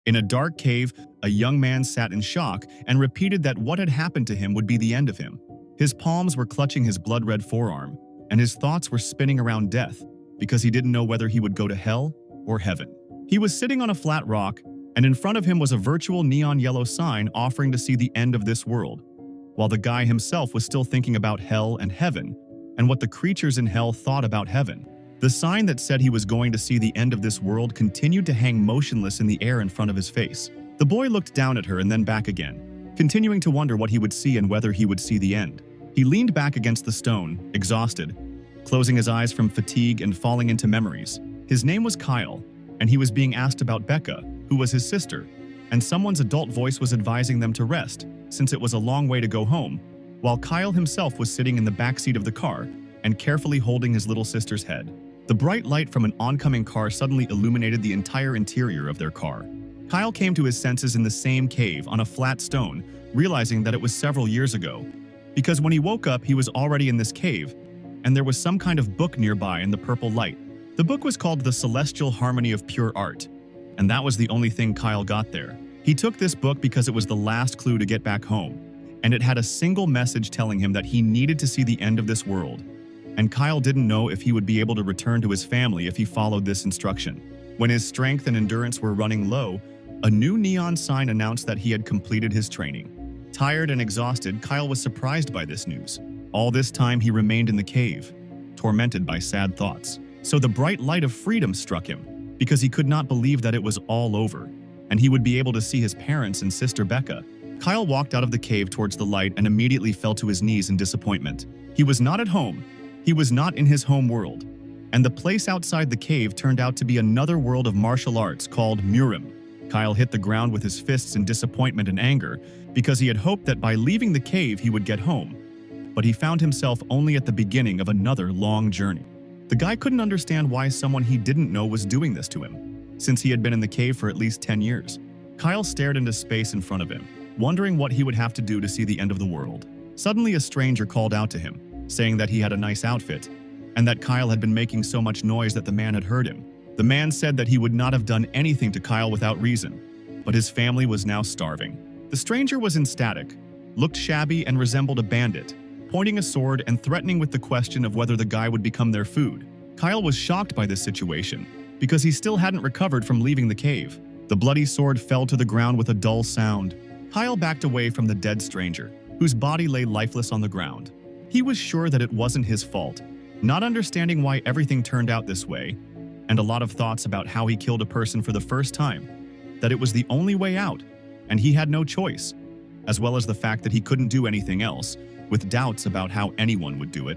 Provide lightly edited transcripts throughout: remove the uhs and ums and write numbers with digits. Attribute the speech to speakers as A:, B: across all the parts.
A: In a dark cave, a young man sat in shock and repeated that what had happened to him would be the end of him. His palms were clutching his blood-red forearm, and his thoughts were spinning around death because he didn't know whether he would go to hell or heaven. He was sitting on a flat rock, and in front of him was a virtual neon yellow sign offering to see the end of this world, while the guy himself was still thinking about hell and heaven and what the creatures in hell thought about heaven. The sign that said he was going to see the end of this world continued to hang motionless in the air in front of his face. The boy looked down at her and then back again, continuing to wonder what he would see and whether he would see the end. He leaned back against the stone, exhausted, closing his eyes from fatigue and falling into memories. His name was Kyle, and he was being asked about Becca, who was his sister, and someone's adult voice was advising them to rest, since it was a long way to go home, while Kyle himself was sitting in the backseat of the car and carefully holding his little sister's head. The bright light from an oncoming car suddenly illuminated the entire interior of their car. Kyle came to his senses in the same cave on a flat stone, realizing that it was several years ago. Because when he woke up, he was already in this cave, and there was some kind of book nearby in the purple light. The book was called The Celestial Harmony of Pure Art, and that was the only thing Kyle got there. He took this book because it was the last clue to get back home, and it had a single message telling him that he needed to see the end of this world. And Kyle didn't know if he would be able to return to his family if he followed this instruction. When his strength and endurance were running low, a new neon sign announced that he had completed his training. Tired and exhausted, Kyle was surprised by this news. All this time he remained in the cave, tormented by sad thoughts. So the bright light of freedom struck him, because he could not believe that it was all over, and he would be able to see his parents and sister Becca. Kyle walked out of the cave towards the light and immediately fell to his knees in disappointment. He was not at home. He was not in his home world, and the place outside the cave turned out to be another world of martial arts called Murim. Kyle hit the ground with his fists in disappointment and anger because he had hoped that by leaving the cave he would get home, but he found himself only at the beginning of another long journey. The guy couldn't understand why someone he didn't know was doing this to him, since he had been in the cave for at least 10 years. Kyle stared into space in front of him, wondering what he would have to do to see the end of the world. Suddenly a stranger called out to him, saying that he had a nice outfit, and that Kyle had been making so much noise that the man had heard him. The man said that he would not have done anything to Kyle without reason, but his family was now starving. The stranger was ecstatic, looked shabby and resembled a bandit, pointing a sword and threatening with the question of whether the guy would become their food. Kyle was shocked by this situation, because he still hadn't recovered from leaving the cave. The bloody sword fell to the ground with a dull sound. Kyle backed away from the dead stranger, whose body lay lifeless on the ground. He was sure that it wasn't his fault, not understanding why everything turned out this way, and a lot of thoughts about how he killed a person for the first time, that it was the only way out, and he had no choice, as well as the fact that he couldn't do anything else, with doubts about how anyone would do it.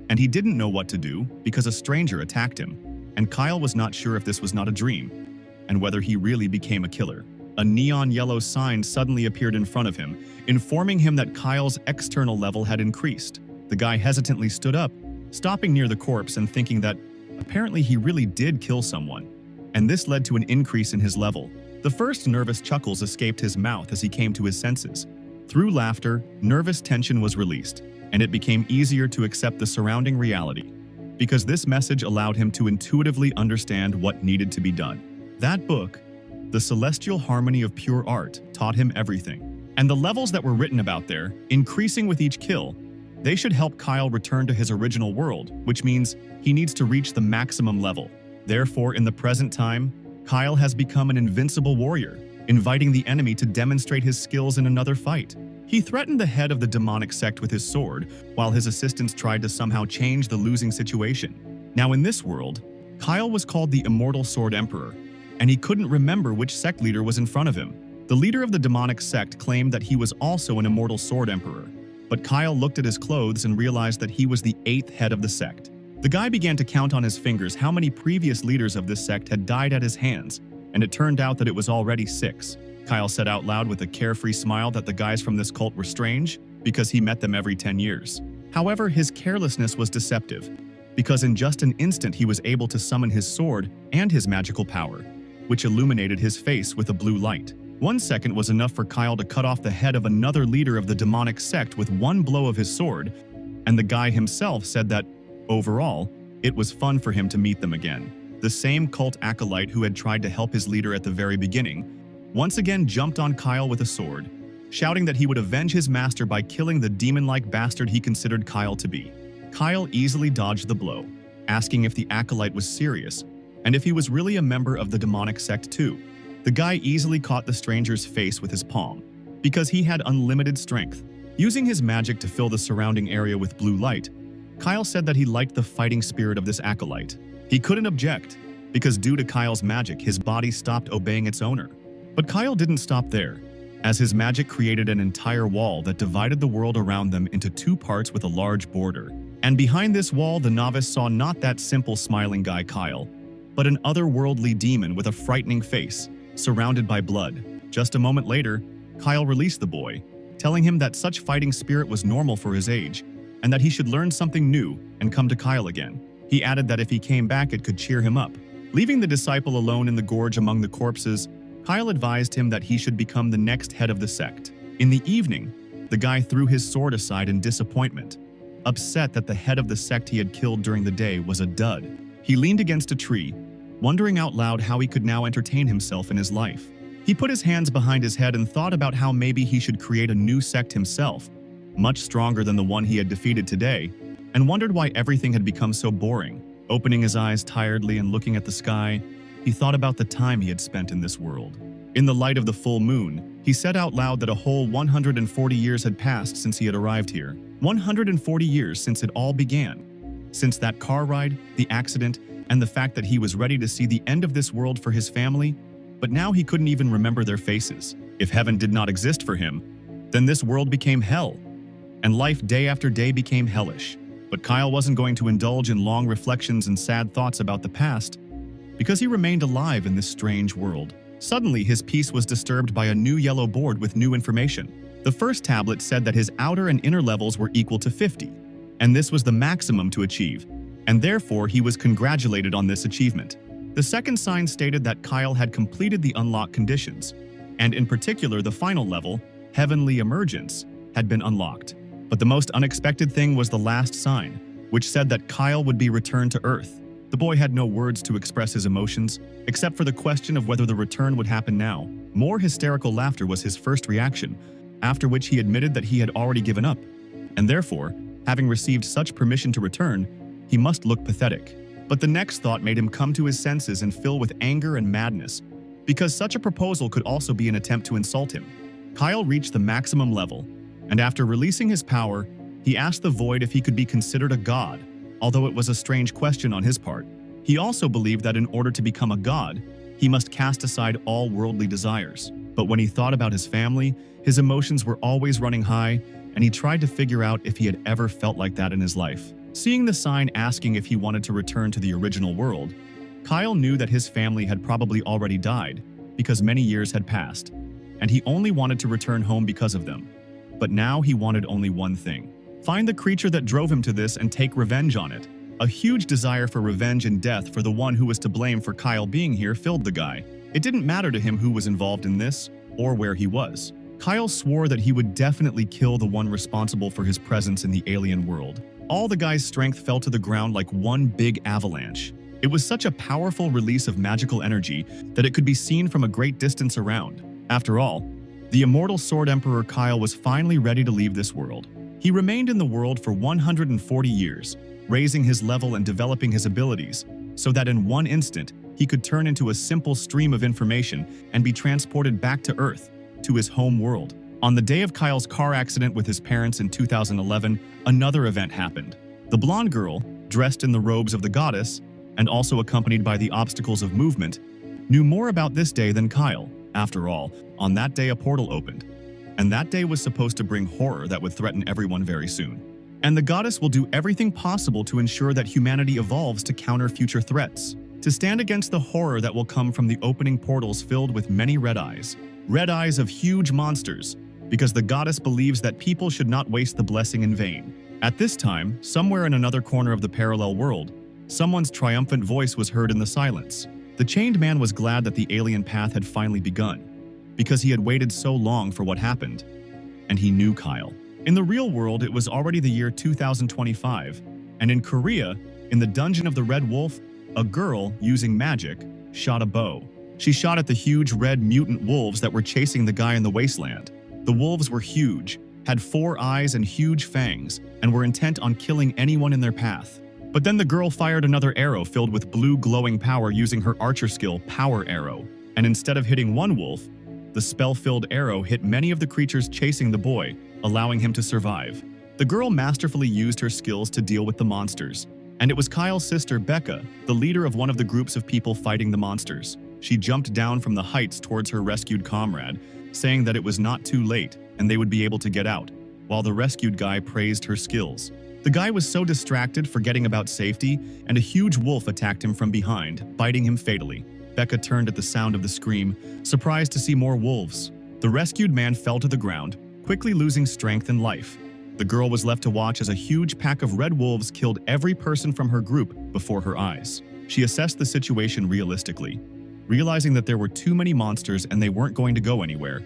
A: And he didn't know what to do because a stranger attacked him, and Kyle was not sure if this was not a dream, and whether he really became a killer. A neon yellow sign suddenly appeared in front of him, informing him that Kyle's external level had increased. The guy hesitantly stood up, stopping near the corpse and thinking that apparently he really did kill someone, and this led to an increase in his level. The first nervous chuckles escaped his mouth as he came to his senses. Through laughter, nervous tension was released, and it became easier to accept the surrounding reality, because this message allowed him to intuitively understand what needed to be done. That book, The Celestial Harmony of Pure Art, taught him everything. And the levels that were written about there, increasing with each kill, they should help Kyle return to his original world, which means he needs to reach the maximum level. Therefore, in the present time, Kyle has become an invincible warrior, inviting the enemy to demonstrate his skills in another fight. He threatened the head of the demonic sect with his sword, while his assistants tried to somehow change the losing situation. Now in this world, Kyle was called the Immortal Sword Emperor, and he couldn't remember which sect leader was in front of him. The leader of the demonic sect claimed that he was also an Immortal Sword Emperor, but Kyle looked at his clothes and realized that he was the 8th head of the sect. The guy began to count on his fingers how many previous leaders of this sect had died at his hands, and it turned out that it was already 6. Kyle said out loud with a carefree smile that the guys from this cult were strange, because he met them every 10 years. However, his carelessness was deceptive, because in just an instant he was able to summon his sword and his magical power, which illuminated his face with a blue light. 1 second was enough for Kyle to cut off the head of another leader of the demonic sect with one blow of his sword, and the guy himself said that, overall, it was fun for him to meet them again. The same cult acolyte who had tried to help his leader at the very beginning, once again jumped on Kyle with a sword, shouting that he would avenge his master by killing the demon-like bastard he considered Kyle to be. Kyle easily dodged the blow, asking if the acolyte was serious and if he was really a member of the demonic sect too. The guy easily caught the stranger's face with his palm, because he had unlimited strength. Using his magic to fill the surrounding area with blue light, Kyle said that he liked the fighting spirit of this acolyte. He couldn't object, because due to Kyle's magic, his body stopped obeying its owner. But Kyle didn't stop there, as his magic created an entire wall that divided the world around them into two parts with a large border. And behind this wall, the novice saw not that simple smiling guy Kyle, but an otherworldly demon with a frightening face, surrounded by blood. Just a moment later, Kyle released the boy, telling him that such fighting spirit was normal for his age, and that he should learn something new and come to Kyle again. He added that if he came back, it could cheer him up. Leaving the disciple alone in the gorge among the corpses, Kyle advised him that he should become the next head of the sect. In the evening, the guy threw his sword aside in disappointment, upset that the head of the sect he had killed during the day was a dud. He leaned against a tree, wondering out loud how he could now entertain himself in his life. He put his hands behind his head and thought about how maybe he should create a new sect himself, much stronger than the one he had defeated today, and wondered why everything had become so boring. Opening his eyes tiredly and looking at the sky, he thought about the time he had spent in this world. In the light of the full moon, he said out loud that a whole 140 years had passed since he had arrived here. 140 years since it all began. Since that car ride, the accident, and the fact that he was ready to see the end of this world for his family, but now he couldn't even remember their faces. If heaven did not exist for him, then this world became hell, and life day after day became hellish. But Kyle wasn't going to indulge in long reflections and sad thoughts about the past, because he remained alive in this strange world. Suddenly, his peace was disturbed by a new yellow board with new information. The first tablet said that his outer and inner levels were equal to 50, and this was the maximum to achieve, and therefore he was congratulated on this achievement. The second sign stated that Kyle had completed the unlock conditions, and in particular the final level, Heavenly Emergence, had been unlocked. But the most unexpected thing was the last sign, which said that Kyle would be returned to Earth. The boy had no words to express his emotions, except for the question of whether the return would happen now. More hysterical laughter was his first reaction, after which he admitted that he had already given up, and therefore, having received such permission to return, he must look pathetic. But the next thought made him come to his senses and fill with anger and madness, because such a proposal could also be an attempt to insult him. Kyle reached the maximum level, and after releasing his power, he asked the void if he could be considered a god, although it was a strange question on his part. He also believed that in order to become a god, he must cast aside all worldly desires. But when he thought about his family, his emotions were always running high, and he tried to figure out if he had ever felt like that in his life. Seeing the sign asking if he wanted to return to the original world, Kyle knew that his family had probably already died, because many years had passed, and he only wanted to return home because of them. But now he wanted only one thing: find the creature that drove him to this and take revenge on it. A huge desire for revenge and death for the one who was to blame for Kyle being here filled the guy. It didn't matter to him who was involved in this, or where he was. Kyle swore that he would definitely kill the one responsible for his presence in the alien world. All the guy's strength fell to the ground like one big avalanche. It was such a powerful release of magical energy that it could be seen from a great distance around. After all, the immortal Sword Emperor Kyle was finally ready to leave this world. He remained in the world for 140 years, raising his level and developing his abilities, so that in one instant, he could turn into a simple stream of information and be transported back to Earth, to his home world. On the day of Kyle's car accident with his parents in 2011, another event happened. The blonde girl, dressed in the robes of the goddess, and also accompanied by the obstacles of movement, knew more about this day than Kyle. After all, on that day a portal opened, and that day was supposed to bring horror that would threaten everyone very soon. And the goddess will do everything possible to ensure that humanity evolves to counter future threats, to stand against the horror that will come from the opening portals filled with many red eyes of huge monsters, because the goddess believes that people should not waste the blessing in vain. At this time, somewhere in another corner of the parallel world, someone's triumphant voice was heard in the silence. The chained man was glad that the alien path had finally begun, because he had waited so long for what happened, and he knew Kyle. In the real world, it was already the year 2025, and in Korea, in the dungeon of the Red Wolf, a girl, using magic, shot a bow. She shot at the huge red mutant wolves that were chasing the guy in the wasteland. The wolves were huge, had 4 eyes and huge fangs, and were intent on killing anyone in their path. But then the girl fired another arrow filled with blue glowing power using her archer skill, Power Arrow. And instead of hitting one wolf, the spell-filled arrow hit many of the creatures chasing the boy, allowing him to survive. The girl masterfully used her skills to deal with the monsters. And it was Kyle's sister, Becca, the leader of one of the groups of people fighting the monsters. She jumped down from the heights towards her rescued comrade, saying that it was not too late and they would be able to get out, while the rescued guy praised her skills. The guy was so distracted, forgetting about safety, and a huge wolf attacked him from behind, biting him fatally. Becca turned at the sound of the scream, surprised to see more wolves. The rescued man fell to the ground, quickly losing strength and life. The girl was left to watch as a huge pack of red wolves killed every person from her group before her eyes. She assessed the situation realistically, realizing that there were too many monsters and they weren't going to go anywhere,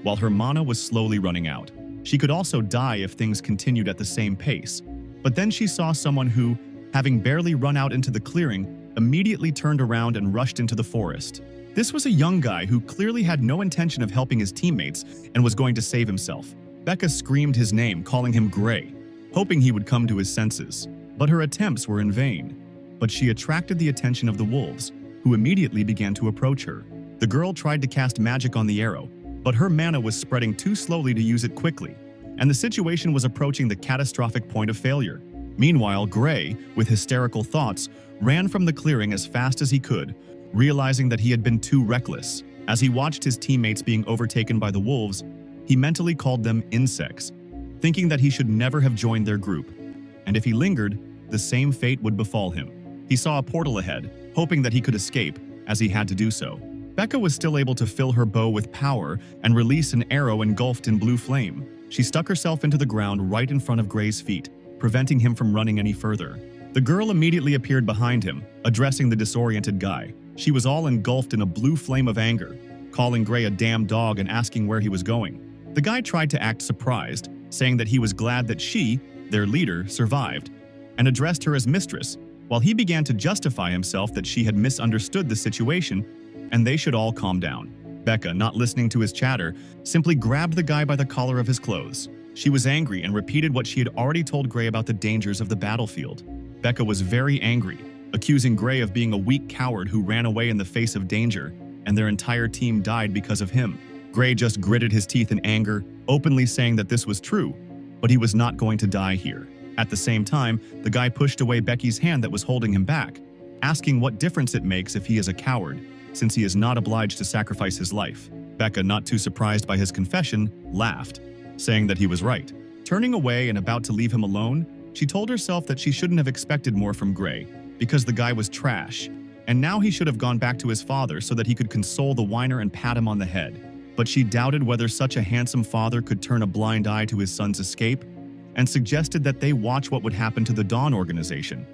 A: while her mana was slowly running out. She could also die if things continued at the same pace. But then she saw someone who, having barely run out into the clearing, immediately turned around and rushed into the forest. This was a young guy who clearly had no intention of helping his teammates and was going to save himself. Becca screamed his name, calling him Gray, hoping he would come to his senses. But her attempts were in vain. But she attracted the attention of the wolves, who immediately began to approach her. The girl tried to cast magic on the arrow, but her mana was spreading too slowly to use it quickly, and the situation was approaching the catastrophic point of failure. Meanwhile, Gray, with hysterical thoughts, ran from the clearing as fast as he could, realizing that he had been too reckless. As he watched his teammates being overtaken by the wolves, he mentally called them insects, thinking that he should never have joined their group. And if he lingered, the same fate would befall him. He saw a portal ahead, hoping that he could escape, as he had to do so. Becca was still able to fill her bow with power and release an arrow engulfed in blue flame. She stuck herself into the ground right in front of Gray's feet, preventing him from running any further. The girl immediately appeared behind him, addressing the disoriented guy. She was all engulfed in a blue flame of anger, calling Gray a damn dog and asking where he was going. The guy tried to act surprised, saying that he was glad that she, their leader, survived, and addressed her as mistress, while he began to justify himself that she had misunderstood the situation and they should all calm down. Becca, not listening to his chatter, simply grabbed the guy by the collar of his clothes. She was angry and repeated what she had already told Gray about the dangers of the battlefield. Becca was very angry, accusing Gray of being a weak coward who ran away in the face of danger, and their entire team died because of him. Gray just gritted his teeth in anger, openly saying that this was true, but he was not going to die here. At the same time, the guy pushed away Becky's hand that was holding him back, asking what difference it makes if he is a coward, since he is not obliged to sacrifice his life. Becca, not too surprised by his confession, laughed, saying that he was right. Turning away and about to leave him alone, she told herself that she shouldn't have expected more from Gray, because the guy was trash, and now he should have gone back to his father so that he could console the whiner and pat him on the head. But she doubted whether such a handsome father could turn a blind eye to his son's escape, and suggested that they watch what would happen to the Dawn organization,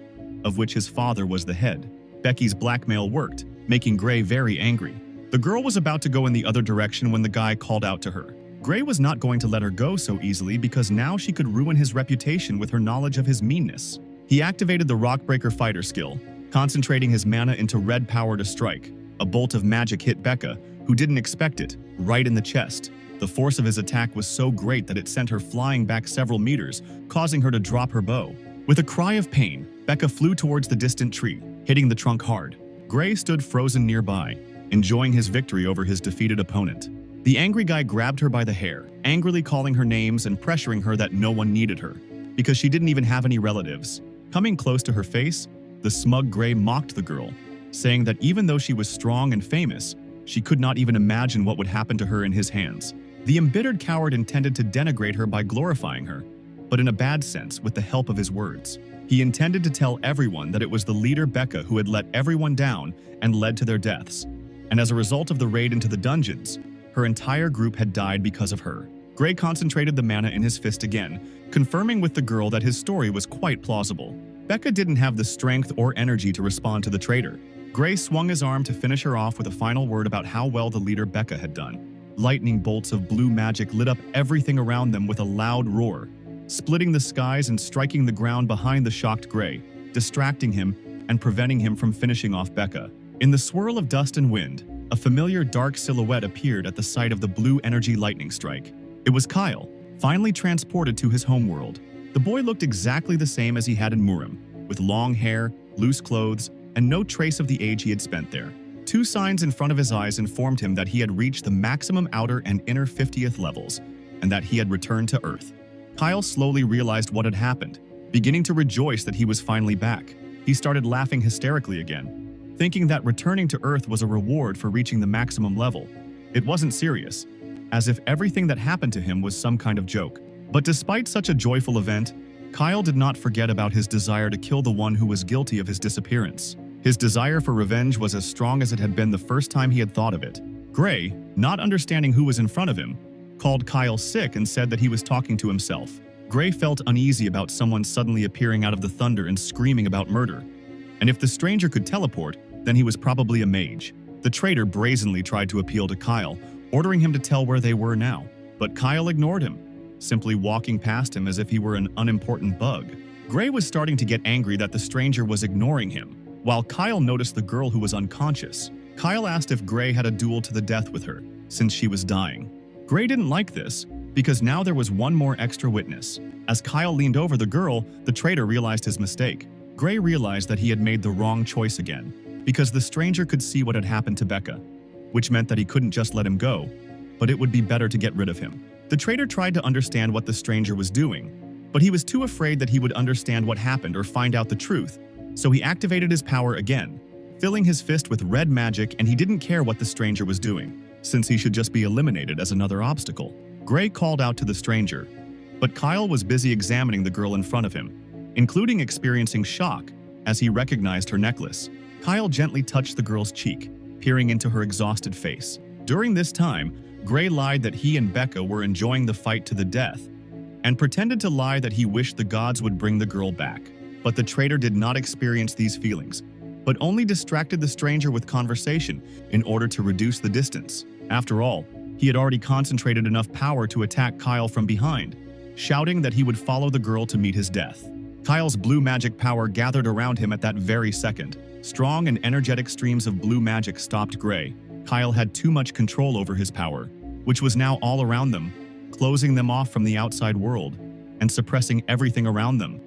A: of which his father was the head. Becky's blackmail worked, making Gray very angry. The girl was about to go in the other direction when the guy called out to her. Gray was not going to let her go so easily because now she could ruin his reputation with her knowledge of his meanness. He activated the Rockbreaker fighter skill, concentrating his mana into red power to strike. A bolt of magic hit Becca, who didn't expect it, right in the chest. The force of his attack was so great that it sent her flying back several meters, causing her to drop her bow. With a cry of pain, Becca flew towards the distant tree, hitting the trunk hard. Gray stood frozen nearby, enjoying his victory over his defeated opponent. The angry guy grabbed her by the hair, angrily calling her names and pressuring her that no one needed her, because she didn't even have any relatives. Coming close to her face, the smug Gray mocked the girl, saying that even though she was strong and famous, she could not even imagine what would happen to her in his hands. The embittered coward intended to denigrate her by glorifying her, but in a bad sense with the help of his words. He intended to tell everyone that it was the leader Becca who had let everyone down and led to their deaths. And as a result of the raid into the dungeons, her entire group had died because of her. Gray concentrated the mana in his fist again, confirming with the girl that his story was quite plausible. Becca didn't have the strength or energy to respond to the traitor. Gray swung his arm to finish her off with a final word about how well the leader Becca had done. Lightning bolts of blue magic lit up everything around them with a loud roar, splitting the skies and striking the ground behind the shocked Gray, distracting him and preventing him from finishing off Becca. In the swirl of dust and wind, a familiar dark silhouette appeared at the site of the blue energy lightning strike. It was Kyle, finally transported to his homeworld. The boy looked exactly the same as he had in Murim, with long hair, loose clothes, and no trace of the age he had spent there. Two signs in front of his eyes informed him that he had reached the maximum outer and inner 50th levels, and that he had returned to Earth. Kyle slowly realized what had happened, beginning to rejoice that he was finally back. He started laughing hysterically again, thinking that returning to Earth was a reward for reaching the maximum level. It wasn't serious, as if everything that happened to him was some kind of joke. But despite such a joyful event, Kyle did not forget about his desire to kill the one who was guilty of his disappearance. His desire for revenge was as strong as it had been the first time he had thought of it. Gray, not understanding who was in front of him, called Kyle sick and said that he was talking to himself. Gray felt uneasy about someone suddenly appearing out of the thunder and screaming about murder. And if the stranger could teleport, then he was probably a mage. The traitor brazenly tried to appeal to Kyle, ordering him to tell where they were now. But Kyle ignored him, simply walking past him as if he were an unimportant bug. Gray was starting to get angry that the stranger was ignoring him, while Kyle noticed the girl who was unconscious. Kyle asked if Gray had a duel to the death with her, since she was dying. Gray didn't like this, because now there was one more extra witness. As Kyle leaned over the girl, the traitor realized his mistake. Gray realized that he had made the wrong choice again, because the stranger could see what had happened to Becca, which meant that he couldn't just let him go, but it would be better to get rid of him. The traitor tried to understand what the stranger was doing, but he was too afraid that he would understand what happened or find out the truth, so he activated his power again, filling his fist with red magic, and he didn't care what the stranger was doing, since he should just be eliminated as another obstacle. Gray called out to the stranger, but Kyle was busy examining the girl in front of him, including experiencing shock as he recognized her necklace. Kyle gently touched the girl's cheek, peering into her exhausted face. During this time, Gray lied that he and Becca were enjoying the fight to the death, and pretended to lie that he wished the gods would bring the girl back. But the traitor did not experience these feelings, but only distracted the stranger with conversation in order to reduce the distance. After all, he had already concentrated enough power to attack Kyle from behind, shouting that he would follow the girl to meet his death. Kyle's blue magic power gathered around him at that very second. Strong and energetic streams of blue magic stopped Gray. Kyle had too much control over his power, which was now all around them, closing them off from the outside world and suppressing everything around them.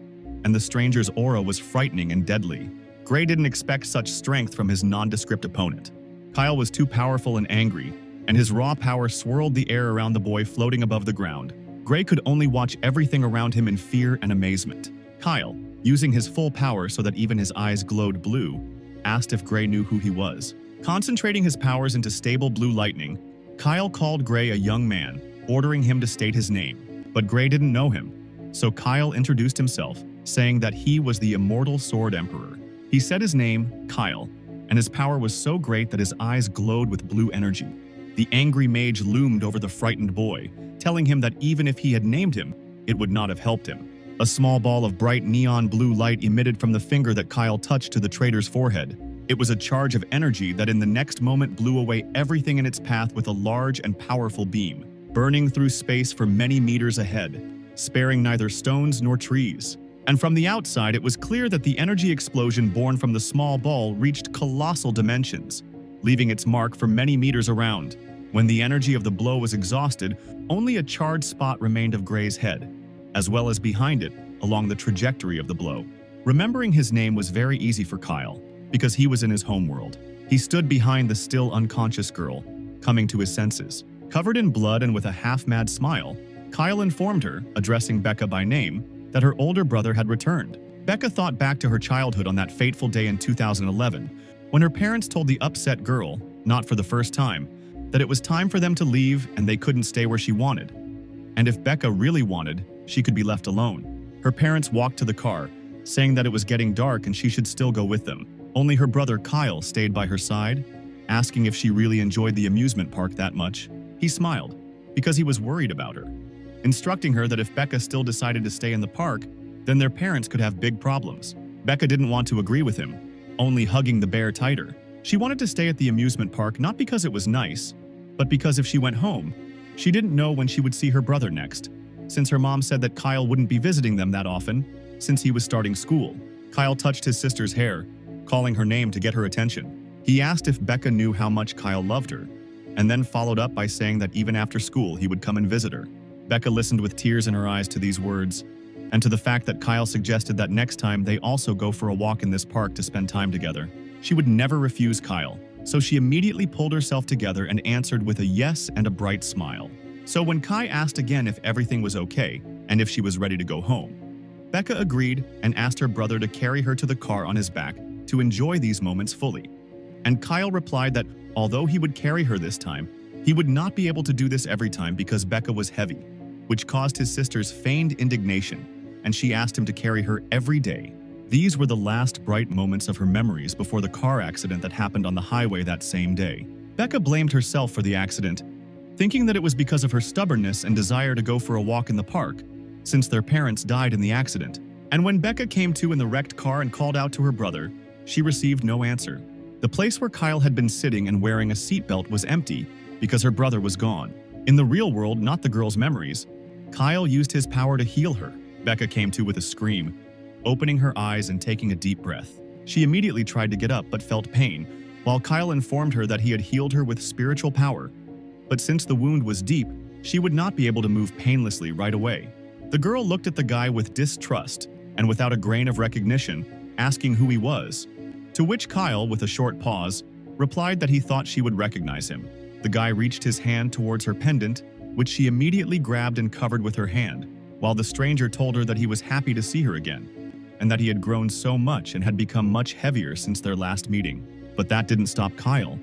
A: And the stranger's aura was frightening and deadly. Gray didn't expect such strength from his nondescript opponent. Kyle was too powerful and angry, and his raw power swirled the air around the boy floating above the ground. Gray could only watch everything around him in fear and amazement. Kyle, using his full power so that even his eyes glowed blue, asked if Gray knew who he was. Concentrating his powers into stable blue lightning, Kyle called Gray a young man, ordering him to state his name. But Gray didn't know him, so Kyle introduced himself, saying that he was the immortal Sword Emperor. He said his name, Kyle, and his power was so great that his eyes glowed with blue energy. The angry mage loomed over the frightened boy, telling him that even if he had named him, it would not have helped him. A small ball of bright neon blue light emitted from the finger that Kyle touched to the traitor's forehead. It was a charge of energy that in the next moment blew away everything in its path with a large and powerful beam, burning through space for many meters ahead, sparing neither stones nor trees. And from the outside, it was clear that the energy explosion born from the small ball reached colossal dimensions, leaving its mark for many meters around. When the energy of the blow was exhausted, only a charred spot remained of Gray's head, as well as behind it, along the trajectory of the blow. Remembering his name was very easy for Kyle, because he was in his homeworld. He stood behind the still unconscious girl, coming to his senses. Covered in blood and with a half-mad smile, Kyle informed her, addressing Becca by name, that her older brother had returned. Becca thought back to her childhood on that fateful day in 2011, when her parents told the upset girl, not for the first time, that it was time for them to leave and they couldn't stay where she wanted. And if Becca really wanted, she could be left alone. Her parents walked to the car, saying that it was getting dark and she should still go with them. Only her brother Kyle stayed by her side, asking if she really enjoyed the amusement park that much. He smiled, because he was worried about her, instructing her that if Becca still decided to stay in the park, then their parents could have big problems. Becca didn't want to agree with him, only hugging the bear tighter. She wanted to stay at the amusement park not because it was nice, but because if she went home, she didn't know when she would see her brother next, since her mom said that Kyle wouldn't be visiting them that often, since he was starting school. Kyle touched his sister's hair, calling her name to get her attention. He He asked if Becca knew how much Kyle loved her, and then followed up by saying that even after school he would come and visit her. Becca listened with tears in her eyes to these words, and to the fact that Kyle suggested that next time they also go for a walk in this park to spend time together. She would never refuse Kyle, so she immediately pulled herself together and answered with a yes and a bright smile. So when Kai asked again if everything was okay and if she was ready to go home, Becca agreed and asked her brother to carry her to the car on his back to enjoy these moments fully. And Kyle replied that although he would carry her this time, he would not be able to do this every time because Becca was heavy, which caused his sister's feigned indignation, and she asked him to carry her every day. These were the last bright moments of her memories before the car accident that happened on the highway that same day. Becca blamed herself for the accident, thinking that it was because of her stubbornness and desire to go for a walk in the park, since their parents died in the accident. And when Becca came to in the wrecked car and called out to her brother, she received no answer. The place where Kyle had been sitting and wearing a seatbelt was empty because her brother was gone. In the real world, not the girl's memories, Kyle used his power to heal her. Becca came to with a scream, opening her eyes and taking a deep breath. She immediately tried to get up but felt pain, while Kyle informed her that he had healed her with spiritual power. But since the wound was deep, she would not be able to move painlessly right away. The girl looked at the guy with distrust and without a grain of recognition, asking who he was. To which Kyle, with a short pause, replied that he thought she would recognize him. The guy reached his hand towards her pendant, which she immediately grabbed and covered with her hand, while the stranger told her that he was happy to see her again, and that he had grown so much and had become much heavier since their last meeting. But that didn't stop Kyle,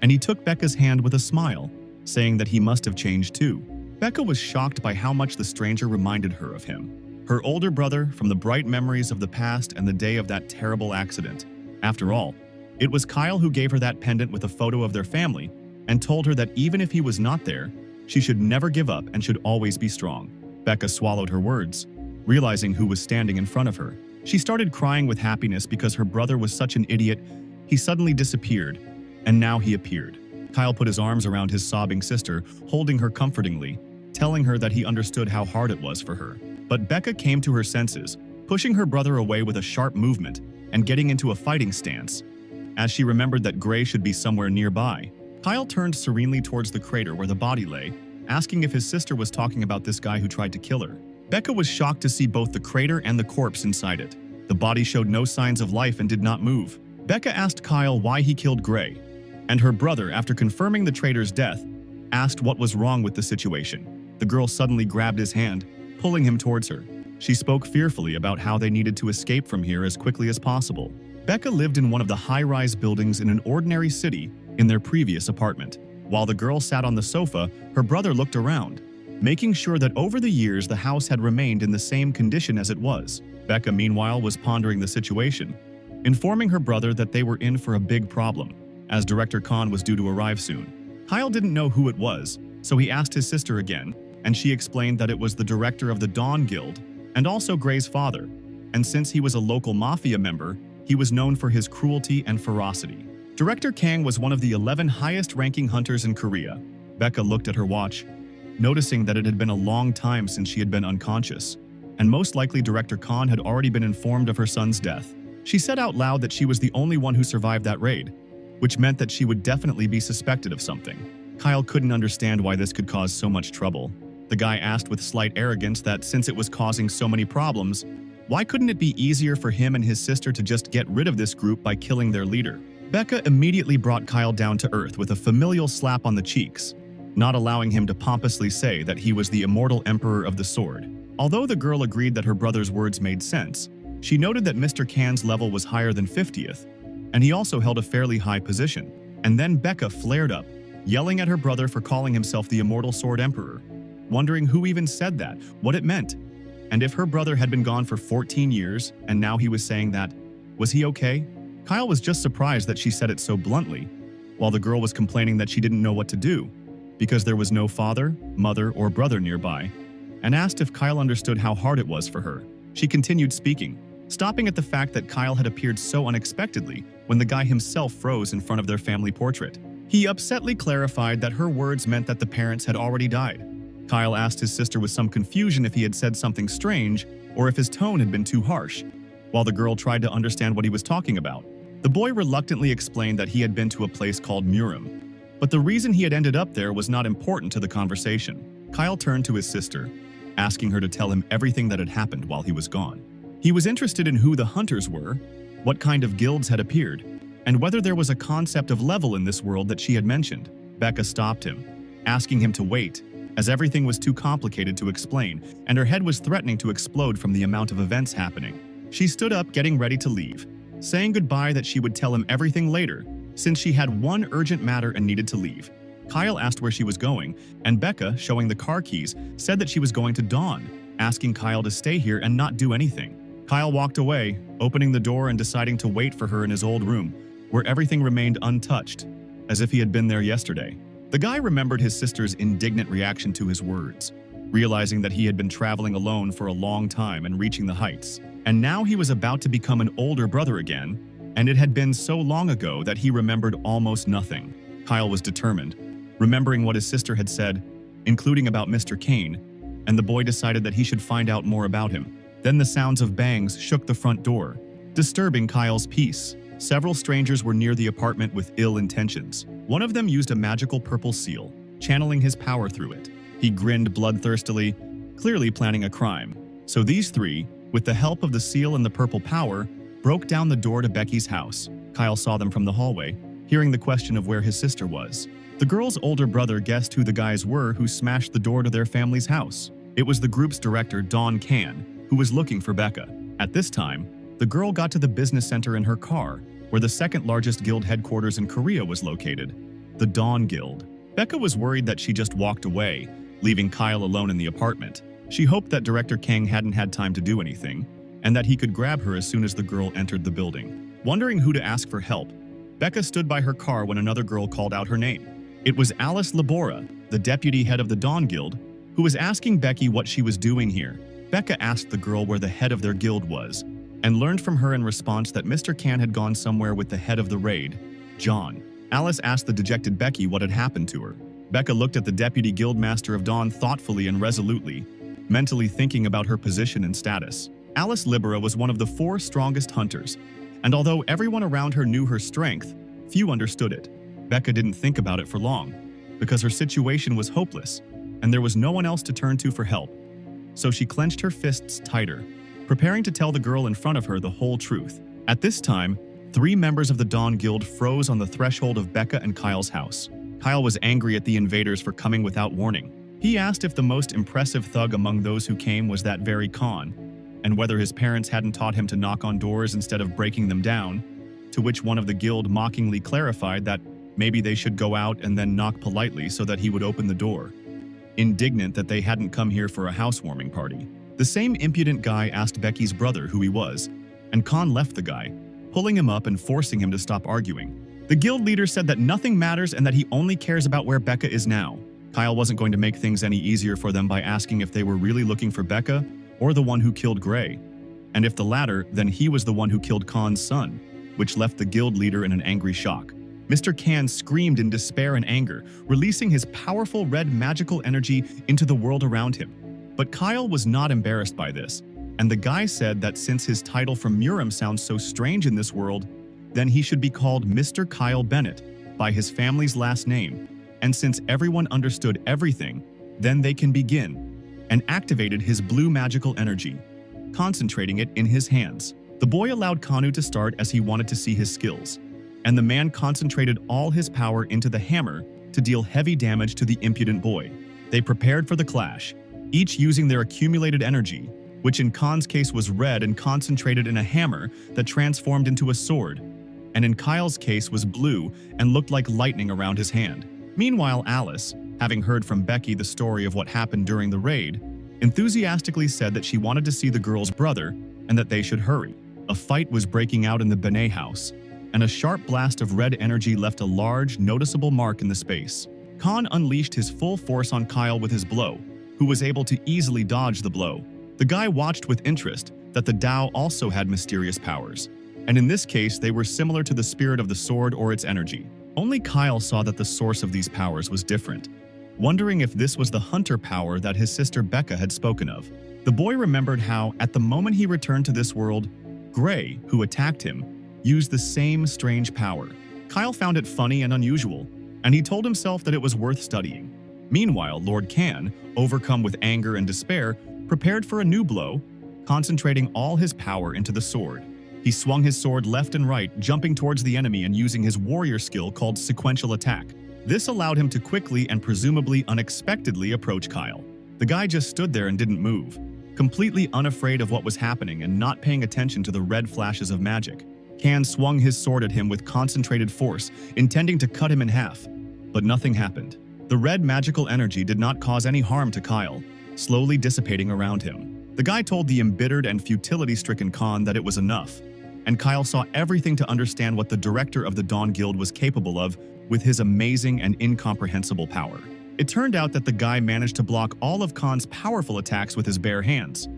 A: and he took Becca's hand with a smile, saying that he must have changed too. Becca was shocked by how much the stranger reminded her of him, her older brother from the bright memories of the past and the day of that terrible accident. After all, it was Kyle who gave her that pendant with a photo of their family and told her that even if he was not there, she should never give up and should always be strong. Becca swallowed her words, realizing who was standing in front of her. She started crying with happiness because her brother was such an idiot. He suddenly disappeared, and now he appeared. Kyle put his arms around his sobbing sister, holding her comfortingly, telling her that he understood how hard it was for her. But Becca came to her senses, pushing her brother away with a sharp movement and getting into a fighting stance. As she remembered that Gray should be somewhere nearby, Kyle turned serenely towards the crater where the body lay, asking if his sister was talking about this guy who tried to kill her. Becca was shocked to see both the crater and the corpse inside it. The body showed no signs of life and did not move. Becca asked Kyle why he killed Gray, and her brother, after confirming the traitor's death, asked what was wrong with the situation. The girl suddenly grabbed his hand, pulling him towards her. She spoke fearfully about how they needed to escape from here as quickly as possible. Becca lived in one of the high-rise buildings in an ordinary city in their previous apartment. While the girl sat on the sofa, her brother looked around, making sure that over the years the house had remained in the same condition as it was. Becca, meanwhile, was pondering the situation, informing her brother that they were in for a big problem, as Director Khan was due to arrive soon. Kyle didn't know who it was, so he asked his sister again, and she explained that it was the director of the Dawn Guild and also Gray's father, and since he was a local mafia member, he was known for his cruelty and ferocity. Director Kang was one of the 11 highest-ranking hunters in Korea. Becca looked at her watch, noticing that it had been a long time since she had been unconscious, and most likely Director Khan had already been informed of her son's death. She said out loud that she was the only one who survived that raid, which meant that she would definitely be suspected of something. Kyle couldn't understand why this could cause so much trouble. The guy asked with slight arrogance that since it was causing so many problems, why couldn't it be easier for him and his sister to just get rid of this group by killing their leader? Becca immediately brought Kyle down to earth with a familial slap on the cheeks, not allowing him to pompously say that he was the immortal emperor of the sword. Although the girl agreed that her brother's words made sense, she noted that Mr. Kan's level was higher than 50th, and he also held a fairly high position. And then Becca flared up, yelling at her brother for calling himself the immortal sword emperor, wondering who even said that, what it meant, and if her brother had been gone for 14 years and now he was saying that, was he okay? Kyle was just surprised that she said it so bluntly, while the girl was complaining that she didn't know what to do, because there was no father, mother, or brother nearby, and asked if Kyle understood how hard it was for her. She continued speaking, stopping at the fact that Kyle had appeared so unexpectedly when the guy himself froze in front of their family portrait. He upsetly clarified that her words meant that the parents had already died. Kyle asked his sister with some confusion if he had said something strange or if his tone had been too harsh, while the girl tried to understand what he was talking about. The boy reluctantly explained that he had been to a place called Murim, but the reason he had ended up there was not important to the conversation. Kyle turned to his sister, asking her to tell him everything that had happened while he was gone. He was interested in who the hunters were, what kind of guilds had appeared, and whether there was a concept of level in this world that she had mentioned. Becca stopped him, asking him to wait, as everything was too complicated to explain, and her head was threatening to explode from the amount of events happening. She stood up, getting ready to leave, saying goodbye that she would tell him everything later, since she had one urgent matter and needed to leave. Kyle asked where she was going, and Becca, showing the car keys, said that she was going to Dawn, asking Kyle to stay here and not do anything. Kyle walked away, opening the door and deciding to wait for her in his old room, where everything remained untouched, as if he had been there yesterday. The guy remembered his sister's indignant reaction to his words, realizing that he had been traveling alone for a long time and reaching the heights. And now he was about to become an older brother again, and it had been so long ago that he remembered almost nothing. Kyle was determined, remembering what his sister had said, including about Mr. Kane, and the boy decided that he should find out more about him. Then the sounds of bangs shook the front door, disturbing Kyle's peace. Several strangers were near the apartment with ill intentions. One of them used a magical purple seal, channeling his power through it. He grinned bloodthirstily, clearly planning a crime. So these three, with the help of the seal and the purple power, broke down the door to Becky's house. Kyle saw them from the hallway, hearing the question of where his sister was. The girl's older brother guessed who the guys were who smashed the door to their family's house. It was the group's director, Dawn Can, who was looking for Becca. At this time, the girl got to the business center in her car, where the second largest guild headquarters in Korea was located, the Dawn Guild. Becca was worried that she just walked away, leaving Kyle alone in the apartment. She hoped that Director Kang hadn't had time to do anything, and that he could grab her as soon as the girl entered the building. Wondering who to ask for help, Becca stood by her car when another girl called out her name. It was Alice Labora, the deputy head of the Dawn Guild, who was asking Becky what she was doing here. Becca asked the girl where the head of their guild was, and learned from her in response that Mr. Can had gone somewhere with the head of the raid, John. Alice asked the dejected Becky what had happened to her. Becca looked at the deputy guildmaster of Dawn thoughtfully and resolutely, mentally thinking about her position and status. Alice Libera was one of the 4 strongest hunters, and although everyone around her knew her strength, few understood it. Becca didn't think about it for long, because her situation was hopeless, and there was no one else to turn to for help. So she clenched her fists tighter, preparing to tell the girl in front of her the whole truth. At this time, 3 members of the Dawn Guild froze on the threshold of Becca and Kyle's house. Kyle was angry at the invaders for coming without warning. He asked if the most impressive thug among those who came was that very Khan, and whether his parents hadn't taught him to knock on doors instead of breaking them down, to which one of the guild mockingly clarified that maybe they should go out and then knock politely so that he would open the door, indignant that they hadn't come here for a housewarming party. The same impudent guy asked Becky's brother who he was, and Khan left the guy, pulling him up and forcing him to stop arguing. The guild leader said that nothing matters and that he only cares about where Becca is now. Kyle wasn't going to make things any easier for them by asking if they were really looking for Becca or the one who killed Gray. And if the latter, then he was the one who killed Khan's son, which left the guild leader in an angry shock. Mr. Kan screamed in despair and anger, releasing his powerful red magical energy into the world around him. But Kyle was not embarrassed by this, and the guy said that since his title from Murim sounds so strange in this world, then he should be called Mr. Kyle Bennett by his family's last name. And since everyone understood everything, then they can begin, and activated his blue magical energy, concentrating it in his hands. The boy allowed Kanu to start as he wanted to see his skills, and the man concentrated all his power into the hammer to deal heavy damage to the impudent boy. They prepared for the clash, each using their accumulated energy, which in Khan's case was red and concentrated in a hammer that transformed into a sword, and in Kyle's case was blue and looked like lightning around his hand. Meanwhile, Alice, having heard from Becky the story of what happened during the raid, enthusiastically said that she wanted to see the girl's brother and that they should hurry. A fight was breaking out in the Benet house, and a sharp blast of red energy left a large, noticeable mark in the space. Khan unleashed his full force on Kyle with his blow, who was able to easily dodge the blow. The guy watched with interest that the Tao also had mysterious powers, and in this case they were similar to the spirit of the sword or its energy. Only Kyle saw that the source of these powers was different, wondering if this was the hunter power that his sister Becca had spoken of. The boy remembered how, at the moment he returned to this world, Gray, who attacked him, use the same strange power. Kyle found it funny and unusual, and he told himself that it was worth studying. Meanwhile, Lord Kan, overcome with anger and despair, prepared for a new blow, concentrating all his power into the sword. He swung his sword left and right, jumping towards the enemy and using his warrior skill called sequential attack. This allowed him to quickly and presumably unexpectedly approach Kyle. The guy just stood there and didn't move, completely unafraid of what was happening and not paying attention to the red flashes of magic. Kan swung his sword at him with concentrated force, intending to cut him in half. But nothing happened. The red magical energy did not cause any harm to Kyle, slowly dissipating around him. The guy told the embittered and futility-stricken Khan that it was enough, and Kyle saw everything to understand what the director of the Dawn Guild was capable of with his amazing and incomprehensible power. It turned out that the guy managed to block all of Khan's powerful attacks with his bare hands.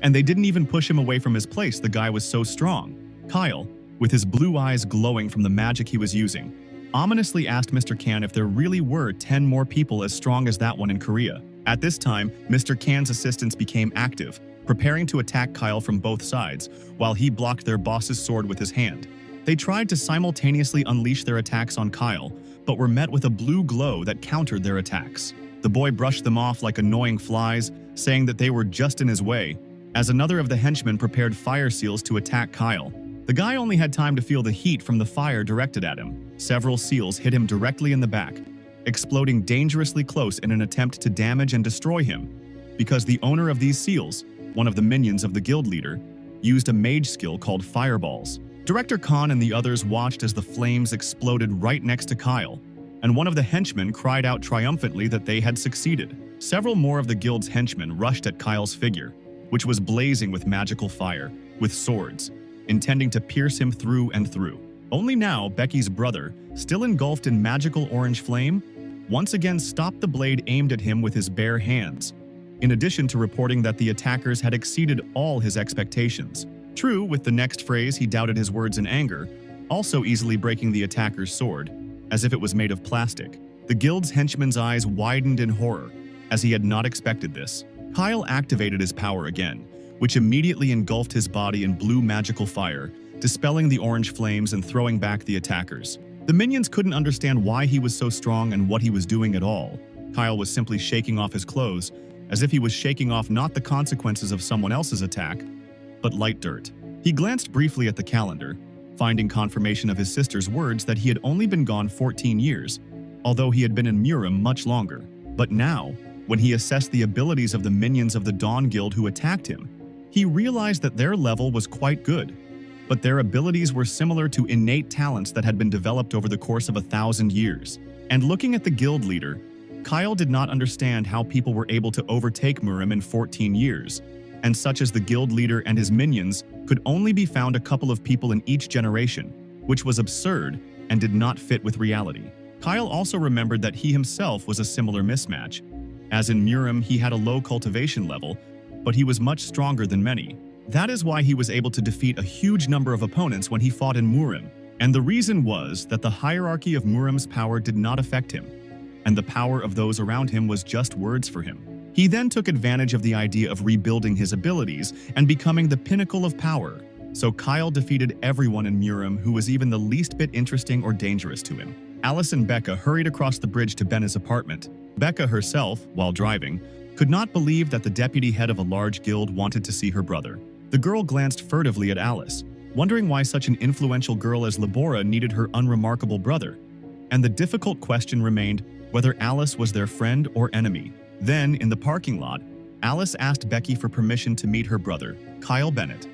A: And they didn't even push him away from his place, the guy was so strong. Kyle, with his blue eyes glowing from the magic he was using, ominously asked Mr. Kan if there really were 10 more people as strong as that one in Korea. At this time, Mr. Kan's assistants became active, preparing to attack Kyle from both sides, while he blocked their boss's sword with his hand. They tried to simultaneously unleash their attacks on Kyle, but were met with a blue glow that countered their attacks. The boy brushed them off like annoying flies, saying that they were just in his way, as another of the henchmen prepared fire seals to attack Kyle. The guy only had time to feel the heat from the fire directed at him. Several seals hit him directly in the back, exploding dangerously close in an attempt to damage and destroy him, because the owner of these seals, one of the minions of the guild leader, used a mage skill called fireballs. Director Khan and the others watched as the flames exploded right next to Kyle, and one of the henchmen cried out triumphantly that they had succeeded. Several more of the guild's henchmen rushed at Kyle's figure, which was blazing with magical fire, with swords, intending to pierce him through and through. Only now, Becky's brother, still engulfed in magical orange flame, once again stopped the blade aimed at him with his bare hands, in addition to reporting that the attackers had exceeded all his expectations. True, with the next phrase he doubted his words in anger, also easily breaking the attacker's sword, as if it was made of plastic. The guild's henchman's eyes widened in horror, as he had not expected this. Kyle activated his power again, which immediately engulfed his body in blue magical fire, dispelling the orange flames and throwing back the attackers. The minions couldn't understand why he was so strong and what he was doing at all. Kyle was simply shaking off his clothes, as if he was shaking off not the consequences of someone else's attack, but light dirt. He glanced briefly at the calendar, finding confirmation of his sister's words that he had only been gone 14 years, although he had been in Murim much longer. But now, when he assessed the abilities of the minions of the Dawn Guild who attacked him, he realized that their level was quite good, but their abilities were similar to innate talents that had been developed over the course of 1,000 years. And looking at the guild leader, Kyle did not understand how people were able to overtake Murim in 14 years, and such as the guild leader and his minions could only be found a couple of people in each generation, which was absurd and did not fit with reality. Kyle also remembered that he himself was a similar mismatch, as in Murim he had a low cultivation level, but he was much stronger than many. That is why he was able to defeat a huge number of opponents when he fought in Murim, and the reason was that the hierarchy of Murim's power did not affect him, and the power of those around him was just words for him. He then took advantage of the idea of rebuilding his abilities and becoming the pinnacle of power, so Kyle defeated everyone in Murim who was even the least bit interesting or dangerous to him. Alice and Becca hurried across the bridge to Benna's apartment. Becca herself, while driving, could not believe that the deputy head of a large guild wanted to see her brother. The girl glanced furtively at Alice, wondering why such an influential girl as Labora needed her unremarkable brother. And the difficult question remained whether Alice was their friend or enemy. Then, in the parking lot, Alice asked Becky for permission to meet her brother, Kyle Bennett,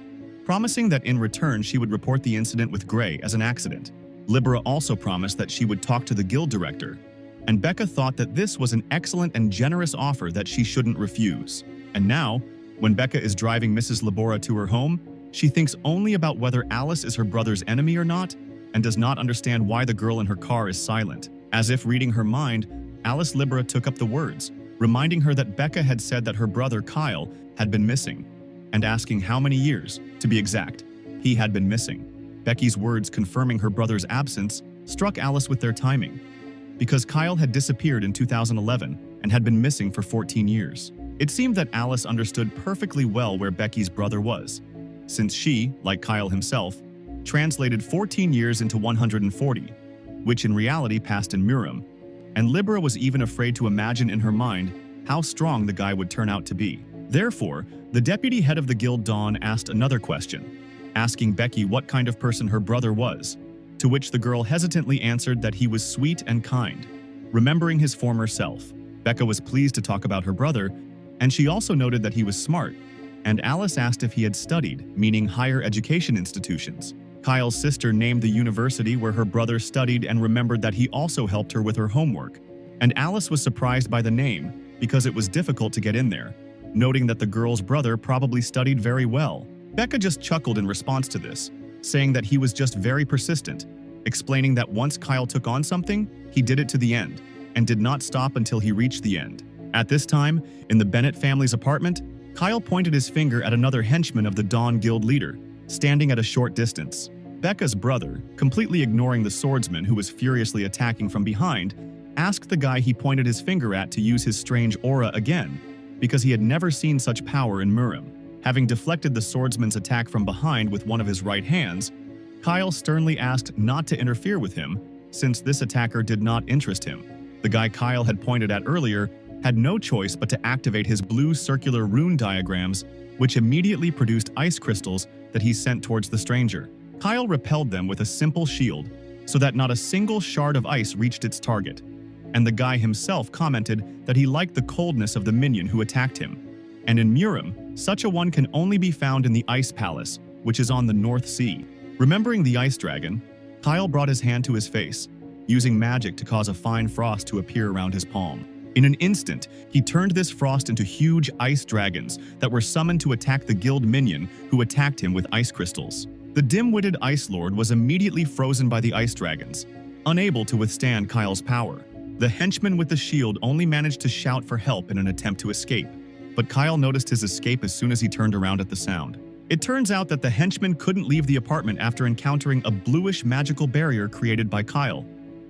A: promising that in return she would report the incident with Gray as an accident. Libera also promised that she would talk to the guild director, and Becca thought that this was an excellent and generous offer that she shouldn't refuse. And now, when Becca is driving Mrs. Labora to her home, she thinks only about whether Alice is her brother's enemy or not, and does not understand why the girl in her car is silent. As if reading her mind, Alice Libera took up the words, reminding her that Becca had said that her brother Kyle had been missing, and asking how many years, to be exact, he had been missing. Becky's words confirming her brother's absence struck Alice with their timing, because Kyle had disappeared in 2011 and had been missing for 14 years. It seemed that Alice understood perfectly well where Becky's brother was, since she, like Kyle himself, translated 14 years into 140, which in reality passed in Murim, and Libra was even afraid to imagine in her mind how strong the guy would turn out to be. Therefore, the deputy head of the guild Dawn asked another question, asking Becky what kind of person her brother was, to which the girl hesitantly answered that he was sweet and kind. Remembering his former self, Becca was pleased to talk about her brother, and she also noted that he was smart, and Alice asked if he had studied, meaning higher education institutions. Kyle's sister named the university where her brother studied and remembered that he also helped her with her homework, and Alice was surprised by the name because it was difficult to get in there, noting that the girl's brother probably studied very well. Becca just chuckled in response to this, saying that he was just very persistent, explaining that once Kyle took on something, he did it to the end, and did not stop until he reached the end. At this time, in the Bennett family's apartment, Kyle pointed his finger at another henchman of the Dawn Guild leader, standing at a short distance. Becca's brother, completely ignoring the swordsman who was furiously attacking from behind, asked the guy he pointed his finger at to use his strange aura again, because he had never seen such power in Murim. Having deflected the swordsman's attack from behind with one of his right hands, Kyle sternly asked not to interfere with him, since this attacker did not interest him. The guy Kyle had pointed at earlier had no choice but to activate his blue circular rune diagrams, which immediately produced ice crystals that he sent towards the stranger. Kyle repelled them with a simple shield, so that not a single shard of ice reached its target, and the guy himself commented that he liked the coldness of the minion who attacked him. And in Murim, such a one can only be found in the Ice Palace, which is on the North Sea. Remembering the ice dragon, Kyle brought his hand to his face, using magic to cause a fine frost to appear around his palm. In an instant, he turned this frost into huge ice dragons that were summoned to attack the guild minion who attacked him with ice crystals. The dim-witted Ice Lord was immediately frozen by the ice dragons, unable to withstand Kyle's power. The henchman with the shield only managed to shout for help in an attempt to escape, but Kyle noticed his escape as soon as he turned around at the sound. It turns out that the henchman couldn't leave the apartment after encountering a bluish magical barrier created by Kyle,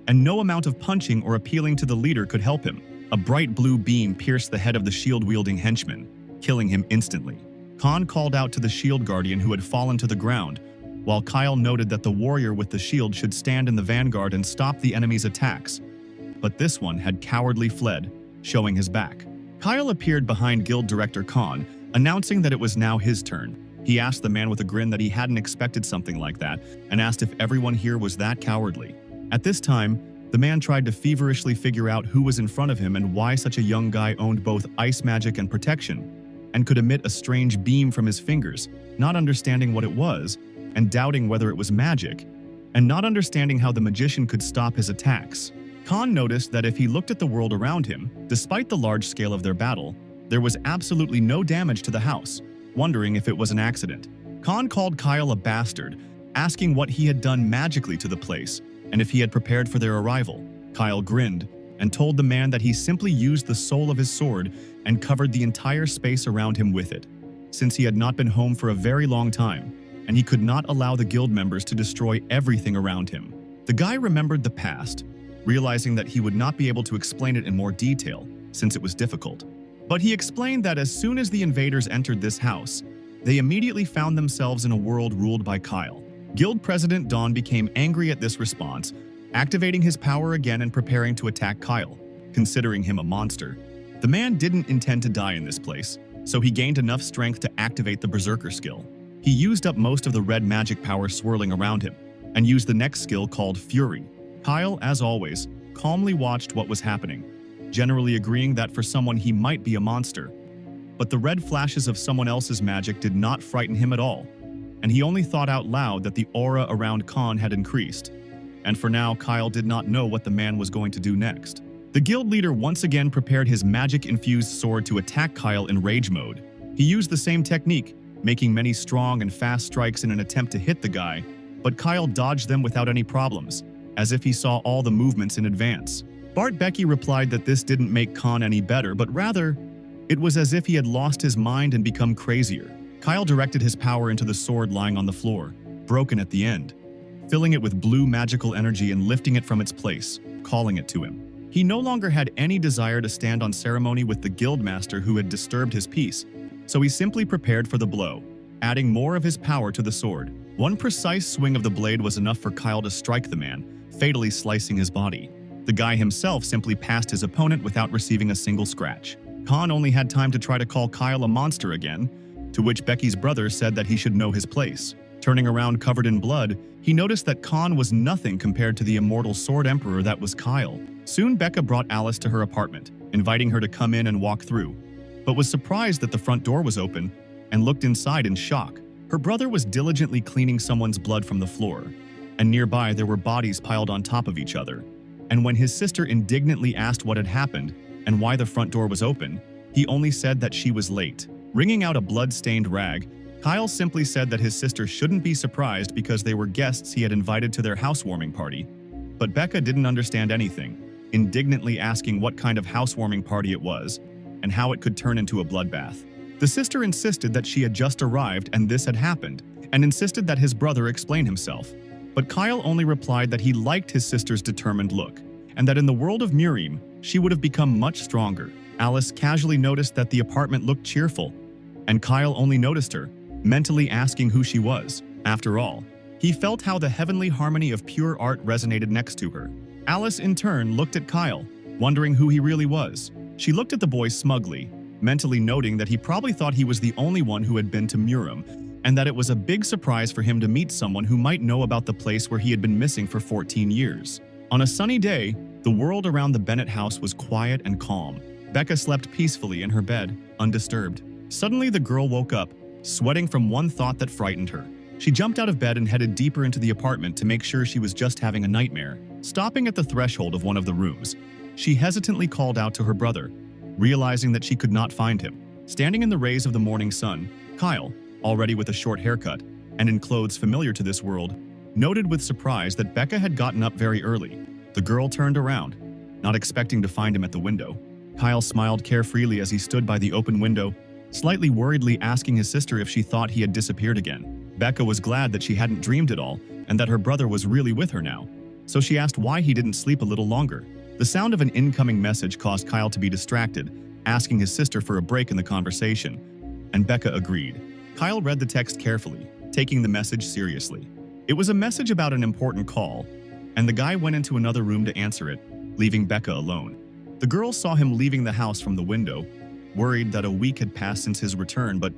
A: and no amount of punching or appealing to the leader could help him. A bright blue beam pierced the head of the shield-wielding henchman, killing him instantly. Khan called out to the shield guardian who had fallen to the ground, while Kyle noted that the warrior with the shield should stand in the vanguard and stop the enemy's attacks. But this one had cowardly fled, showing his back. Kyle appeared behind Guild Director Khan, announcing that it was now his turn. He asked the man with a grin that he hadn't expected something like that, and asked if everyone here was that cowardly. At this time, the man tried to feverishly figure out who was in front of him and why such a young guy owned both ice magic and protection, and could emit a strange beam from his fingers, not understanding what it was, and doubting whether it was magic, and not understanding how the magician could stop his attacks. Khan noticed that if he looked at the world around him, despite the large scale of their battle, there was absolutely no damage to the house, wondering if it was an accident. Khan called Kyle a bastard, asking what he had done magically to the place, and if he had prepared for their arrival. Kyle grinned and told the man that he simply used the soul of his sword and covered the entire space around him with it, since he had not been home for a very long time, and he could not allow the guild members to destroy everything around him. The guy remembered the past, realizing that he would not be able to explain it in more detail, since it was difficult. But he explained that as soon as the invaders entered this house, they immediately found themselves in a world ruled by Kyle. Guild President Dawn became angry at this response, activating his power again and preparing to attack Kyle, considering him a monster. The man didn't intend to die in this place, so he gained enough strength to activate the Berserker skill. He used up most of the red magic power swirling around him, and used the next skill called Fury. Kyle, as always, calmly watched what was happening, generally agreeing that for someone he might be a monster. But the red flashes of someone else's magic did not frighten him at all, and he only thought out loud that the aura around Khan had increased. And for now, Kyle did not know what the man was going to do next. The guild leader once again prepared his magic-infused sword to attack Kyle in rage mode. He used the same technique, making many strong and fast strikes in an attempt to hit the guy, but Kyle dodged them without any problems, as if he saw all the movements in advance. Bart Becky replied that this didn't make Khan any better, but rather, it was as if he had lost his mind and become crazier. Kyle directed his power into the sword lying on the floor, broken at the end, filling it with blue magical energy and lifting it from its place, calling it to him. He no longer had any desire to stand on ceremony with the guildmaster who had disturbed his peace, so he simply prepared for the blow. adding more of his power to the sword. One precise swing of the blade was enough for Kyle to strike the man, fatally slicing his body. The guy himself simply passed his opponent without receiving a single scratch. Khan only had time to try to call Kyle a monster again, to which Becky's brother said that he should know his place. Turning around covered in blood, he noticed that Khan was nothing compared to the immortal sword emperor that was Kyle. Soon Becca brought Alice to her apartment, inviting her to come in and walk through, but was surprised that the front door was open and looked inside in shock. Her brother was diligently cleaning someone's blood from the floor, and nearby there were bodies piled on top of each other. And when his sister indignantly asked what had happened and why the front door was open, he only said that she was late. Wringing out a blood-stained rag, Kyle simply said that his sister shouldn't be surprised because they were guests he had invited to their housewarming party. But Becca didn't understand anything, indignantly asking what kind of housewarming party it was and how it could turn into a bloodbath. The sister insisted that she had just arrived and this had happened, and insisted that his brother explain himself. But Kyle only replied that he liked his sister's determined look, and that in the world of Murim, she would have become much stronger. Alice casually noticed that the apartment looked cheerful, and Kyle only noticed her, mentally asking who she was. After all, he felt how the heavenly harmony of pure art resonated next to her. Alice, in turn, looked at Kyle, wondering who he really was. She looked at the boy smugly, mentally noting that he probably thought he was the only one who had been to Murim, and that it was a big surprise for him to meet someone who might know about the place where he had been missing for 14 years. On a sunny day, the world around the Bennett house was quiet and calm. Becca slept peacefully in her bed, undisturbed. Suddenly, the girl woke up, sweating from one thought that frightened her. She jumped out of bed and headed deeper into the apartment to make sure she was just having a nightmare. Stopping at the threshold of one of the rooms, she hesitantly called out to her brother, realizing that she could not find him. Standing in the rays of the morning sun, Kyle, already with a short haircut and in clothes familiar to this world, noted with surprise that Becca had gotten up very early. The girl turned around, not expecting to find him at the window. Kyle smiled carefreely as he stood by the open window, slightly worriedly asking his sister if she thought he had disappeared again. Becca was glad that she hadn't dreamed it all and that her brother was really with her now, so she asked why he didn't sleep a little longer. The sound of an incoming message caused Kyle to be distracted, asking his sister for a break in the conversation, and Becca agreed. Kyle read the text carefully, taking the message seriously. It was a message about an important call, and the guy went into another room to answer it, leaving Becca alone. The girl saw him leaving the house from the window, worried that a week had passed since his return, but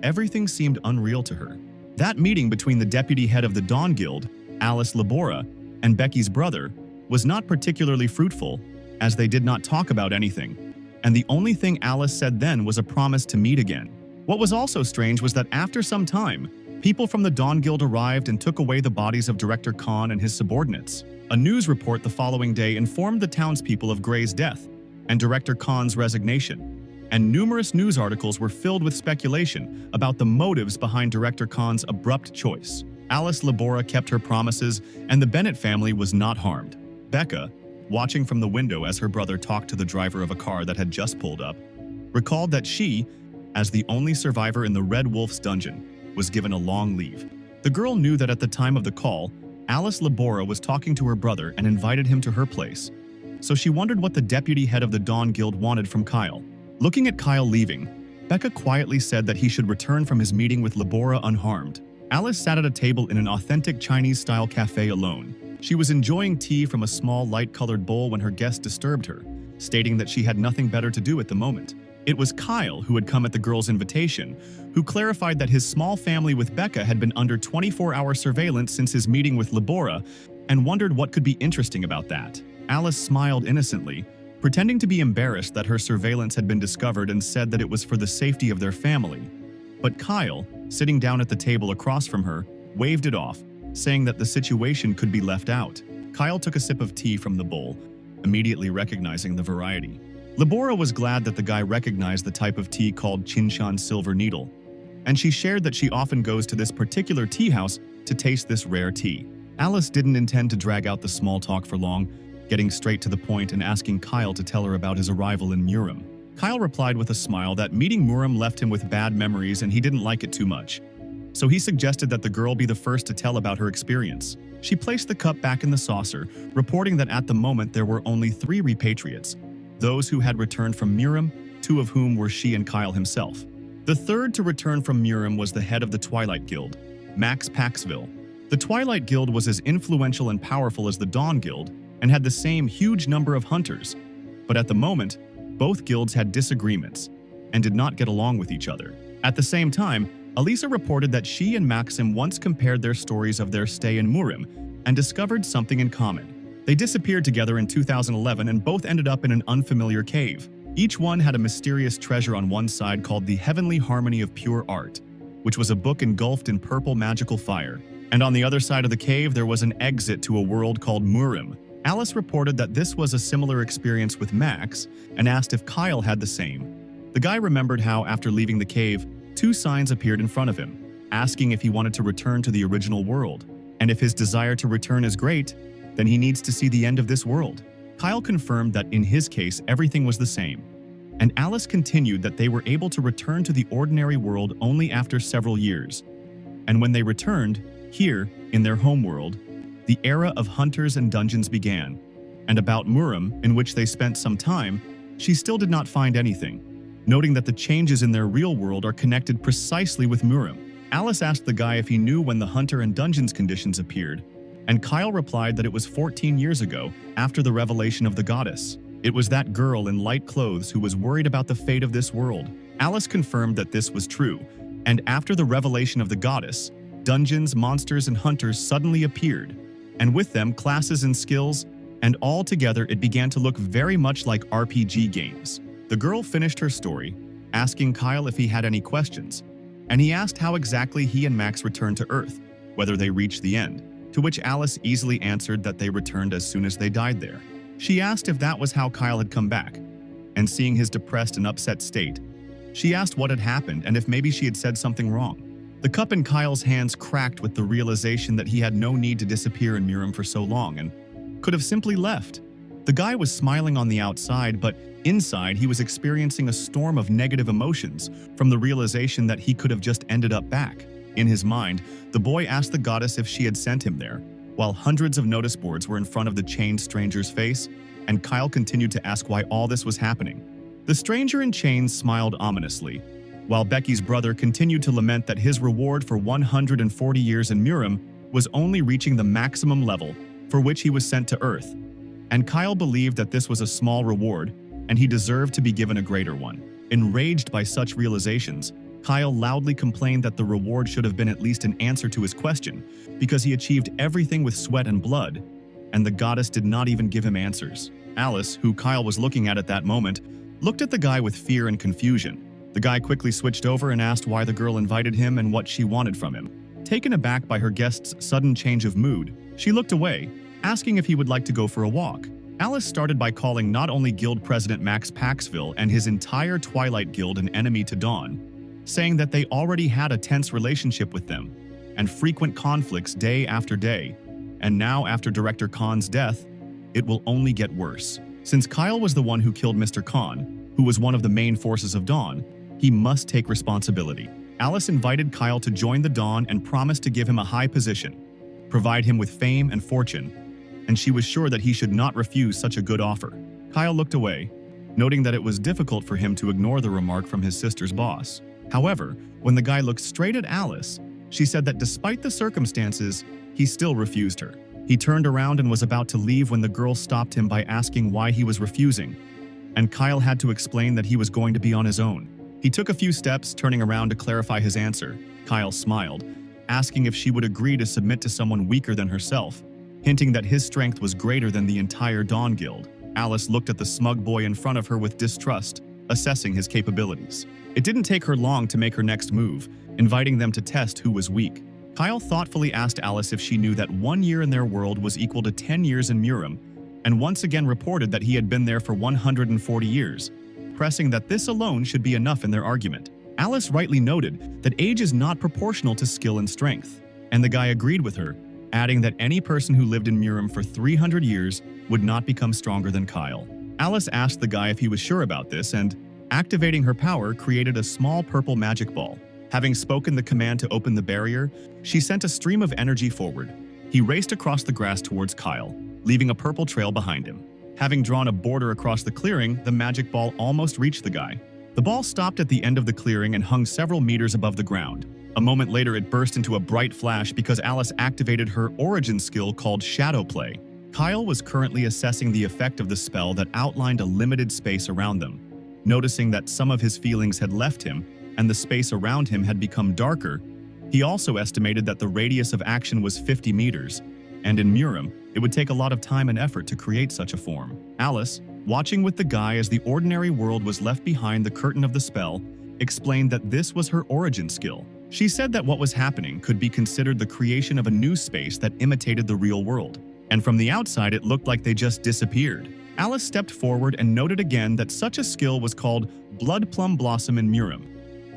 A: everything seemed unreal to her. That meeting between the deputy head of the Dawn Guild, Alice Labora, and Becky's brother was not particularly fruitful, as they did not talk about anything, and the only thing Alice said then was a promise to meet again. What was also strange was that after some time, people from the Dawn Guild arrived and took away the bodies of Director Khan and his subordinates. A news report the following day informed the townspeople of Gray's death and Director Khan's resignation, and numerous news articles were filled with speculation about the motives behind Director Khan's abrupt choice. Alice Labora kept her promises, and the Bennett family was not harmed. Becca, watching from the window as her brother talked to the driver of a car that had just pulled up, recalled that she, as the only survivor in the Red Wolf's dungeon, was given a long leave. The girl knew that at the time of the call, Alice Labora was talking to her brother and invited him to her place, so she wondered what the deputy head of the Dawn Guild wanted from Kyle. Looking at Kyle leaving, Becca quietly said that he should return from his meeting with Labora unharmed. Alice sat at a table in an authentic Chinese-style cafe alone. She was enjoying tea from a small light-colored bowl when her guest disturbed her, stating that she had nothing better to do at the moment. It was Kyle who had come at the girl's invitation, who clarified that his small family with Becca had been under 24-hour surveillance since his meeting with Labora, and wondered what could be interesting about that. Alice smiled innocently, pretending to be embarrassed that her surveillance had been discovered, and said that it was for the safety of their family. But Kyle, sitting down at the table across from her, waved it off, saying that the situation could be left out. Kyle took a sip of tea from the bowl, immediately recognizing the variety. Labora was glad that the guy recognized the type of tea called Chinshan Silver Needle, and she shared that she often goes to this particular tea house to taste this rare tea. Alice didn't intend to drag out the small talk for long, getting straight to the point and asking Kyle to tell her about his arrival in Murim. Kyle replied with a smile that meeting Murim left him with bad memories and he didn't like it too much, so he suggested that the girl be the first to tell about her experience. She placed the cup back in the saucer, reporting that at the moment there were only 3 repatriates, those who had returned from Murim, 2 of whom were she and Kyle himself. The third to return from Murim was the head of the Twilight Guild, Max Paxville. The Twilight Guild was as influential and powerful as the Dawn Guild and had the same huge number of hunters. But at the moment, both guilds had disagreements and did not get along with each other. At the same time, Elisa reported that she and Maxim once compared their stories of their stay in Murim and discovered something in common. They disappeared together in 2011 and both ended up in an unfamiliar cave. Each one had a mysterious treasure on one side called the Heavenly Harmony of Pure Art, which was a book engulfed in purple magical fire. And on the other side of the cave, there was an exit to a world called Murim. Alice reported that this was a similar experience with Max and asked if Kyle had the same. The guy remembered how, after leaving the cave, two signs appeared in front of him, asking if he wanted to return to the original world. And if his desire to return is great, then he needs to see the end of this world. Kyle confirmed that in his case, everything was the same. And Alice continued that they were able to return to the ordinary world only after several years. And when they returned, here, in their home world, the era of hunters and dungeons began. And about Murim, in which they spent some time, she still did not find anything, noting that the changes in their real world are connected precisely with Murim. Alice asked the guy if he knew when the hunter and dungeons conditions appeared, and Kyle replied that it was 14 years ago, after the revelation of the goddess. It was that girl in light clothes who was worried about the fate of this world. Alice confirmed that this was true, and after the revelation of the goddess, dungeons, monsters, and hunters suddenly appeared, and with them classes and skills, and all together it began to look very much like RPG games. The girl finished her story, asking Kyle if he had any questions, and he asked how exactly he and Max returned to Earth, whether they reached the end, to which Alice easily answered that they returned as soon as they died there. She asked if that was how Kyle had come back, and seeing his depressed and upset state, she asked what had happened and if maybe she had said something wrong. The cup in Kyle's hands cracked with the realization that he had no need to disappear in Murim for so long and could have simply left. The guy was smiling on the outside, but inside he was experiencing a storm of negative emotions from the realization that he could have just ended up back. In his mind, the boy asked the goddess if she had sent him there, while hundreds of notice boards were in front of the chained stranger's face, and Kyle continued to ask why all this was happening. The stranger in chains smiled ominously, while Becky's brother continued to lament that his reward for 140 years in Murim was only reaching the maximum level for which he was sent to Earth. And Kyle believed that this was a small reward, and he deserved to be given a greater one. Enraged by such realizations, Kyle loudly complained that the reward should have been at least an answer to his question, because he achieved everything with sweat and blood, and the goddess did not even give him answers. Alice, who Kyle was looking at that moment, looked at the guy with fear and confusion. The guy quickly switched over and asked why the girl invited him and what she wanted from him. Taken aback by her guest's sudden change of mood, she looked away, asking if he would like to go for a walk. Alice started by calling not only Guild President Max Paxville and his entire Twilight Guild an enemy to Dawn, saying that they already had a tense relationship with them, and frequent conflicts day after day, and now after Director Khan's death, it will only get worse. Since Kyle was the one who killed Mr. Khan, who was one of the main forces of Dawn, he must take responsibility. Alice invited Kyle to join the Dawn and promised to give him a high position, provide him with fame and fortune, and she was sure that he should not refuse such a good offer. Kyle looked away, noting that it was difficult for him to ignore the remark from his sister's boss. However, when the guy looked straight at Alice, she said that despite the circumstances, he still refused her. He turned around and was about to leave when the girl stopped him by asking why he was refusing, and Kyle had to explain that he was going to be on his own. He took a few steps, turning around to clarify his answer. Kyle smiled, asking if she would agree to submit to someone weaker than herself, hinting that his strength was greater than the entire Dawn Guild. Alice looked at the smug boy in front of her with distrust, assessing his capabilities. It didn't take her long to make her next move, inviting them to test who was weak. Kyle thoughtfully asked Alice if she knew that 1 year in their world was equal to 10 years in Murim, and once again reported that he had been there for 140 years, pressing that this alone should be enough in their argument. Alice rightly noted that age is not proportional to skill and strength, and the guy agreed with her, adding that any person who lived in Murim for 300 years would not become stronger than Kyle. Alice asked the guy if he was sure about this and, activating her power, created a small purple magic ball. Having spoken the command to open the barrier, she sent a stream of energy forward. He raced across the grass towards Kyle, leaving a purple trail behind him. Having drawn a border across the clearing, the magic ball almost reached the guy. The ball stopped at the end of the clearing and hung several meters above the ground. A moment later, it burst into a bright flash because Alice activated her origin skill called Shadow Play. Kyle was currently assessing the effect of the spell that outlined a limited space around them. Noticing that some of his feelings had left him and the space around him had become darker, he also estimated that the radius of action was 50 meters, and in Murim, it would take a lot of time and effort to create such a form. Alice, watching with the guy as the ordinary world was left behind the curtain of the spell, explained that this was her origin skill. She said that what was happening could be considered the creation of a new space that imitated the real world, and from the outside it looked like they just disappeared. Alice stepped forward and noted again that such a skill was called Blood Plum Blossom in Murim,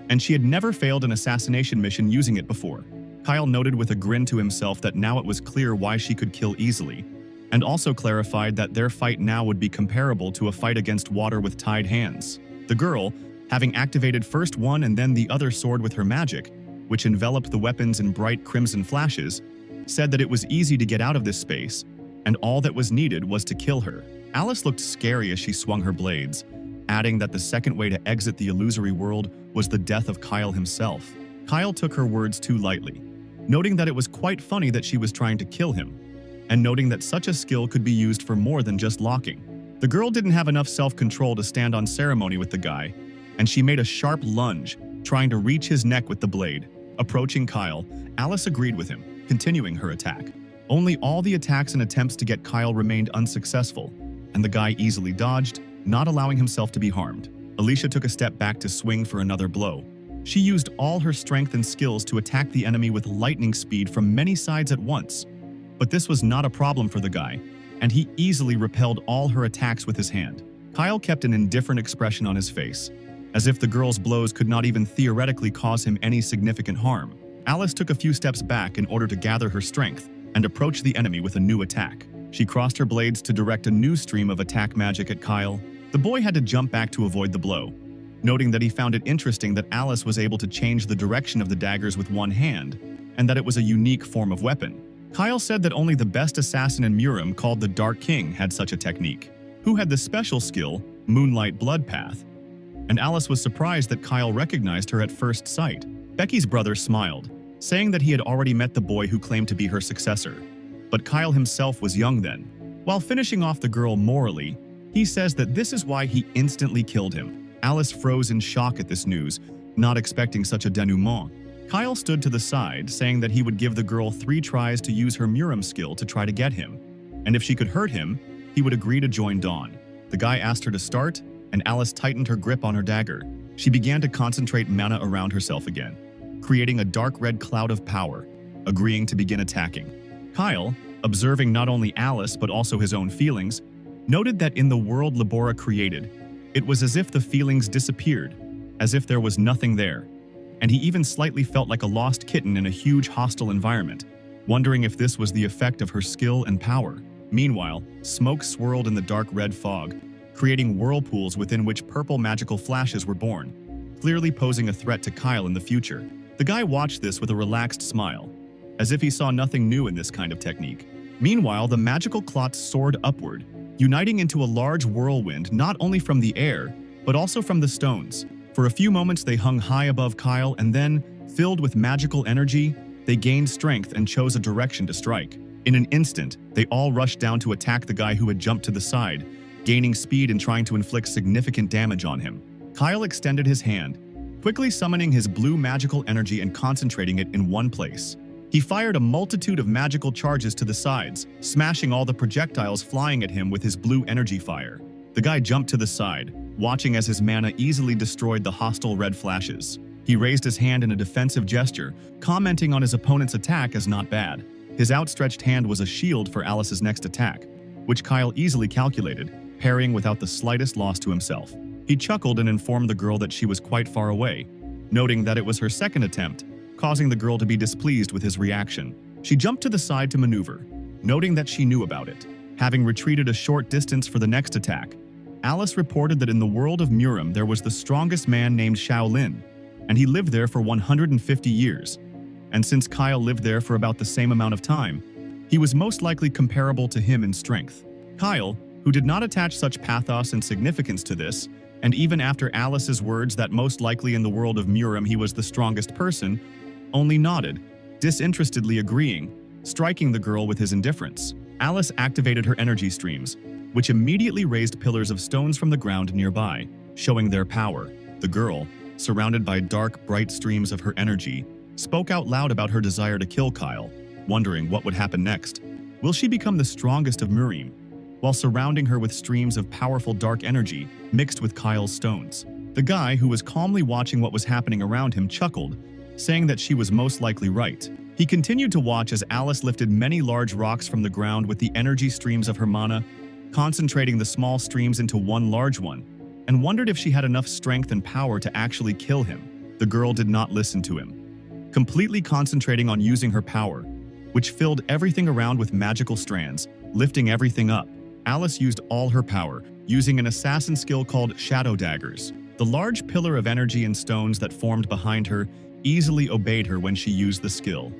A: and she had never failed an assassination mission using it before. Kyle noted with a grin to himself that now it was clear why she could kill easily, and also clarified that their fight now would be comparable to a fight against water with tied hands. The girl, having activated first one and then the other sword with her magic, which enveloped the weapons in bright crimson flashes, said that it was easy to get out of this space, and all that was needed was to kill her. Alice looked scary as she swung her blades, adding that the second way to exit the illusory world was the death of Kyle himself. Kyle took her words too lightly, noting that it was quite funny that she was trying to kill him, and noting that such a skill could be used for more than just locking. The girl didn't have enough self-control to stand on ceremony with the guy, and she made a sharp lunge, trying to reach his neck with the blade. Approaching Kyle, Alice agreed with him, continuing her attack. Only all the attacks and attempts to get Kyle remained unsuccessful, and the guy easily dodged, not allowing himself to be harmed. Alicia took a step back to swing for another blow. She used all her strength and skills to attack the enemy with lightning speed from many sides at once. But this was not a problem for the guy, and he easily repelled all her attacks with his hand. Kyle kept an indifferent expression on his face, as if the girl's blows could not even theoretically cause him any significant harm. Alice took a few steps back in order to gather her strength and approach the enemy with a new attack. She crossed her blades to direct a new stream of attack magic at Kyle. The boy had to jump back to avoid the blow, noting that he found it interesting that Alice was able to change the direction of the daggers with one hand, and that it was a unique form of weapon. Kyle said that only the best assassin in Murim, called the Dark King, had such a technique, who had the special skill, Moonlight Blood Path, and Alice was surprised that Kyle recognized her at first sight. Becky's brother smiled, saying that he had already met the boy who claimed to be her successor, but Kyle himself was young then. While finishing off the girl morally, he says that this is why he instantly killed him. Alice froze in shock at this news, not expecting such a denouement. Kyle stood to the side, saying that he would give the girl 3 tries to use her Murim skill to try to get him, and if she could hurt him, he would agree to join Dawn. The guy asked her to start, and Alice tightened her grip on her dagger. She began to concentrate mana around herself again, creating a dark red cloud of power, agreeing to begin attacking. Kyle, observing not only Alice but also his own feelings, noted that in the world Labora created, it was as if the feelings disappeared, as if there was nothing there, and he even slightly felt like a lost kitten in a huge hostile environment, wondering if this was the effect of her skill and power. Meanwhile, smoke swirled in the dark red fog, creating whirlpools within which purple magical flashes were born, clearly posing a threat to Kyle in the future. The guy watched this with a relaxed smile, as if he saw nothing new in this kind of technique. Meanwhile, the magical clots soared upward, uniting into a large whirlwind not only from the air, but also from the stones. For a few moments they hung high above Kyle, and then, filled with magical energy, they gained strength and chose a direction to strike. In an instant, they all rushed down to attack the guy who had jumped to the side, gaining speed and trying to inflict significant damage on him. Kyle extended his hand, quickly summoning his blue magical energy and concentrating it in one place. He fired a multitude of magical charges to the sides, smashing all the projectiles flying at him with his blue energy fire. The guy jumped to the side, watching as his mana easily destroyed the hostile red flashes. He raised his hand in a defensive gesture, commenting on his opponent's attack as not bad. His outstretched hand was a shield for Alice's next attack, which Kyle easily calculated, parrying without the slightest loss to himself. He chuckled and informed the girl that she was quite far away, noting that it was her second attempt, causing the girl to be displeased with his reaction. She jumped to the side to maneuver, noting that she knew about it. Having retreated a short distance for the next attack, Alice reported that in the world of Murim there was the strongest man named Shaolin, and he lived there for 150 years. And since Kyle lived there for about the same amount of time, he was most likely comparable to him in strength. Kyle, who did not attach such pathos and significance to this, And even after Alice's words that most likely in the world of Murim he was the strongest person, only nodded, disinterestedly agreeing, striking the girl with his indifference. Alice activated her energy streams, which immediately raised pillars of stones from the ground nearby, showing their power. The girl, surrounded by dark, bright streams of her energy, spoke out loud about her desire to kill Kyle, wondering what would happen next. Will she become the strongest of Murim? While surrounding her with streams of powerful dark energy mixed with Kyle's stones. The guy, who was calmly watching what was happening around him, chuckled, saying that she was most likely right. He continued to watch as Alice lifted many large rocks from the ground with the energy streams of her mana, concentrating the small streams into one large one, and wondered if she had enough strength and power to actually kill him. The girl did not listen to him, completely concentrating on using her power, which filled everything around with magical strands, lifting everything up. Alice used all her power, using an assassin skill called Shadow Daggers. The large pillar of energy and stones that formed behind her easily obeyed her when she used the skill.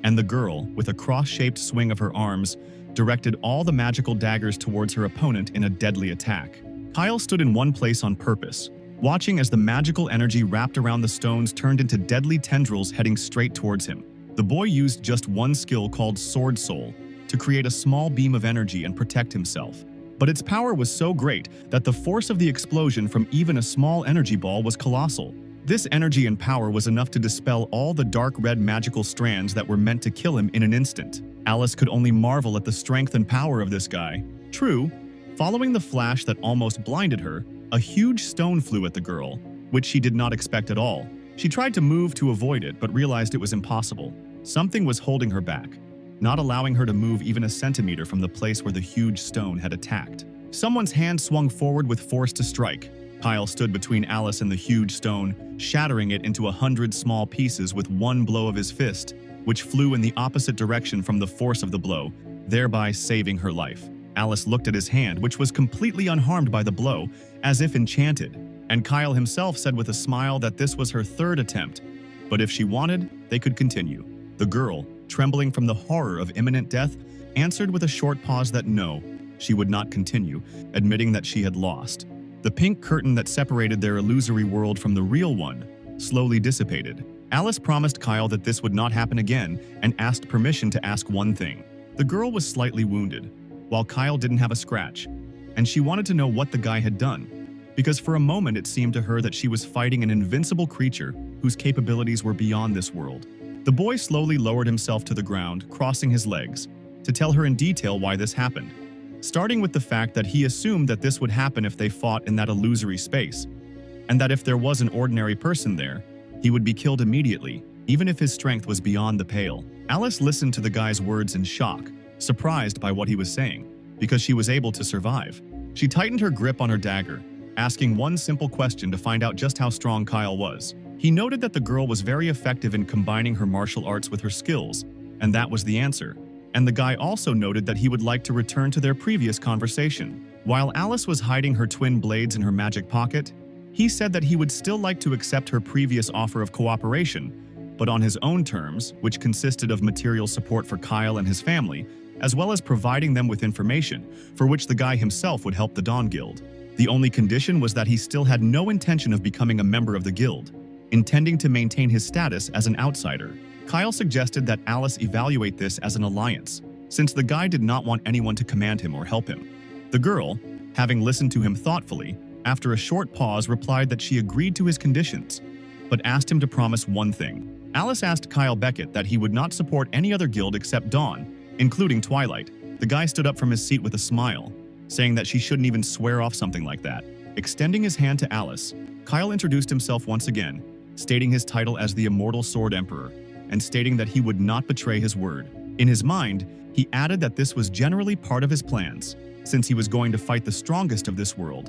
A: And the girl, with a cross-shaped swing of her arms, directed all the magical daggers towards her opponent in a deadly attack. Kyle stood in one place on purpose, watching as the magical energy wrapped around the stones turned into deadly tendrils heading straight towards him. The boy used just one skill called Sword Soul to create a small beam of energy and protect himself. But its power was so great that the force of the explosion from even a small energy ball was colossal. This energy and power was enough to dispel all the dark red magical strands that were meant to kill him in an instant. Alice could only marvel at the strength and power of this guy. True, following the flash that almost blinded her, a huge stone flew at the girl, which she did not expect at all. She tried to move to avoid it, but realized it was impossible. Something was holding her back, not allowing her to move even a centimeter from the place where the huge stone had attacked. Someone's hand swung forward with force to strike. Kyle stood between Alice and the huge stone, shattering it into 100 small pieces with one blow of his fist, which flew in the opposite direction from the force of the blow, thereby saving her life. Alice looked at his hand, which was completely unharmed by the blow, as if enchanted, and Kyle himself said with a smile that this was her third attempt, but if she wanted, they could continue. The girl, trembling from the horror of imminent death, answered with a short pause that no, she would not continue, admitting that she had lost. The pink curtain that separated their illusory world from the real one slowly dissipated. Alice promised Kyle that this would not happen again and asked permission to ask one thing. The girl was slightly wounded, while Kyle didn't have a scratch, and she wanted to know what the guy had done, because for a moment it seemed to her that she was fighting an invincible creature whose capabilities were beyond this world. The boy slowly lowered himself to the ground, crossing his legs, to tell her in detail why this happened, starting with the fact that he assumed that this would happen if they fought in that illusory space, and that if there was an ordinary person there, he would be killed immediately, even if his strength was beyond the pale. Alice listened to the guy's words in shock, surprised by what he was saying, because she was able to survive. She tightened her grip on her dagger, asking one simple question to find out just how strong Kyle was. He noted that the girl was very effective in combining her martial arts with her skills, and that was the answer. And the guy also noted that he would like to return to their previous conversation. While Alice was hiding her twin blades in her magic pocket, he said that he would still like to accept her previous offer of cooperation, but on his own terms, which consisted of material support for Kyle and his family, as well as providing them with information, for which the guy himself would help the Dawn Guild. The only condition was that he still had no intention of becoming a member of the guild, intending to maintain his status as an outsider. Kyle suggested that Alice evaluate this as an alliance, since the guy did not want anyone to command him or help him. The girl, having listened to him thoughtfully, after a short pause replied that she agreed to his conditions, but asked him to promise one thing. Alice asked Kyle Beckett that he would not support any other guild except Dawn, including Twilight. The guy stood up from his seat with a smile, saying that she shouldn't even swear off something like that. Extending his hand to Alice, Kyle introduced himself once again, stating his title as the Immortal Sword Emperor, and stating that he would not betray his word. In his mind, he added that this was generally part of his plans, since he was going to fight the strongest of this world.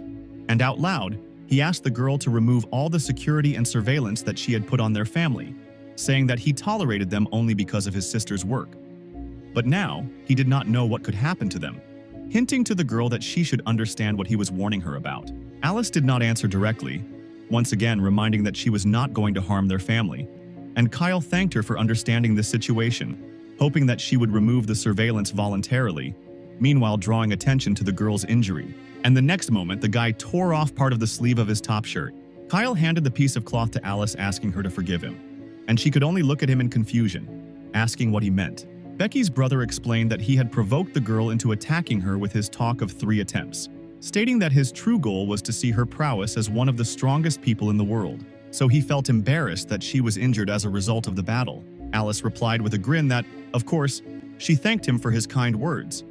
A: And out loud, he asked the girl to remove all the security and surveillance that she had put on their family, saying that he tolerated them only because of his sister's work. But now, he did not know what could happen to them, hinting to the girl that she should understand what he was warning her about. Alice did not answer directly, once again reminding that she was not going to harm their family, and Kyle thanked her for understanding this situation, hoping that she would remove the surveillance voluntarily, meanwhile drawing attention to the girl's injury. And the next moment, the guy tore off part of the sleeve of his top shirt. Kyle handed the piece of cloth to Alice, asking her to forgive him. And she could only look at him in confusion, asking what he meant. Becky's brother explained that he had provoked the girl into attacking her with his talk of 3 attempts, stating that his true goal was to see her prowess as one of the strongest people in the world. So he felt embarrassed that she was injured as a result of the battle. Alice replied with a grin that, of course, she thanked him for his kind words.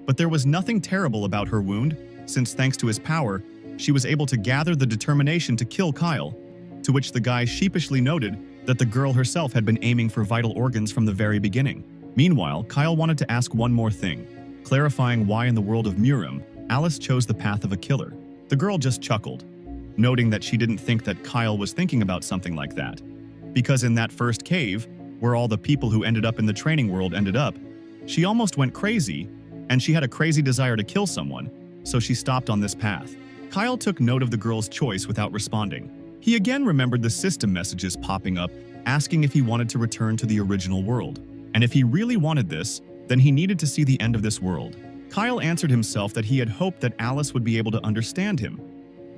A: But there was nothing terrible about her wound, since thanks to his power, she was able to gather the determination to kill Kyle, to which the guy sheepishly noted that the girl herself had been aiming for vital organs from the very beginning. Meanwhile, Kyle wanted to ask one more thing, clarifying why in the world of Murim, Alice chose the path of a killer. The girl just chuckled, noting that she didn't think that Kyle was thinking about something like that. Because in that first cave, where all the people who ended up in the training world ended up, she almost went crazy, and she had a crazy desire to kill someone, so she stopped on this path. Kyle took note of the girl's choice without responding. He again remembered the system messages popping up, asking if he wanted to return to the original world. And if he really wanted this, then he needed to see the end of this world. Kyle answered himself that he had hoped that Alice would be able to understand him,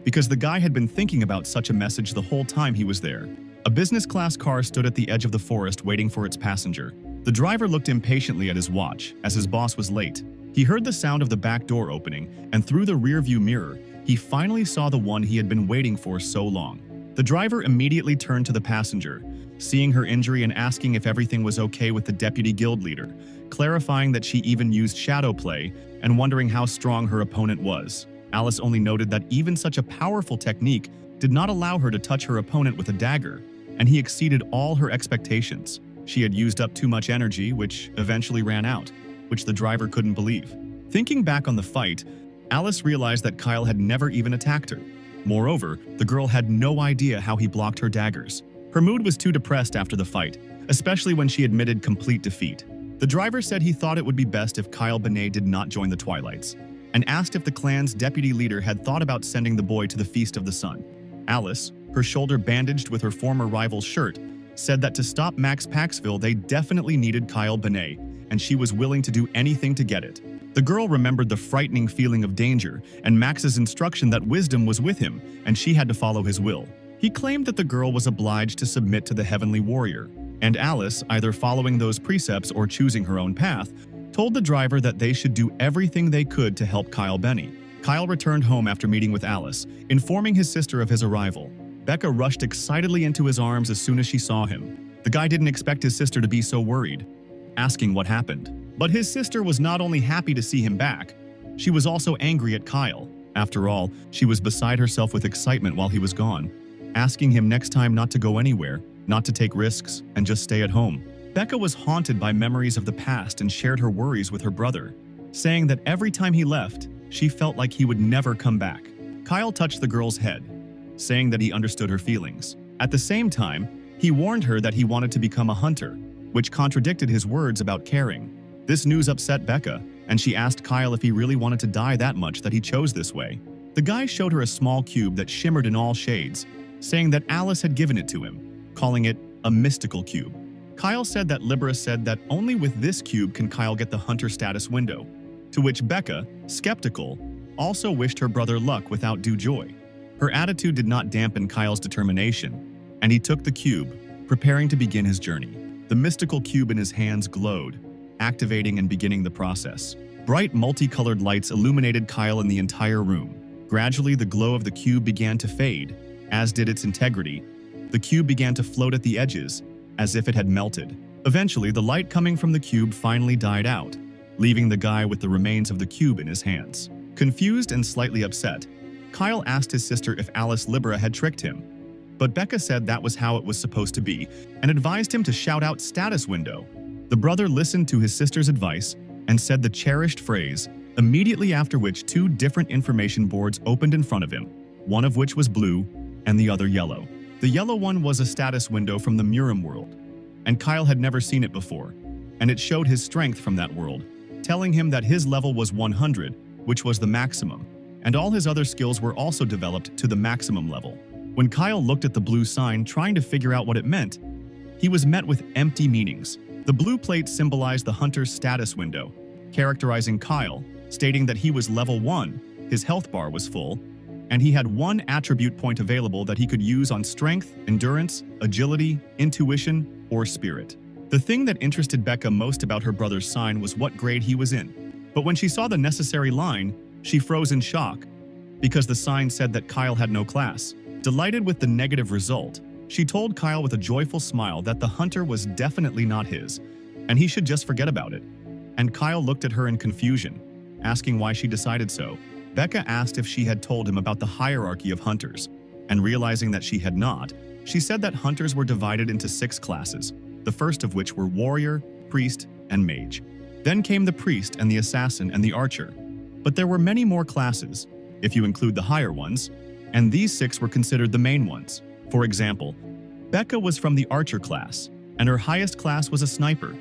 A: because the guy had been thinking about such a message the whole time he was there. A business-class car stood at the edge of the forest waiting for its passenger. The driver looked impatiently at his watch, as his boss was late. He heard the sound of the back door opening, and through the rearview mirror, he finally saw the one he had been waiting for so long. The driver immediately turned to the passenger, seeing her injury and asking if everything was okay with the deputy guild leader, clarifying that she even used shadow play and wondering how strong her opponent was. Alice only noted that even such a powerful technique did not allow her to touch her opponent with a dagger, and he exceeded all her expectations. She had used up too much energy, which eventually ran out, which the driver couldn't believe. Thinking back on the fight, Alice realized that Kyle had never even attacked her. Moreover, the girl had no idea how he blocked her daggers. Her mood was too depressed after the fight, especially when she admitted complete defeat. The driver said he thought it would be best if Kyle Benet did not join the Twilights, and asked if the clan's deputy leader had thought about sending the boy to the Feast of the Sun. Alice, her shoulder bandaged with her former rival's shirt, said that to stop Max Paxville they definitely needed Kyle Benet, and she was willing to do anything to get it. The girl remembered the frightening feeling of danger and Max's instruction that wisdom was with him and she had to follow his will. He claimed that the girl was obliged to submit to the heavenly warrior, and Alice, either following those precepts or choosing her own path, told the driver that they should do everything they could to help Kyle Benet. Kyle returned home after meeting with Alice, informing his sister of his arrival. Becca rushed excitedly into his arms as soon as she saw him. The guy didn't expect his sister to be so worried, asking what happened. But his sister was not only happy to see him back, she was also angry at Kyle. After all, she was beside herself with excitement while he was gone, asking him next time not to go anywhere, not to take risks, and just stay at home. Becca was haunted by memories of the past and shared her worries with her brother, saying that every time he left, she felt like he would never come back. Kyle touched the girl's head, saying that he understood her feelings. At the same time, he warned her that he wanted to become a hunter, which contradicted his words about caring. This news upset Becca, and she asked Kyle if he really wanted to die that much that he chose this way. The guy showed her a small cube that shimmered in all shades, saying that Alice had given it to him, calling it a mystical cube. Kyle said that Libera said that only with this cube can Kyle get the hunter status window, to which Becca, skeptical, also wished her brother luck without due joy. Her attitude did not dampen Kyle's determination, and he took the cube, preparing to begin his journey. The mystical cube in his hands glowed, activating and beginning the process. Bright multicolored lights illuminated Kyle in the entire room. Gradually, the glow of the cube began to fade, as did its integrity. The cube began to float at the edges, as if it had melted. Eventually, the light coming from the cube finally died out, leaving the guy with the remains of the cube in his hands. Confused and slightly upset, Kyle asked his sister if Alice Libera had tricked him, but Becca said that was how it was supposed to be and advised him to shout out status window. The brother listened to his sister's advice and said the cherished phrase, immediately after which 2 different information boards opened in front of him, one of which was blue and the other yellow. The yellow one was a status window from the Murim world, and Kyle had never seen it before, and it showed his strength from that world, telling him that his level was 100, which was the maximum, and all his other skills were also developed to the maximum level. When Kyle looked at the blue sign trying to figure out what it meant, he was met with empty meanings. The blue plate symbolized the hunter's status window, characterizing Kyle, stating that he was level 1, his health bar was full, and he had one attribute point available that he could use on strength, endurance, agility, intuition, or spirit. The thing that interested Becca most about her brother's sign was what grade he was in. But when she saw the necessary line, she froze in shock, because the sign said that Kyle had no class. Delighted with the negative result, she told Kyle with a joyful smile that the hunter was definitely not his, and he should just forget about it. And Kyle looked at her in confusion, asking why she decided so. Becca asked if she had told him about the hierarchy of hunters, and realizing that she had not, she said that hunters were divided into 6 classes, the first of which were warrior, priest, and mage. Then came the priest and the assassin and the archer. But there were many more classes, if you include the higher ones, and these 6 were considered the main ones. For example, Becca was from the archer class, and her highest class was a sniper.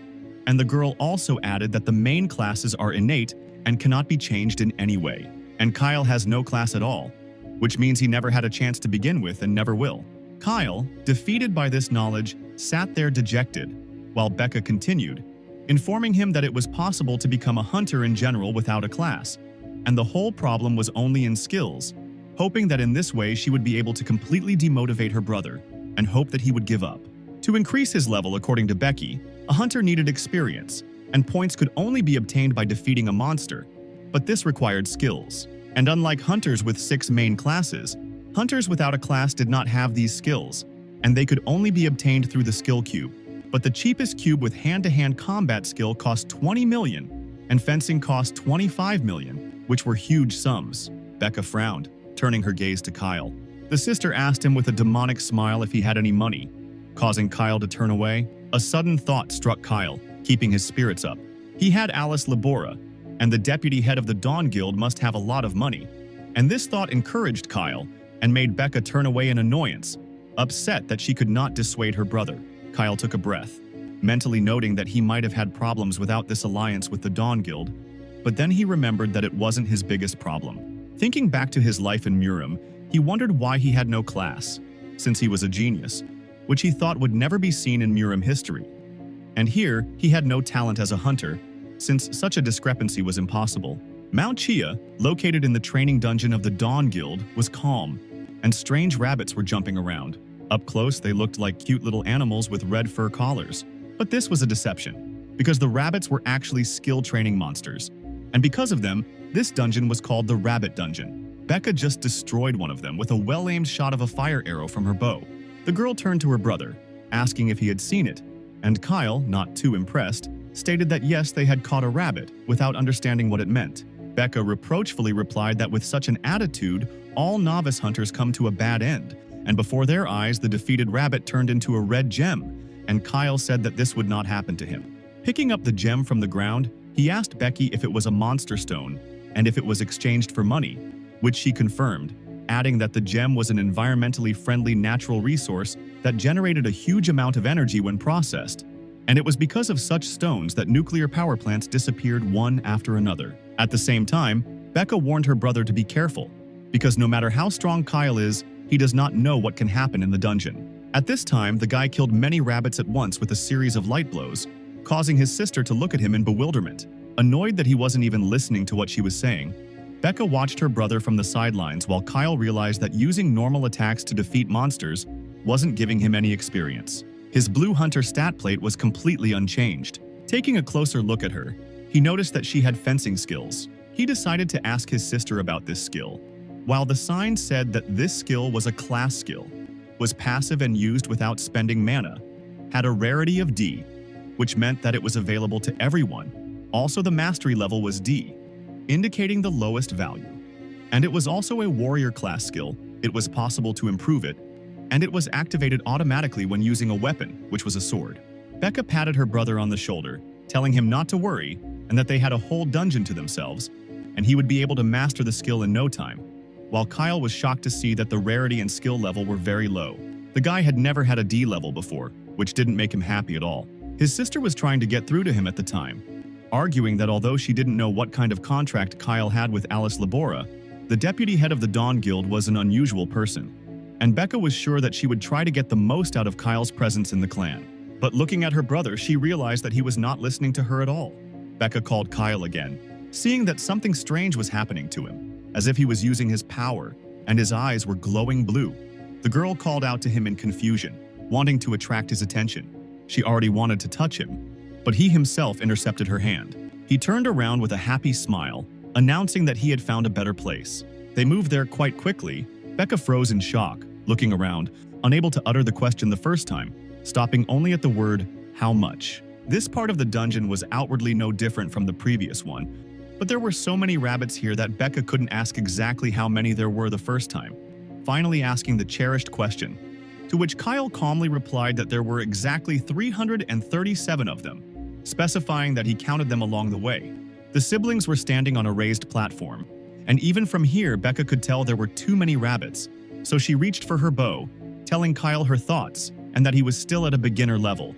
A: And the girl also added that the main classes are innate and cannot be changed in any way. And Kyle has no class at all, which means he never had a chance to begin with and never will. Kyle, defeated by this knowledge, sat there dejected, while Becca continued, informing him that it was possible to become a hunter in general without a class, and the whole problem was only in skills, hoping that in this way she would be able to completely demotivate her brother, and hope that he would give up. To increase his level, according to Becky, a hunter needed experience, and points could only be obtained by defeating a monster, but this required skills. And unlike hunters with 6 main classes, hunters without a class did not have these skills, and they could only be obtained through the skill cube. But the cheapest cube with hand-to-hand combat skill cost 20 million, and fencing cost 25 million, which were huge sums. Becca frowned, turning her gaze to Kyle. The sister asked him with a demonic smile if he had any money, causing Kyle to turn away. A sudden thought struck Kyle, keeping his spirits up. He had Alice Labora, and the deputy head of the Dawn Guild must have a lot of money. And this thought encouraged Kyle and made Becca turn away in annoyance, upset that she could not dissuade her brother. Kyle took a breath, mentally noting that he might have had problems without this alliance with the Dawn Guild, but then he remembered that it wasn't his biggest problem. Thinking back to his life in Murim, he wondered why he had no class, since he was a genius, which he thought would never be seen in Murim history. And here, he had no talent as a hunter, since such a discrepancy was impossible. Mount Chia, located in the training dungeon of the Dawn Guild, was calm, and strange rabbits were jumping around. Up close, they looked like cute little animals with red fur collars. But this was a deception, because the rabbits were actually skill training monsters. And because of them, this dungeon was called the Rabbit Dungeon. Becca just destroyed one of them with a well-aimed shot of a fire arrow from her bow. The girl turned to her brother, asking if he had seen it, and Kyle, not too impressed, stated that yes, they had caught a rabbit, without understanding what it meant. Becca reproachfully replied that with such an attitude, all novice hunters come to a bad end, and before their eyes the defeated rabbit turned into a red gem, and Kyle said that this would not happen to him. Picking up the gem from the ground, he asked Becky if it was a monster stone, and if it was exchanged for money, which she confirmed, adding that the gem was an environmentally friendly natural resource that generated a huge amount of energy when processed, and it was because of such stones that nuclear power plants disappeared one after another. At the same time, Becca warned her brother to be careful, because no matter how strong Kyle is, he does not know what can happen in the dungeon. At this time, the guy killed many rabbits at once with a series of light blows, causing his sister to look at him in bewilderment. Annoyed that he wasn't even listening to what she was saying, Becca watched her brother from the sidelines while Kyle realized that using normal attacks to defeat monsters wasn't giving him any experience. His Blue Hunter stat plate was completely unchanged. Taking a closer look at her, he noticed that she had fencing skills. He decided to ask his sister about this skill. While the sign said that this skill was a class skill, was passive and used without spending mana, had a rarity of D, which meant that it was available to everyone. Also, the mastery level was D, indicating the lowest value. And it was also a warrior class skill. It was possible to improve it, and it was activated automatically when using a weapon, which was a sword. Becca patted her brother on the shoulder, telling him not to worry and that they had a whole dungeon to themselves, and he would be able to master the skill in no time, while Kyle was shocked to see that the rarity and skill level were very low. The guy had never had a D level before, which didn't make him happy at all. His sister was trying to get through to him at the time, arguing that although she didn't know what kind of contract Kyle had with Alice Labora, the deputy head of the Dawn Guild was an unusual person, and Becca was sure that she would try to get the most out of Kyle's presence in the clan. But looking at her brother, she realized that he was not listening to her at all. Becca called Kyle again, seeing that something strange was happening to him. as if he was using his power, and his eyes were glowing blue. The girl called out to him in confusion, wanting to attract his attention. She already wanted to touch him, but he himself intercepted her hand. He turned around with a happy smile, announcing that he had found a better place. They moved there quite quickly. Becca froze in shock, looking around, unable to utter the question the first time, stopping only at the word, "How much?" This part of the dungeon was outwardly no different from the previous one, but there were so many rabbits here that Becca couldn't ask exactly how many there were the first time, finally asking the cherished question, to which Kyle calmly replied that there were exactly 337 of them, specifying that he counted them along the way. The siblings were standing on a raised platform, and even from here Becca could tell there were too many rabbits, so she reached for her bow, telling Kyle her thoughts and that he was still at a beginner level.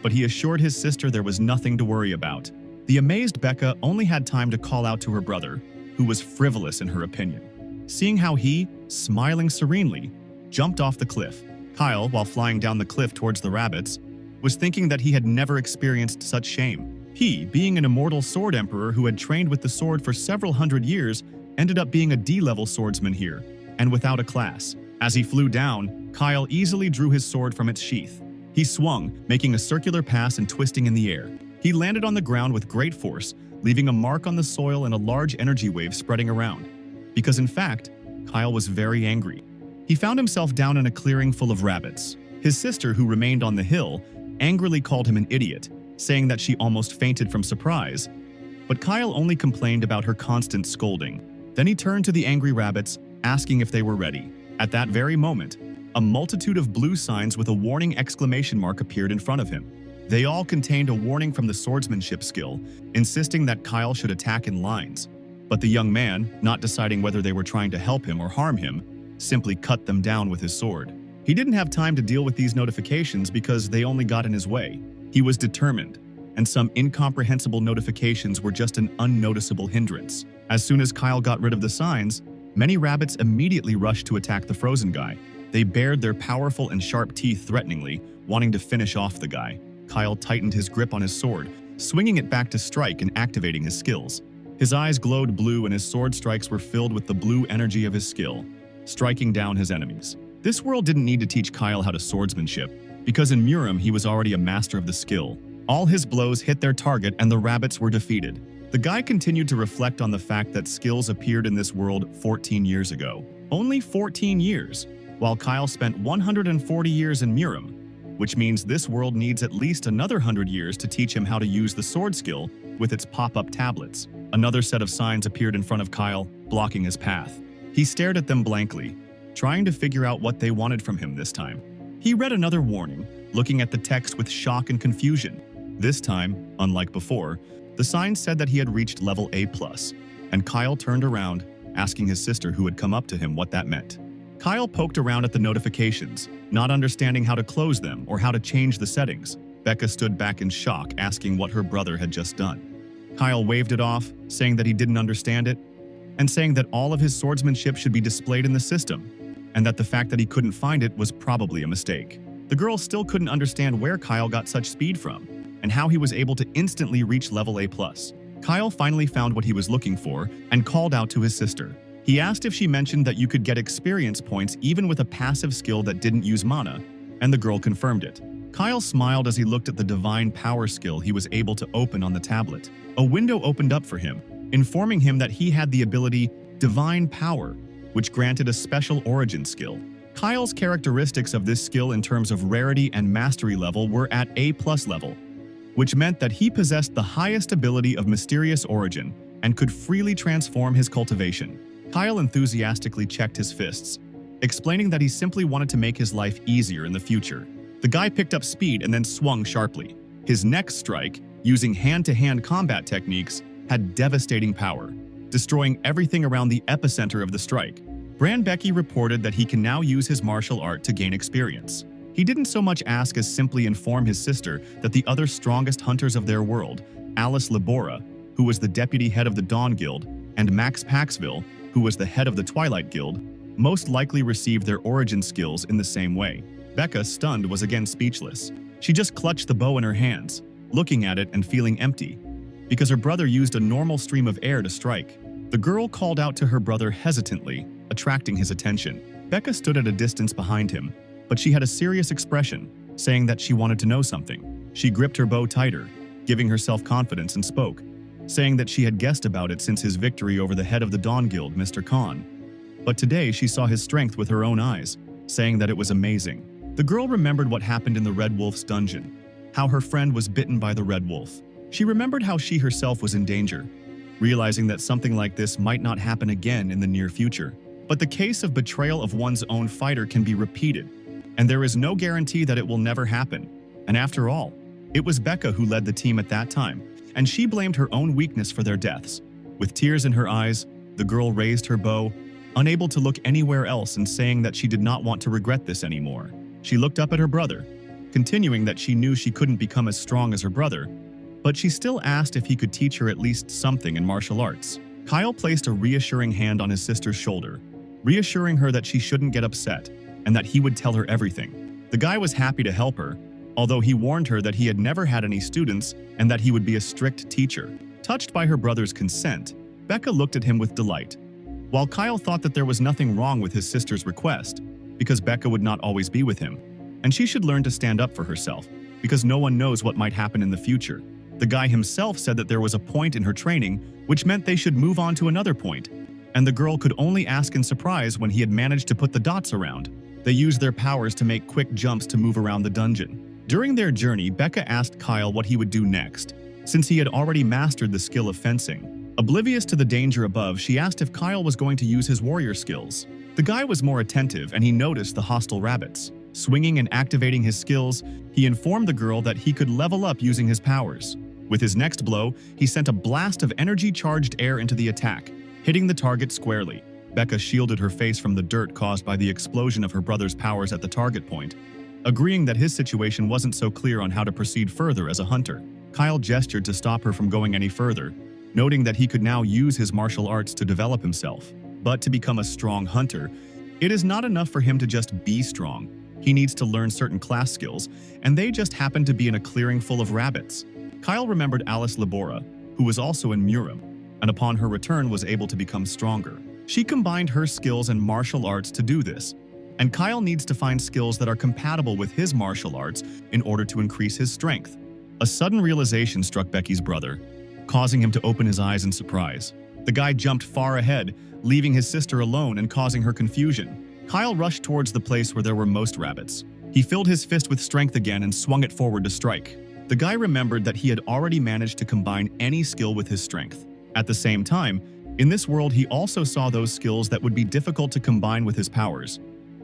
A: But he assured his sister there was nothing to worry about. The amazed Becca only had time to call out to her brother, who was frivolous in her opinion. Seeing how he, smiling serenely, jumped off the cliff, Kyle, while flying down the cliff towards the rabbits, was thinking that he had never experienced such shame. He, being an immortal sword emperor who had trained with the sword for several hundred years, ended up being a D-level swordsman here, and without a class. As he flew down, Kyle easily drew his sword from its sheath. He swung, making a circular pass and twisting in the air. He landed on the ground with great force, leaving a mark on the soil and a large energy wave spreading around. Because in fact, Kyle was very angry. He found himself down in a clearing full of rabbits. His sister, who remained on the hill, angrily called him an idiot, saying that she almost fainted from surprise. But Kyle only complained about her constant scolding. Then he turned to the angry rabbits, asking if they were ready. At that very moment, a multitude of blue signs with a warning exclamation mark appeared in front of him. They all contained a warning from the swordsmanship skill, insisting that Kyle should attack in lines. But the young man, not deciding whether they were trying to help him or harm him, simply cut them down with his sword. He didn't have time to deal with these notifications because they only got in his way. He was determined, and some incomprehensible notifications were just an unnoticeable hindrance. As soon as Kyle got rid of the signs, many rabbits immediately rushed to attack the frozen guy. They bared their powerful and sharp teeth threateningly, wanting to finish off the guy. Kyle tightened his grip on his sword, swinging it back to strike and activating his skills. His eyes glowed blue and his sword strikes were filled with the blue energy of his skill, striking down his enemies. This world didn't need to teach Kyle how to swordsmanship, because in Murim he was already a master of the skill. All his blows hit their target and the rabbits were defeated. The guy continued to reflect on the fact that skills appeared in this world 14 years ago. Only 14 years, while Kyle spent 140 years in Murim, which means this world needs at least another 100 years to teach him how to use the sword skill with its pop-up tablets. Another set of signs appeared in front of Kyle, blocking his path. He stared at them blankly, trying to figure out what they wanted from him this time. He read another warning, looking at the text with shock and confusion. This time, unlike before, the sign said that he had reached level A+, and Kyle turned around, asking his sister who had come up to him what that meant. Kyle poked around at the notifications, not understanding how to close them or how to change the settings. Becca stood back in shock, asking what her brother had just done. Kyle waved it off, saying that he didn't understand it, and saying that all of his swordsmanship should be displayed in the system, and that the fact that he couldn't find it was probably a mistake. The girl still couldn't understand where Kyle got such speed from, and how he was able to instantly reach level A+. Kyle finally found what he was looking for and called out to his sister. He asked if she mentioned that you could get experience points even with a passive skill that didn't use mana, and the girl confirmed it. Kyle smiled as he looked at the divine power skill he was able to open on the tablet. A window opened up for him, informing him that he had the ability Divine Power, which granted a special origin skill. Kyle's characteristics of this skill in terms of rarity and mastery level were at A+ level, which meant that he possessed the highest ability of mysterious origin and could freely transform his cultivation. Kyle enthusiastically checked his fists, explaining that he simply wanted to make his life easier in the future. The guy picked up speed and then swung sharply. His next strike, using hand-to-hand combat techniques, had devastating power, destroying everything around the epicenter of the strike. Becky reported that he can now use his martial art to gain experience. He didn't so much ask as simply inform his sister that the other strongest hunters of their world, Alice Labora, who was the deputy head of the Dawn Guild, and Max Paxville, who was the head of the Twilight Guild, most likely received their origin skills in the same way. Becca, stunned, was again speechless. She just clutched the bow in her hands, looking at it and feeling empty, because her brother used a normal stream of air to strike. The girl called out to her brother hesitantly, attracting his attention. Becca stood at a distance behind him, but she had a serious expression, saying that she wanted to know something. She gripped her bow tighter, giving herself confidence, and spoke, saying that she had guessed about it since his victory over the head of the Dawn Guild, Mr. Khan. But today she saw his strength with her own eyes, saying that it was amazing. The girl remembered what happened in the Red Wolf's dungeon, how her friend was bitten by the Red Wolf. She remembered how she herself was in danger, realizing that something like this might not happen again in the near future. But the case of betrayal of one's own fighter can be repeated, and there is no guarantee that it will never happen. And after all, it was Becca who led the team at that time, and she blamed her own weakness for their deaths. With tears in her eyes, the girl raised her bow, unable to look anywhere else and saying that she did not want to regret this anymore. She looked up at her brother, continuing that she knew she couldn't become as strong as her brother, but she still asked if he could teach her at least something in martial arts. Kyle placed a reassuring hand on his sister's shoulder, reassuring her that she shouldn't get upset and that he would tell her everything. The guy was happy to help her, although he warned her that he had never had any students and that he would be a strict teacher. Touched by her brother's consent, Becca looked at him with delight. While Kyle thought that there was nothing wrong with his sister's request, because Becca would not always be with him, and she should learn to stand up for herself, because no one knows what might happen in the future. The guy himself said that there was a point in her training which meant they should move on to another point, and the girl could only ask in surprise when he had managed to put the dots around. They used their powers to make quick jumps to move around the dungeon. During their journey, Becca asked Kyle what he would do next, since he had already mastered the skill of fencing. Oblivious to the danger above, she asked if Kyle was going to use his warrior skills. The guy was more attentive and he noticed the hostile rabbits. Swinging and activating his skills, he informed the girl that he could level up using his powers. With his next blow, he sent a blast of energy-charged air into the attack, hitting the target squarely. Becca shielded her face from the dirt caused by the explosion of her brother's powers at the target point, agreeing that his situation wasn't so clear on how to proceed further as a hunter. Kyle gestured to stop her from going any further, noting that he could now use his martial arts to develop himself. But to become a strong hunter, it is not enough for him to just be strong. He needs to learn certain class skills, and they just happened to be in a clearing full of rabbits. Kyle remembered Alice Labora, who was also in Murim, and upon her return was able to become stronger. She combined her skills and martial arts to do this, and Kyle needs to find skills that are compatible with his martial arts in order to increase his strength. A sudden realization struck Becky's brother, causing him to open his eyes in surprise. The guy jumped far ahead, leaving his sister alone and causing her confusion. Kyle rushed towards the place where there were most rabbits. He filled his fist with strength again and swung it forward to strike. The guy remembered that he had already managed to combine any skill with his strength. At the same time, in this world he also saw those skills that would be difficult to combine with his powers.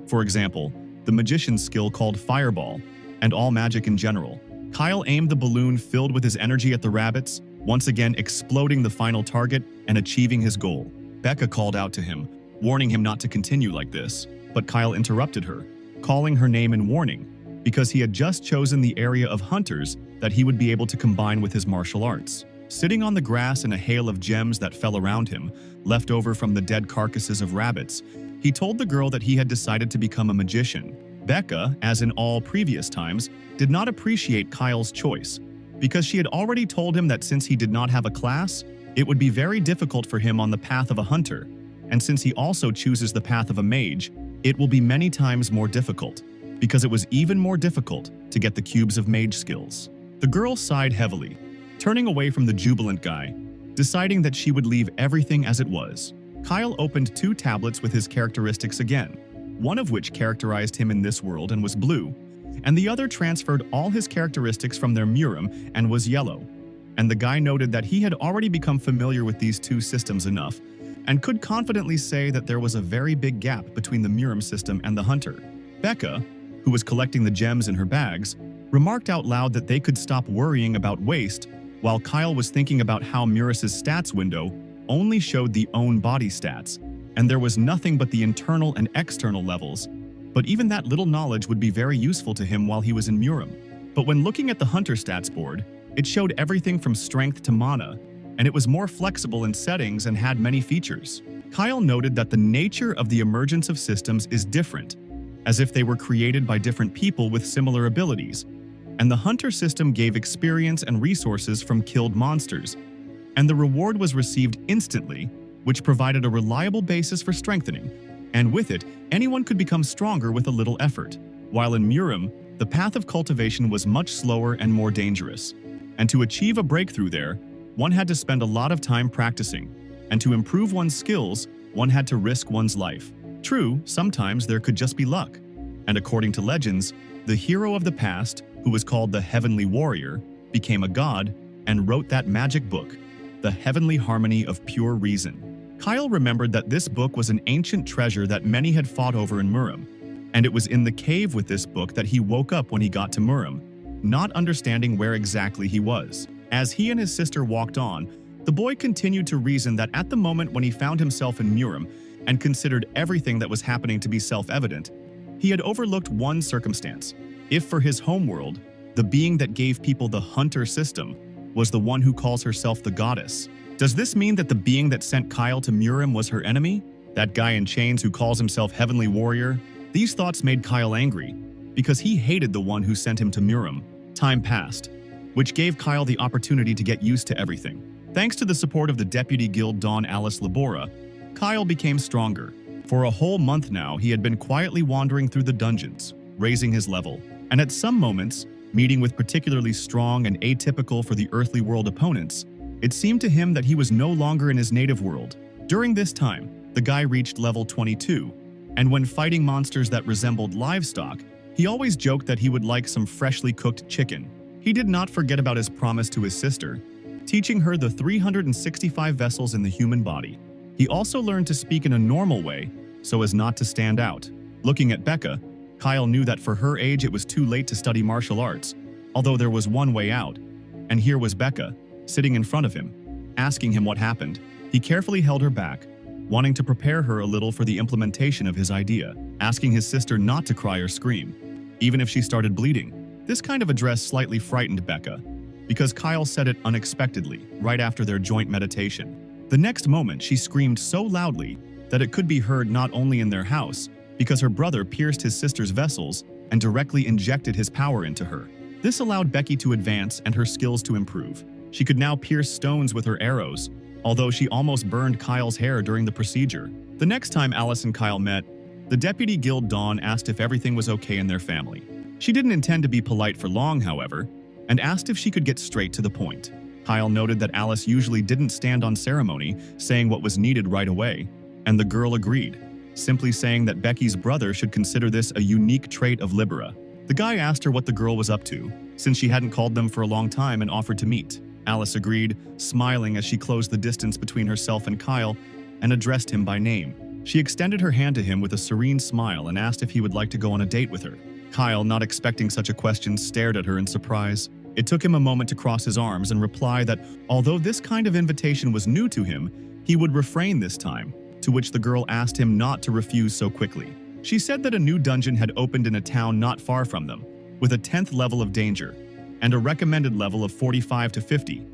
A: For example, the magician's skill called Fireball, and all magic in general. Kyle aimed the balloon filled with his energy at the rabbits, once again exploding the final target and achieving his goal. Becca called out to him, warning him not to continue like this, but Kyle interrupted her, calling her name in warning, because he had just chosen the area of hunters that he would be able to combine with his martial arts. Sitting on the grass in a hail of gems that fell around him, left over from the dead carcasses of rabbits, he told the girl that he had decided to become a magician. Becca, as in all previous times, did not appreciate Kyle's choice, because she had already told him that since he did not have a class, it would be very difficult for him on the path of a hunter, and since he also chooses the path of a mage, it will be many times more difficult, because it was even more difficult to get the cubes of mage skills. The girl sighed heavily, turning away from the jubilant guy, deciding that she would leave everything as it was. Kyle opened 2 tablets with his characteristics again, one of which characterized him in this world and was blue, and the other transferred all his characteristics from their Murim and was yellow. And the guy noted that he had already become familiar with these 2 systems enough, and could confidently say that there was a very big gap between the Murim system and the hunter. Becca, who was collecting the gems in her bags, remarked out loud that they could stop worrying about waste, while Kyle was thinking about how Muris's stats window only showed the own body stats, and there was nothing but the internal and external levels, but even that little knowledge would be very useful to him while he was in Murim. But when looking at the hunter stats board, it showed everything from strength to mana, and it was more flexible in settings and had many features. Kyle noted that the nature of the emergence of systems is different, as if they were created by different people with similar abilities, and the hunter system gave experience and resources from killed monsters, and the reward was received instantly, which provided a reliable basis for strengthening, and with it, anyone could become stronger with a little effort. While in Murim, the path of cultivation was much slower and more dangerous. And to achieve a breakthrough there, one had to spend a lot of time practicing. And to improve one's skills, one had to risk one's life. True, sometimes there could just be luck. And according to legends, the hero of the past, who was called the Heavenly Warrior, became a god and wrote that magic book, The Heavenly Harmony of Pure Reason. Kyle remembered that this book was an ancient treasure that many had fought over in Murim, and it was in the cave with this book that he woke up when he got to Murim, not understanding where exactly he was. As he and his sister walked on, the boy continued to reason that at the moment when he found himself in Murim and considered everything that was happening to be self-evident, he had overlooked one circumstance. If for his homeworld, the being that gave people the hunter system was the one who calls herself the goddess, does this mean that the being that sent Kyle to Murim was her enemy? That guy in chains who calls himself Heavenly Warrior? These thoughts made Kyle angry, because he hated the one who sent him to Murim. Time passed, which gave Kyle the opportunity to get used to everything. Thanks to the support of the Deputy Guild Don Alice Labora, Kyle became stronger. For a whole month now, he had been quietly wandering through the dungeons, raising his level, and at some moments, meeting with particularly strong and atypical for the earthly world opponents, it seemed to him that he was no longer in his native world. During this time, the guy reached level 22, and when fighting monsters that resembled livestock, he always joked that he would like some freshly cooked chicken. He did not forget about his promise to his sister, teaching her the 365 vessels in the human body. He also learned to speak in a normal way, so as not to stand out. Looking at Becca, Kyle knew that for her age it was too late to study martial arts, although there was one way out. And here was Becca, sitting in front of him, asking him what happened. He carefully held her back, wanting to prepare her a little for the implementation of his idea, asking his sister not to cry or scream, even if she started bleeding. This kind of address slightly frightened Becca, because Kyle said it unexpectedly, right after their joint meditation. The next moment, she screamed so loudly that it could be heard not only in their house, because her brother pierced his sister's vessels and directly injected his power into her. This allowed Becky to advance and her skills to improve. She could now pierce stones with her arrows, although she almost burned Kyle's hair during the procedure. The next time Alice and Kyle met, the Deputy Guild Dawn asked if everything was okay in their family. She didn't intend to be polite for long, however, and asked if she could get straight to the point. Kyle noted that Alice usually didn't stand on ceremony, saying what was needed right away, and the girl agreed, simply saying that Becky's brother should consider this a unique trait of Libera. The guy asked her what the girl was up to, since she hadn't called them for a long time, and offered to meet. Alice agreed, smiling as she closed the distance between herself and Kyle and addressed him by name. She extended her hand to him with a serene smile and asked if he would like to go on a date with her. Kyle, not expecting such a question, stared at her in surprise. It took him a moment to cross his arms and reply that although this kind of invitation was new to him, he would refrain this time, to which the girl asked him not to refuse so quickly. She said that a new dungeon had opened in a town not far from them, with a 10th level of danger, and a recommended level of 45 to 50,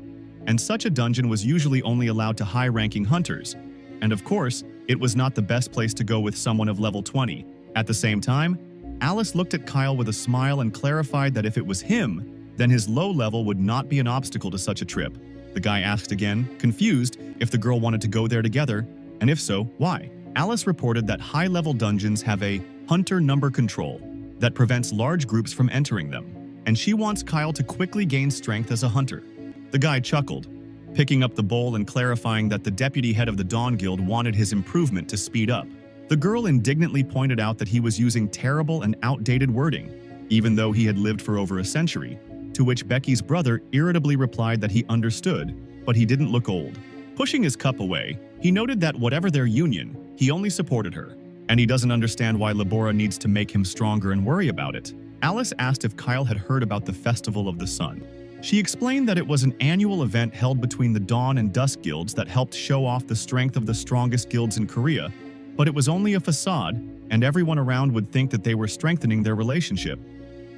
A: and such a dungeon was usually only allowed to high-ranking hunters, and of course, it was not the best place to go with someone of level 20. At the same time, Alice looked at Kyle with a smile and clarified that if it was him, then his low level would not be an obstacle to such a trip. The guy asked again, confused, if the girl wanted to go there together, and if so, why? Alice reported that high-level dungeons have a hunter number control that prevents large groups from entering them, and she wants Kyle to quickly gain strength as a hunter. The guy chuckled, picking up the bowl and clarifying that the deputy head of the Dawn Guild wanted his improvement to speed up. The girl indignantly pointed out that he was using terrible and outdated wording, even though he had lived for over a century, to which Becky's brother irritably replied that he understood, but he didn't look old. Pushing his cup away, he noted that whatever their union, he only supported her, and he doesn't understand why Labora needs to make him stronger and worry about it. Alice asked if Kyle had heard about the Festival of the Sun. She explained that it was an annual event held between the Dawn and Dusk guilds that helped show off the strength of the strongest guilds in Korea, but it was only a facade, and everyone around would think that they were strengthening their relationship.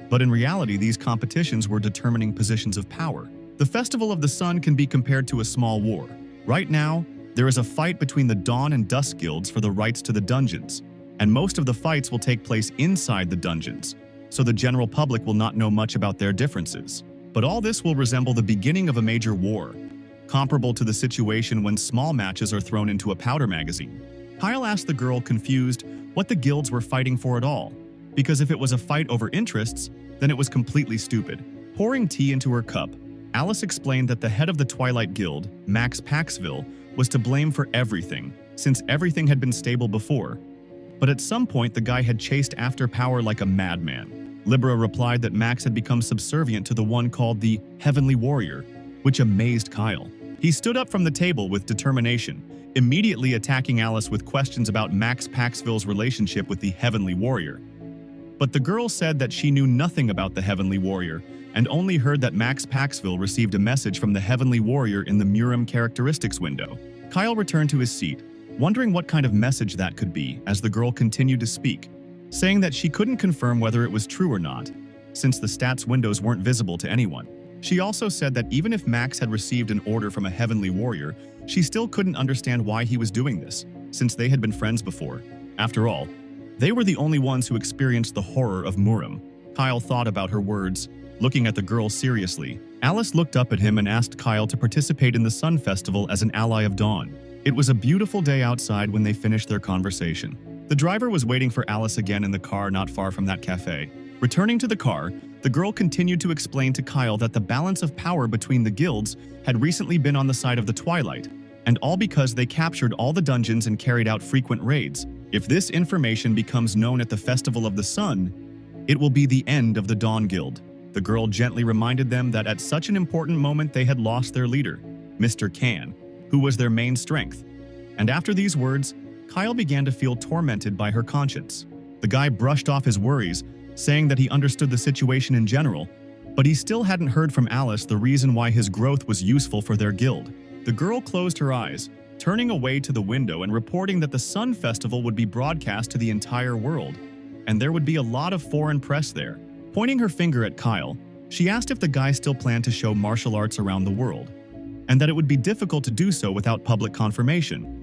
A: But in reality, these competitions were determining positions of power. The Festival of the Sun can be compared to a small war. Right now, there is a fight between the Dawn and Dusk guilds for the rights to the dungeons, and most of the fights will take place inside the dungeons, so the general public will not know much about their differences. But all this will resemble the beginning of a major war, comparable to the situation when small matches are thrown into a powder magazine. Kyle asked the girl, confused, what the guilds were fighting for at all, because if it was a fight over interests, then it was completely stupid. Pouring tea into her cup, Alice explained that the head of the Twilight Guild, Max Paxville, was to blame for everything, since everything had been stable before. But at some point, the guy had chased after power like a madman. Libra replied that Max had become subservient to the one called the Heavenly Warrior, which amazed Kyle. He stood up from the table with determination, immediately attacking Alice with questions about Max Paxville's relationship with the Heavenly Warrior. But the girl said that she knew nothing about the Heavenly Warrior and only heard that Max Paxville received a message from the Heavenly Warrior in the Murim characteristics window. Kyle returned to his seat, wondering what kind of message that could be as the girl continued to speak, saying that she couldn't confirm whether it was true or not, since the stats windows weren't visible to anyone. She also said that even if Max had received an order from a Heavenly Warrior, she still couldn't understand why he was doing this, since they had been friends before. After all, they were the only ones who experienced the horror of Murim. Kyle thought about her words, looking at the girl seriously. Alice looked up at him and asked Kyle to participate in the Sun Festival as an ally of Dawn. It was a beautiful day outside when they finished their conversation. The driver was waiting for Alice again in the car not far from that cafe. Returning to the car, the girl continued to explain to Kyle that the balance of power between the guilds had recently been on the side of the Twilight, and all because they captured all the dungeons and carried out frequent raids. If this information becomes known at the Festival of the Sun, it will be the end of the Dawn Guild. The girl gently reminded them that at such an important moment they had lost their leader, Mr. Can, who was their main strength. And after these words, Kyle began to feel tormented by her conscience. The guy brushed off his worries, saying that he understood the situation in general, but he still hadn't heard from Alice the reason why his growth was useful for their guild. The girl closed her eyes, turning away to the window and reporting that the Sun Festival would be broadcast to the entire world, and there would be a lot of foreign press there. Pointing her finger at Kyle, she asked if the guy still planned to show martial arts around the world, and that it would be difficult to do so without public confirmation,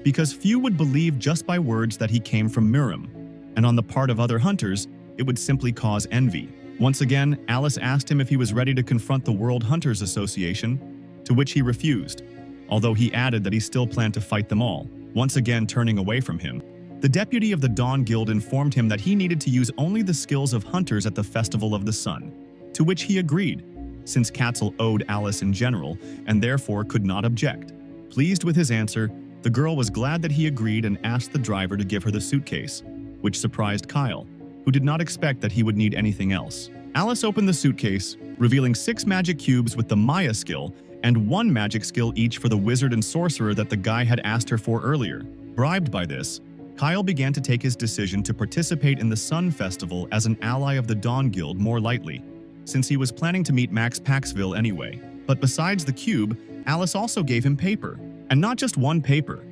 A: because few would believe just by words that he came from Murim, and on the part of other hunters, it would simply cause envy. Once again, Alice asked him if he was ready to confront the World Hunters Association, to which he refused, although he added that he still planned to fight them all, once again turning away from him. The deputy of the Dawn Guild informed him that he needed to use only the skills of hunters at the Festival of the Sun, to which he agreed, since Katzel owed Alice in general and therefore could not object. Pleased with his answer, the girl was glad that he agreed and asked the driver to give her the suitcase, which surprised Kyle, who did not expect that he would need anything else. Alice opened the suitcase, revealing 6 magic cubes with the Maya skill and 1 magic skill each for the wizard and sorcerer that the guy had asked her for earlier. Bribed by this, Kyle began to take his decision to participate in the Sun Festival as an ally of the Dawn Guild more lightly, since he was planning to meet Max Paxville anyway. But besides the cube, Alice also gave him paper, and not just one paper,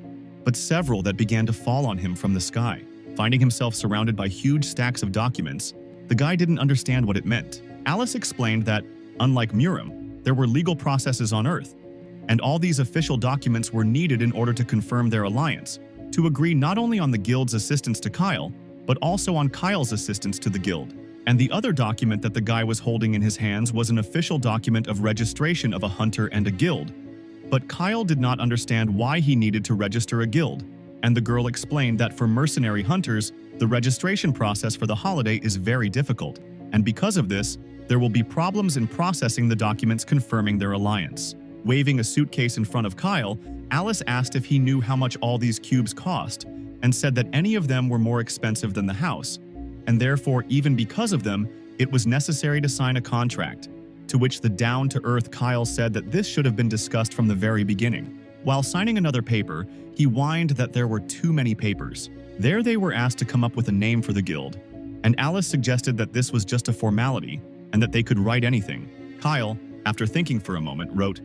A: but several that began to fall on him from the sky. Finding himself surrounded by huge stacks of documents, the guy didn't understand what it meant. Alice explained that, unlike Murim, there were legal processes on Earth, and all these official documents were needed in order to confirm their alliance, to agree not only on the guild's assistance to Kyle, but also on Kyle's assistance to the guild. And the other document that the guy was holding in his hands was an official document of registration of a hunter and a guild. But Kyle did not understand why he needed to register a guild, and the girl explained that for mercenary hunters, the registration process for the holiday is very difficult, and because of this, there will be problems in processing the documents confirming their alliance. Waving a suitcase in front of Kyle, Alice asked if he knew how much all these cubes cost, and said that any of them were more expensive than the house, and therefore, even because of them, it was necessary to sign a contract, to which the down-to-earth Kyle said that this should have been discussed from the very beginning. While signing another paper, he whined that there were too many papers. There they were asked to come up with a name for the guild, and Alice suggested that this was just a formality, and that they could write anything. Kyle, after thinking for a moment, wrote,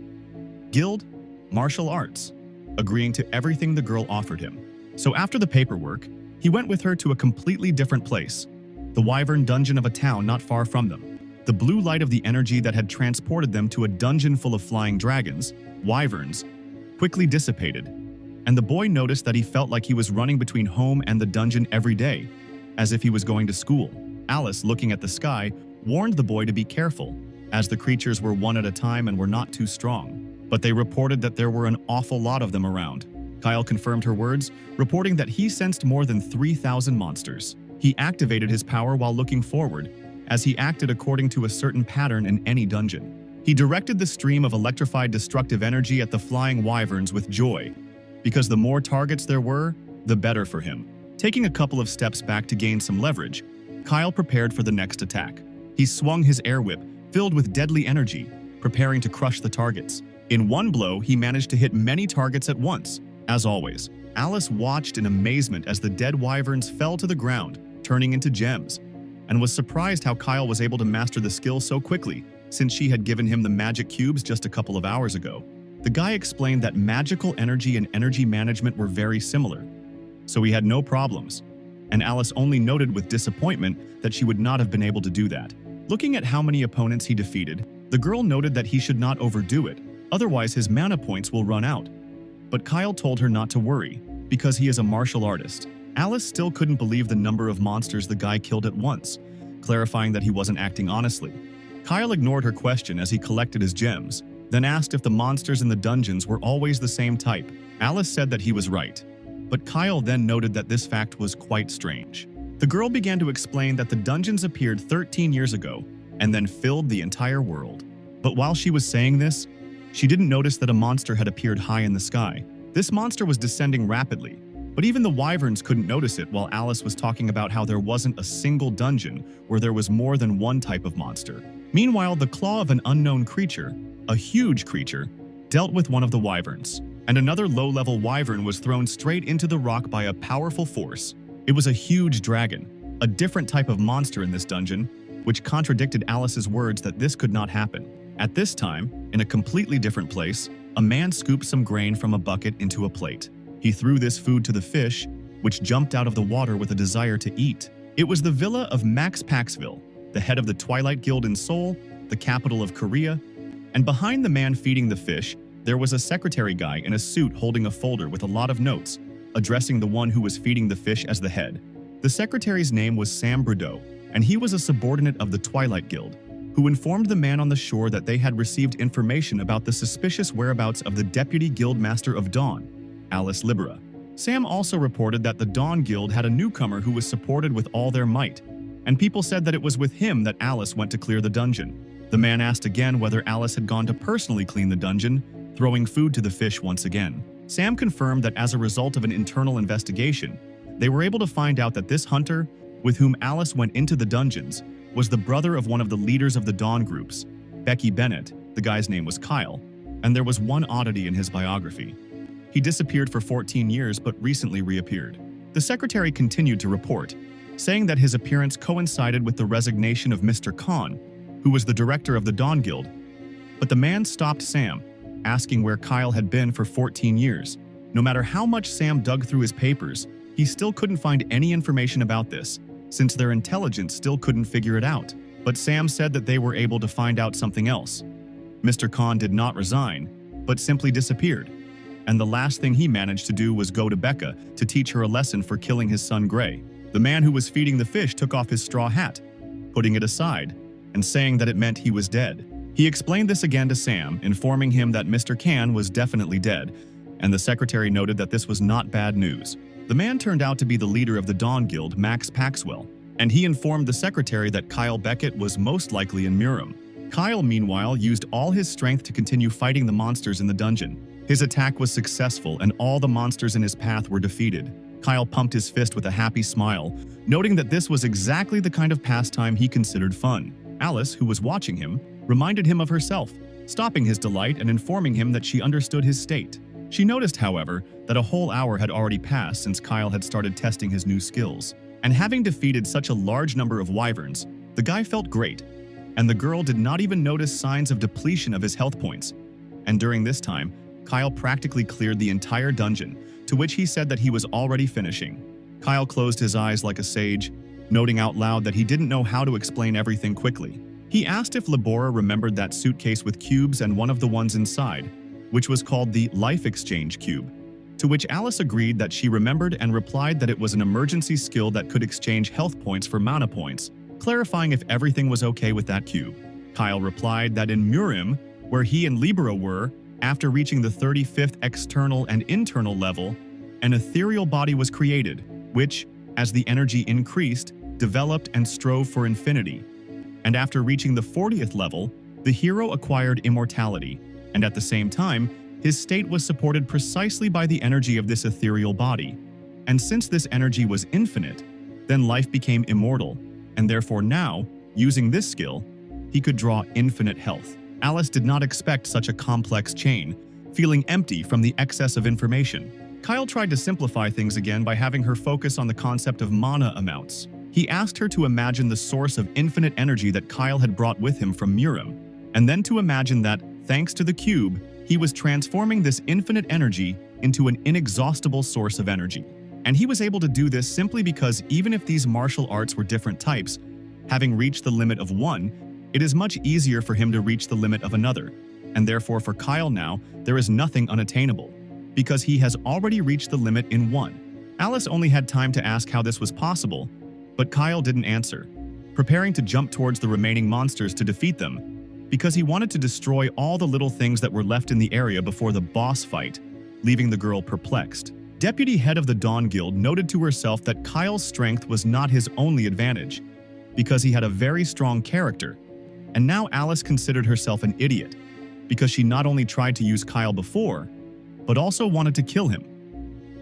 A: "Guild, Martial Arts," agreeing to everything the girl offered him. So after the paperwork, he went with her to a completely different place, the Wyvern dungeon of a town not far from them. The blue light of the energy that had transported them to a dungeon full of flying dragons, wyverns, quickly dissipated, and the boy noticed that he felt like he was running between home and the dungeon every day, as if he was going to school. Alice, looking at the sky, warned the boy to be careful, as the creatures were one at a time and were not too strong. but they reported that there were an awful lot of them around. Kyle confirmed her words, reporting that he sensed more than 3,000 monsters. He activated his power while looking forward, as he acted according to a certain pattern in any dungeon. He directed the stream of electrified destructive energy at the flying wyverns with joy, because the more targets there were, the better for him. Taking a couple of steps back to gain some leverage, Kyle prepared for the next attack. He swung his air whip, filled with deadly energy, preparing to crush the targets. In one blow, he managed to hit many targets at once. As always, Alice watched in amazement as the dead wyverns fell to the ground, turning into gems, and was surprised how Kyle was able to master the skill so quickly, since she had given him the magic cubes just a couple of hours ago. The guy explained that magical energy and energy management were very similar, so he had no problems, and Alice only noted with disappointment that she would not have been able to do that. Looking at how many opponents he defeated, the girl noted that he should not overdo it, otherwise his mana points will run out. But Kyle told her not to worry, because he is a martial artist. Alice still couldn't believe the number of monsters the guy killed at once, clarifying that he wasn't acting honestly. Kyle ignored her question as he collected his gems, then asked if the monsters in the dungeons were always the same type. Alice said that he was right, but Kyle then noted that this fact was quite strange. The girl began to explain that the dungeons appeared 13 years ago and then filled the entire world. But while she was saying this, she didn't notice that a monster had appeared high in the sky. This monster was descending rapidly, but even the wyverns couldn't notice it while Alice was talking about how there wasn't a single dungeon where there was more than one type of monster. Meanwhile, the claw of an unknown creature, a huge creature, dealt with one of the wyverns, and another low-level wyvern was thrown straight into the rock by a powerful force. It was a huge dragon, a different type of monster in this dungeon, which contradicted Alice's words that this could not happen. At this time, in a completely different place, a man scooped some grain from a bucket into a plate. He threw this food to the fish, which jumped out of the water with a desire to eat. It was the villa of Max Paxville, the head of the Twilight Guild in Seoul, the capital of Korea, and behind the man feeding the fish, there was a secretary guy in a suit holding a folder with a lot of notes, addressing the one who was feeding the fish as the head. The secretary's name was Sam Brudeau, and he was a subordinate of the Twilight Guild, who informed the man on the shore that they had received information about the suspicious whereabouts of the Deputy Guildmaster of Dawn, Alice Libera. Sam also reported that the Dawn Guild had a newcomer who was supported with all their might, and people said that it was with him that Alice went to clear the dungeon. The man asked again whether Alice had gone to personally clean the dungeon, throwing food to the fish once again. Sam confirmed that as a result of an internal investigation, they were able to find out that this hunter, with whom Alice went into the dungeons, was the brother of one of the leaders of the Dawn groups, Becky Bennett. The guy's name was Kyle, and there was one oddity in his biography. He disappeared for 14 years but recently reappeared. The secretary continued to report, saying that his appearance coincided with the resignation of Mr. Khan, who was the director of the Dawn Guild. But the man stopped Sam, asking where Kyle had been for 14 years. No matter how much Sam dug through his papers, he still couldn't find any information about this, since their intelligence still couldn't figure it out. But Sam said that they were able to find out something else. Mr. Khan did not resign, but simply disappeared. And the last thing he managed to do was go to Becca to teach her a lesson for killing his son Gray. The man who was feeding the fish took off his straw hat, putting it aside, and saying that it meant he was dead. He explained this again to Sam, informing him that Mr. Khan was definitely dead, and the secretary noted that this was not bad news. The man turned out to be the leader of the Dawn Guild, Max Paxwell, and he informed the secretary that Kyle Beckett was most likely in Murim. Kyle, meanwhile, used all his strength to continue fighting the monsters in the dungeon. His attack was successful, and all the monsters in his path were defeated. Kyle pumped his fist with a happy smile, noting that this was exactly the kind of pastime he considered fun. Alice, who was watching him, reminded him of herself, stopping his delight and informing him that she understood his state. She noticed, however, that a whole hour had already passed since Kyle had started testing his new skills. And having defeated such a large number of wyverns, the guy felt great, and the girl did not even notice signs of depletion of his health points. And during this time, Kyle practically cleared the entire dungeon, to which he said that he was already finishing. Kyle closed his eyes like a sage, noting out loud that he didn't know how to explain everything quickly. He asked if Libora remembered that suitcase with cubes and one of the ones inside, which was called the Life Exchange Cube, to which Alice agreed that she remembered and replied that it was an emergency skill that could exchange health points for mana points, clarifying if everything was okay with that cube. Kyle replied that in Murim, where he and Libera were, After reaching the 35th external and internal level, an ethereal body was created, which, as the energy increased, developed and strove for infinity. And after reaching the 40th level, the hero acquired immortality, and at the same time, his state was supported precisely by the energy of this ethereal body. And since this energy was infinite, then life became immortal, and therefore now, using this skill, he could draw infinite health. Alice did not expect such a complex chain, feeling empty from the excess of information. Kyle tried to simplify things again by having her focus on the concept of mana amounts. He asked her to imagine the source of infinite energy that Kyle had brought with him from Murim, and then to imagine that, thanks to the cube, he was transforming this infinite energy into an inexhaustible source of energy. And he was able to do this simply because even if these martial arts were different types, having reached the limit of one, it is much easier for him to reach the limit of another. And therefore for Kyle now, there is nothing unattainable, because he has already reached the limit in one. Alice only had time to ask how this was possible, but Kyle didn't answer, preparing to jump towards the remaining monsters to defeat them, because he wanted to destroy all the little things that were left in the area before the boss fight, leaving the girl perplexed. Deputy head of the Dawn Guild noted to herself that Kyle's strength was not his only advantage, because he had a very strong character, and now Alice considered herself an idiot, because she not only tried to use Kyle before, but also wanted to kill him.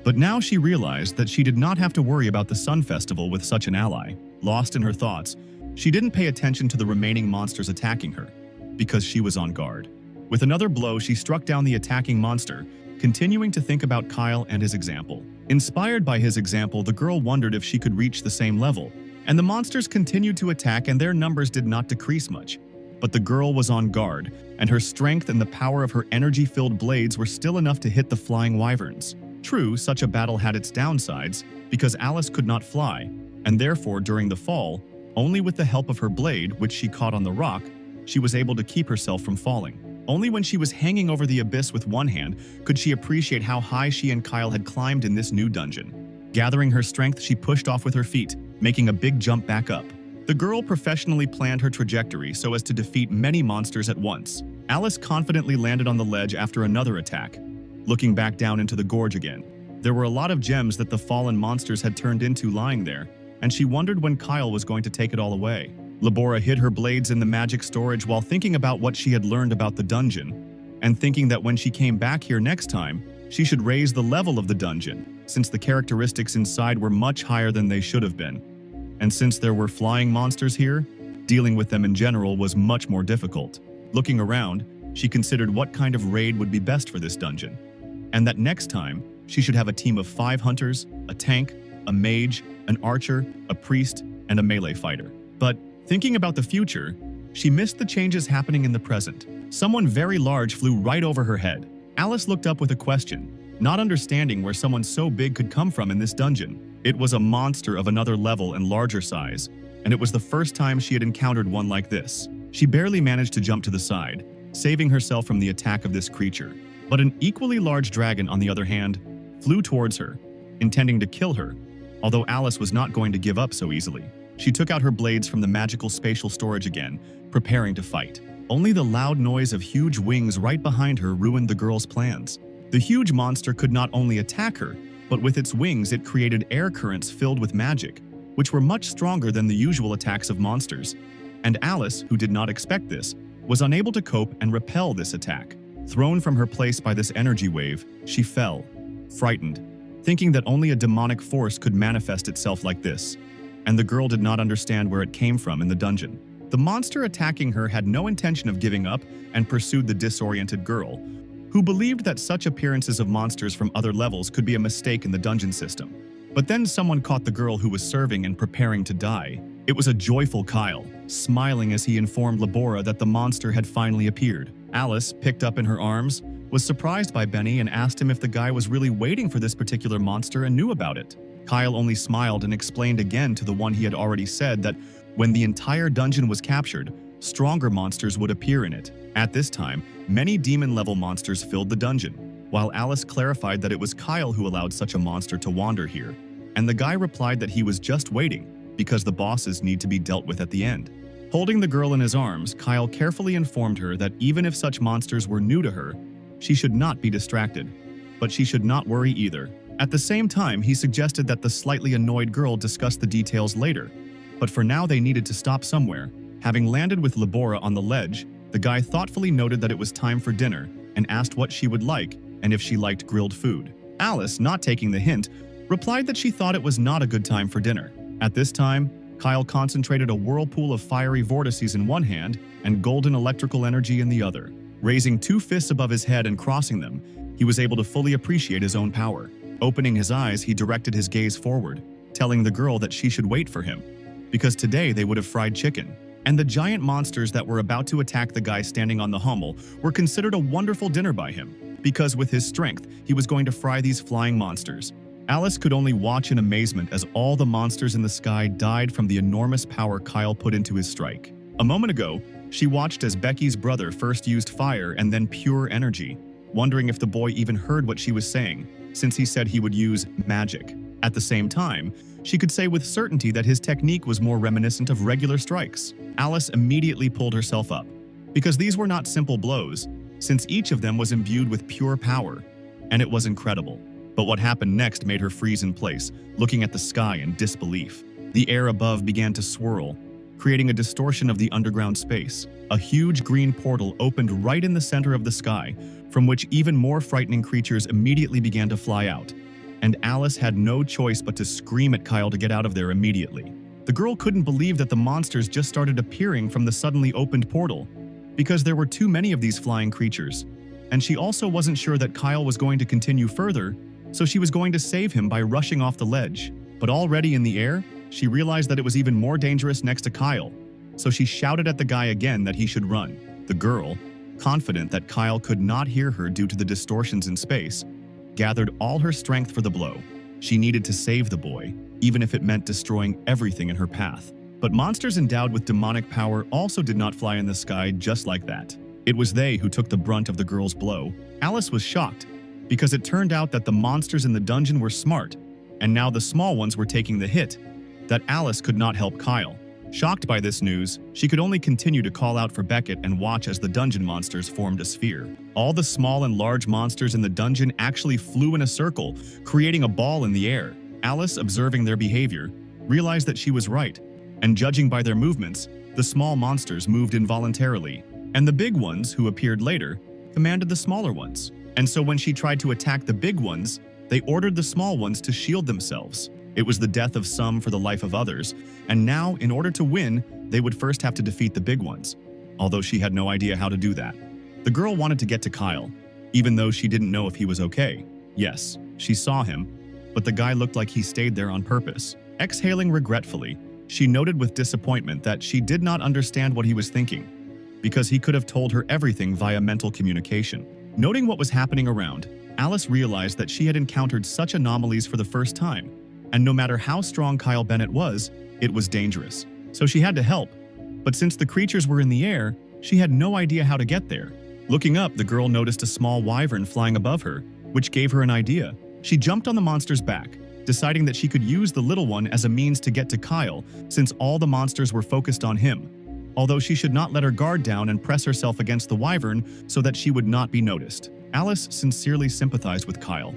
A: But now she realized that she did not have to worry about the Sun Festival with such an ally. Lost in her thoughts, she didn't pay attention to the remaining monsters attacking her, because she was on guard. With another blow, she struck down the attacking monster, continuing to think about Kyle and his example. Inspired by his example, the girl wondered if she could reach the same level, and the monsters continued to attack and their numbers did not decrease much. But the girl was on guard, and her strength and the power of her energy-filled blades were still enough to hit the flying wyverns. True, such a battle had its downsides, because Alice could not fly, and therefore during the fall, only with the help of her blade, which she caught on the rock, she was able to keep herself from falling. Only when she was hanging over the abyss with one hand could she appreciate how high she and Kyle had climbed in this new dungeon. Gathering her strength, she pushed off with her feet, making a big jump back up. The girl professionally planned her trajectory so as to defeat many monsters at once. Alice confidently landed on the ledge after another attack, looking back down into the gorge again. There were a lot of gems that the fallen monsters had turned into lying there, and she wondered when Kyle was going to take it all away. Labora hid her blades in the magic storage while thinking about what she had learned about the dungeon, and thinking that when she came back here next time, she should raise the level of the dungeon, since the characteristics inside were much higher than they should have been. And since there were flying monsters here, dealing with them in general was much more difficult. Looking around, she considered what kind of raid would be best for this dungeon, and that next time, she should have a team of 5 hunters, a tank, a mage, an archer, a priest, and a melee fighter. But thinking about the future, she missed the changes happening in the present. Someone very large flew right over her head. Alice looked up with a question, not understanding where someone so big could come from in this dungeon. It was a monster of another level and larger size, and it was the first time she had encountered one like this. She barely managed to jump to the side, saving herself from the attack of this creature. But an equally large dragon, on the other hand, flew towards her, intending to kill her, although Alice was not going to give up so easily. She took out her blades from the magical spatial storage again, preparing to fight. Only the loud noise of huge wings right behind her ruined the girl's plans. The huge monster could not only attack her, but with its wings it created air currents filled with magic, which were much stronger than the usual attacks of monsters. And Alice, who did not expect this, was unable to cope and repel this attack. Thrown from her place by this energy wave, she fell, frightened, thinking that only a demonic force could manifest itself like this, and the girl did not understand where it came from in the dungeon. The monster attacking her had no intention of giving up and pursued the disoriented girl, who believed that such appearances of monsters from other levels could be a mistake in the dungeon system. But then someone caught the girl who was serving and preparing to die. It was a joyful Kyle, smiling as he informed Labora that the monster had finally appeared. Alice, picked up in her arms, was surprised by Benny and asked him if the guy was really waiting for this particular monster and knew about it. Kyle only smiled and explained again to the one he had already said that when the entire dungeon was captured, stronger monsters would appear in it. At this time, many demon-level monsters filled the dungeon, while Alice clarified that it was Kyle who allowed such a monster to wander here, and the guy replied that he was just waiting because the bosses need to be dealt with at the end. Holding the girl in his arms, Kyle carefully informed her that even if such monsters were new to her, she should not be distracted. But she should not worry either. At the same time, he suggested that the slightly annoyed girl discuss the details later. But for now, they needed to stop somewhere. Having landed with Labora on the ledge, the guy thoughtfully noted that it was time for dinner and asked what she would like and if she liked grilled food. Alice, not taking the hint, replied that she thought it was not a good time for dinner. At this time, Kyle concentrated a whirlpool of fiery vortices in one hand and golden electrical energy in the other. Raising two fists above his head and crossing them, he was able to fully appreciate his own power. Opening his eyes, he directed his gaze forward, telling the girl that she should wait for him, because today they would have fried chicken. And the giant monsters that were about to attack the guy standing on the Hummel were considered a wonderful dinner by him, because with his strength, he was going to fry these flying monsters. Alice could only watch in amazement as all the monsters in the sky died from the enormous power Kyle put into his strike. A moment ago, she watched as Becky's brother first used fire and then pure energy, wondering if the boy even heard what she was saying, since he said he would use magic. At the same time, she could say with certainty that his technique was more reminiscent of regular strikes. Alice immediately pulled herself up, because these were not simple blows, since each of them was imbued with pure power, and it was incredible. But what happened next made her freeze in place, looking at the sky in disbelief. The air above began to swirl, creating a distortion of the underground space. A huge green portal opened right in the center of the sky, from which even more frightening creatures immediately began to fly out. And Alice had no choice but to scream at Kyle to get out of there immediately. The girl couldn't believe that the monsters just started appearing from the suddenly opened portal, because there were too many of these flying creatures. And she also wasn't sure that Kyle was going to continue further, so she was going to save him by rushing off the ledge. But already in the air, she realized that it was even more dangerous next to Kyle, so she shouted at the guy again that he should run. The girl, confident that Kyle could not hear her due to the distortions in space, gathered all her strength for the blow. She needed to save the boy, even if it meant destroying everything in her path. But monsters endowed with demonic power also did not fly in the sky just like that. It was they who took the brunt of the girl's blow. Alice was shocked, because it turned out that the monsters in the dungeon were smart, and now the small ones were taking the hit, that Alice could not help Kyle. Shocked by this news, she could only continue to call out for Beckett and watch as the dungeon monsters formed a sphere. All the small and large monsters in the dungeon actually flew in a circle, creating a ball in the air. Alice, observing their behavior, realized that she was right, and judging by their movements, the small monsters moved involuntarily, and the big ones, who appeared later, commanded the smaller ones. And so when she tried to attack the big ones, they ordered the small ones to shield themselves. It was the death of some for the life of others, and now, in order to win, they would first have to defeat the big ones, although she had no idea how to do that. The girl wanted to get to Kyle, even though she didn't know if he was okay. Yes, she saw him, but the guy looked like he stayed there on purpose. Exhaling regretfully, she noted with disappointment that she did not understand what he was thinking, because he could have told her everything via mental communication. Noting what was happening around, Alice realized that she had encountered such anomalies for the first time, and no matter how strong Kyle Bennett was, it was dangerous. So she had to help, but since the creatures were in the air, she had no idea how to get there. Looking up, the girl noticed a small wyvern flying above her, which gave her an idea. She jumped on the monster's back, deciding that she could use the little one as a means to get to Kyle, since all the monsters were focused on him, although she should not let her guard down and press herself against the wyvern so that she would not be noticed. Alice sincerely sympathized with Kyle,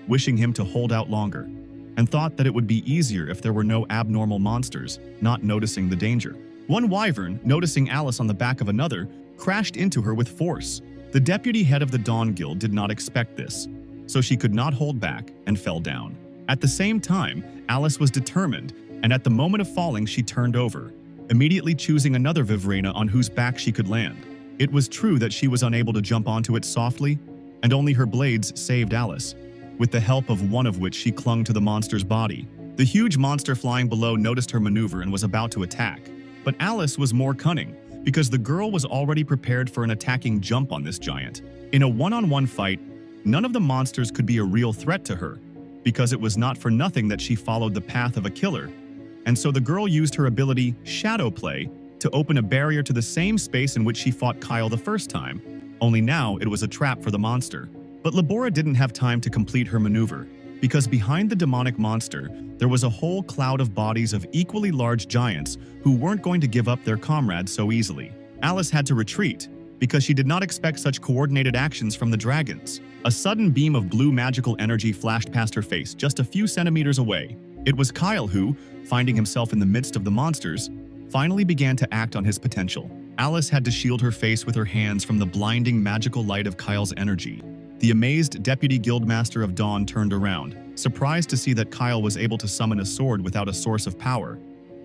A: wishing him to hold out longer, and thought that it would be easier if there were no abnormal monsters, not noticing the danger. One wyvern, noticing Alice on the back of another, crashed into her with force. The deputy head of the Dawn Guild did not expect this, so she could not hold back and fell down. At the same time, Alice was determined, and at the moment of falling she turned over, immediately choosing another Vivrena on whose back she could land. It was true that she was unable to jump onto it softly, and only her blades saved Alice, with the help of one of which she clung to the monster's body. The huge monster flying below noticed her maneuver and was about to attack, but Alice was more cunning, because the girl was already prepared for an attacking jump on this giant. In a one-on-one fight, none of the monsters could be a real threat to her, because it was not for nothing that she followed the path of a killer, and so the girl used her ability, Shadow Play, to open a barrier to the same space in which she fought Kyle the first time, only now it was a trap for the monster. But Labora didn't have time to complete her maneuver, because behind the demonic monster, there was a whole cloud of bodies of equally large giants who weren't going to give up their comrades so easily. Alice had to retreat, because she did not expect such coordinated actions from the dragons. A sudden beam of blue magical energy flashed past her face just a few centimeters away. It was Kyle who, finding himself in the midst of the monsters, finally began to act on his potential. Alice had to shield her face with her hands from the blinding magical light of Kyle's energy. The amazed Deputy Guildmaster of Dawn turned around, surprised to see that Kyle was able to summon a sword without a source of power.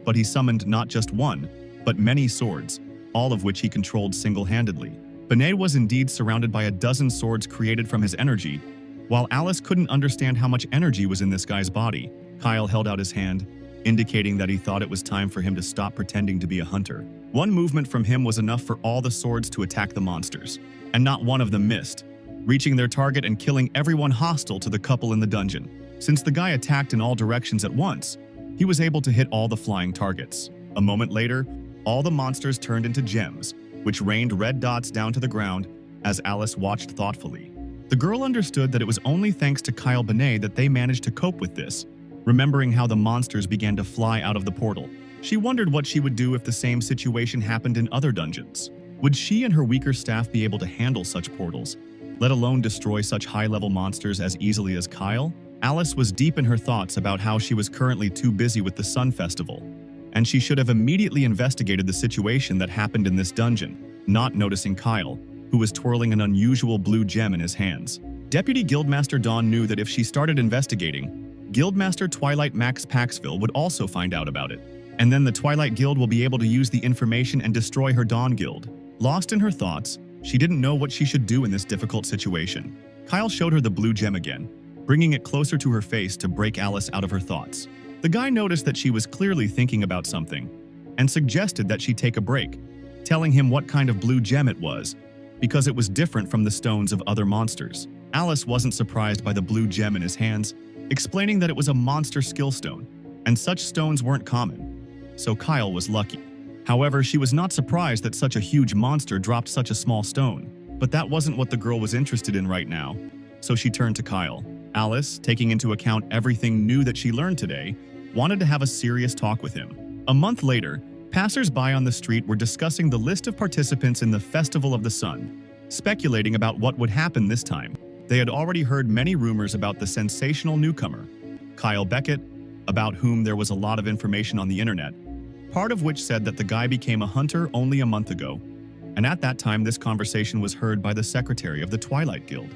A: But he summoned not just one, but many swords, all of which he controlled single-handedly. Benet was indeed surrounded by a dozen swords created from his energy. While Alice couldn't understand how much energy was in this guy's body, Kyle held out his hand, indicating that he thought it was time for him to stop pretending to be a hunter. One movement from him was enough for all the swords to attack the monsters, and not one of them missed, reaching their target and killing everyone hostile to the couple in the dungeon. Since the guy attacked in all directions at once, he was able to hit all the flying targets. A moment later, all the monsters turned into gems, which rained red dots down to the ground as Alice watched thoughtfully. The girl understood that it was only thanks to Kyle Benet that they managed to cope with this, remembering how the monsters began to fly out of the portal. She wondered what she would do if the same situation happened in other dungeons. Would she and her weaker staff be able to handle such portals, let alone destroy such high-level monsters as easily as Kyle? Alice was deep in her thoughts about how she was currently too busy with the Sun Festival, and she should have immediately investigated the situation that happened in this dungeon, not noticing Kyle, who was twirling an unusual blue gem in his hands. Deputy Guildmaster Dawn knew that if she started investigating, Guildmaster Twilight Max Paxville would also find out about it, and then the Twilight Guild will be able to use the information and destroy her Dawn Guild. Lost in her thoughts, she didn't know what she should do in this difficult situation. Kyle showed her the blue gem again, bringing it closer to her face to break Alice out of her thoughts. The guy noticed that she was clearly thinking about something, and suggested that she take a break, telling him what kind of blue gem it was, because it was different from the stones of other monsters. Alice wasn't surprised by the blue gem in his hands, explaining that it was a monster skill stone, and such stones weren't common, so Kyle was lucky. However, she was not surprised that such a huge monster dropped such a small stone, but that wasn't what the girl was interested in right now, so she turned to Kyle. Alice, taking into account everything new that she learned today, wanted to have a serious talk with him. A month later, passers-by on the street were discussing the list of participants in the Festival of the Sun, speculating about what would happen this time. They had already heard many rumors about the sensational newcomer, Kyle Beckett, about whom there was a lot of information on the internet, part of which said that the guy became a hunter only a month ago, and at that time this conversation was heard by the secretary of the Twilight Guild,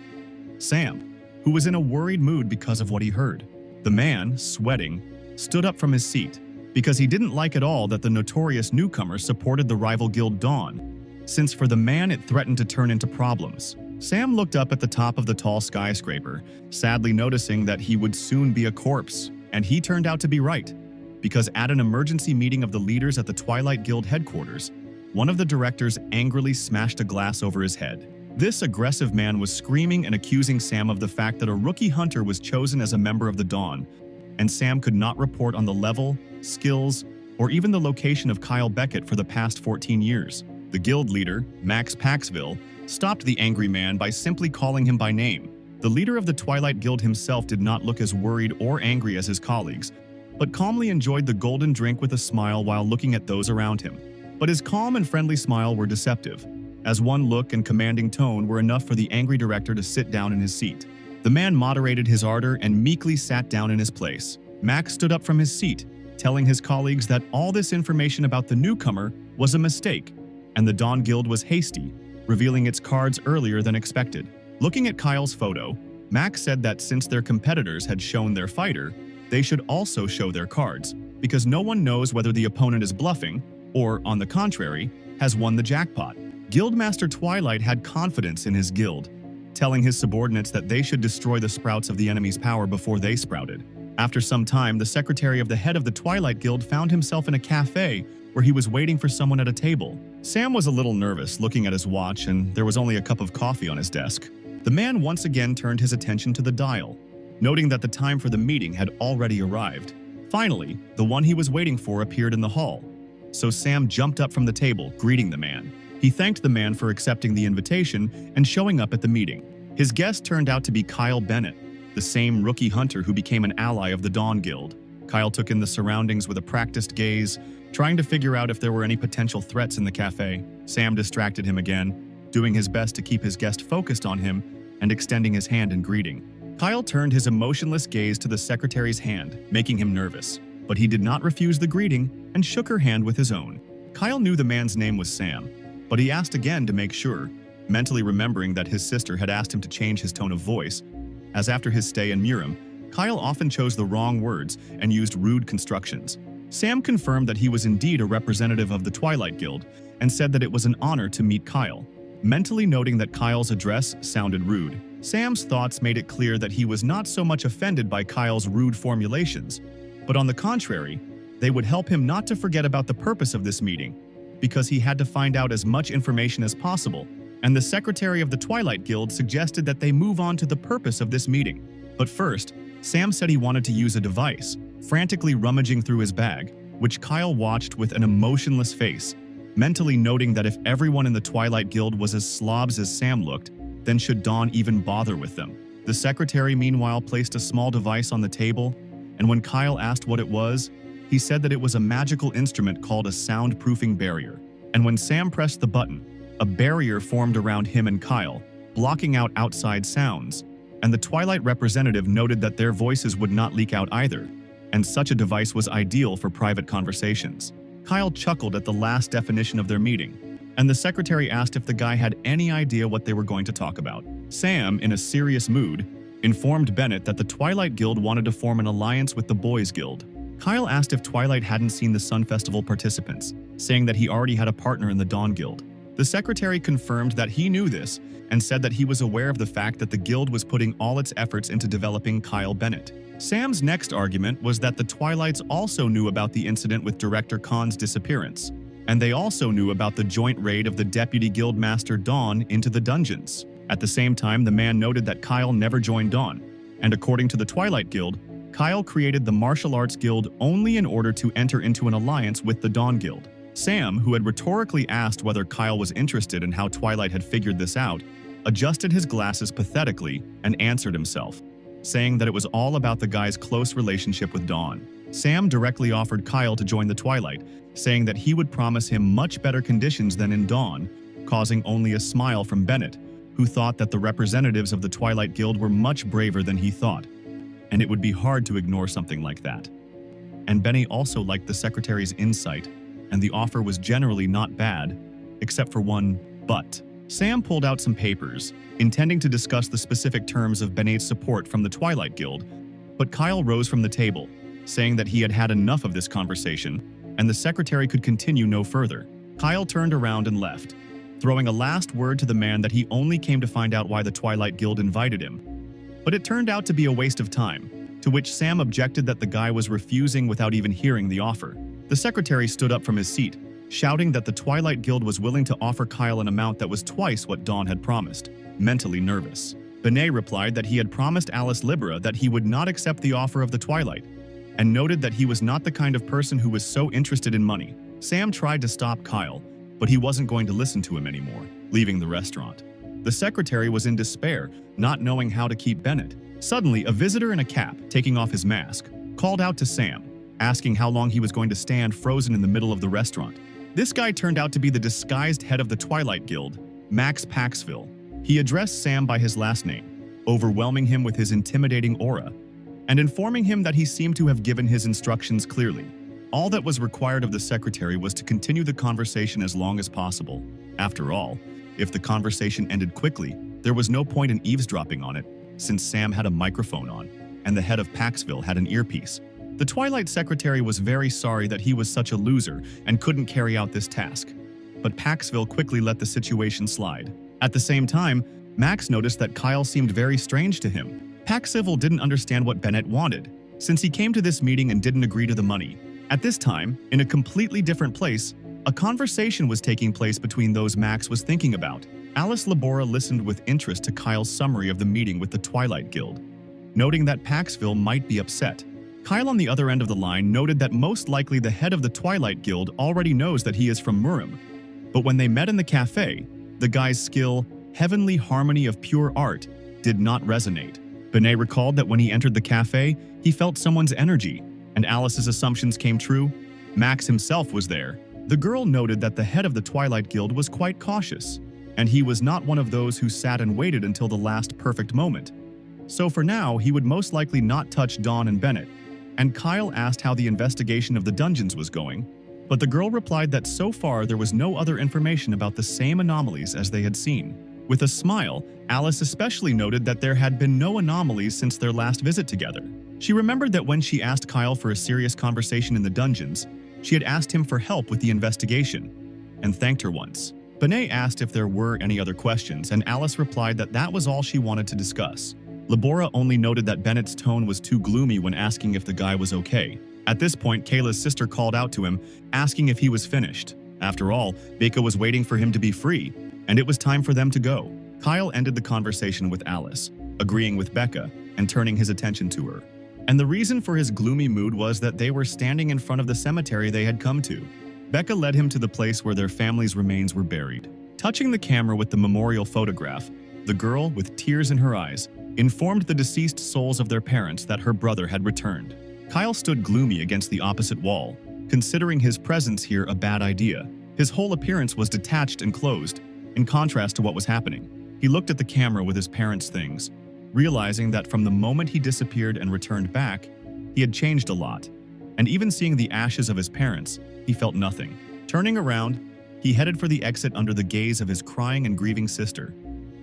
A: Sam, who was in a worried mood because of what he heard. The man, sweating, stood up from his seat because he didn't like at all that the notorious newcomer supported the rival guild Dawn, since for the man it threatened to turn into problems. Sam looked up at the top of the tall skyscraper, sadly noticing that he would soon be a corpse, and he turned out to be right, because at an emergency meeting of the leaders at the Twilight Guild headquarters, one of the directors angrily smashed a glass over his head. This aggressive man was screaming and accusing Sam of the fact that a rookie hunter was chosen as a member of the Dawn, and Sam could not report on the level, skills, or even the location of Kyle Beckett for the past 14 years. The guild leader, Max Paxville, stopped the angry man by simply calling him by name. The leader of the Twilight Guild himself did not look as worried or angry as his colleagues, but calmly enjoyed the golden drink with a smile while looking at those around him. But his calm and friendly smile were deceptive, as one look and commanding tone were enough for the angry director to sit down in his seat. The man moderated his ardor and meekly sat down in his place. Max stood up from his seat, telling his colleagues that all this information about the newcomer was a mistake, and the Dawn Guild was hasty, revealing its cards earlier than expected. Looking at Kyle's photo, Max said that since their competitors had shown their fighter, they should also show their cards, because no one knows whether the opponent is bluffing or, on the contrary, has won the jackpot. Guildmaster Twilight had confidence in his guild, telling his subordinates that they should destroy the sprouts of the enemy's power before they sprouted. After some time, the secretary of the head of the Twilight Guild found himself in a cafe where he was waiting for someone at a table. Sam was a little nervous looking at his watch, and there was only a cup of coffee on his desk. The man once again turned his attention to the dial, noting that the time for the meeting had already arrived. Finally, the one he was waiting for appeared in the hall, so Sam jumped up from the table, greeting the man. He thanked the man for accepting the invitation and showing up at the meeting. His guest turned out to be Kyle Bennett, the same rookie hunter who became an ally of the Dawn Guild. Kyle took in the surroundings with a practiced gaze, trying to figure out if there were any potential threats in the cafe. Sam distracted him again, doing his best to keep his guest focused on him and extending his hand in greeting. Kyle turned his emotionless gaze to the secretary's hand, making him nervous, but he did not refuse the greeting and shook her hand with his own. Kyle knew the man's name was Sam, but he asked again to make sure, mentally remembering that his sister had asked him to change his tone of voice, as after his stay in Murim, Kyle often chose the wrong words and used rude constructions. Sam confirmed that he was indeed a representative of the Twilight Guild and said that it was an honor to meet Kyle. Mentally noting that Kyle's address sounded rude, Sam's thoughts made it clear that he was not so much offended by Kyle's rude formulations, but on the contrary, they would help him not to forget about the purpose of this meeting, because he had to find out as much information as possible, and the secretary of the Twilight Guild suggested that they move on to the purpose of this meeting. But first, Sam said he wanted to use a device, frantically rummaging through his bag, which Kyle watched with an emotionless face, mentally noting that if everyone in the Twilight Guild was as slobs as Sam looked, then should Dawn even bother with them? The secretary meanwhile placed a small device on the table, and when Kyle asked what it was, he said that it was a magical instrument called a soundproofing barrier. And when Sam pressed the button, a barrier formed around him and Kyle, blocking out outside sounds, and the Twilight representative noted that their voices would not leak out either, and such a device was ideal for private conversations. Kyle chuckled at the last definition of their meeting, and the secretary asked if the guy had any idea what they were going to talk about. Sam, in a serious mood, informed Bennett that the Twilight Guild wanted to form an alliance with the Boys Guild. Kyle asked if Twilight hadn't seen the Sun Festival participants, saying that he already had a partner in the Dawn Guild. The secretary confirmed that he knew this and said that he was aware of the fact that the guild was putting all its efforts into developing Kyle Bennett. Sam's next argument was that the Twilights also knew about the incident with Director Khan's disappearance, and they also knew about the joint raid of the Deputy Guildmaster Dawn into the dungeons. At the same time, the man noted that Kyle never joined Dawn, and according to the Twilight Guild, Kyle created the Martial Arts Guild only in order to enter into an alliance with the Dawn Guild. Sam, who had rhetorically asked whether Kyle was interested in how Twilight had figured this out, adjusted his glasses pathetically and answered himself, saying that it was all about the guy's close relationship with Dawn. Sam directly offered Kyle to join the Twilight, saying that he would promise him much better conditions than in Dawn, causing only a smile from Bennett, who thought that the representatives of the Twilight Guild were much braver than he thought, and it would be hard to ignore something like that. And Benny also liked the secretary's insight, and the offer was generally not bad, except for one but. Sam pulled out some papers, intending to discuss the specific terms of Bennett's support from the Twilight Guild, but Kyle rose from the table, saying that he had had enough of this conversation, and the secretary could continue no further. Kyle turned around and left, throwing a last word to the man that he only came to find out why the Twilight Guild invited him. But it turned out to be a waste of time, to which Sam objected that the guy was refusing without even hearing the offer. The secretary stood up from his seat, shouting that the Twilight Guild was willing to offer Kyle an amount that was twice what Dawn had promised, mentally nervous. Benet replied that he had promised Alice Libera that he would not accept the offer of the Twilight, and noted that he was not the kind of person who was so interested in money. Sam tried to stop Kyle, but he wasn't going to listen to him anymore, leaving the restaurant. The secretary was in despair, not knowing how to keep Bennett. Suddenly, a visitor in a cap, taking off his mask, called out to Sam, asking how long he was going to stand frozen in the middle of the restaurant. This guy turned out to be the disguised head of the Twilight Guild, Max Paxville. He addressed Sam by his last name, overwhelming him with his intimidating aura, and informing him that he seemed to have given his instructions clearly. All that was required of the secretary was to continue the conversation as long as possible. After all, if the conversation ended quickly, there was no point in eavesdropping on it, since Sam had a microphone on, and the head of Paxville had an earpiece. The Twilight secretary was very sorry that he was such a loser and couldn't carry out this task, but Paxville quickly let the situation slide. At the same time, Max noticed that Kyle seemed very strange to him. Paxville didn't understand what Bennett wanted, since he came to this meeting and didn't agree to the money. At this time, in a completely different place, a conversation was taking place between those Max was thinking about. Alice Libera listened with interest to Kyle's summary of the meeting with the Twilight Guild, noting that Paxville might be upset. Kyle on the other end of the line noted that most likely the head of the Twilight Guild already knows that he is from Murim, but when they met in the cafe, the guy's skill, heavenly harmony of pure art, did not resonate. Benet recalled that when he entered the cafe, he felt someone's energy, and Alice's assumptions came true. Max himself was there. The girl noted that the head of the Twilight Guild was quite cautious, and he was not one of those who sat and waited until the last perfect moment. So for now, he would most likely not touch Dawn and Bennett. And Kyle asked how the investigation of the dungeons was going, but the girl replied that so far there was no other information about the same anomalies as they had seen. With a smile, Alice especially noted that there had been no anomalies since their last visit together. She remembered that when she asked Kyle for a serious conversation in the dungeons, she had asked him for help with the investigation, and thanked her once. Benet asked if there were any other questions, and Alice replied that that was all she wanted to discuss. Labora only noted that Bennett's tone was too gloomy when asking if the guy was okay. At this point, Kayla's sister called out to him, asking if he was finished. After all, Becca was waiting for him to be free, and it was time for them to go. Kyle ended the conversation with Alice, agreeing with Becca and turning his attention to her. And the reason for his gloomy mood was that they were standing in front of the cemetery they had come to. Becca led him to the place where their family's remains were buried. Touching the camera with the memorial photograph, the girl, with tears in her eyes, informed the deceased souls of their parents that her brother had returned. Kyle stood gloomy against the opposite wall, considering his presence here a bad idea. His whole appearance was detached and closed, in contrast to what was happening. He looked at the camera with his parents' things, realizing that from the moment he disappeared and returned back, he had changed a lot. And even seeing the ashes of his parents, he felt nothing. Turning around, he headed for the exit under the gaze of his crying and grieving sister,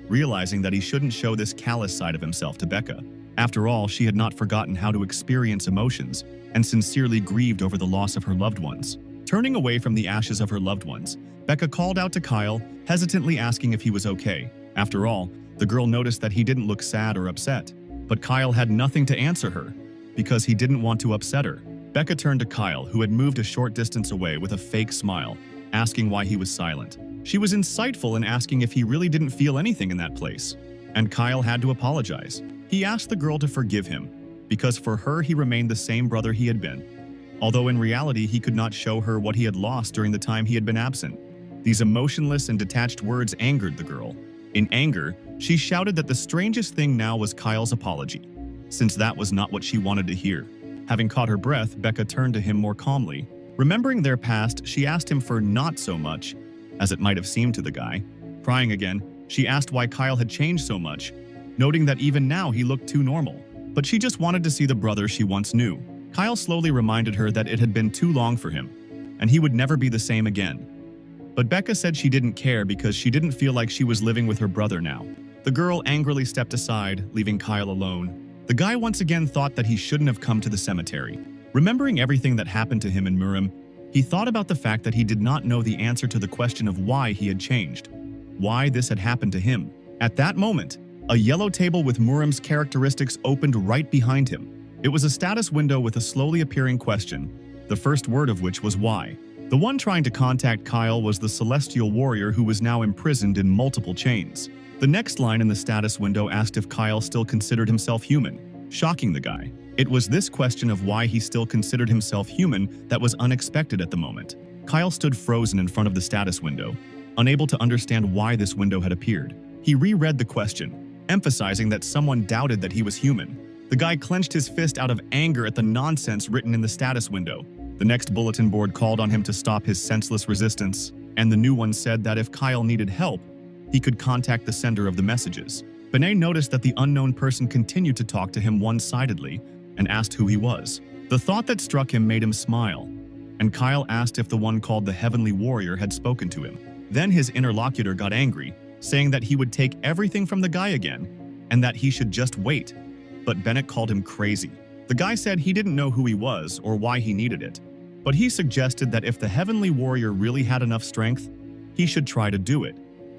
A: realizing that he shouldn't show this callous side of himself to Becca. After all, she had not forgotten how to experience emotions and sincerely grieved over the loss of her loved ones. Turning away from the ashes of her loved ones, Becca called out to Kyle, hesitantly asking if he was okay. After all, the girl noticed that he didn't look sad or upset, but Kyle had nothing to answer her because he didn't want to upset her. Becca turned to Kyle, who had moved a short distance away, with a fake smile, asking why he was silent. She was insightful in asking if he really didn't feel anything in that place, and Kyle had to apologize. He asked the girl to forgive him, because for her he remained the same brother he had been, although in reality he could not show her what he had lost during the time he had been absent. These emotionless and detached words angered the girl. In anger, she shouted that the strangest thing now was Kyle's apology, since that was not what she wanted to hear. Having caught her breath, Becca turned to him more calmly. Remembering their past, she asked him for not so much, as it might have seemed to the guy. Crying again, she asked why Kyle had changed so much, noting that even now he looked too normal. But she just wanted to see the brother she once knew. Kyle slowly reminded her that it had been too long for him, and he would never be the same again. But Becca said she didn't care because she didn't feel like she was living with her brother now. The girl angrily stepped aside, leaving Kyle alone. The guy once again thought that he shouldn't have come to the cemetery. Remembering everything that happened to him in Murim, he thought about the fact that he did not know the answer to the question of why he had changed, why this had happened to him. At that moment, a yellow table with Murim's characteristics opened right behind him. It was a status window with a slowly appearing question, the first word of which was why. The one trying to contact Kyle was the celestial warrior who was now imprisoned in multiple chains. The next line in the status window asked if Kyle still considered himself human, shocking the guy. It was this question of why he still considered himself human that was unexpected at the moment. Kyle stood frozen in front of the status window, unable to understand why this window had appeared. He reread the question, emphasizing that someone doubted that he was human. The guy clenched his fist out of anger at the nonsense written in the status window. The next bulletin board called on him to stop his senseless resistance, and the new one said that if Kyle needed help, he could contact the sender of the messages. Benet noticed that the unknown person continued to talk to him one-sidedly and asked who he was. The thought that struck him made him smile, and Kyle asked if the one called the Heavenly Warrior had spoken to him. Then his interlocutor got angry, saying that he would take everything from the guy again and that he should just wait. But Bennett called him crazy. The guy said he didn't know who he was or why he needed it, but he suggested that if the Heavenly Warrior really had enough strength, he should try to do it,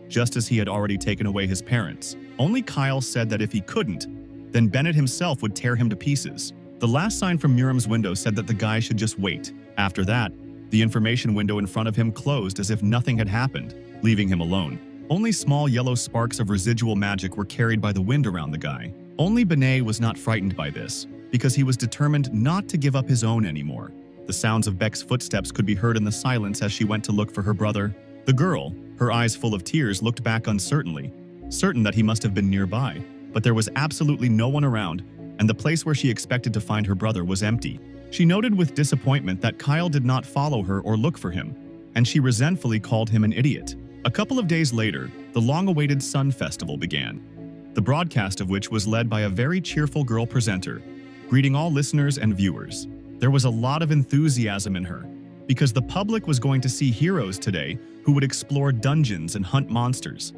A: just as he had already taken away his parents. Only Kyle said that if he couldn't, then Bennett himself would tear him to pieces. The last sign from Murim's window said that the guy should just wait. After that, the information window in front of him closed as if nothing had happened, leaving him alone. Only small yellow sparks of residual magic were carried by the wind around the guy. Only Benet was not frightened by this, because he was determined not to give up his own anymore. The sounds of Beck's footsteps could be heard in the silence as she went to look for her brother. The girl, her eyes full of tears, looked back uncertainly, certain that he must have been nearby. But there was absolutely no one around, and the place where she expected to find her brother was empty. She noted with disappointment that Kyle did not follow her or look for him, and she resentfully called him an idiot. A couple of days later, the long-awaited Sun Festival began, the broadcast of which was led by a very cheerful girl presenter, greeting all listeners and viewers. There was a lot of enthusiasm in her, because the public was going to see heroes today who would explore dungeons and hunt monsters.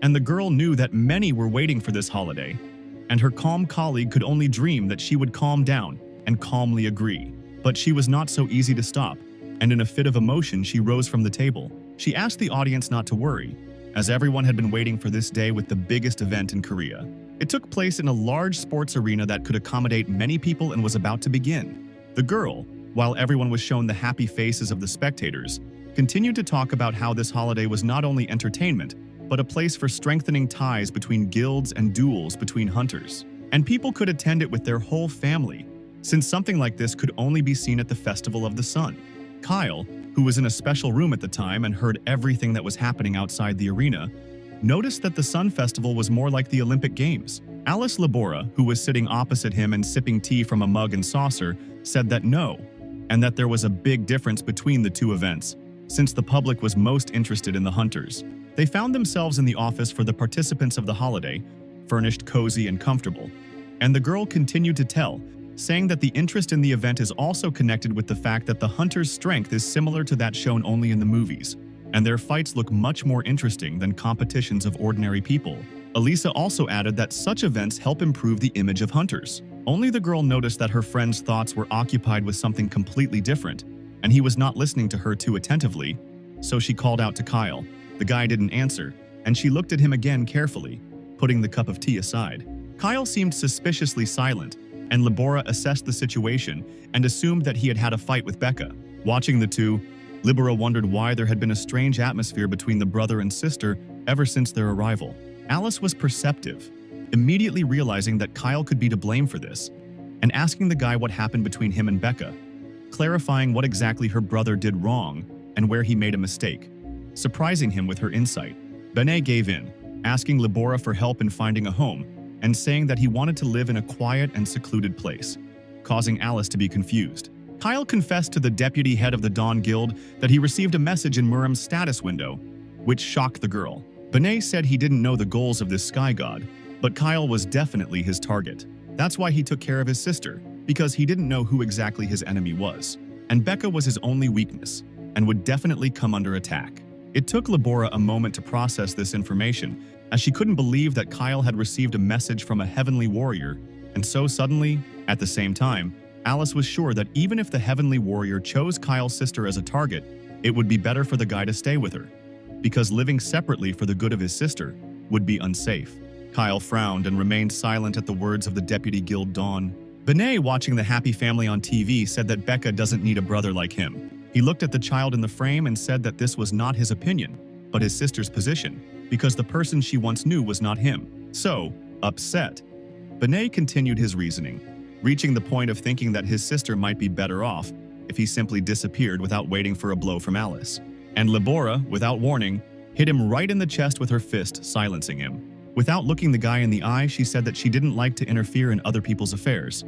A: And the girl knew that many were waiting for this holiday, and her calm colleague could only dream that she would calm down and calmly agree. But she was not so easy to stop, and in a fit of emotion she rose from the table. She asked the audience not to worry, as everyone had been waiting for this day with the biggest event in Korea. It took place in a large sports arena that could accommodate many people and was about to begin. The girl, while everyone was shown the happy faces of the spectators, continued to talk about how this holiday was not only entertainment, but a place for strengthening ties between guilds and duels between hunters. And people could attend it with their whole family, since something like this could only be seen at the Festival of the Sun. Kyle, who was in a special room at the time and heard everything that was happening outside the arena, noticed that the Sun Festival was more like the Olympic Games. Alice Labora, who was sitting opposite him and sipping tea from a mug and saucer, said that no, and that there was a big difference between the two events, since the public was most interested in the hunters. They found themselves in the office for the participants of the holiday, furnished cozy and comfortable. And the girl continued to tell, saying that the interest in the event is also connected with the fact that the hunters' strength is similar to that shown only in the movies, and their fights look much more interesting than competitions of ordinary people. Elisa also added that such events help improve the image of hunters. Only the girl noticed that her friend's thoughts were occupied with something completely different, and he was not listening to her too attentively, so she called out to Kyle. The guy didn't answer, and she looked at him again carefully, putting the cup of tea aside. Kyle seemed suspiciously silent, and Labora assessed the situation and assumed that he had had a fight with Becca. Watching the two, Labora wondered why there had been a strange atmosphere between the brother and sister ever since their arrival. Alice was perceptive, immediately realizing that Kyle could be to blame for this, and asking the guy what happened between him and Becca, clarifying what exactly her brother did wrong and where he made a mistake. Surprising him with her insight, Benet gave in, asking Labora for help in finding a home and saying that he wanted to live in a quiet and secluded place, causing Alice to be confused. Kyle confessed to the deputy head of the Dawn Guild that he received a message in Murim's status window, which shocked the girl. Benet said he didn't know the goals of this sky god, but Kyle was definitely his target. That's why he took care of his sister, because he didn't know who exactly his enemy was. And Becca was his only weakness, and would definitely come under attack. It took Labora a moment to process this information, as she couldn't believe that Kyle had received a message from a heavenly warrior, and so suddenly, at the same time, Alice was sure that even if the heavenly warrior chose Kyle's sister as a target, it would be better for the guy to stay with her, because living separately for the good of his sister would be unsafe. Kyle frowned and remained silent at the words of the deputy guild Dawn. Benet, watching the happy family on TV, said that Becca doesn't need a brother like him. He looked at the child in the frame and said that this was not his opinion, but his sister's position, because the person she once knew was not him. So, upset, Benet continued his reasoning, reaching the point of thinking that his sister might be better off if he simply disappeared without waiting for a blow from Alice. And Labora, without warning, hit him right in the chest with her fist, silencing him. Without looking the guy in the eye, she said that she didn't like to interfere in other people's affairs.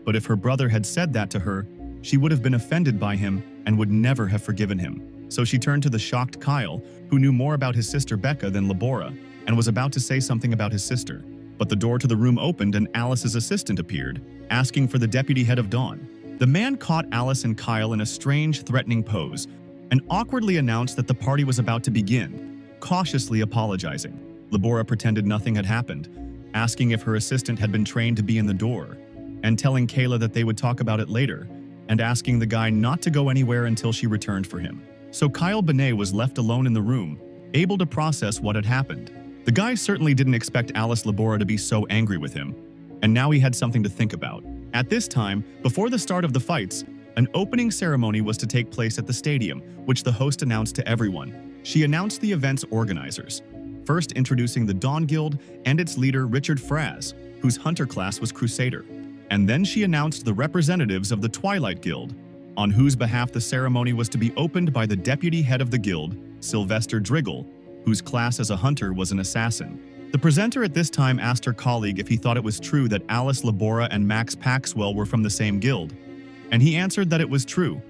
A: But if her brother had said that to her, she would have been offended by him and would never have forgiven him. So she turned to the shocked Kyle, who knew more about his sister Becca than Labora, and was about to say something about his sister. But the door to the room opened and Alice's assistant appeared, asking for the deputy head of Dawn. The man caught Alice and Kyle in a strange, threatening pose, and awkwardly announced that the party was about to begin, cautiously apologizing. Labora pretended nothing had happened, asking if her assistant had been trained to be in the door, and telling Kayla that they would talk about it later, and asking the guy not to go anywhere until she returned for him. So Kyle Benet was left alone in the room, able to process what had happened. The guy certainly didn't expect Alice Labora to be so angry with him, and now he had something to think about. At this time, before the start of the fights, an opening ceremony was to take place at the stadium, which the host announced to everyone. She announced the event's organizers, first introducing the Dawn Guild and its leader Richard Fraz, whose hunter class was Crusader. And then she announced the representatives of the Twilight Guild, on whose behalf the ceremony was to be opened by the deputy head of the guild, Sylvester Driggle, whose class as a hunter was an assassin. The presenter at this time asked her colleague if he thought it was true that Alice Labora and Max Paxwell were from the same guild, and he answered that it was true,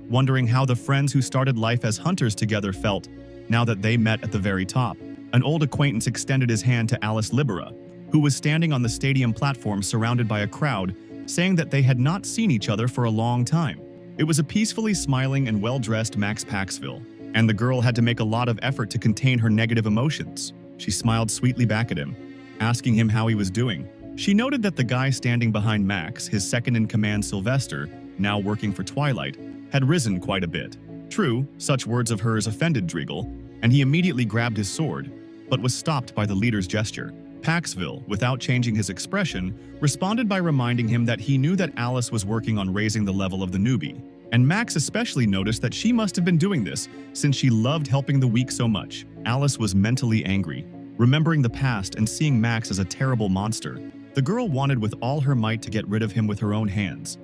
A: wondering how the friends who started life as hunters together felt now that they met at the very top. An old acquaintance extended his hand to Alice Libera, who was standing on the stadium platform surrounded by a crowd, saying that they had not seen each other for a long time. It was a peacefully smiling and well-dressed Max Paxville, and the girl had to make a lot of effort to contain her negative emotions. She smiled sweetly back at him, asking him how he was doing. She noted that the guy standing behind Max, his second-in-command Sylvester, now working for Twilight, had risen quite a bit. True, such words of hers offended Driegel, and he immediately grabbed his sword, but was stopped by the leader's gesture. Paxville, without changing his expression, responded by reminding him that he knew that Alice was working on raising the level of the newbie, and Max especially noticed that she must have been doing this since she loved helping the weak so much. Alice was mentally angry, remembering the past and seeing Max as a terrible monster. The girl wanted with all her might to get rid of him with her own hands,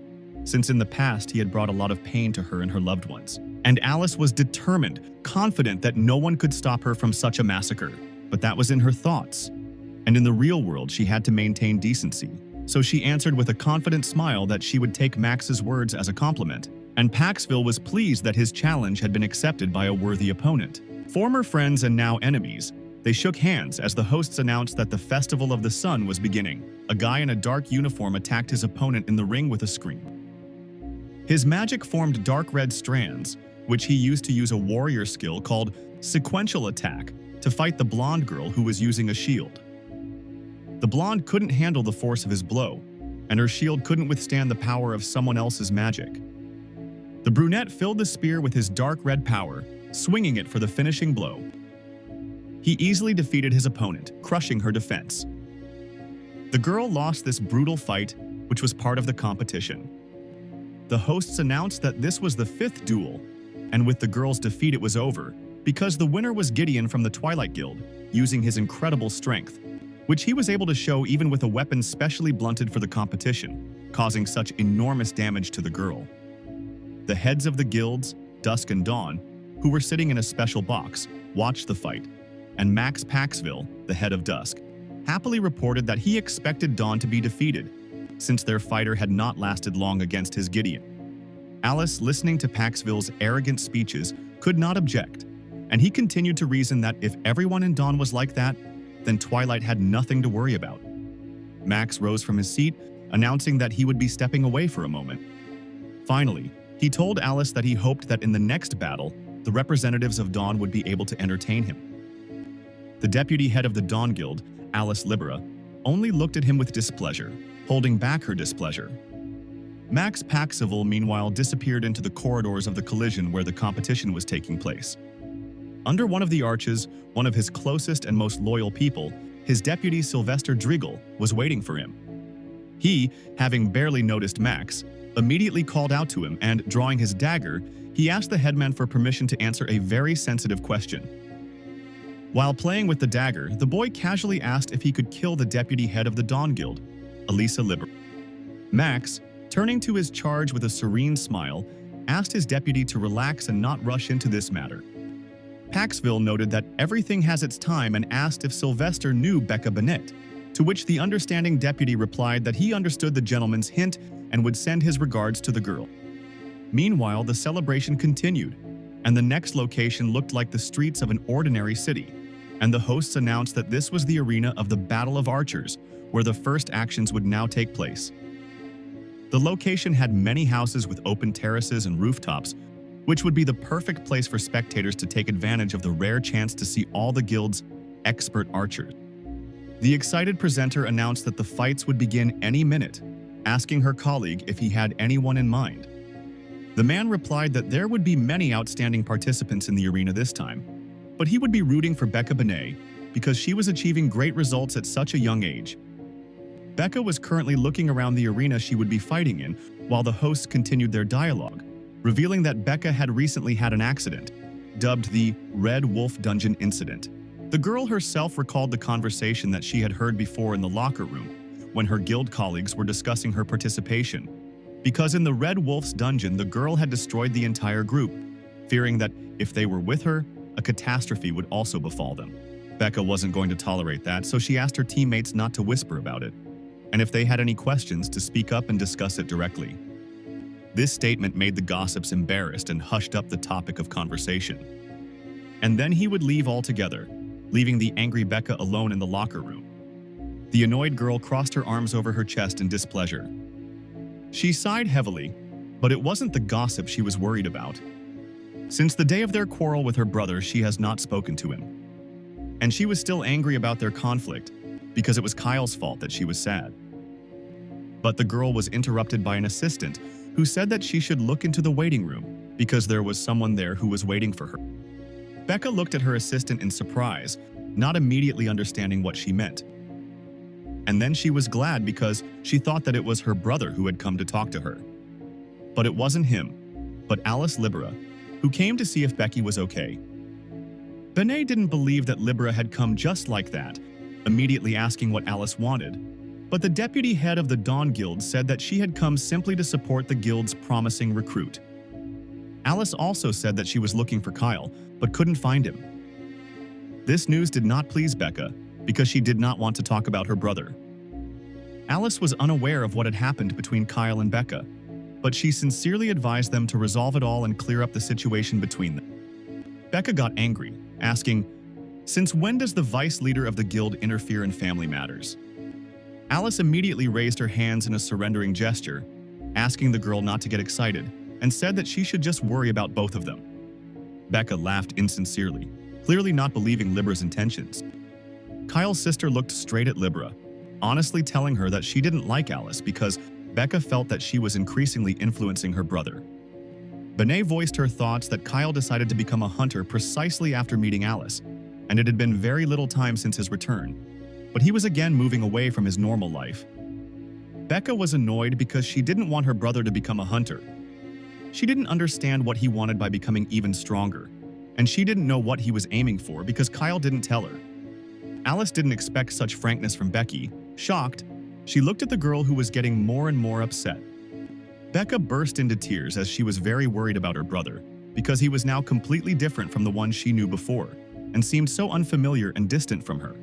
A: since in the past he had brought a lot of pain to her and her loved ones. And Alice was determined, confident that no one could stop her from such a massacre. But that was in her thoughts. And in the real world, she had to maintain decency. So she answered with a confident smile that she would take Max's words as a compliment. And Paxville was pleased that his challenge had been accepted by a worthy opponent. Former friends and now enemies, they shook hands as the hosts announced that the Festival of the Sun was beginning. A guy in a dark uniform attacked his opponent in the ring with a scream. His magic formed dark red strands, which he used to use a warrior skill called sequential attack to fight the blonde girl who was using a shield. The blonde couldn't handle the force of his blow, and her shield couldn't withstand the power of someone else's magic. The brunette filled the spear with his dark red power, swinging it for the finishing blow. He easily defeated his opponent, crushing her defense. The girl lost this brutal fight, which was part of the competition. The hosts announced that this was the 5th duel, and with the girl's defeat it was over, because the winner was Gideon from the Twilight Guild, using his incredible strength, which he was able to show even with a weapon specially blunted for the competition, causing such enormous damage to the girl. The heads of the guilds, Dusk and Dawn, who were sitting in a special box, watched the fight, and Max Paxville, the head of Dusk, happily reported that he expected Dawn to be defeated, since their fighter had not lasted long against his Gideon. Alice, listening to Paxville's arrogant speeches, could not object, and he continued to reason that if everyone in Dawn was like that, then Twilight had nothing to worry about. Max rose from his seat, announcing that he would be stepping away for a moment. Finally, he told Alice that he hoped that in the next battle, the representatives of Dawn would be able to entertain him. The deputy head of the Dawn Guild, Alice Libera, only looked at him with displeasure, holding back her displeasure. Max Paxville, meanwhile, disappeared into the corridors of the collision where the competition was taking place. Under one of the arches, one of his closest and most loyal people, his deputy Sylvester Driegel, was waiting for him. He, having barely noticed Max, immediately called out to him and, drawing his dagger, he asked the headman for permission to answer a very sensitive question. While playing with the dagger, the boy casually asked if he could kill the deputy head of the Dawn Guild, Elisa Liber. Max, turning to his charge with a serene smile, asked his deputy to relax and not rush into this matter. Paxville noted that everything has its time and asked if Sylvester knew Becca Bennett, to which the understanding deputy replied that he understood the gentleman's hint and would send his regards to the girl. Meanwhile, the celebration continued, and the next location looked like the streets of an ordinary city, and the hosts announced that this was the arena of the Battle of Archers, where the first actions would now take place. The location had many houses with open terraces and rooftops, which would be the perfect place for spectators to take advantage of the rare chance to see all the guild's expert archers. The excited presenter announced that the fights would begin any minute, asking her colleague if he had anyone in mind. The man replied that there would be many outstanding participants in the arena this time, but he would be rooting for Becca Bennett because she was achieving great results at such a young age. Becca was currently looking around the arena she would be fighting in while the hosts continued their dialogue, revealing that Becca had recently had an accident, dubbed the Red Wolf Dungeon Incident. The girl herself recalled the conversation that she had heard before in the locker room, when her guild colleagues were discussing her participation, because in the Red Wolf's dungeon the girl had destroyed the entire group, fearing that if they were with her, a catastrophe would also befall them. Becca wasn't going to tolerate that, so she asked her teammates not to whisper about it, and if they had any questions to speak up and discuss it directly. This statement made the gossips embarrassed and hushed up the topic of conversation. and then he would leave altogether, leaving the angry Becca alone in the locker room. The annoyed girl crossed her arms over her chest in displeasure. She sighed heavily, but it wasn't the gossip she was worried about. Since the day of their quarrel with her brother, she has not spoken to him. And she was still angry about their conflict, because it was Kyle's fault that she was sad. But the girl was interrupted by an assistant who said that she should look into the waiting room because there was someone there who was waiting for her. Becca looked at her assistant in surprise, not immediately understanding what she meant. And then she was glad because she thought that it was her brother who had come to talk to her. But it wasn't him, but Alice Libera, who came to see if Becky was okay. Benet didn't believe that Libera had come just like that, immediately asking what Alice wanted. But the deputy head of the Dawn Guild said that she had come simply to support the guild's promising recruit. Alice also said that she was looking for Kyle, but couldn't find him. This news did not please Becca, because she did not want to talk about her brother. Alice was unaware of what had happened between Kyle and Becca, but she sincerely advised them to resolve it all and clear up the situation between them. Becca got angry, asking, "Since when does the vice leader of the guild interfere in family matters?" Alice immediately raised her hands in a surrendering gesture, asking the girl not to get excited, and said that she should just worry about both of them. Becca laughed insincerely, clearly not believing Libera's intentions. Kyle's sister looked straight at Libera, honestly telling her that she didn't like Alice because Becca felt that she was increasingly influencing her brother. Benet voiced her thoughts that Kyle decided to become a hunter precisely after meeting Alice, and it had been very little time since his return, but he was again moving away from his normal life. Becca was annoyed because she didn't want her brother to become a hunter. She didn't understand what he wanted by becoming even stronger, and she didn't know what he was aiming for because Kyle didn't tell her. Alice didn't expect such frankness from Becky. Shocked, she looked at the girl who was getting more and more upset. Becca burst into tears as she was very worried about her brother, because he was now completely different from the one she knew before, and seemed so unfamiliar and distant from her.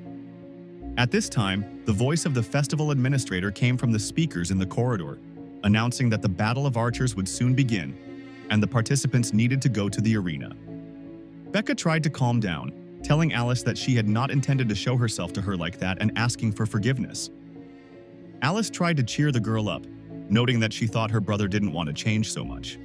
A: At this time, the voice of the festival administrator came from the speakers in the corridor, announcing that the Battle of Archers would soon begin, and the participants needed to go to the arena. Becca tried to calm down, telling Alice that she had not intended to show herself to her like that and asking for forgiveness. Alice tried to cheer the girl up, noting that she thought her brother didn't want to change so much.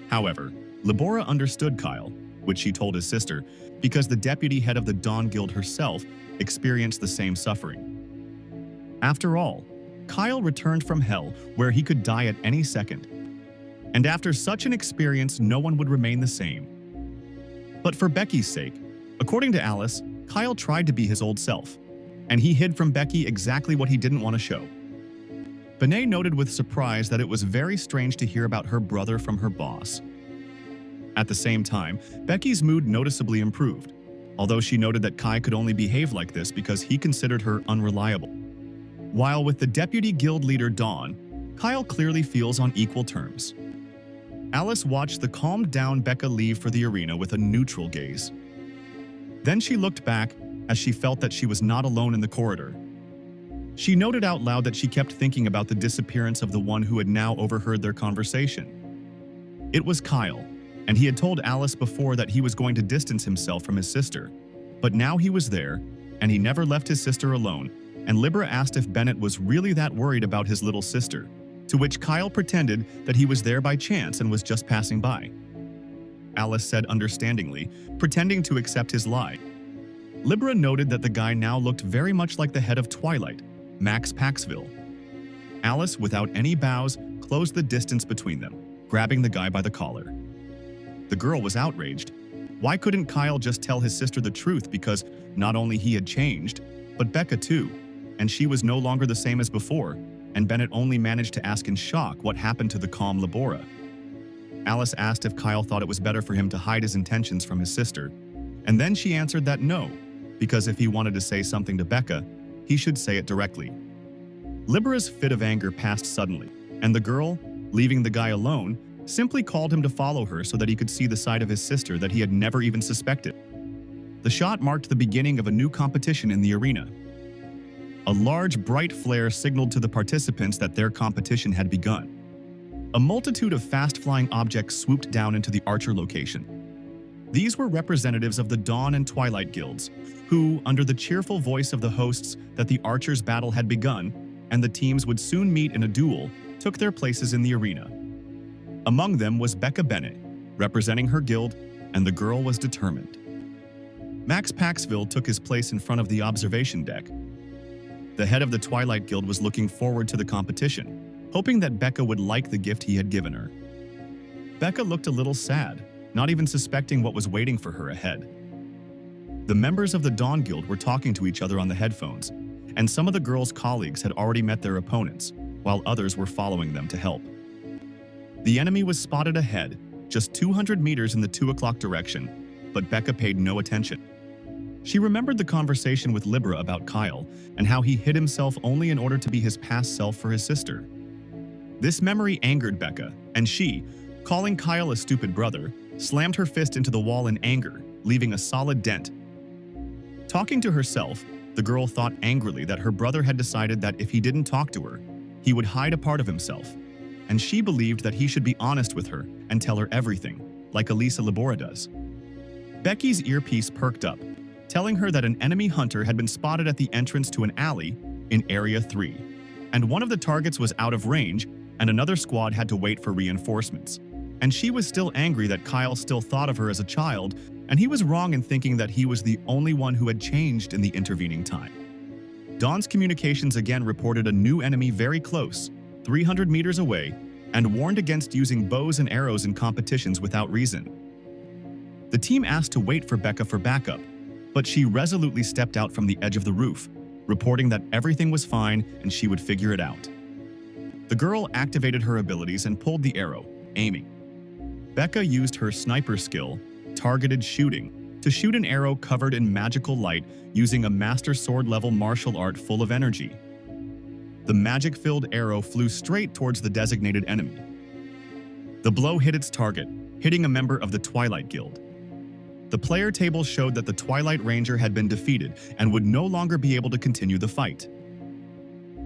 A: However, Libera understood Kyle, which she told his sister, because the deputy head of the Dawn Guild herself experienced the same suffering. After all, Kyle returned from hell where he could die at any second. And after such an experience, no one would remain the same. But for Becky's sake, according to Alice, Kyle tried to be his old self, and he hid from Becky exactly what he didn't want to show. Benet noted with surprise that it was very strange to hear about her brother from her boss. At the same time, Becky's mood noticeably improved, although she noted that Kai could only behave like this because he considered her unreliable. While with the deputy guild leader Dawn, Kyle clearly feels on equal terms. Alice watched the calmed-down Becca leave for the arena with a neutral gaze. Then she looked back as she felt that she was not alone in the corridor. She noted out loud that she kept thinking about the disappearance of the one who had now overheard their conversation. It was Kyle, and he had told Alice before that he was going to distance himself from his sister. But now he was there, and he never left his sister alone, and Libera asked if Bennett was really that worried about his little sister, to which Kyle pretended that he was there by chance and was just passing by. Alice said understandingly, pretending to accept his lie. Libera noted that the guy now looked very much like the head of Twilight, Max Paxville. Alice, without any bows, closed the distance between them, grabbing the guy by the collar. The girl was outraged. Why couldn't Kyle just tell his sister the truth, because not only he had changed, but Becca too, and she was no longer the same as before, and Bennett only managed to ask in shock what happened to the calm Libera. Alice asked if Kyle thought it was better for him to hide his intentions from his sister, and then she answered that no, because if he wanted to say something to Becca, he should say it directly. Libera's fit of anger passed suddenly, and the girl, leaving the guy alone, simply called him to follow her so that he could see the side of his sister that he had never even suspected. The shot marked the beginning of a new competition in the arena. A large, bright flare signaled to the participants that their competition had begun. A multitude of fast-flying objects swooped down into the archer location. These were representatives of the Dawn and Twilight guilds, who, under the cheerful voice of the hosts that the archers' battle had begun and the teams would soon meet in a duel, took their places in the arena. Among them was Becca Bennett, representing her guild, and the girl was determined. Max Paxville took his place in front of the observation deck. The head of the Twilight Guild was looking forward to the competition, hoping that Becca would like the gift he had given her. Becca looked a little sad, not even suspecting what was waiting for her ahead. The members of the Dawn Guild were talking to each other on the headphones, and some of the girls' colleagues had already met their opponents, while others were following them to help. The enemy was spotted ahead, just 200 meters in the 2 o'clock direction, but Becca paid no attention. She remembered the conversation with Libra about Kyle and how he hid himself only in order to be his past self for his sister. This memory angered Becca, and she, calling Kyle a stupid brother, slammed her fist into the wall in anger, leaving a solid dent. Talking to herself, the girl thought angrily that her brother had decided that if he didn't talk to her, he would hide a part of himself, and she believed that he should be honest with her and tell her everything, like Elisa Labora does. Becky's earpiece perked up, telling her that an enemy hunter had been spotted at the entrance to an alley in Area 3, and one of the targets was out of range and another squad had to wait for reinforcements. And she was still angry that Kyle still thought of her as a child, and he was wrong in thinking that he was the only one who had changed in the intervening time. Dawn's communications again reported a new enemy very close, 300 meters away, and warned against using bows and arrows in competitions without reason. The team asked to wait for Becca for backup, but she resolutely stepped out from the edge of the roof, reporting that everything was fine and she would figure it out. The girl activated her abilities and pulled the arrow, aiming. Becca used her sniper skill, targeted shooting, to shoot an arrow covered in magical light using a master sword-level martial art full of energy. The magic-filled arrow flew straight towards the designated enemy. The blow hit its target, hitting a member of the Twilight Guild. The player table showed that the Twilight Ranger had been defeated and would no longer be able to continue the fight.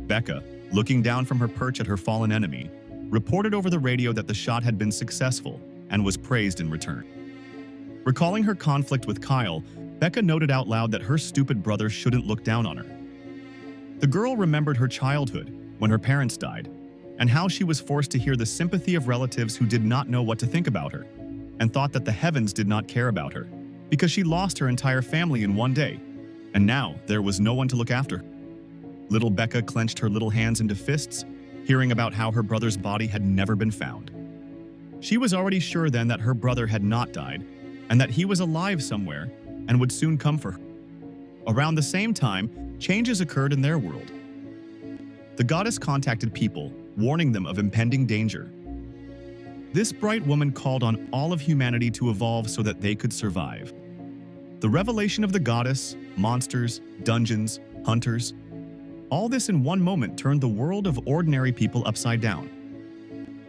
A: Becca, looking down from her perch at her fallen enemy, reported over the radio that the shot had been successful and was praised in return. Recalling her conflict with Kyle, Becca noted out loud that her stupid brother shouldn't look down on her. The girl remembered her childhood, when her parents died, and how she was forced to hear the sympathy of relatives who did not know what to think about her, and thought that the heavens did not care about her, because she lost her entire family in one day, and now there was no one to look after her. Little Becca clenched her little hands into fists, hearing about how her brother's body had never been found. She was already sure then that her brother had not died, and that he was alive somewhere and would soon come for her. Around the same time, changes occurred in their world. The goddess contacted people, warning them of impending danger. This bright woman called on all of humanity to evolve so that they could survive. The revelation of the goddess, monsters, dungeons, hunters, all this in one moment turned the world of ordinary people upside down.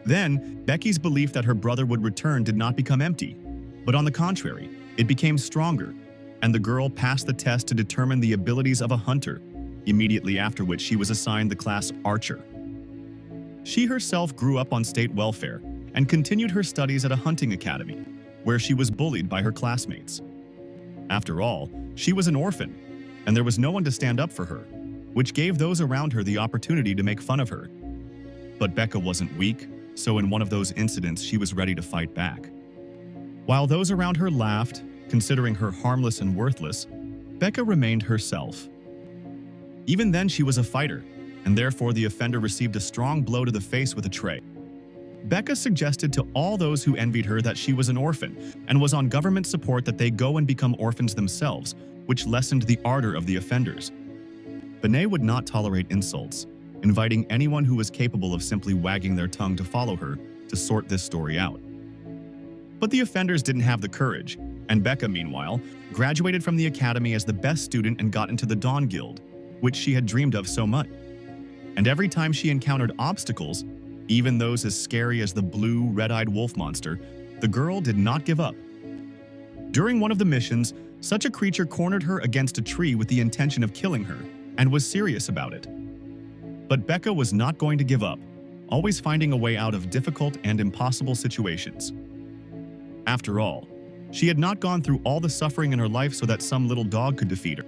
A: Then, Becky's belief that her brother would return did not become empty, but on the contrary, it became stronger, and the girl passed the test to determine the abilities of a hunter, immediately after which she was assigned the class Archer. She herself grew up on state welfare and continued her studies at a hunting academy, where she was bullied by her classmates. After all, she was an orphan, and there was no one to stand up for her, which gave those around her the opportunity to make fun of her. But Becca wasn't weak, so in one of those incidents she was ready to fight back. While those around her laughed, considering her harmless and worthless, Becca remained herself. Even then she was a fighter, and therefore the offender received a strong blow to the face with a tray. Becca suggested to all those who envied her that she was an orphan and was on government support that they go and become orphans themselves, which lessened the ardor of the offenders. Benet would not tolerate insults, inviting anyone who was capable of simply wagging their tongue to follow her to sort this story out. But the offenders didn't have the courage, and Becca, meanwhile, graduated from the academy as the best student and got into the Dawn Guild, which she had dreamed of so much. And every time she encountered obstacles, even those as scary as the blue, red-eyed wolf monster, the girl did not give up. During one of the missions, such a creature cornered her against a tree with the intention of killing her, and was serious about it. But Becca was not going to give up, always finding a way out of difficult and impossible situations. After all, She had not gone through all the suffering in her life so that some little dog could defeat her.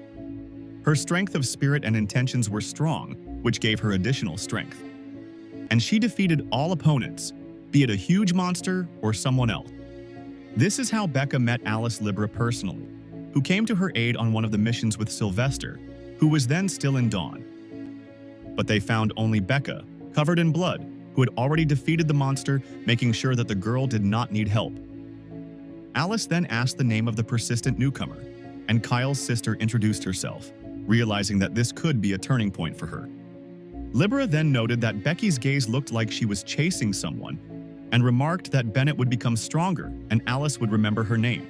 A: Her strength of spirit and intentions were strong, which gave her additional strength. And she defeated all opponents, be it a huge monster or someone else. This is how Becca met Alice Libra personally, who came to her aid on one of the missions with Sylvester, who was then still in Dawn. But they found only Becca, covered in blood, who had already defeated the monster, making sure that the girl did not need help. Alice then asked the name of the persistent newcomer, and Kyle's sister introduced herself, realizing that this could be a turning point for her. Libra then noted that Becky's gaze looked like she was chasing someone, and remarked that Bennett would become stronger and Alice would remember her name.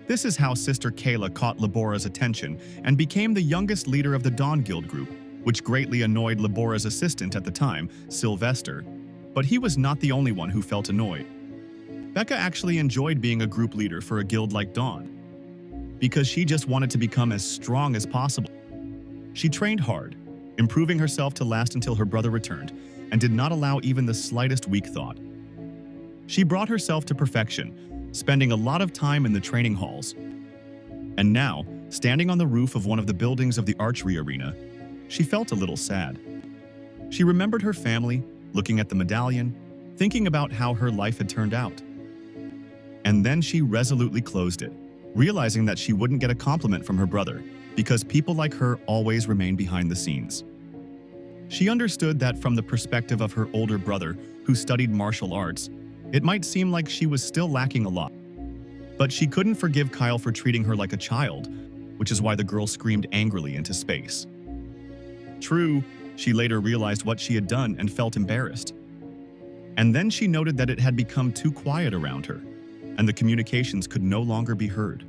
A: This is how Sister Kayla caught Libora's attention and became the youngest leader of the Dawn Guild group, which greatly annoyed Libora's assistant at the time, Sylvester, but he was not the only one who felt annoyed. Becca actually enjoyed being a group leader for a guild like Dawn, because she just wanted to become as strong as possible. She trained hard, improving herself to last until her brother returned, and did not allow even the slightest weak thought. She brought herself to perfection, spending a lot of time in the training halls. And now, standing on the roof of one of the buildings of the archery arena, she felt a little sad. She remembered her family, looking at the medallion, thinking about how her life had turned out. And then she resolutely closed it, realizing that she wouldn't get a compliment from her brother, because people like her always remain behind the scenes. She understood that from the perspective of her older brother, who studied martial arts, it might seem like she was still lacking a lot. But she couldn't forgive Kyle for treating her like a child, which is why the girl screamed angrily into space. True, she later realized what she had done and felt embarrassed. And then she noted that it had become too quiet around her, and the communications could no longer be heard.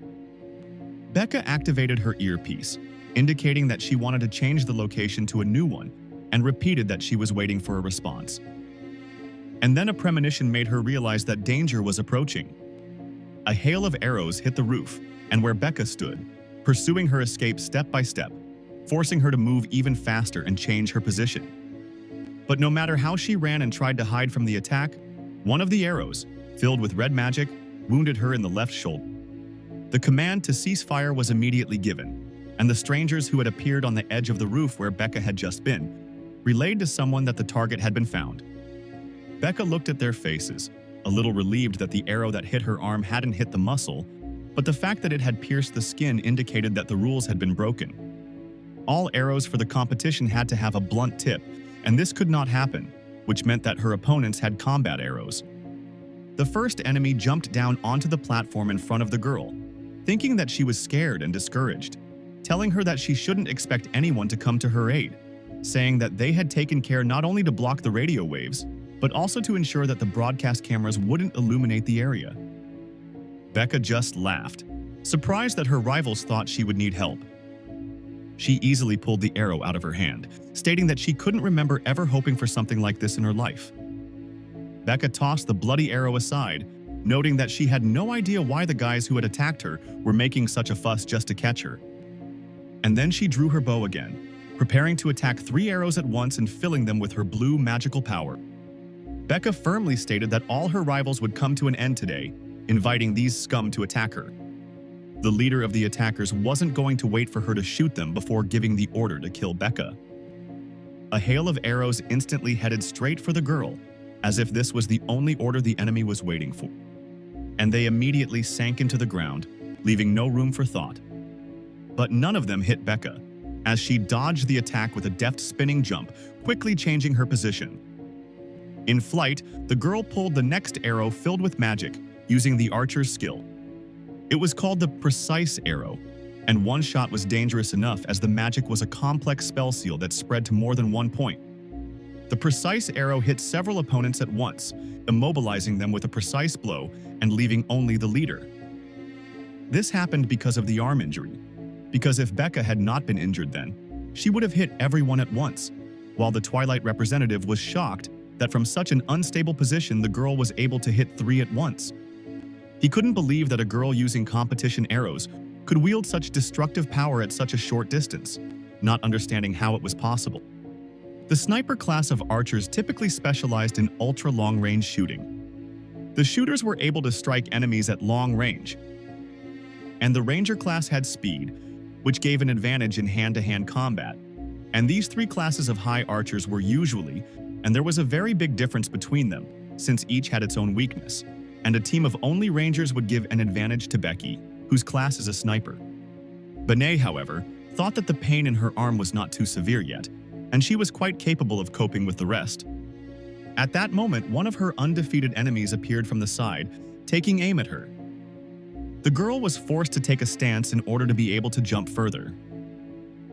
A: Becca activated her earpiece, indicating that she wanted to change the location to a new one, and repeated that she was waiting for a response. And then a premonition made her realize that danger was approaching. A hail of arrows hit the roof, and where Becca stood, pursuing her escape step by step, forcing her to move even faster and change her position. But no matter how she ran and tried to hide from the attack, one of the arrows, filled with red magic, wounded her in the left shoulder. The command to cease fire was immediately given, and the strangers who had appeared on the edge of the roof where Becca had just been relayed to someone that the target had been found. Becca looked at their faces, a little relieved that the arrow that hit her arm hadn't hit the muscle, but the fact that it had pierced the skin indicated that the rules had been broken. All arrows for the competition had to have a blunt tip, and this could not happen, which meant that her opponents had combat arrows. The first enemy jumped down onto the platform in front of the girl, thinking that she was scared and discouraged, telling her that she shouldn't expect anyone to come to her aid, saying that they had taken care not only to block the radio waves, but also to ensure that the broadcast cameras wouldn't illuminate the area. Becca just laughed, surprised that her rivals thought she would need help. She easily pulled the arrow out of her hand, stating that she couldn't remember ever hoping for something like this in her life. Becca tossed the bloody arrow aside, noting that she had no idea why the guys who had attacked her were making such a fuss just to catch her. And then she drew her bow again, preparing to attack 3 arrows at once and filling them with her blue magical power. Becca firmly stated that all her rivals would come to an end today, inviting these scum to attack her. The leader of the attackers wasn't going to wait for her to shoot them before giving the order to kill Becca. A hail of arrows instantly headed straight for the girl, as if this was the only order the enemy was waiting for. And they immediately sank into the ground, leaving no room for thought. But none of them hit Becca, as she dodged the attack with a deft spinning jump, quickly changing her position. In flight, the girl pulled the next arrow filled with magic, using the archer's skill. It was called the precise arrow, and one shot was dangerous enough as the magic was a complex spell seal that spread to more than one point. The precise arrow hit several opponents at once, immobilizing them with a precise blow and leaving only the leader. This happened because of the arm injury, because if Becca had not been injured then, she would have hit everyone at once, while the Twilight representative was shocked that from such an unstable position the girl was able to hit 3 at once. He couldn't believe that a girl using competition arrows could wield such destructive power at such a short distance, not understanding how it was possible. The sniper class of archers typically specialized in ultra-long-range shooting. The shooters were able to strike enemies at long range, and the Ranger class had speed, which gave an advantage in hand-to-hand combat. And these three classes of high archers were usually, and there was a very big difference between them, since each had its own weakness, and a team of only Rangers would give an advantage to Becky, whose class is a sniper. Benet, however, thought that the pain in her arm was not too severe yet, and she was quite capable of coping with the rest. At that moment, one of her undefeated enemies appeared from the side, taking aim at her. The girl was forced to take a stance in order to be able to jump further.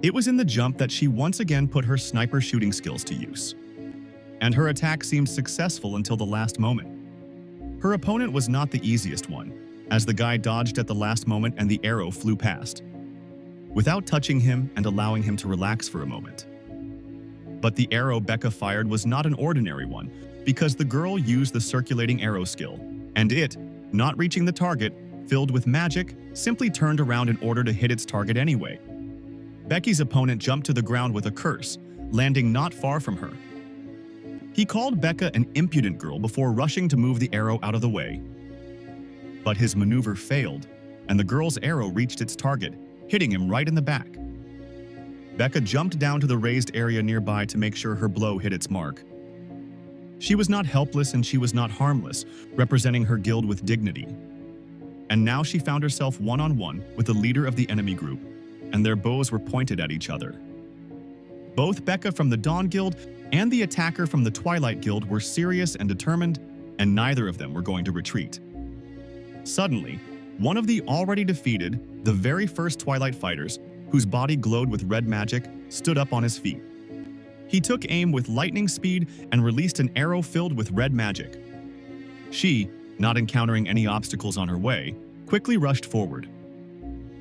A: It was in the jump that she once again put her sniper shooting skills to use, and her attack seemed successful until the last moment. Her opponent was not the easiest one, as the guy dodged at the last moment and the arrow flew past, without touching him and allowing him to relax for a moment. But the arrow Becca fired was not an ordinary one, because the girl used the circulating arrow skill, and it, not reaching the target, filled with magic, simply turned around in order to hit its target anyway. Becky's opponent jumped to the ground with a curse, landing not far from her. He called Becca an impudent girl before rushing to move the arrow out of the way. But his maneuver failed, and the girl's arrow reached its target, hitting him right in the back. Becca jumped down to the raised area nearby to make sure her blow hit its mark. She was not helpless and she was not harmless, representing her guild with dignity. And now she found herself one-on-one with the leader of the enemy group, and their bows were pointed at each other. Both Becca from the Dawn Guild and the attacker from the Twilight Guild were serious and determined, and neither of them were going to retreat. Suddenly, one of the already defeated, the very first Twilight fighters, whose body glowed with red magic, stood up on his feet. He took aim with lightning speed and released an arrow filled with red magic. She, not encountering any obstacles on her way, quickly rushed forward.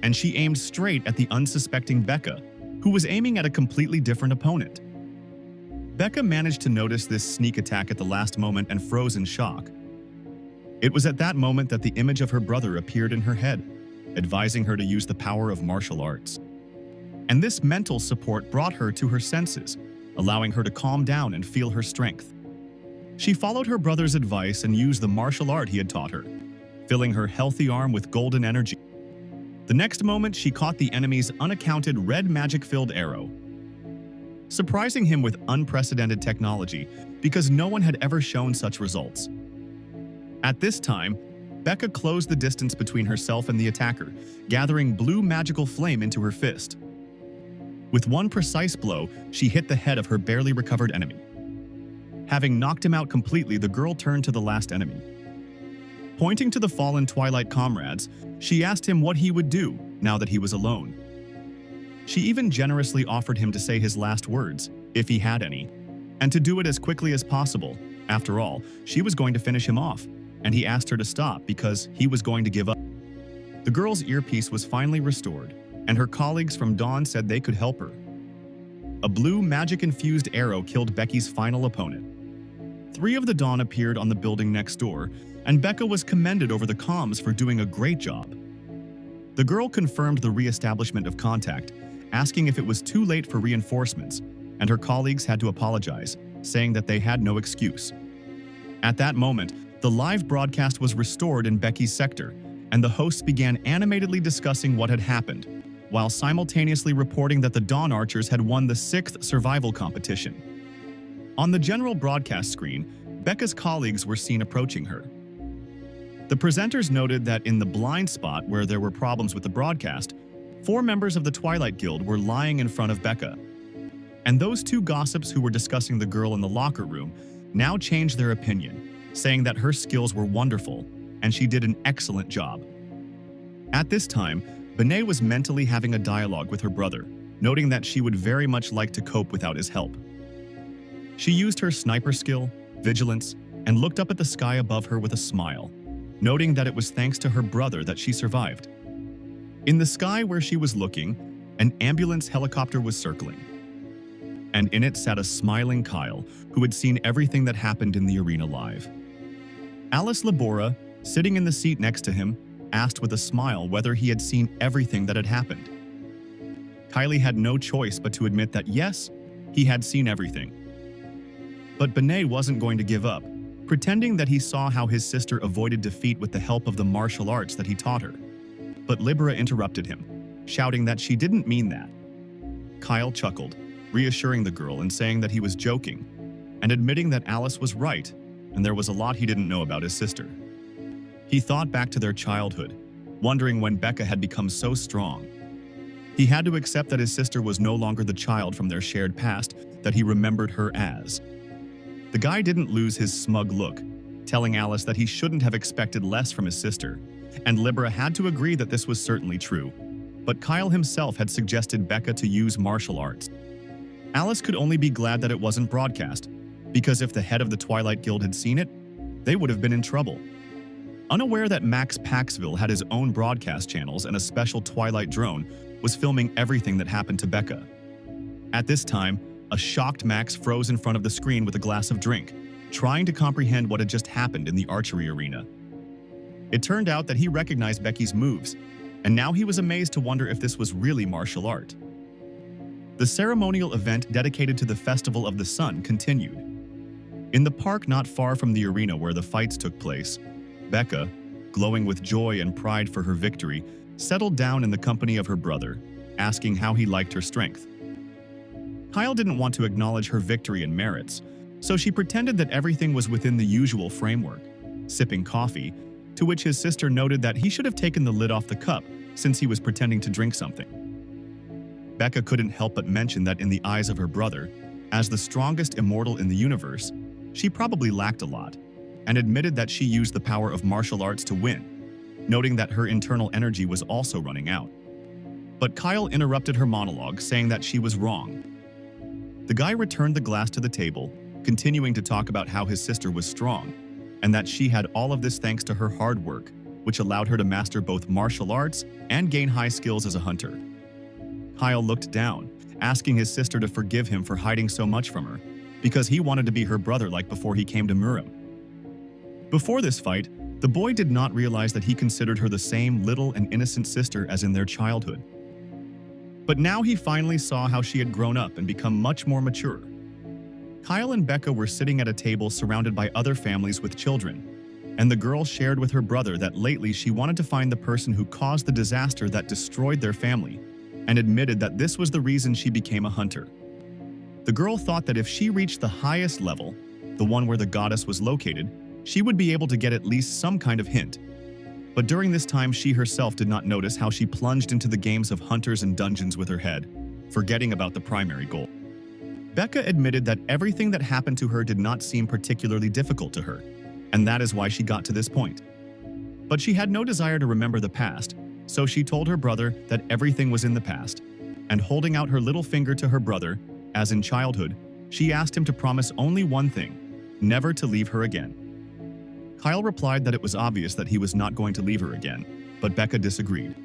A: And she aimed straight at the unsuspecting Becca, who was aiming at a completely different opponent. Becca managed to notice this sneak attack at the last moment and froze in shock. It was at that moment that the image of her brother appeared in her head, advising her to use the power of martial arts. And this mental support brought her to her senses, allowing her to calm down and feel her strength. She followed her brother's advice and used the martial art he had taught her, filling her healthy arm with golden energy. The next moment, she caught the enemy's unaccounted red magic-filled arrow, surprising him with unprecedented technology because no one had ever shown such results. At this time, Becca closed the distance between herself and the attacker, gathering blue magical flame into her fist. With one precise blow, she hit the head of her barely recovered enemy. Having knocked him out completely, the girl turned to the last enemy. Pointing to the fallen Twilight comrades, she asked him what he would do now that he was alone. She even generously offered him to say his last words, if he had any, and to do it as quickly as possible. After all, she was going to finish him off, and he asked her to stop because he was going to give up. The girl's earpiece was finally restored, and her colleagues from Dawn said they could help her. A blue magic-infused arrow killed Becky's final opponent. 3 of the Dawn appeared on the building next door, and Becca was commended over the comms for doing a great job. The girl confirmed the re-establishment of contact, asking if it was too late for reinforcements, and her colleagues had to apologize, saying that they had no excuse. At that moment, the live broadcast was restored in Becky's sector, and the hosts began animatedly discussing what had happened, while simultaneously reporting that the Dawn Archers had won the 6th survival competition. On the general broadcast screen, Becca's colleagues were seen approaching her. The presenters noted that in the blind spot where there were problems with the broadcast, 4 members of the Twilight Guild were lying in front of Becca. And those 2 gossips who were discussing the girl in the locker room now changed their opinion, saying that her skills were wonderful and she did an excellent job. At this time, Benet was mentally having a dialogue with her brother, noting that she would very much like to cope without his help. She used her sniper skill, vigilance, and looked up at the sky above her with a smile, noting that it was thanks to her brother that she survived. In the sky where she was looking, an ambulance helicopter was circling, and in it sat a smiling Kyle who had seen everything that happened in the arena live. Alice Labora, sitting in the seat next to him, asked with a smile whether he had seen everything that had happened. Kylie had no choice but to admit that yes, he had seen everything. But Benet wasn't going to give up, pretending that he saw how his sister avoided defeat with the help of the martial arts that he taught her. But Libera interrupted him, shouting that she didn't mean that. Kyle chuckled, reassuring the girl and saying that he was joking, and admitting that Alice was right, and there was a lot he didn't know about his sister. He thought back to their childhood, wondering when Becca had become so strong. He had to accept that his sister was no longer the child from their shared past that he remembered her as. The guy didn't lose his smug look, telling Alice that he shouldn't have expected less from his sister, and Libera had to agree that this was certainly true. But Kyle himself had suggested Becca to use martial arts. Alice could only be glad that it wasn't broadcast, because if the head of the Twilight Guild had seen it, they would have been in trouble. Unaware that Max Paxville had his own broadcast channels and a special Twilight drone was filming everything that happened to Becca. At this time, a shocked Max froze in front of the screen with a glass of drink, trying to comprehend what had just happened in the archery arena. It turned out that he recognized Becky's moves, and now he was amazed to wonder if this was really martial art. The ceremonial event dedicated to the Festival of the Sun continued. In the park not far from the arena where the fights took place, Becca, glowing with joy and pride for her victory, settled down in the company of her brother, asking how he liked her strength. Kyle didn't want to acknowledge her victory and merits, so she pretended that everything was within the usual framework, sipping coffee, to which his sister noted that he should have taken the lid off the cup since he was pretending to drink something. Becca couldn't help but mention that in the eyes of her brother, as the strongest immortal in the universe, she probably lacked a lot, and admitted that she used the power of martial arts to win, noting that her internal energy was also running out. But Kyle interrupted her monologue, saying that she was wrong. The guy returned the glass to the table, continuing to talk about how his sister was strong, and that she had all of this thanks to her hard work, which allowed her to master both martial arts and gain high skills as a hunter. Kyle looked down, asking his sister to forgive him for hiding so much from her, because he wanted to be her brother like before he came to Murim. Before this fight, the boy did not realize that he considered her the same little and innocent sister as in their childhood. But now he finally saw how she had grown up and become much more mature. Kyle and Becca were sitting at a table surrounded by other families with children, and the girl shared with her brother that lately she wanted to find the person who caused the disaster that destroyed their family, and admitted that this was the reason she became a hunter. The girl thought that if she reached the highest level, the one where the goddess was located, she would be able to get at least some kind of hint. But during this time, she herself did not notice how she plunged into the games of hunters and dungeons with her head, forgetting about the primary goal. Becca admitted that everything that happened to her did not seem particularly difficult to her, and that is why she got to this point. But she had no desire to remember the past, so she told her brother that everything was in the past, and holding out her little finger to her brother, as in childhood, she asked him to promise only one thing: never to leave her again. Kyle replied that it was obvious that he was not going to leave her again, but Becca disagreed.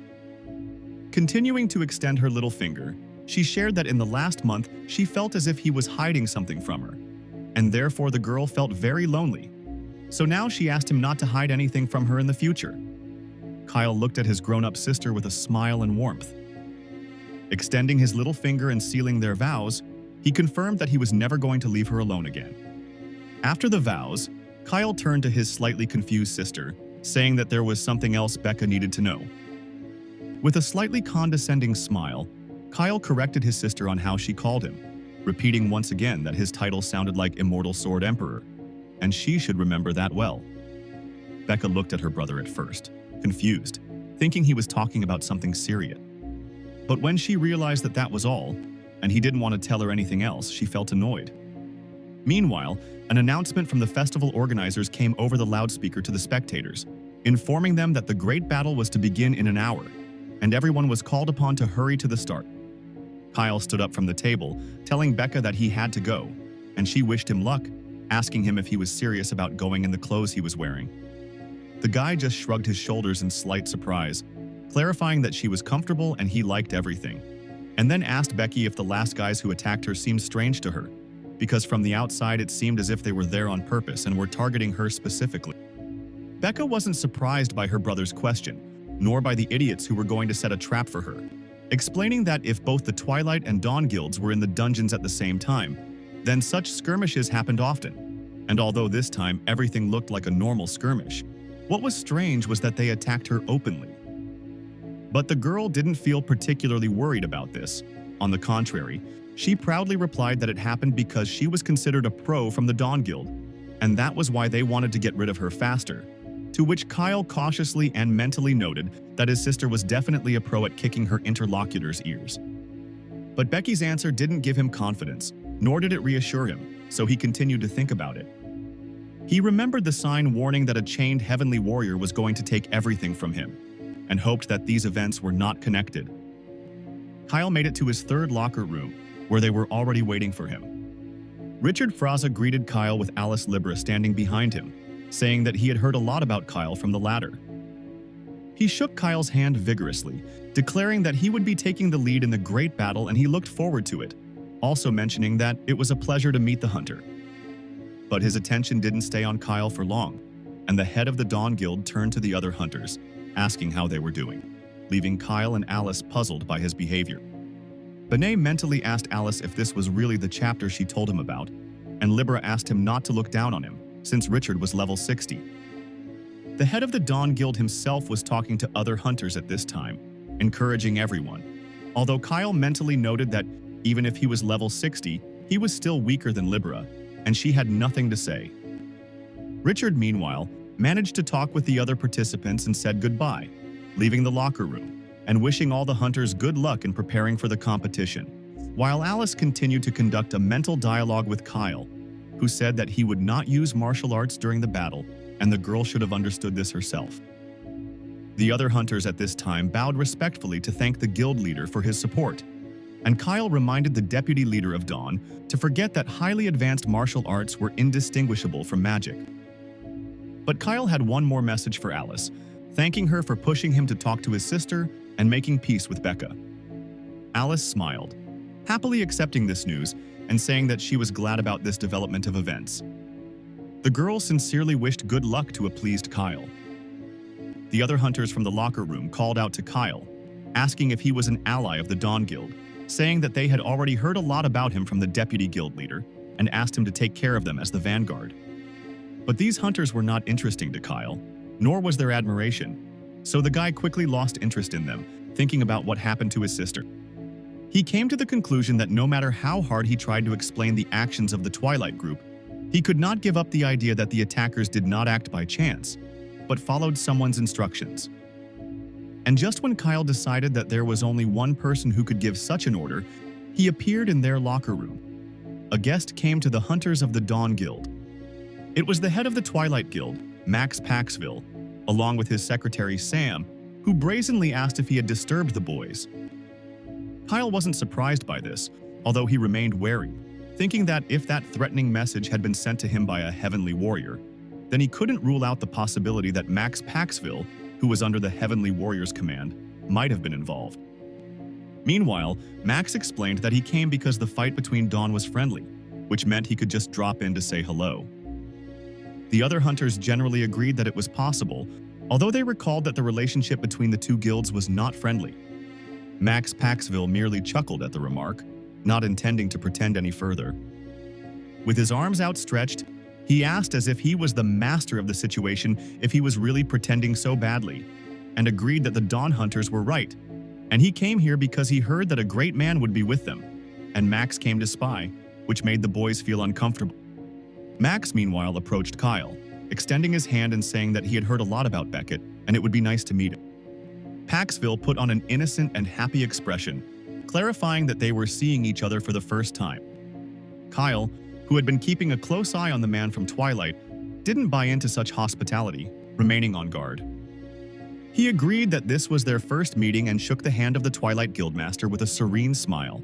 A: Continuing to extend her little finger, she shared that in the last month she felt as if he was hiding something from her, and therefore the girl felt very lonely. So now she asked him not to hide anything from her in the future. Kyle looked at his grown-up sister with a smile and warmth. Extending his little finger and sealing their vows, he confirmed that he was never going to leave her alone again. After the vows, Kyle turned to his slightly confused sister, saying that there was something else Becca needed to know. With a slightly condescending smile, Kyle corrected his sister on how she called him, repeating once again that his title sounded like Immortal Sword Emperor, and she should remember that well. Becca looked at her brother at first, confused, thinking he was talking about something serious. But when she realized that that was all, and he didn't want to tell her anything else, she felt annoyed. Meanwhile, an announcement from the festival organizers came over the loudspeaker to the spectators, informing them that the great battle was to begin in an hour, and everyone was called upon to hurry to the start. Kyle stood up from the table, telling Becca that he had to go, and she wished him luck, asking him if he was serious about going in the clothes he was wearing. The guy just shrugged his shoulders in slight surprise, clarifying that she was comfortable and he liked everything, and then asked Becky if the last guys who attacked her seemed strange to her, because from the outside it seemed as if they were there on purpose and were targeting her specifically. Becca wasn't surprised by her brother's question, nor by the idiots who were going to set a trap for her, explaining that if both the Twilight and Dawn guilds were in the dungeons at the same time, then such skirmishes happened often. And although this time everything looked like a normal skirmish, what was strange was that they attacked her openly. But the girl didn't feel particularly worried about this. On the contrary, she proudly replied that it happened because she was considered a pro from the Dawn Guild, and that was why they wanted to get rid of her faster. To which Kyle cautiously and mentally noted that his sister was definitely a pro at kicking her interlocutor's ears. But Becky's answer didn't give him confidence, nor did it reassure him, so he continued to think about it. He remembered the sign warning that a chained heavenly warrior was going to take everything from him, and hoped that these events were not connected. Kyle made it to his third locker room, where they were already waiting for him. Richard Fraza greeted Kyle with Alice Libra standing behind him, saying that he had heard a lot about Kyle from the latter. He shook Kyle's hand vigorously, declaring that he would be taking the lead in the great battle and he looked forward to it, also mentioning that it was a pleasure to meet the hunter. But his attention didn't stay on Kyle for long, and the head of the Dawn Guild turned to the other hunters, asking how they were doing, leaving Kyle and Alice puzzled by his behavior. Benet mentally asked Alice if this was really the chapter she told him about, and Libra asked him not to look down on him, since Richard was level 60. The head of the Dawn Guild himself was talking to other hunters at this time, encouraging everyone, although Kyle mentally noted that even if he was level 60, he was still weaker than Libra, and she had nothing to say. Richard, meanwhile, managed to talk with the other participants and said goodbye, leaving the locker room, and wishing all the hunters good luck in preparing for the competition, while Alice continued to conduct a mental dialogue with Kyle, who said that he would not use martial arts during the battle, and the girl should have understood this herself. The other hunters at this time bowed respectfully to thank the guild leader for his support, and Kyle reminded the deputy leader of Dawn to forget that highly advanced martial arts were indistinguishable from magic. But Kyle had one more message for Alice, thanking her for pushing him to talk to his sister and making peace with Becca. Alice smiled, happily accepting this news and saying that she was glad about this development of events. The girl sincerely wished good luck to a pleased Kyle. The other hunters from the locker room called out to Kyle, asking if he was an ally of the Dawn Guild, saying that they had already heard a lot about him from the deputy guild leader and asked him to take care of them as the vanguard. But these hunters were not interesting to Kyle, nor was their admiration, so the guy quickly lost interest in them, thinking about what happened to his sister. He came to the conclusion that no matter how hard he tried to explain the actions of the Twilight group, he could not give up the idea that the attackers did not act by chance, but followed someone's instructions. And just when Kyle decided that there was only one person who could give such an order, he appeared in their locker room. A guest came to the hunters of the Dawn Guild. It was the head of the Twilight Guild, Max Paxville, along with his secretary Sam, who brazenly asked if he had disturbed the boys. Kyle wasn't surprised by this, although he remained wary, thinking that if that threatening message had been sent to him by a heavenly warrior, then he couldn't rule out the possibility that Max Paxville, who was under the heavenly warrior's command, might have been involved. Meanwhile, Max explained that he came because the fight between Dawn was friendly, which meant he could just drop in to say hello. The other hunters generally agreed that it was possible, although they recalled that the relationship between the two guilds was not friendly. Max Paxville merely chuckled at the remark, not intending to pretend any further. With his arms outstretched, he asked as if he was the master of the situation if he was really pretending so badly, and agreed that the Dawn Hunters were right, and he came here because he heard that a great man would be with them, and Max came to spy, which made the boys feel uncomfortable. Max, meanwhile, approached Kyle, extending his hand and saying that he had heard a lot about Beckett, and it would be nice to meet him. Paxville put on an innocent and happy expression, clarifying that they were seeing each other for the first time. Kyle, who had been keeping a close eye on the man from Twilight, didn't buy into such hospitality, remaining on guard. He agreed that this was their first meeting and shook the hand of the Twilight Guildmaster with a serene smile.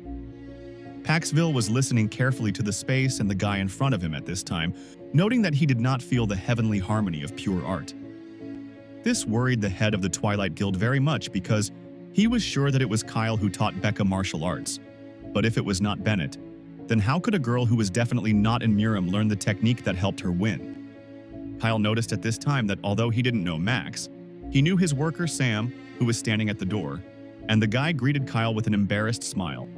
A: Paxville was listening carefully to the space and the guy in front of him at this time, noting that he did not feel the heavenly harmony of pure art. This worried the head of the Twilight Guild very much because he was sure that it was Kyle who taught Becca martial arts. But if it was not Bennett, then how could a girl who was definitely not in Murim learn the technique that helped her win? Kyle noticed at this time that although he didn't know Max, he knew his worker Sam, who was standing at the door, and the guy greeted Kyle with an embarrassed smile.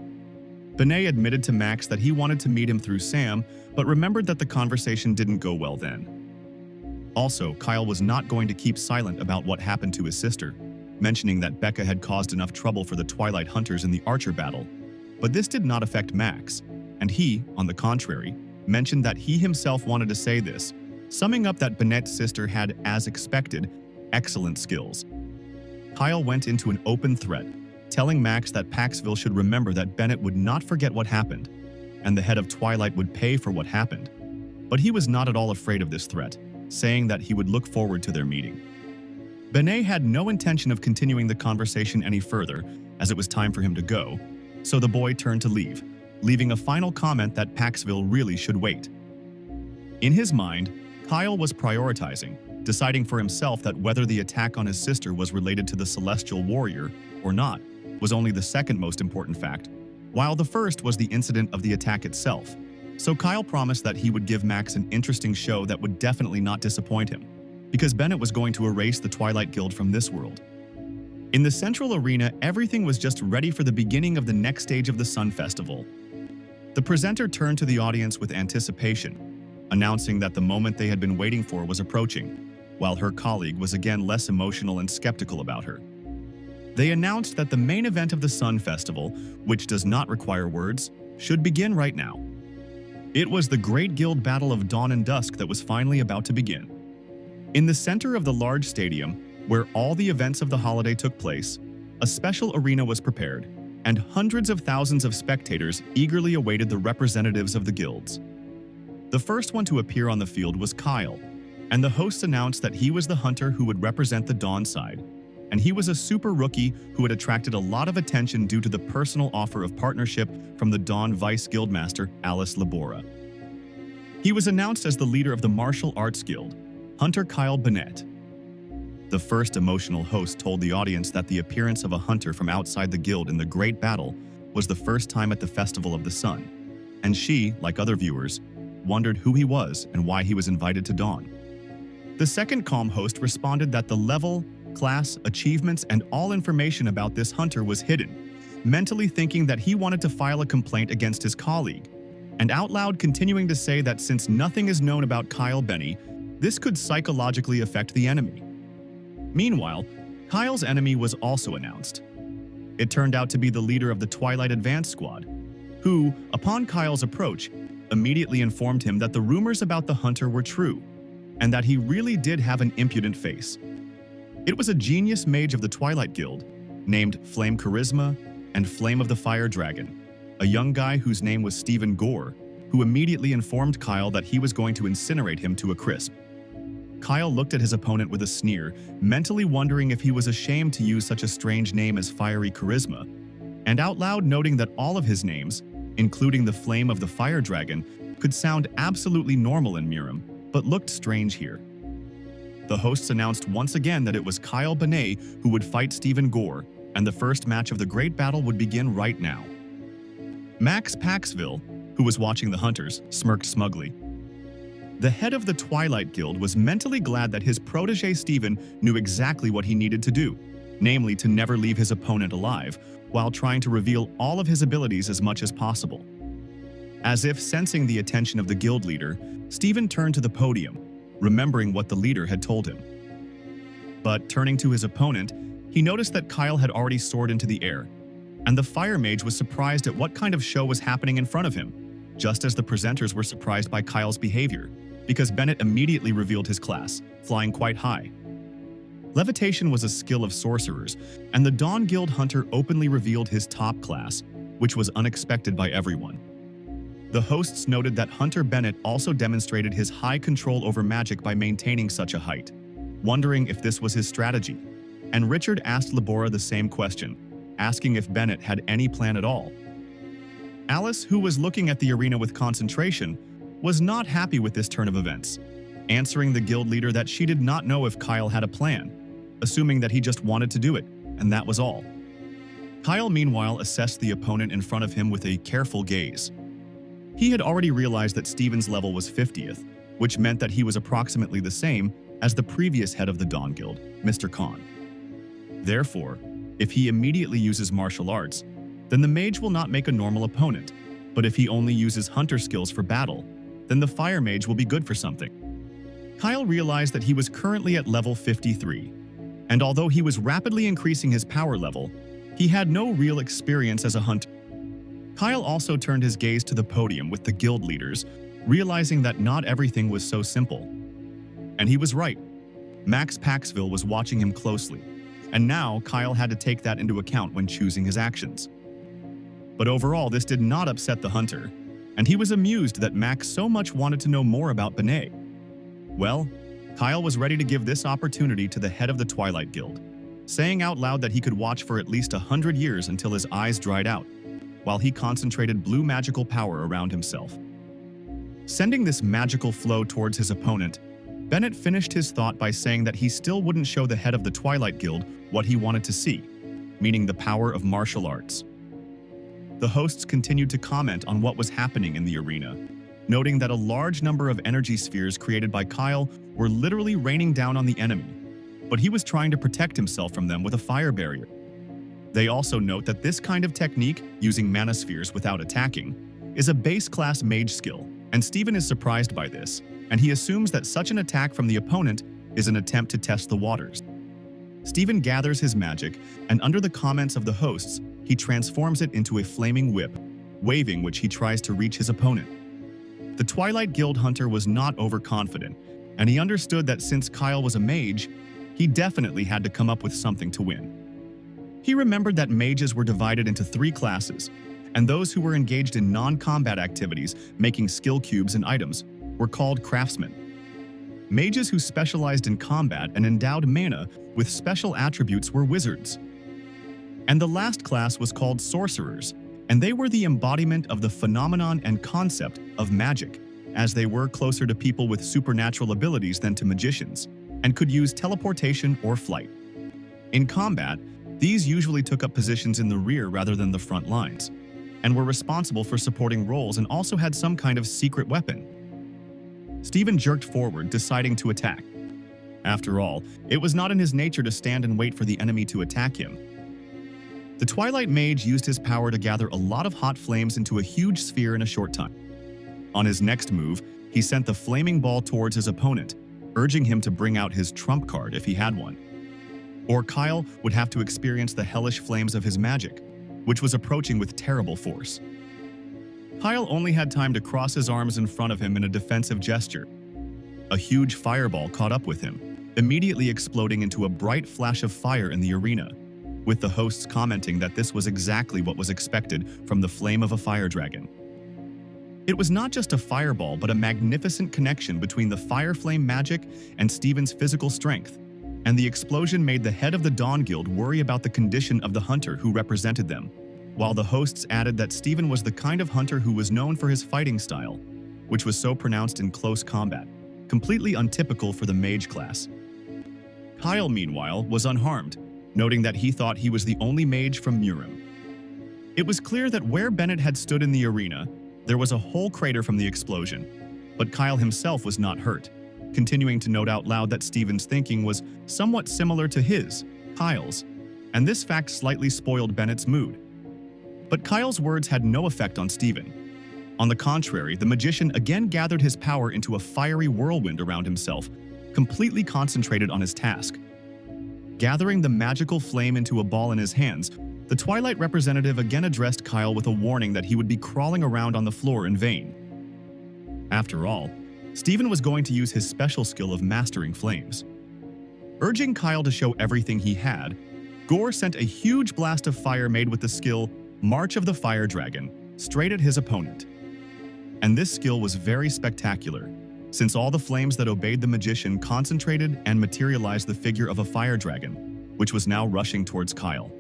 A: Benet admitted to Max that he wanted to meet him through Sam, but remembered that the conversation didn't go well then. Also, Kyle was not going to keep silent about what happened to his sister, mentioning that Becca had caused enough trouble for the Twilight Hunters in the Archer battle. But this did not affect Max, and he, on the contrary, mentioned that he himself wanted to say this, summing up that Benet's sister had, as expected, excellent skills. Kyle went into an open threat, telling Max that Paxville should remember that Bennett would not forget what happened, and the head of Twilight would pay for what happened. But he was not at all afraid of this threat, saying that he would look forward to their meeting. Benet had no intention of continuing the conversation any further, as it was time for him to go, so the boy turned to leave, leaving a final comment that Paxville really should wait. In his mind, Kyle was prioritizing, deciding for himself that whether the attack on his sister was related to the Celestial Warrior or not was only the second most important fact, while the first was the incident of the attack itself. So Kyle promised that he would give Max an interesting show that would definitely not disappoint him, because Bennett was going to erase the Twilight Guild from this world. In the central arena, everything was just ready for the beginning of the next stage of the Sun Festival. The presenter turned to the audience with anticipation, announcing that the moment they had been waiting for was approaching, while her colleague was again less emotional and skeptical about her. They announced that the main event of the Sun Festival, which does not require words, should begin right now. It was the Great Guild Battle of Dawn and Dusk that was finally about to begin. In the center of the large stadium, where all the events of the holiday took place, a special arena was prepared, and hundreds of thousands of spectators eagerly awaited the representatives of the guilds. The first one to appear on the field was Kyle, and the hosts announced that he was the hunter who would represent the Dawn side, and he was a super rookie who had attracted a lot of attention due to the personal offer of partnership from the Dawn Vice Guildmaster Alice Labora. He was announced as the leader of the Martial Arts Guild, Hunter Kyle Bennett. The first emotional host told the audience that the appearance of a hunter from outside the guild in the Great Battle was the first time at the Festival of the Sun, and she, like other viewers, wondered who he was and why he was invited to Dawn. The second calm host responded that the level, class, achievements, and all information about this hunter was hidden, mentally thinking that he wanted to file a complaint against his colleague, and out loud continuing to say that since nothing is known about Kyle Benny, this could psychologically affect the enemy. Meanwhile, Kyle's enemy was also announced. It turned out to be the leader of the Twilight Advance Squad, who, upon Kyle's approach, immediately informed him that the rumors about the hunter were true, and that he really did have an impudent face. It was a genius mage of the Twilight Guild, named Flame Charisma and Flame of the Fire Dragon, a young guy whose name was Stephen Gore, who immediately informed Kyle that he was going to incinerate him to a crisp. Kyle looked at his opponent with a sneer, mentally wondering if he was ashamed to use such a strange name as Fiery Charisma, and out loud noting that all of his names, including the Flame of the Fire Dragon, could sound absolutely normal in Murim, but looked strange here. The hosts announced once again that it was Kyle Benet who would fight Stephen Gore, and the first match of the Great Battle would begin right now. Max Paxville, who was watching the hunters, smirked smugly. The head of the Twilight Guild was mentally glad that his protege Stephen knew exactly what he needed to do, namely to never leave his opponent alive, while trying to reveal all of his abilities as much as possible. As if sensing the attention of the guild leader, Stephen turned to the podium, remembering what the leader had told him. But turning to his opponent, he noticed that Kyle had already soared into the air, and the fire mage was surprised at what kind of show was happening in front of him, just as the presenters were surprised by Kyle's behavior, because Bennett immediately revealed his class, flying quite high. Levitation was a skill of sorcerers, and the Dawn Guild Hunter openly revealed his top class, which was unexpected by everyone. The hosts noted that Hunter Bennett also demonstrated his high control over magic by maintaining such a height, wondering if this was his strategy, and Richard asked Labora the same question, asking if Bennett had any plan at all. Alice, who was looking at the arena with concentration, was not happy with this turn of events, answering the guild leader that she did not know if Kyle had a plan, assuming that he just wanted to do it, and that was all. Kyle, meanwhile, assessed the opponent in front of him with a careful gaze. He had already realized that Stephen's level was 50th, which meant that he was approximately the same as the previous head of the Dawn Guild, Mr. Khan. Therefore, if he immediately uses martial arts, then the mage will not make a normal opponent. But if he only uses hunter skills for battle, then the fire mage will be good for something. Kyle realized that he was currently at level 53, and although he was rapidly increasing his power level, he had no real experience as a hunter. Kyle also turned his gaze to the podium with the guild leaders, realizing that not everything was so simple. And he was right. Max Paxville was watching him closely, and now Kyle had to take that into account when choosing his actions. But overall, this did not upset the hunter, and he was amused that Max so much wanted to know more about Benet. Well, Kyle was ready to give this opportunity to the head of the Twilight Guild, saying out loud that he could watch for at least 100 years until his eyes dried out, while he concentrated blue magical power around himself. Sending this magical flow towards his opponent, Bennett finished his thought by saying that he still wouldn't show the head of the Twilight Guild what he wanted to see, meaning the power of martial arts. The hosts continued to comment on what was happening in the arena, noting that a large number of energy spheres created by Kyle were literally raining down on the enemy, but he was trying to protect himself from them with a fire barrier. They also note that this kind of technique, using mana spheres without attacking, is a base-class mage skill, and Steven is surprised by this, and he assumes that such an attack from the opponent is an attempt to test the waters. Steven gathers his magic, and under the comments of the hosts, he transforms it into a flaming whip, waving which he tries to reach his opponent. The Twilight Guild hunter was not overconfident, and he understood that since Kyle was a mage, he definitely had to come up with something to win. He remembered that mages were divided into 3 classes, and those who were engaged in non-combat activities, making skill cubes and items, were called craftsmen. Mages who specialized in combat and endowed mana with special attributes were wizards. And the last class was called sorcerers, and they were the embodiment of the phenomenon and concept of magic, as they were closer to people with supernatural abilities than to magicians, and could use teleportation or flight. In combat, these usually took up positions in the rear rather than the front lines, and were responsible for supporting roles and also had some kind of secret weapon. Steven jerked forward, deciding to attack. After all, it was not in his nature to stand and wait for the enemy to attack him. The Twilight Mage used his power to gather a lot of hot flames into a huge sphere in a short time. On his next move, he sent the flaming ball towards his opponent, urging him to bring out his trump card if he had one. Or Kyle would have to experience the hellish flames of his magic, which was approaching with terrible force. Kyle only had time to cross his arms in front of him in a defensive gesture. A huge fireball caught up with him, immediately exploding into a bright flash of fire in the arena, with the hosts commenting that this was exactly what was expected from the flame of a fire dragon. It was not just a fireball, but a magnificent connection between the fire flame magic and Steven's physical strength, and the explosion made the head of the Dawn Guild worry about the condition of the hunter who represented them, while the hosts added that Steven was the kind of hunter who was known for his fighting style, which was so pronounced in close combat, completely untypical for the mage class. Kyle, meanwhile, was unharmed, noting that he thought he was the only mage from Murim. It was clear that where Bennett had stood in the arena, there was a whole crater from the explosion, but Kyle himself was not hurt, continuing to note out loud that Steven's thinking was somewhat similar to his, Kyle's, and this fact slightly spoiled Bennett's mood. But Kyle's words had no effect on Steven. On the contrary, the magician again gathered his power into a fiery whirlwind around himself, completely concentrated on his task. Gathering the magical flame into a ball in his hands, the Twilight representative again addressed Kyle with a warning that he would be crawling around on the floor in vain. After all, Steven was going to use his special skill of mastering flames. Urging Kyle to show everything he had, Gore sent a huge blast of fire made with the skill March of the Fire Dragon straight at his opponent. And this skill was very spectacular, since all the flames that obeyed the magician concentrated and materialized the figure of a fire dragon, which was now rushing towards Kyle.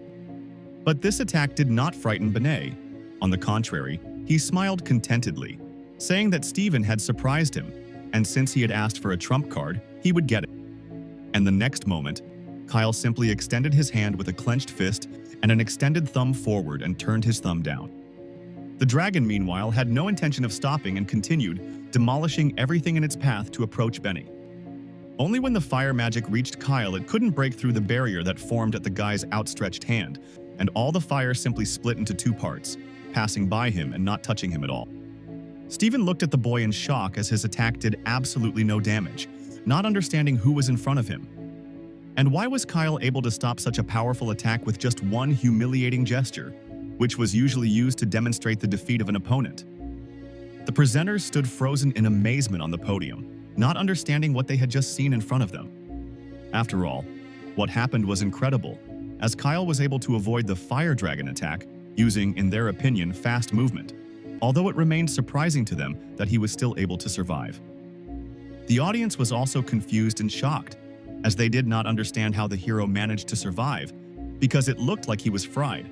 A: But this attack did not frighten Benet. On the contrary, he smiled contentedly, saying that Steven had surprised him, and since he had asked for a trump card, he would get it. And the next moment, Kyle simply extended his hand with a clenched fist and an extended thumb forward and turned his thumb down. The dragon, meanwhile, had no intention of stopping and continued, demolishing everything in its path to approach Benny. Only when the fire magic reached Kyle, it couldn't break through the barrier that formed at the guy's outstretched hand, and all the fire simply split into two parts, passing by him and not touching him at all. Stephen looked at the boy in shock as his attack did absolutely no damage, not understanding who was in front of him. And why was Kyle able to stop such a powerful attack with just one humiliating gesture, which was usually used to demonstrate the defeat of an opponent? The presenters stood frozen in amazement on the podium, not understanding what they had just seen in front of them. After all, what happened was incredible, as Kyle was able to avoid the fire dragon attack using, in their opinion, fast movement, although it remained surprising to them that he was still able to survive. The audience was also confused and shocked, as they did not understand how the hero managed to survive, because it looked like he was fried.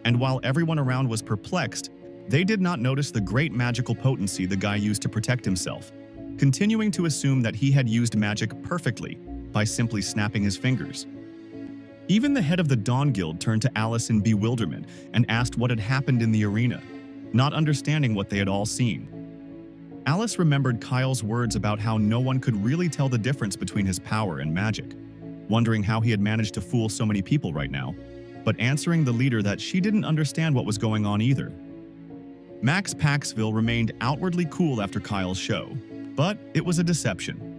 A: And while everyone around was perplexed, they did not notice the great magical potency the guy used to protect himself, continuing to assume that he had used magic perfectly by simply snapping his fingers. Even the head of the Dawn Guild turned to Alice in bewilderment and asked what had happened in the arena, not understanding what they had all seen. Alice remembered Kyle's words about how no one could really tell the difference between his power and magic, wondering how he had managed to fool so many people right now, but answering the leader that she didn't understand what was going on either. Max Paxville remained outwardly cool after Kyle's show, but it was a deception.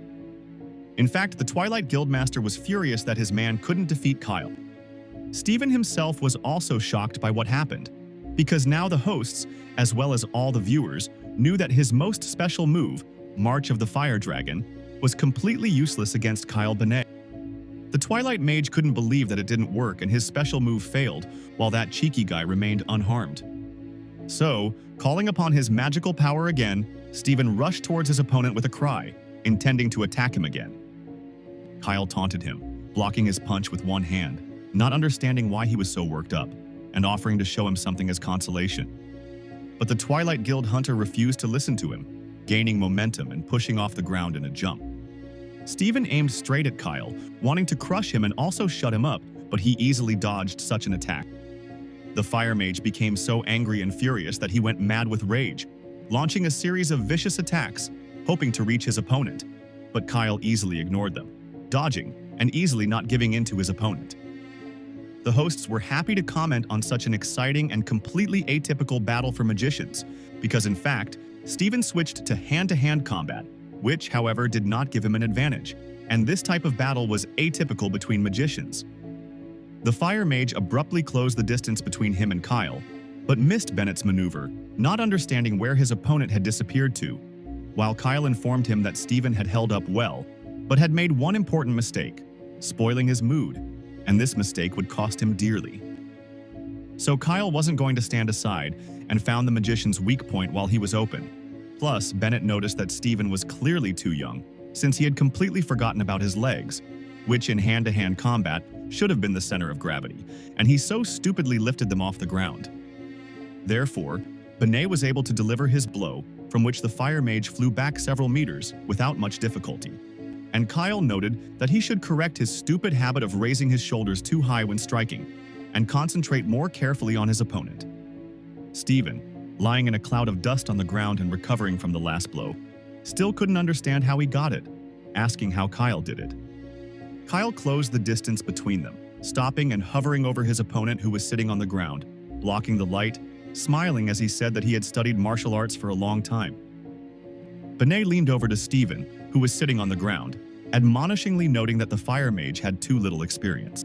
A: In fact, the Twilight Guildmaster was furious that his man couldn't defeat Kyle. Stephen himself was also shocked by what happened, because now the hosts, as well as all the viewers, knew that his most special move, March of the Fire Dragon, was completely useless against Kyle Benet. The Twilight Mage couldn't believe that it didn't work and his special move failed, while that cheeky guy remained unharmed. So, calling upon his magical power again, Stephen rushed towards his opponent with a cry, intending to attack him again. Kyle taunted him, blocking his punch with one hand, not understanding why he was so worked up, and offering to show him something as consolation. But the Twilight Guild hunter refused to listen to him, gaining momentum and pushing off the ground in a jump. Stephen aimed straight at Kyle, wanting to crush him and also shut him up, but he easily dodged such an attack. The Fire Mage became so angry and furious that he went mad with rage, launching a series of vicious attacks, hoping to reach his opponent, but Kyle easily ignored them, dodging and easily not giving in to his opponent. The hosts were happy to comment on such an exciting and completely atypical battle for magicians, because in fact, Stephen switched to hand-to-hand combat, which, however, did not give him an advantage, and this type of battle was atypical between magicians. The Fire Mage abruptly closed the distance between him and Kyle, but missed Bennett's maneuver, not understanding where his opponent had disappeared to, while Kyle informed him that Stephen had held up well, but had made one important mistake, spoiling his mood, and this mistake would cost him dearly. So Kyle wasn't going to stand aside and found the magician's weak point while he was open. Plus, Bennett noticed that Stephen was clearly too young, since he had completely forgotten about his legs, which in hand-to-hand combat should have been the center of gravity, and he so stupidly lifted them off the ground. Therefore, Benet was able to deliver his blow, from which the Fire Mage flew back several meters without much difficulty. And Kyle noted that he should correct his stupid habit of raising his shoulders too high when striking, and concentrate more carefully on his opponent. Stephen, lying in a cloud of dust on the ground and recovering from the last blow, still couldn't understand how he got it, asking how Kyle did it. Kyle closed the distance between them, stopping and hovering over his opponent who was sitting on the ground, blocking the light, smiling as he said that he had studied martial arts for a long time. Benet leaned over to Stephen, who was sitting on the ground, admonishingly noting that the Fire Mage had too little experience.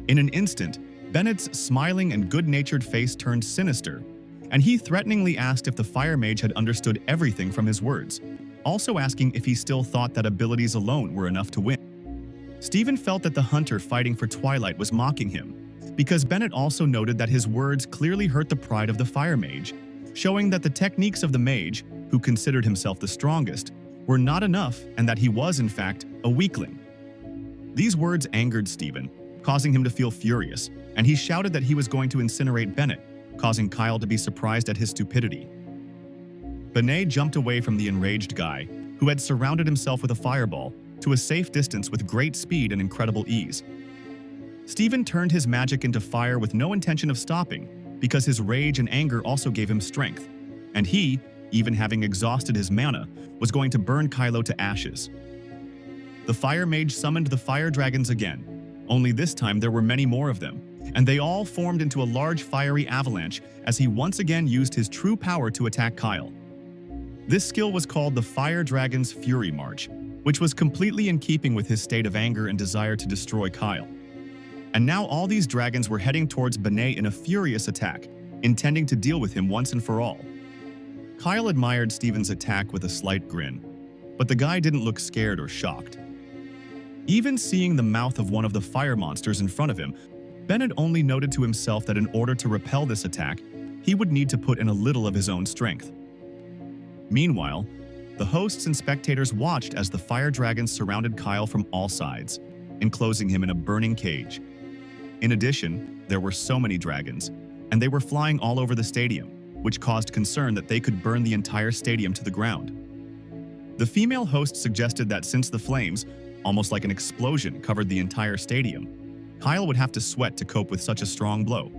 A: In an instant, Bennett's smiling and good-natured face turned sinister, and he threateningly asked if the Fire Mage had understood everything from his words, also asking if he still thought that abilities alone were enough to win. Stephen felt that the hunter fighting for Twilight was mocking him, because Bennett also noted that his words clearly hurt the pride of the Fire Mage, showing that the techniques of the mage, who considered himself the strongest, were not enough and that he was, in fact, a weakling. These words angered Stephen, causing him to feel furious, and he shouted that he was going to incinerate Bennett, causing Kyle to be surprised at his stupidity. Benet jumped away from the enraged guy, who had surrounded himself with a fireball, to a safe distance with great speed and incredible ease. Stephen turned his magic into fire with no intention of stopping, because his rage and anger also gave him strength, and he, even having exhausted his mana, was going to burn Kylo to ashes. The Fire Mage summoned the fire dragons again, only this time there were many more of them, and they all formed into a large fiery avalanche as he once again used his true power to attack Kyle. This skill was called the Fire Dragon's Fury March, which was completely in keeping with his state of anger and desire to destroy Kyle. And now all these dragons were heading towards Benet in a furious attack, intending to deal with him once and for all. Kyle admired Steven's attack with a slight grin, but the guy didn't look scared or shocked. Even seeing the mouth of one of the fire monsters in front of him, Bennett only noted to himself that in order to repel this attack, he would need to put in a little of his own strength. Meanwhile, the hosts and spectators watched as the fire dragons surrounded Kyle from all sides, enclosing him in a burning cage. In addition, there were so many dragons, and they were flying all over the stadium, which caused concern that they could burn the entire stadium to the ground. The female host suggested that since the flames, almost like an explosion, covered the entire stadium, Kyle would have to sweat to cope with such a strong blow.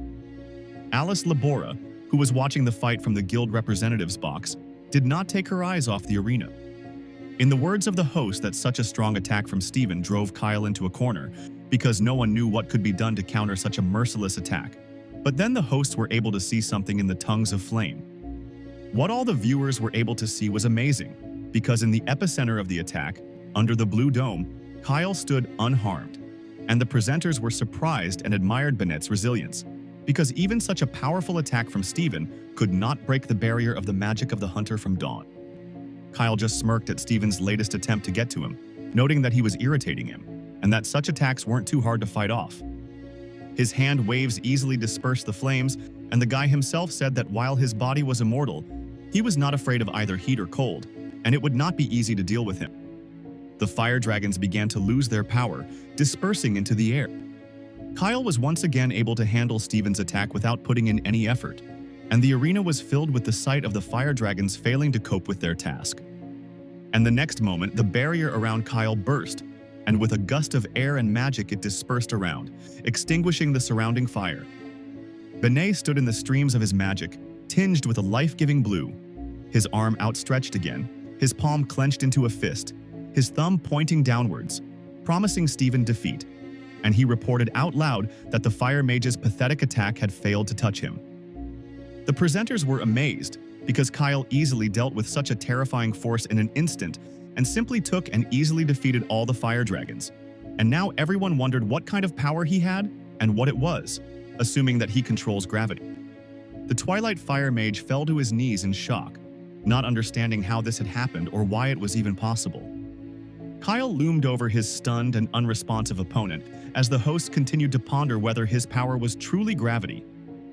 A: Alice Labora, who was watching the fight from the guild representative's box, did not take her eyes off the arena. In the words of the host, that such a strong attack from Steven drove Kyle into a corner because no one knew what could be done to counter such a merciless attack. But then the hosts were able to see something in the tongues of flame. What all the viewers were able to see was amazing, because in the epicenter of the attack, under the blue dome, Kyle stood unharmed, and the presenters were surprised and admired Bennett's resilience, because even such a powerful attack from Steven could not break the barrier of the magic of the hunter from dawn. Kyle just smirked at Steven's latest attempt to get to him, noting that he was irritating him, and that such attacks weren't too hard to fight off. His hand waves easily dispersed the flames, and the guy himself said that while his body was immortal, he was not afraid of either heat or cold, and it would not be easy to deal with him. The fire dragons began to lose their power, dispersing into the air. Kyle was once again able to handle Steven's attack without putting in any effort, and the arena was filled with the sight of the fire dragons failing to cope with their task. And the next moment, the barrier around Kyle burst, and with a gust of air and magic it dispersed around, extinguishing the surrounding fire. Benet stood in the streams of his magic, tinged with a life-giving blue, his arm outstretched again, his palm clenched into a fist, his thumb pointing downwards, promising Steven defeat, and he reported out loud that the fire mage's pathetic attack had failed to touch him. The presenters were amazed, because Kyle easily dealt with such a terrifying force in an instant and simply took and easily defeated all the fire dragons. And now everyone wondered what kind of power he had and what it was, assuming that he controls gravity. The Twilight Fire Mage fell to his knees in shock, not understanding how this had happened or why it was even possible. Kyle loomed over his stunned and unresponsive opponent as the hosts continued to ponder whether his power was truly gravity,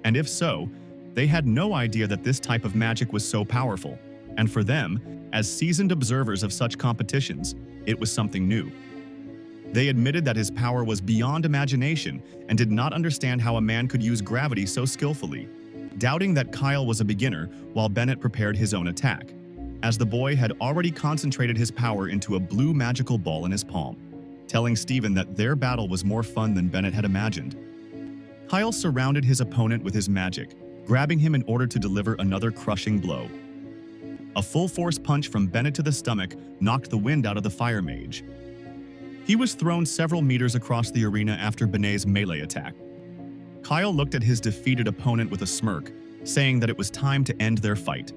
A: and if so, they had no idea that this type of magic was so powerful, and for them, as seasoned observers of such competitions, it was something new. They admitted that his power was beyond imagination and did not understand how a man could use gravity so skillfully, doubting that Kyle was a beginner while Bennett prepared his own attack, as the boy had already concentrated his power into a blue magical ball in his palm, telling Steven that their battle was more fun than Bennett had imagined. Kyle surrounded his opponent with his magic, grabbing him in order to deliver another crushing blow. A full-force punch from Bennett to the stomach knocked the wind out of the fire mage. He was thrown several meters across the arena after Benet's melee attack. Kyle looked at his defeated opponent with a smirk, saying that it was time to end their fight.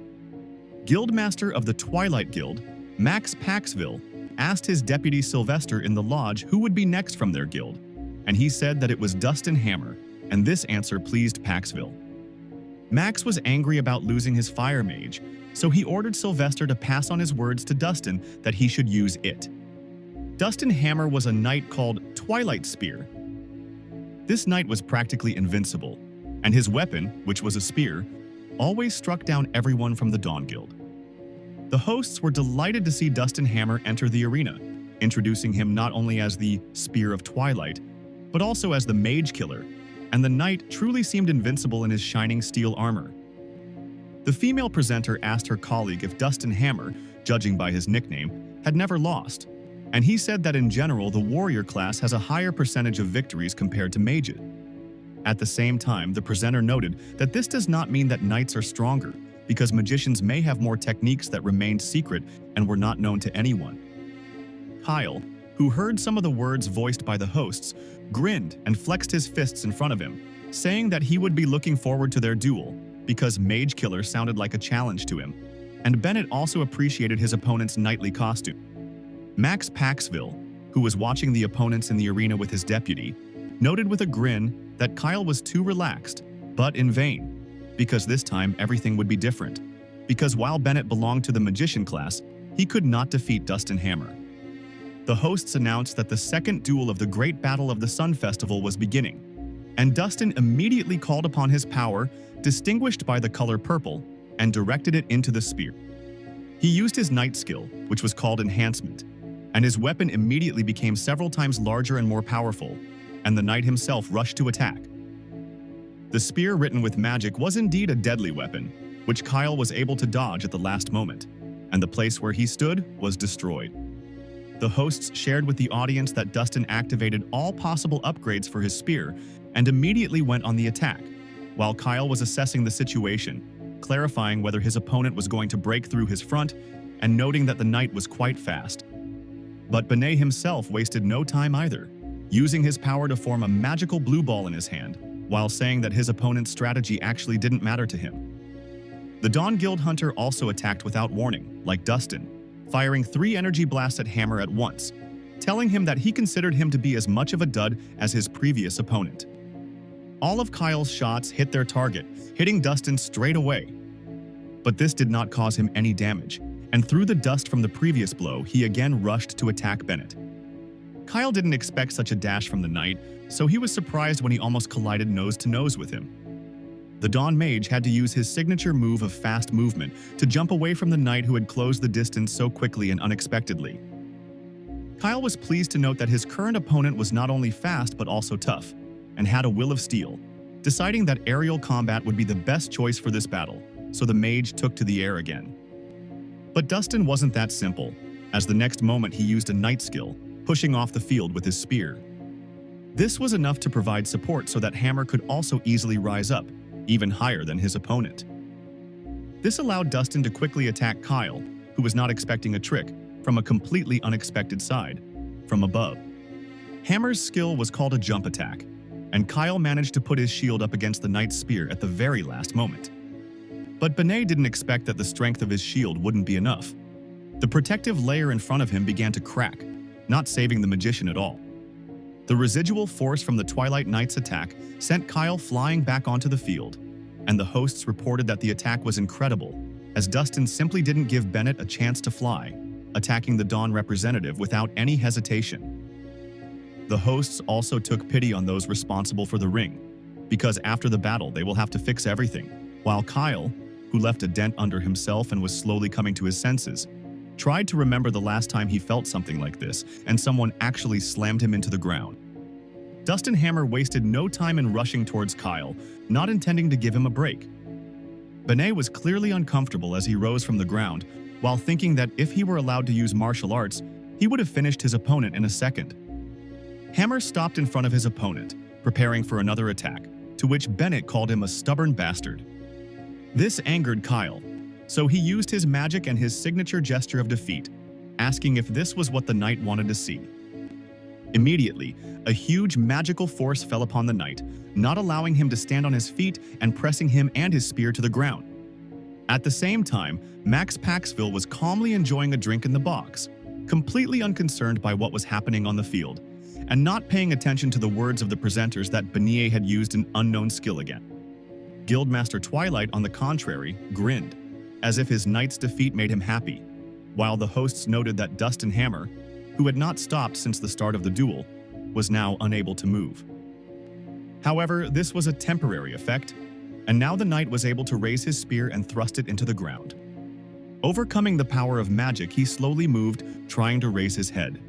A: Guildmaster of the Twilight Guild, Max Paxville, asked his deputy Sylvester in the lodge who would be next from their guild, and he said that it was Dustin Hammer, and this answer pleased Paxville. Max was angry about losing his fire mage, so he ordered Sylvester to pass on his words to Dustin that he should use it. Dustin Hammer was a knight called Twilight Spear. This knight was practically invincible, and his weapon, which was a spear, always struck down everyone from the Dawn Guild. The hosts were delighted to see Dustin Hammer enter the arena, introducing him not only as the Spear of Twilight, but also as the Mage Killer, and the knight truly seemed invincible in his shining steel armor. The female presenter asked her colleague if Dustin Hammer, judging by his nickname, had never lost, and he said that in general the warrior class has a higher percentage of victories compared to mages. At the same time, the presenter noted that this does not mean that knights are stronger, because magicians may have more techniques that remained secret and were not known to anyone. Kyle, who heard some of the words voiced by the hosts, grinned and flexed his fists in front of him, saying that he would be looking forward to their duel because Mage Killer sounded like a challenge to him, and Bennett also appreciated his opponent's knightly costume. Max Paxville, who was watching the opponents in the arena with his deputy, noted with a grin that Kyle was too relaxed, but in vain, because this time everything would be different. Because while Bennett belonged to the Magician class, he could not defeat Dustin Hammer. The hosts announced that the second duel of the Great Battle of the Sun Festival was beginning, and Dustin immediately called upon his power, distinguished by the color purple, and directed it into the spear. He used his knight skill, which was called Enhancement, and his weapon immediately became several times larger and more powerful, and the knight himself rushed to attack. The spear written with magic was indeed a deadly weapon, which Kyle was able to dodge at the last moment, and the place where he stood was destroyed. The hosts shared with the audience that Dustin activated all possible upgrades for his spear and immediately went on the attack, while Kyle was assessing the situation, clarifying whether his opponent was going to break through his front and noting that the knight was quite fast. But Benet himself wasted no time either, using his power to form a magical blue ball in his hand, while saying that his opponent's strategy actually didn't matter to him. The Dawn Guild Hunter also attacked without warning, like Dustin, firing 3 energy blasts at Hammer at once, telling him that he considered him to be as much of a dud as his previous opponent. All of Kyle's shots hit their target, hitting Dustin straight away. But this did not cause him any damage, and through the dust from the previous blow, he again rushed to attack Bennett. Kyle didn't expect such a dash from the knight, so he was surprised when he almost collided nose-to-nose with him. The Dawn Mage had to use his signature move of fast movement to jump away from the knight who had closed the distance so quickly and unexpectedly. Kyle was pleased to note that his current opponent was not only fast but also tough, and had a will of steel, deciding that aerial combat would be the best choice for this battle, so the mage took to the air again. But Dustin wasn't that simple, as the next moment he used a knight skill, pushing off the field with his spear. This was enough to provide support so that Hammer could also easily rise up, even higher than his opponent. This allowed Dustin to quickly attack Kyle, who was not expecting a trick, from a completely unexpected side, from above. Hammer's skill was called a jump attack, and Kyle managed to put his shield up against the knight's spear at the very last moment. But Benet didn't expect that the strength of his shield wouldn't be enough. The protective layer in front of him began to crack, not saving the magician at all. The residual force from the Twilight Knight's attack sent Kyle flying back onto the field, and the hosts reported that the attack was incredible, as Dustin simply didn't give Bennett a chance to fly, attacking the Dawn representative without any hesitation. The hosts also took pity on those responsible for the ring, because after the battle they will have to fix everything, while Kyle, who left a dent under himself and was slowly coming to his senses, tried to remember the last time he felt something like this, and someone actually slammed him into the ground. Dustin Hammer wasted no time in rushing towards Kyle, not intending to give him a break. Benet was clearly uncomfortable as he rose from the ground, while thinking that if he were allowed to use martial arts, he would have finished his opponent in a second. Hammer stopped in front of his opponent, preparing for another attack, to which Bennett called him a stubborn bastard. This angered Kyle, so he used his magic and his signature gesture of defeat, asking if this was what the knight wanted to see. Immediately, a huge magical force fell upon the knight, not allowing him to stand on his feet and pressing him and his spear to the ground. At the same time, Max Paxville was calmly enjoying a drink in the box, completely unconcerned by what was happening on the field, and not paying attention to the words of the presenters that Benet had used an unknown skill again. Guildmaster Twilight, on the contrary, grinned, as if his knight's defeat made him happy, while the hosts noted that Dustin Hammer, who had not stopped since the start of the duel, was now unable to move. However, this was a temporary effect, and now the knight was able to raise his spear and thrust it into the ground. Overcoming the power of magic, he slowly moved, trying to raise his head.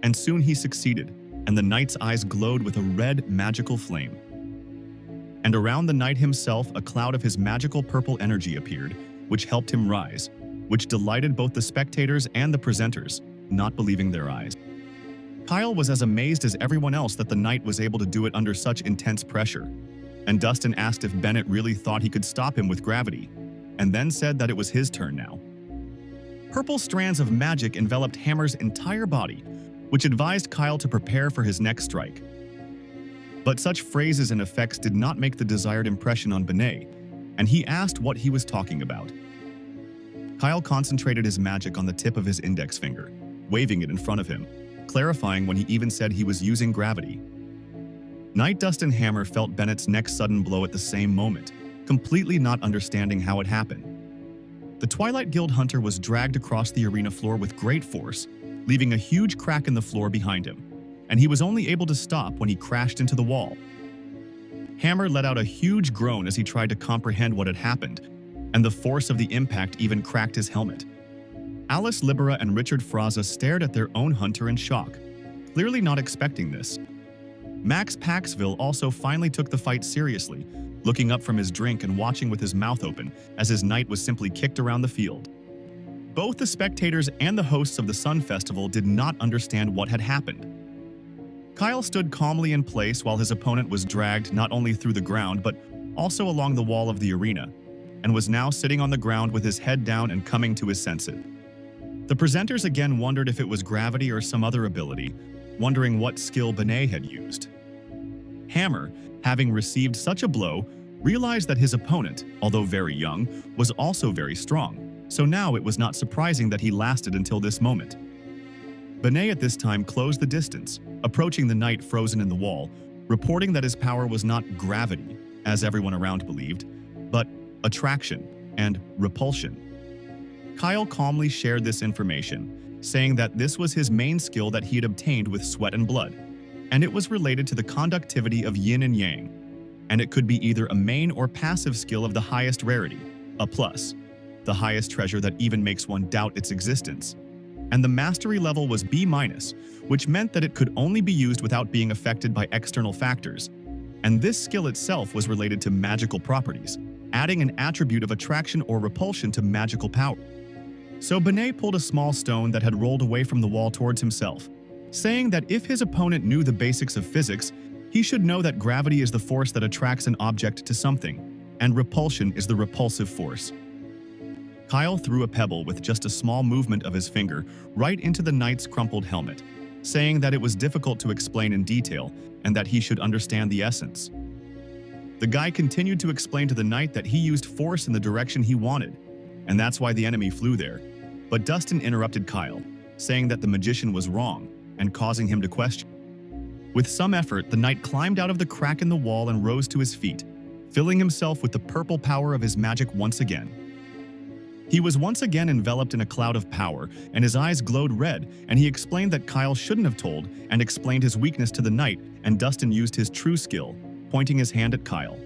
A: And soon he succeeded, and the knight's eyes glowed with a red magical flame. And around the knight himself, a cloud of his magical purple energy appeared, which helped him rise, which delighted both the spectators and the presenters, not believing their eyes. Kyle was as amazed as everyone else that the knight was able to do it under such intense pressure, and Dustin asked if Bennett really thought he could stop him with gravity, and then said that it was his turn now. Purple strands of magic enveloped Hammer's entire body, which advised Kyle to prepare for his next strike. But such phrases and effects did not make the desired impression on Benet, and he asked what he was talking about. Kyle concentrated his magic on the tip of his index finger, waving it in front of him, clarifying when he even said he was using gravity. Night Dust and Hammer felt Bennett's next sudden blow at the same moment, completely not understanding how it happened. The Twilight Guild hunter was dragged across the arena floor with great force, leaving a huge crack in the floor behind him, and he was only able to stop when he crashed into the wall. Hammer let out a huge groan as he tried to comprehend what had happened, and the force of the impact even cracked his helmet. Alice Libera and Richard Fraza stared at their own hunter in shock, clearly not expecting this. Max Paxville also finally took the fight seriously, looking up from his drink and watching with his mouth open as his knight was simply kicked around the field. Both the spectators and the hosts of the Sun Festival did not understand what had happened. Kyle stood calmly in place while his opponent was dragged not only through the ground but also along the wall of the arena, and was now sitting on the ground with his head down and coming to his senses. The presenters again wondered if it was gravity or some other ability, wondering what skill Benet had used. Hammer, having received such a blow, realized that his opponent, although very young, was also very strong, so now it was not surprising that he lasted until this moment. Benet at this time closed the distance, approaching the knight frozen in the wall, reporting that his power was not gravity, as everyone around believed, but attraction and repulsion. Kyle calmly shared this information, saying that this was his main skill that he had obtained with sweat and blood, and it was related to the conductivity of yin and yang, and it could be either a main or passive skill of the highest rarity, a plus, the highest treasure that even makes one doubt its existence, and the mastery level was B-, which meant that it could only be used without being affected by external factors, and this skill itself was related to magical properties, adding an attribute of attraction or repulsion to magical power. So Benet pulled a small stone that had rolled away from the wall towards himself, saying that if his opponent knew the basics of physics, he should know that gravity is the force that attracts an object to something, and repulsion is the repulsive force. Kyle threw a pebble with just a small movement of his finger right into the knight's crumpled helmet, saying that it was difficult to explain in detail and that he should understand the essence. The guy continued to explain to the knight that he used force in the direction he wanted, and that's why the enemy flew there. But Dustin interrupted Kyle, saying that the magician was wrong and causing him to question. With some effort, the knight climbed out of the crack in the wall and rose to his feet, filling himself with the purple power of his magic once again. He was once again enveloped in a cloud of power, and his eyes glowed red, and he explained that Kyle shouldn't have told, and explained his weakness to the knight, and Dustin used his true skill, pointing his hand at Kyle.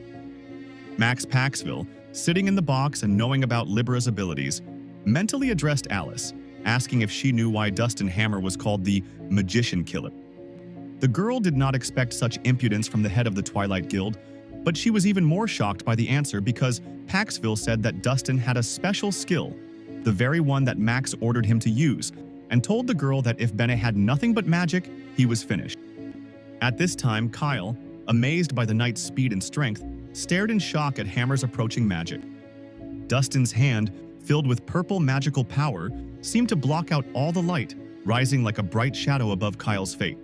A: Max Paxville, sitting in the box and knowing about Libera's abilities, mentally addressed Alice, asking if she knew why Dustin Hammer was called the Magician Killer. The girl did not expect such impudence from the head of the Twilight Guild, but she was even more shocked by the answer because Paxville said that Dustin had a special skill, the very one that Max ordered him to use, and told the girl that if Benet had nothing but magic, he was finished. At this time, Kyle, amazed by the knight's speed and strength, stared in shock at Hammer's approaching magic. Dustin's hand, filled with purple magical power, seemed to block out all the light, rising like a bright shadow above Kyle's fate.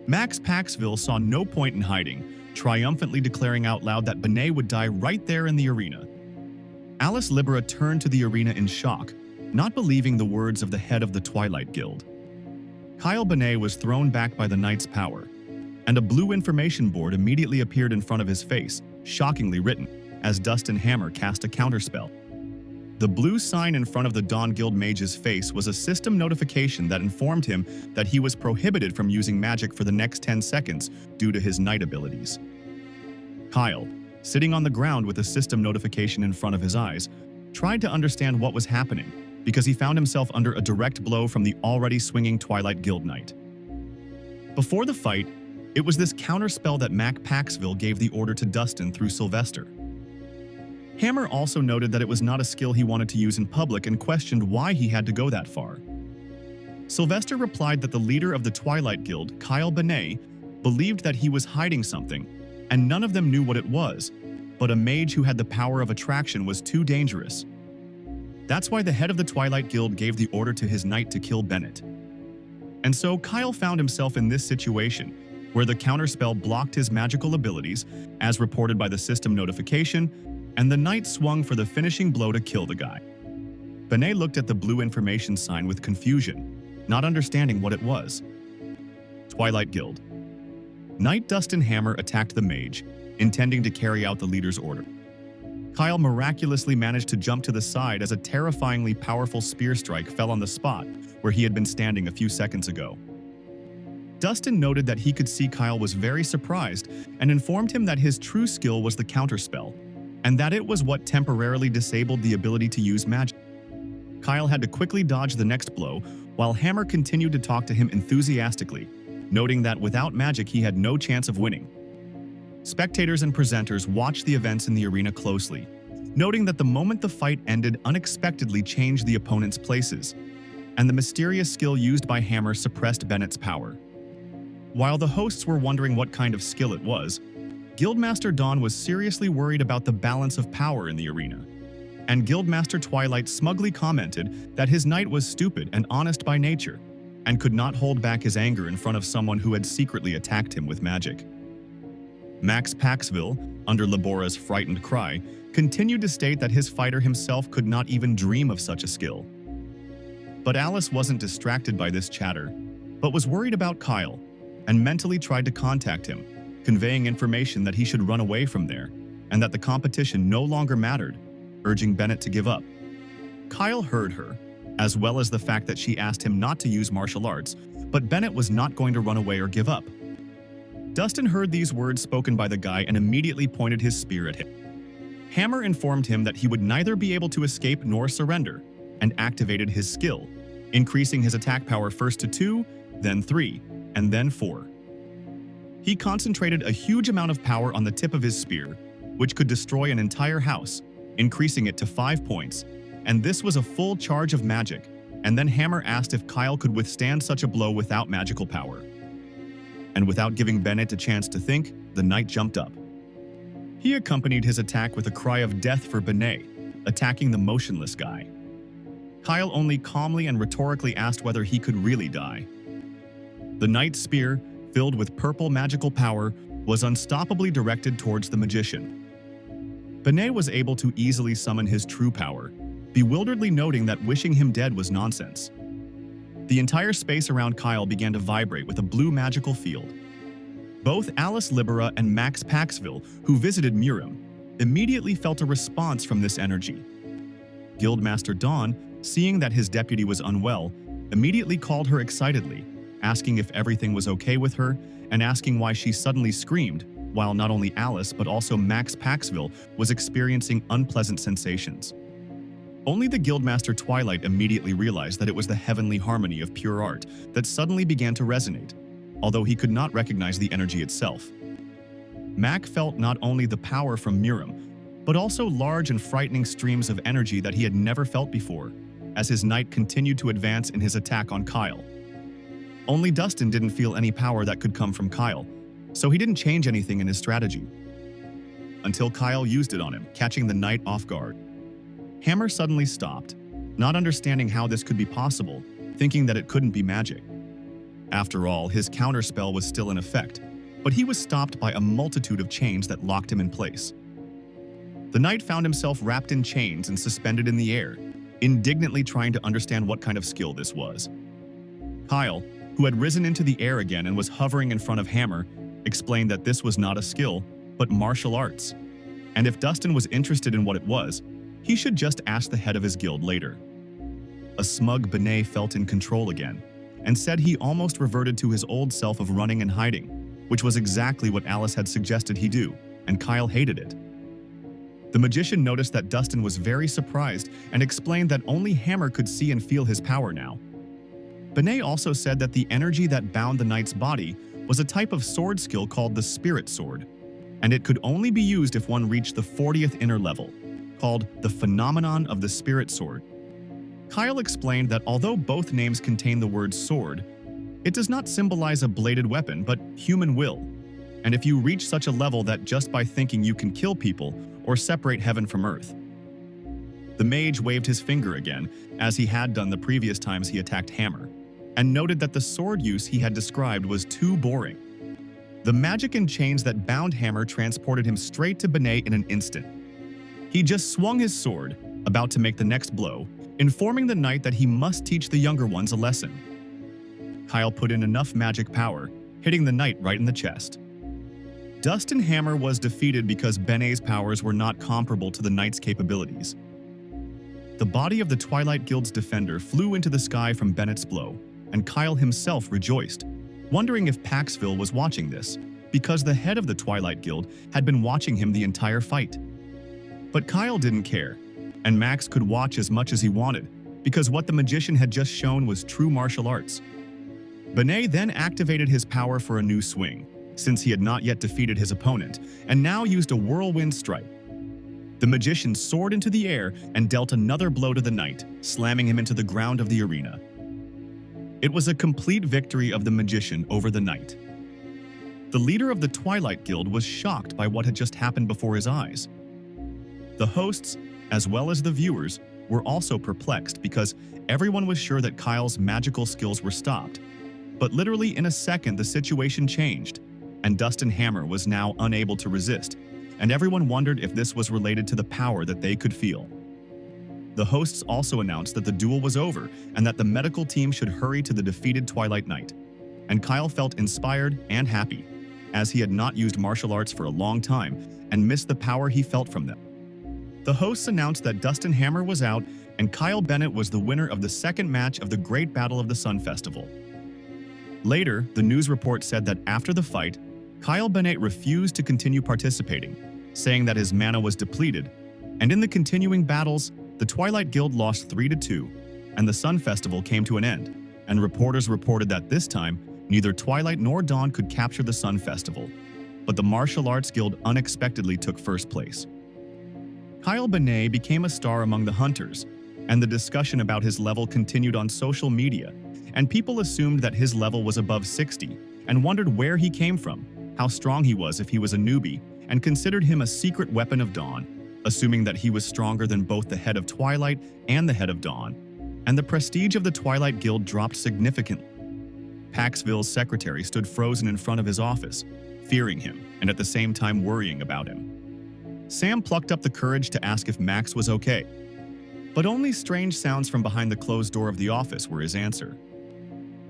A: Max Paxville saw no point in hiding, triumphantly declaring out loud that Benet would die right there in the arena. Alice Libera turned to the arena in shock, not believing the words of the head of the Twilight Guild. Kyle Benet was thrown back by the knight's power, and a blue information board immediately appeared in front of his face, shockingly written, as Dustin Hammer cast a counterspell. The blue sign in front of the Dawn Guild mage's face was a system notification that informed him that he was prohibited from using magic for the next 10 seconds due to his knight abilities. Kyle, sitting on the ground with a system notification in front of his eyes, tried to understand what was happening because he found himself under a direct blow from the already swinging Twilight Guild knight. Before the fight, it was this counterspell that Mac Paxville gave the order to Dustin through Sylvester. Hammer also noted that it was not a skill he wanted to use in public and questioned why he had to go that far. Sylvester replied that the leader of the Twilight Guild, Kyle Benet, believed that he was hiding something, and none of them knew what it was, but a mage who had the power of attraction was too dangerous. That's why the head of the Twilight Guild gave the order to his knight to kill Bennett. And so Kyle found himself in this situation, where the counterspell blocked his magical abilities, as reported by the system notification, and the knight swung for the finishing blow to kill the guy. Benet looked at the blue information sign with confusion, not understanding what it was. Twilight Guild. Knight Dustin Hammer attacked the mage, intending to carry out the leader's order. Kyle miraculously managed to jump to the side as a terrifyingly powerful spear strike fell on the spot where he had been standing a few seconds ago. Dustin noted that he could see Kyle was very surprised and informed him that his true skill was the counterspell, and that it was what temporarily disabled the ability to use magic. Kyle had to quickly dodge the next blow, while Hammer continued to talk to him enthusiastically, noting that without magic he had no chance of winning. Spectators and presenters watched the events in the arena closely, noting that the moment the fight ended unexpectedly changed the opponent's places, and the mysterious skill used by Hammer suppressed Bennett's power. While the hosts were wondering what kind of skill it was, Guildmaster Dawn was seriously worried about the balance of power in the arena, and Guildmaster Twilight smugly commented that his knight was stupid and honest by nature, and could not hold back his anger in front of someone who had secretly attacked him with magic. Max Paxville, under Labora's frightened cry, continued to state that his fighter himself could not even dream of such a skill. But Alice wasn't distracted by this chatter, but was worried about Kyle, and mentally tried to contact him, conveying information that he should run away from there, and that the competition no longer mattered, urging Bennett to give up. Kyle heard her, as well as the fact that she asked him not to use martial arts, but Bennett was not going to run away or give up. Dustin heard these words spoken by the guy and immediately pointed his spear at him. Hammer informed him that he would neither be able to escape nor surrender, and activated his skill, increasing his attack power first to 2, then 3, and then 4. He concentrated a huge amount of power on the tip of his spear, which could destroy an entire house, increasing it to 5 points, and this was a full charge of magic, and then Hammer asked if Kyle could withstand such a blow without magical power. And without giving Bennett a chance to think, the knight jumped up. He accompanied his attack with a cry of death for Benet, attacking the motionless guy. Kyle only calmly and rhetorically asked whether he could really die. The knight's spear, filled with purple magical power, was unstoppably directed towards the magician. Benet was able to easily summon his true power, bewilderedly noting that wishing him dead was nonsense. The entire space around Kyle began to vibrate with a blue magical field. Both Alice Libera and Max Paxville, who visited Murim, immediately felt a response from this energy. Guildmaster Dawn, seeing that his deputy was unwell, immediately called her excitedly, asking if everything was okay with her and asking why she suddenly screamed, while not only Alice but also Max Paxville was experiencing unpleasant sensations. Only the Guildmaster Twilight immediately realized that it was the heavenly harmony of pure art that suddenly began to resonate, although he could not recognize the energy itself. Mac felt not only the power from Murim, but also large and frightening streams of energy that he had never felt before, as his knight continued to advance in his attack on Kyle. Only Dustin didn't feel any power that could come from Kyle, so he didn't change anything in his strategy. Until Kyle used it on him, catching the knight off guard. Hammer suddenly stopped, not understanding how this could be possible, thinking that it couldn't be magic. After all, his counterspell was still in effect, but he was stopped by a multitude of chains that locked him in place. The knight found himself wrapped in chains and suspended in the air, indignantly trying to understand what kind of skill this was. Kyle, who had risen into the air again and was hovering in front of Hammer, explained that this was not a skill, but martial arts, and if Dustin was interested in what it was, he should just ask the head of his guild later. A smug Benet felt in control again, and said he almost reverted to his old self of running and hiding, which was exactly what Alice had suggested he do, and Kyle hated it. The magician noticed that Dustin was very surprised and explained that only Hammer could see and feel his power now. Benet also said that the energy that bound the knight's body was a type of sword skill called the Spirit Sword, and it could only be used if one reached the 40th inner level, called the Phenomenon of the Spirit Sword. Kyle explained that although both names contain the word sword, it does not symbolize a bladed weapon but human will, and if you reach such a level that just by thinking you can kill people or separate heaven from earth. The mage waved his finger again, as he had done the previous times he attacked Hammer, and noted that the sword use he had described was too boring. The magic and chains that bound Hammer transported him straight to Benet in an instant. He just swung his sword, about to make the next blow, informing the knight that he must teach the younger ones a lesson. Kyle put in enough magic power, hitting the knight right in the chest. Dustin Hammer was defeated because Benet's powers were not comparable to the knight's capabilities. The body of the Twilight Guild's defender flew into the sky from Bennett's blow, and Kyle himself rejoiced, wondering if Paxville was watching this, because the head of the Twilight Guild had been watching him the entire fight. But Kyle didn't care, and Max could watch as much as he wanted, because what the magician had just shown was true martial arts. Benet then activated his power for a new swing, since he had not yet defeated his opponent, and now used a whirlwind strike. The magician soared into the air and dealt another blow to the knight, slamming him into the ground of the arena. It was a complete victory of the magician over the knight. The leader of the Twilight Guild was shocked by what had just happened before his eyes. The hosts, as well as the viewers, were also perplexed because everyone was sure that Kyle's magical skills were stopped. But literally in a second, the situation changed, and Dustin Hammer was now unable to resist, and everyone wondered if this was related to the power that they could feel. The hosts also announced that the duel was over and that the medical team should hurry to the defeated Twilight Knight. And Kyle felt inspired and happy, as he had not used martial arts for a long time and missed the power he felt from them. The hosts announced that Dustin Hammer was out and Kyle Bennett was the winner of the second match of the Great Battle of the Sun Festival. Later, the news report said that after the fight, Kyle Bennett refused to continue participating, saying that his mana was depleted, and in the continuing battles, the Twilight Guild lost 3-2, and the Sun Festival came to an end, and reporters reported that this time, neither Twilight nor Dawn could capture the Sun Festival, but the Martial Arts Guild unexpectedly took first place. Kyle Bennett became a star among the hunters, and the discussion about his level continued on social media, and people assumed that his level was above 60 and wondered where he came from, how strong he was if he was a newbie, and considered him a secret weapon of Dawn, assuming that he was stronger than both the head of Twilight and the head of Dawn, and the prestige of the Twilight Guild dropped significantly. Paxville's secretary stood frozen in front of his office, fearing him and at the same time worrying about him. Sam plucked up the courage to ask if Max was okay, but only strange sounds from behind the closed door of the office were his answer.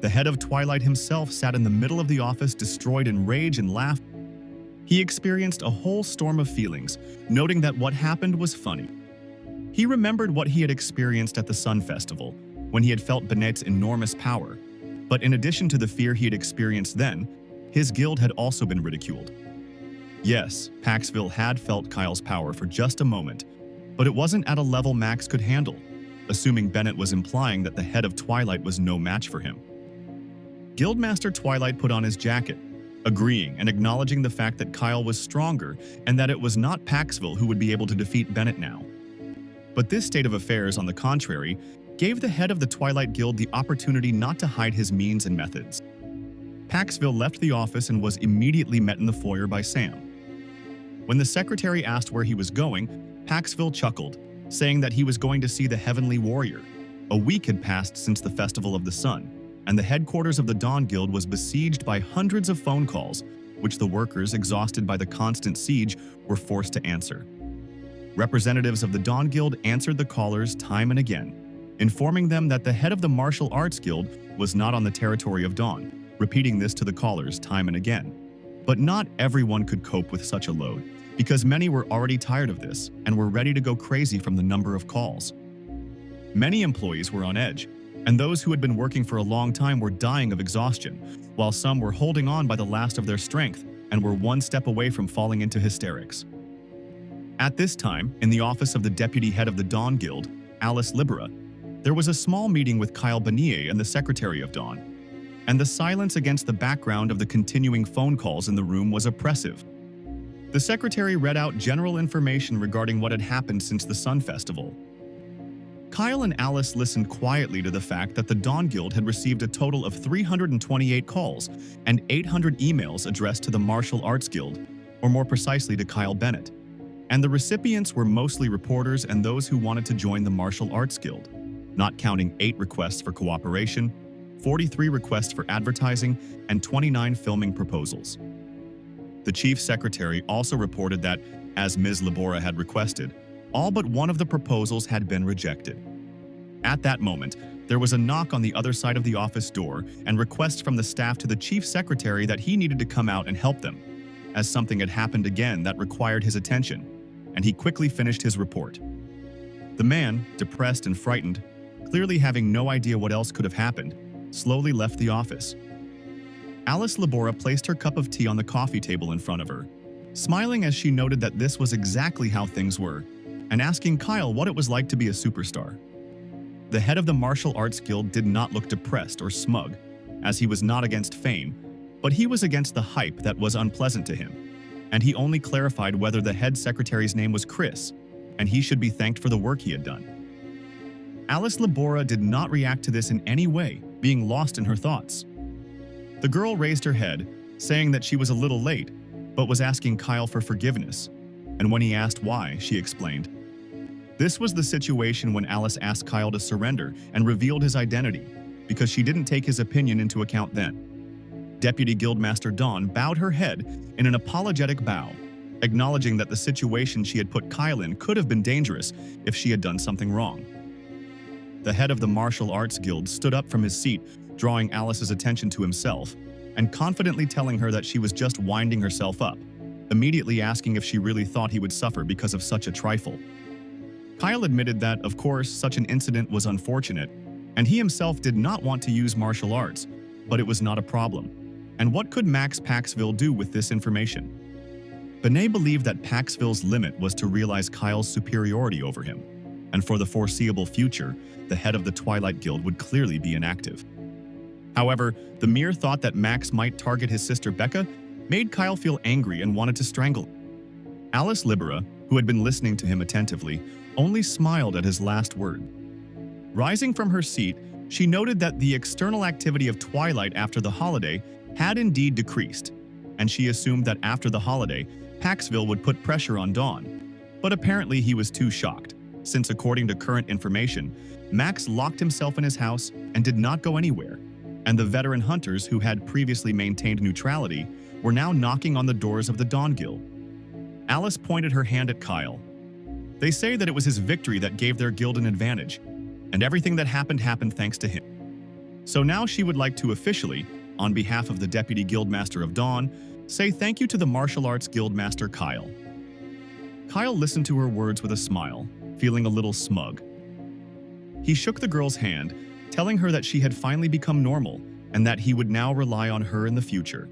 A: The head of Twilight himself sat in the middle of the office, destroyed in rage and laughter. He experienced a whole storm of feelings, noting that what happened was funny. He remembered what he had experienced at the Sun Festival, when he had felt Bennett's enormous power. But in addition to the fear he had experienced then, his guild had also been ridiculed. Yes, Paxville had felt Kyle's power for just a moment, but it wasn't at a level Max could handle, assuming Bennett was implying that the head of Twilight was no match for him. Guildmaster Twilight put on his jacket, agreeing and acknowledging the fact that Kyle was stronger and that it was not Paxville who would be able to defeat Bennett now. But this state of affairs, on the contrary, gave the head of the Twilight Guild the opportunity not to hide his means and methods. Paxville left the office and was immediately met in the foyer by Sam. When the secretary asked where he was going, Paxville chuckled, saying that he was going to see the Heavenly Warrior. A week had passed since the Festival of the Sun, and the headquarters of the Dawn Guild was besieged by hundreds of phone calls, which the workers, exhausted by the constant siege, were forced to answer. Representatives of the Dawn Guild answered the callers time and again, informing them that the head of the Martial Arts Guild was not on the territory of Dawn, repeating this to the callers time and again. But not everyone could cope with such a load, because many were already tired of this and were ready to go crazy from the number of calls. Many employees were on edge, and those who had been working for a long time were dying of exhaustion, while some were holding on by the last of their strength and were one step away from falling into hysterics. At this time, in the office of the deputy head of the Dawn Guild, Alice Libera, there was a small meeting with Kyle Bennett and the secretary of Dawn, and the silence against the background of the continuing phone calls in the room was oppressive. The secretary read out general information regarding what had happened since the Sun Festival. Kyle and Alice listened quietly to the fact that the Dawn Guild had received a total of 328 calls and 800 emails addressed to the Martial Arts Guild, or more precisely to Kyle Bennett. And the recipients were mostly reporters and those who wanted to join the Martial Arts Guild, not counting 8 requests for cooperation, 43 requests for advertising, and 29 filming proposals. The chief secretary also reported that, as Ms. Labora had requested, all but one of the proposals had been rejected. At that moment, there was a knock on the other side of the office door and requests from the staff to the chief secretary that he needed to come out and help them, as something had happened again that required his attention, and he quickly finished his report. The man, depressed and frightened, clearly having no idea what else could have happened, slowly left the office. Alice Labora placed her cup of tea on the coffee table in front of her, smiling as she noted that this was exactly how things were, and asking Kyle what it was like to be a superstar. The head of the martial arts guild did not look depressed or smug, as he was not against fame, but he was against the hype that was unpleasant to him, and he only clarified whether the head secretary's name was Chris, and he should be thanked for the work he had done. Alice Labora did not react to this in any way, being lost in her thoughts. The girl raised her head, saying that she was a little late, but was asking Kyle for forgiveness, and when he asked why, she explained. This was the situation when Alice asked Kyle to surrender and revealed his identity, because she didn't take his opinion into account then. Deputy Guildmaster Dawn bowed her head in an apologetic bow, acknowledging that the situation she had put Kyle in could have been dangerous if she had done something wrong. The head of the martial arts guild stood up from his seat, drawing Alice's attention to himself, and confidently telling her that she was just winding herself up, immediately asking if she really thought he would suffer because of such a trifle. Kyle admitted that, of course, such an incident was unfortunate, and he himself did not want to use martial arts, but it was not a problem. And what could Max Paxville do with this information? Benet believed that Paxville's limit was to realize Kyle's superiority over him, and for the foreseeable future, the head of the Twilight Guild would clearly be inactive. However, the mere thought that Max might target his sister Becca made Kyle feel angry and wanted to strangle him. Alice Libera, who had been listening to him attentively, only smiled at his last word. Rising from her seat, she noted that the external activity of Twilight after the holiday had indeed decreased, and she assumed that after the holiday, Paxville would put pressure on Dawn. But apparently he was too shocked, since according to current information, Max locked himself in his house and did not go anywhere, and the veteran hunters who had previously maintained neutrality were now knocking on the doors of the Dawn Guild. Alice pointed her hand at Kyle. They say that it was his victory that gave their guild an advantage, and everything that happened thanks to him. So now she would like to officially, on behalf of the Deputy Guildmaster of Dawn, say thank you to the Martial Arts Guildmaster Kyle. Kyle listened to her words with a smile, feeling a little smug. He shook the girl's hand, telling her that she had finally become normal and that he would now rely on her in the future.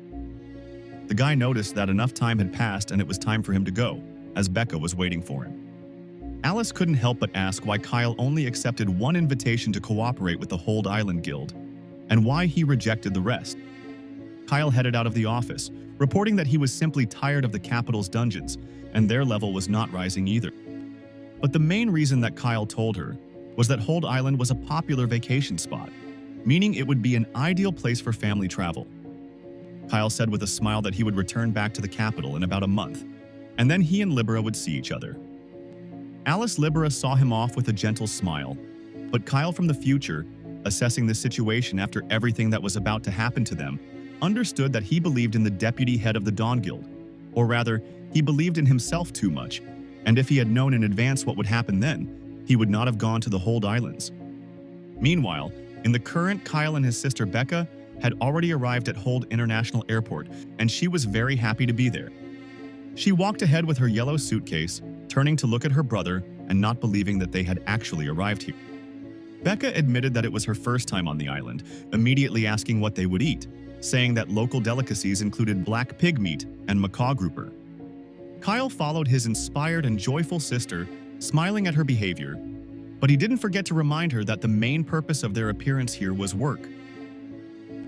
A: The guy noticed that enough time had passed and it was time for him to go, as Becca was waiting for him. Alice couldn't help but ask why Kyle only accepted one invitation to cooperate with the Hold Island Guild, and why he rejected the rest. Kyle headed out of the office, reporting that he was simply tired of the capital's dungeons, and their level was not rising either. But the main reason that Kyle told her was that Hold Island was a popular vacation spot, meaning it would be an ideal place for family travel. Kyle said with a smile that he would return back to the capital in about a month, and then he and Libera would see each other. Alice Libera saw him off with a gentle smile, but Kyle from the future, assessing the situation after everything that was about to happen to them, understood that he believed in the deputy head of the Dawn Guild, or rather, he believed in himself too much, and if he had known in advance what would happen then, he would not have gone to the Hold Islands. Meanwhile, in the current, Kyle and his sister Becca had already arrived at Hold International Airport, and she was very happy to be there. She walked ahead with her yellow suitcase, turning to look at her brother and not believing that they had actually arrived here. Becca admitted that it was her first time on the island, immediately asking what they would eat, saying that local delicacies included black pig meat and macaw grouper. Kyle followed his inspired and joyful sister, smiling at her behavior, but he didn't forget to remind her that the main purpose of their appearance here was work.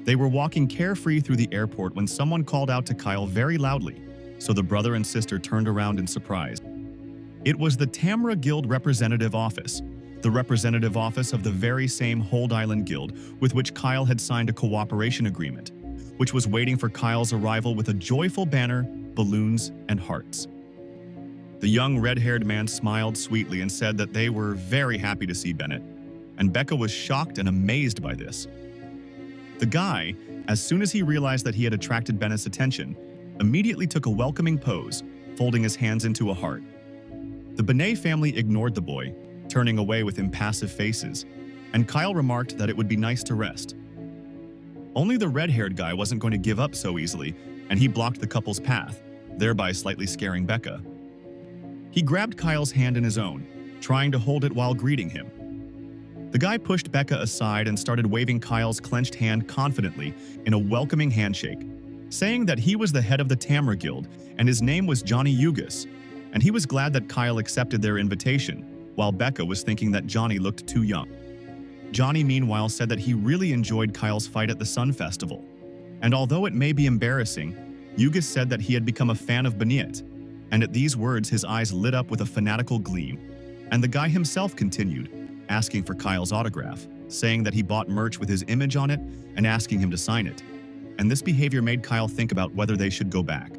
A: They were walking carefree through the airport when someone called out to Kyle very loudly, so the brother and sister turned around in surprise. It was the Tamra Guild Representative Office, the representative office of the very same Hold Island Guild with which Kyle had signed a cooperation agreement, which was waiting for Kyle's arrival with a joyful banner, balloons, and hearts. The young red-haired man smiled sweetly and said that they were very happy to see Bennett, and Becca was shocked and amazed by this. The guy, as soon as he realized that he had attracted Bennett's attention, immediately took a welcoming pose, folding his hands into a heart. The Benet family ignored the boy, turning away with impassive faces, and Kyle remarked that it would be nice to rest. Only the red-haired guy wasn't going to give up so easily, and he blocked the couple's path, thereby slightly scaring Becca. He grabbed Kyle's hand in his own, trying to hold it while greeting him. The guy pushed Becca aside and started waving Kyle's clenched hand confidently in a welcoming handshake, saying that he was the head of the Tamra Guild and his name was Johnny Ugas, and he was glad that Kyle accepted their invitation, while Becca was thinking that Johnny looked too young. Johnny, meanwhile, said that he really enjoyed Kyle's fight at the Sun Festival, and although it may be embarrassing, Ugas said that he had become a fan of Benet, and at these words his eyes lit up with a fanatical gleam, and the guy himself continued, asking for Kyle's autograph, saying that he bought merch with his image on it and asking him to sign it, and this behavior made Kyle think about whether they should go back.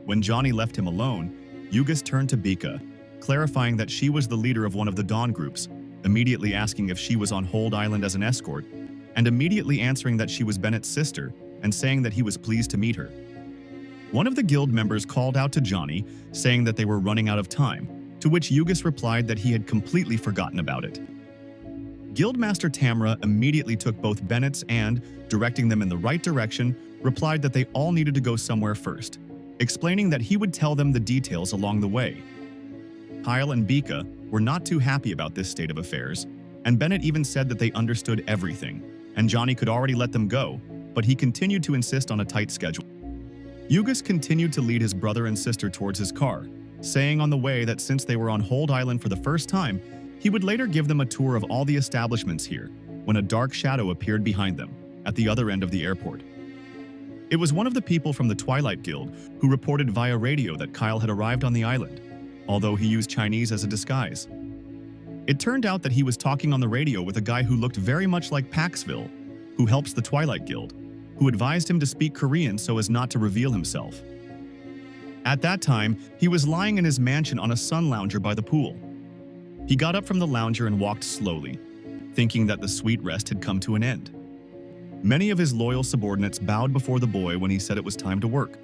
A: When Johnny left him alone, Ugas turned to Becca, clarifying that she was the leader of one of the Dawn groups, immediately asking if she was on Hold Island as an escort, and immediately answering that she was Bennett's sister and saying that he was pleased to meet her. One of the guild members called out to Johnny, saying that they were running out of time, to which Ugas replied that he had completely forgotten about it. Guildmaster Tamra immediately took both Bennett's and, directing them in the right direction, replied that they all needed to go somewhere first, explaining that he would tell them the details along the way. Kyle and Becca were not too happy about this state of affairs, and Bennett even said that they understood everything, and Johnny could already let them go, but he continued to insist on a tight schedule. Ugas continued to lead his brother and sister towards his car, saying on the way that since they were on Hold Island for the first time, he would later give them a tour of all the establishments here, when a dark shadow appeared behind them, at the other end of the airport. It was one of the people from the Twilight Guild who reported via radio that Kyle had arrived on the island, although he used Chinese as a disguise. It turned out that he was talking on the radio with a guy who looked very much like Paxville, who helps the Twilight Guild, who advised him to speak Korean so as not to reveal himself. At that time, he was lying in his mansion on a sun lounger by the pool. He got up from the lounger and walked slowly, thinking that the sweet rest had come to an end. Many of his loyal subordinates bowed before the boy when he said it was time to work.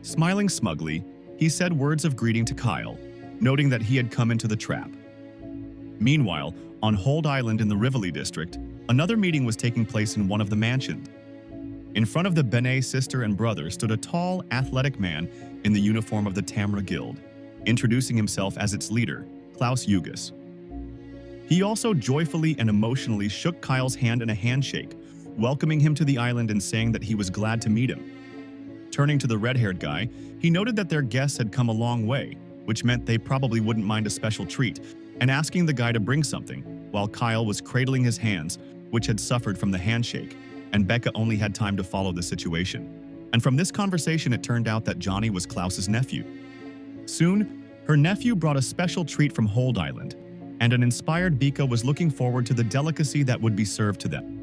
A: Smiling smugly, he said words of greeting to Kyle, noting that he had come into the trap. Meanwhile, on Hold Island in the Rivoli district, another meeting was taking place in one of the mansions. In front of the Benet sister and brother stood a tall, athletic man in the uniform of the Tamra Guild, introducing himself as its leader, Klaus Ugas. He also joyfully and emotionally shook Kyle's hand in a handshake, welcoming him to the island and saying that he was glad to meet him. Turning to the red-haired guy, he noted that their guests had come a long way, which meant they probably wouldn't mind a special treat, and asking the guy to bring something, while Kyle was cradling his hands, which had suffered from the handshake, and Becca only had time to follow the situation. And from this conversation, it turned out that Johnny was Klaus's nephew. Soon, her nephew brought a special treat from Hold Island, and an inspired Becca was looking forward to the delicacy that would be served to them.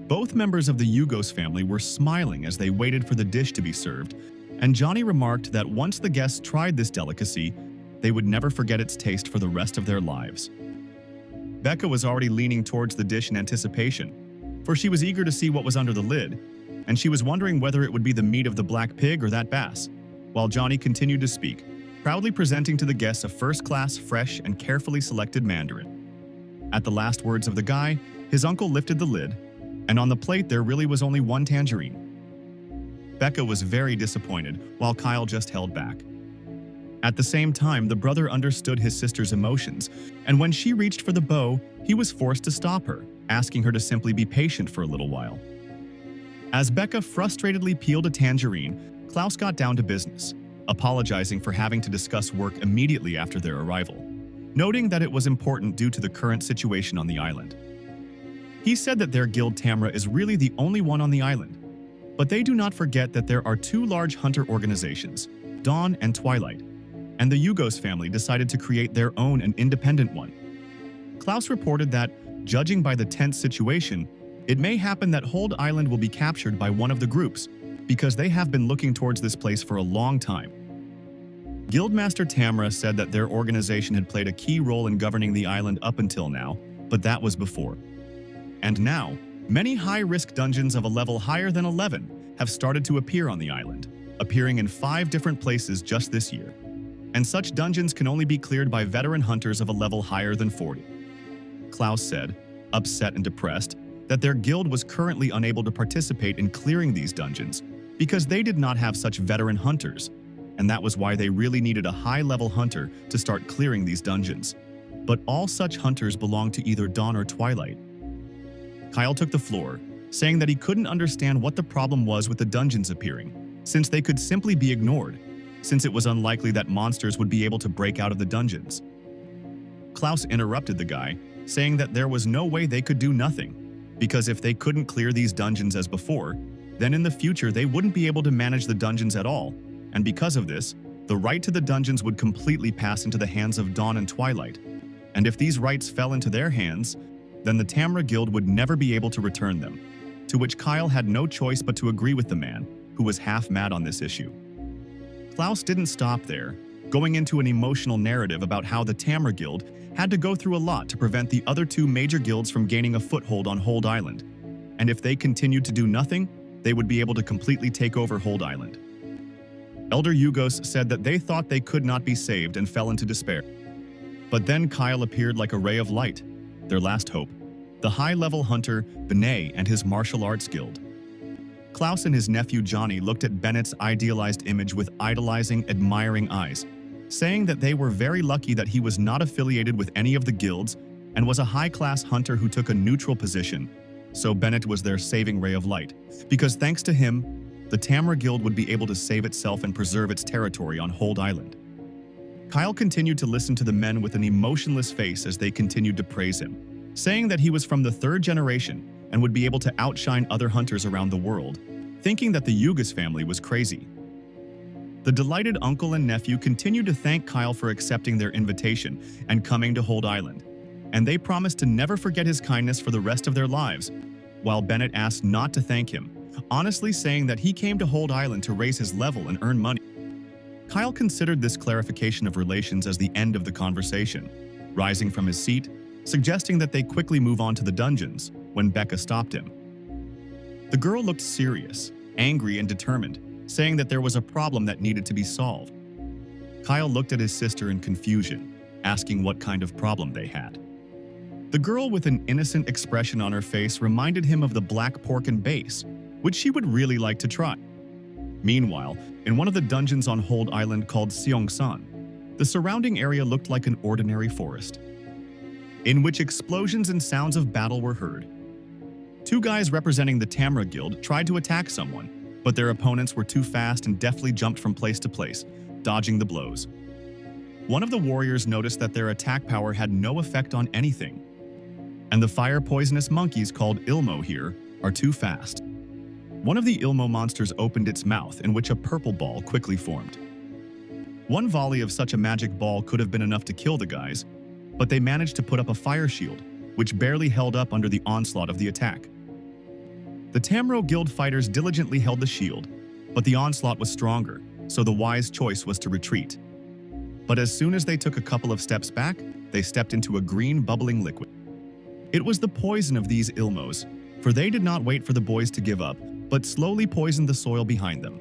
A: Both members of the Ugos family were smiling as they waited for the dish to be served, and Johnny remarked that once the guests tried this delicacy, they would never forget its taste for the rest of their lives. Becca was already leaning towards the dish in anticipation, for she was eager to see what was under the lid, and she was wondering whether it would be the meat of the black pig or that bass, while Johnny continued to speak, proudly presenting to the guests a first-class, fresh, and carefully selected mandarin. At the last words of the guy, his uncle lifted the lid, and on the plate there really was only one tangerine. Becca was very disappointed, while Kyle just held back. At the same time, the brother understood his sister's emotions, and when she reached for the bow, he was forced to stop her, asking her to simply be patient for a little while. As Becca frustratedly peeled a tangerine, Klaus got down to business, apologizing for having to discuss work immediately after their arrival, noting that it was important due to the current situation on the island. He said that their guild Tamra is really the only one on the island, but they do not forget that there are two large hunter organizations, Dawn and Twilight, and the Ugos family decided to create their own and independent one. Klaus reported that, judging by the tense situation, it may happen that Hold Island will be captured by one of the groups, because they have been looking towards this place for a long time. Guildmaster Tamra said that their organization had played a key role in governing the island up until now, but that was before. And now, Many high-risk dungeons of a level higher than 11 have started to appear on the island, appearing in 5 different places just this year. And such dungeons can only be cleared by veteran hunters of a level higher than 40. Klaus said, upset and depressed, that their guild was currently unable to participate in clearing these dungeons because they did not have such veteran hunters, and that was why they really needed a high-level hunter to start clearing these dungeons. But all such hunters belong to either Dawn or Twilight. Kyle took the floor, saying that he couldn't understand what the problem was with the dungeons appearing, since they could simply be ignored, since it was unlikely that monsters would be able to break out of the dungeons. Klaus interrupted the guy, saying that there was no way they could do nothing, because if they couldn't clear these dungeons as before, then in the future they wouldn't be able to manage the dungeons at all, and because of this, the right to the dungeons would completely pass into the hands of Dawn and Twilight. And if these rights fell into their hands, then the Tamra Guild would never be able to return them, to which Kyle had no choice but to agree with the man, who was half mad on this issue. Klaus didn't stop there, going into an emotional narrative about how the Tamra Guild had to go through a lot to prevent the other 2 major guilds from gaining a foothold on Hold Island, and if they continued to do nothing, they would be able to completely take over Hold Island. Elder Yugos said that they thought they could not be saved and fell into despair. But then Kyle appeared like a ray of light, their last hope, the high-level hunter Benet and his martial arts guild. Klaus and his nephew Johnny looked at Bennett's idealized image with idolizing, admiring eyes, saying that they were very lucky that he was not affiliated with any of the guilds and was a high-class hunter who took a neutral position. So Bennett was their saving ray of light, because thanks to him, the Tamra Guild would be able to save itself and preserve its territory on Hold Island. Kyle continued to listen to the men with an emotionless face as they continued to praise him, saying that he was from the 3rd generation and would be able to outshine other hunters around the world, thinking that the Yugos family was crazy. The delighted uncle and nephew continued to thank Kyle for accepting their invitation and coming to Hold Island, and they promised to never forget his kindness for the rest of their lives, while Bennett asked not to thank him, honestly saying that he came to Hold Island to raise his level and earn money. Kyle considered this clarification of relations as the end of the conversation, rising from his seat, suggesting that they quickly move on to the dungeons, when Becca stopped him. The girl looked serious, angry, and determined, saying that there was a problem that needed to be solved. Kyle looked at his sister in confusion, asking what kind of problem they had. The girl with an innocent expression on her face reminded him of the black pork and base, which she would really like to try. Meanwhile, in one of the dungeons on Hold Island called Seongsan, the surrounding area looked like an ordinary forest, in which explosions and sounds of battle were heard. 2 guys representing the Tamra Guild tried to attack someone, but their opponents were too fast and deftly jumped from place to place, dodging the blows. One of the warriors noticed that their attack power had no effect on anything, and the fire-poisonous monkeys called Ilmo here are too fast. One of the Ilmo monsters opened its mouth, in which a purple ball quickly formed. One volley of such a magic ball could have been enough to kill the guys, but they managed to put up a fire shield, which barely held up under the onslaught of the attack. The Tamro Guild fighters diligently held the shield, but the onslaught was stronger, so the wise choice was to retreat. But as soon as they took a couple of steps back, they stepped into a green bubbling liquid. It was the poison of these Ilmos, for they did not wait for the boys to give up, but slowly poisoned the soil behind them.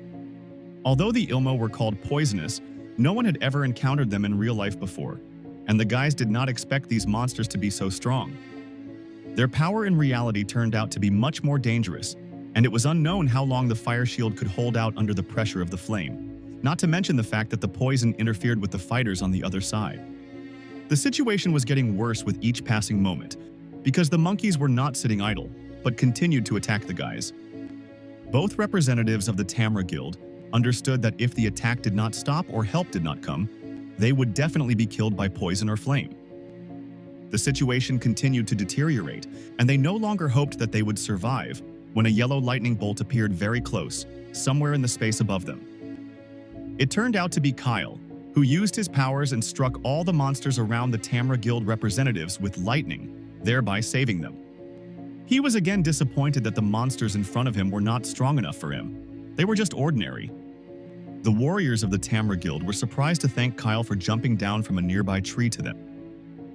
A: Although the Ilmo were called poisonous, no one had ever encountered them in real life before, and the guys did not expect these monsters to be so strong. Their power in reality turned out to be much more dangerous, and it was unknown how long the fire shield could hold out under the pressure of the flame, not to mention the fact that the poison interfered with the fighters on the other side. The situation was getting worse with each passing moment, because the monkeys were not sitting idle, but continued to attack the guys. Both representatives of the Tamra Guild understood that if the attack did not stop or help did not come, they would definitely be killed by poison or flame. The situation continued to deteriorate, and they no longer hoped that they would survive when a yellow lightning bolt appeared very close, somewhere in the space above them. It turned out to be Kyle, who used his powers and struck all the monsters around the Tamra Guild representatives with lightning, thereby saving them. He was again disappointed that the monsters in front of him were not strong enough for him. They were just ordinary. The warriors of the Tamra Guild were surprised to thank Kyle for jumping down from a nearby tree to them.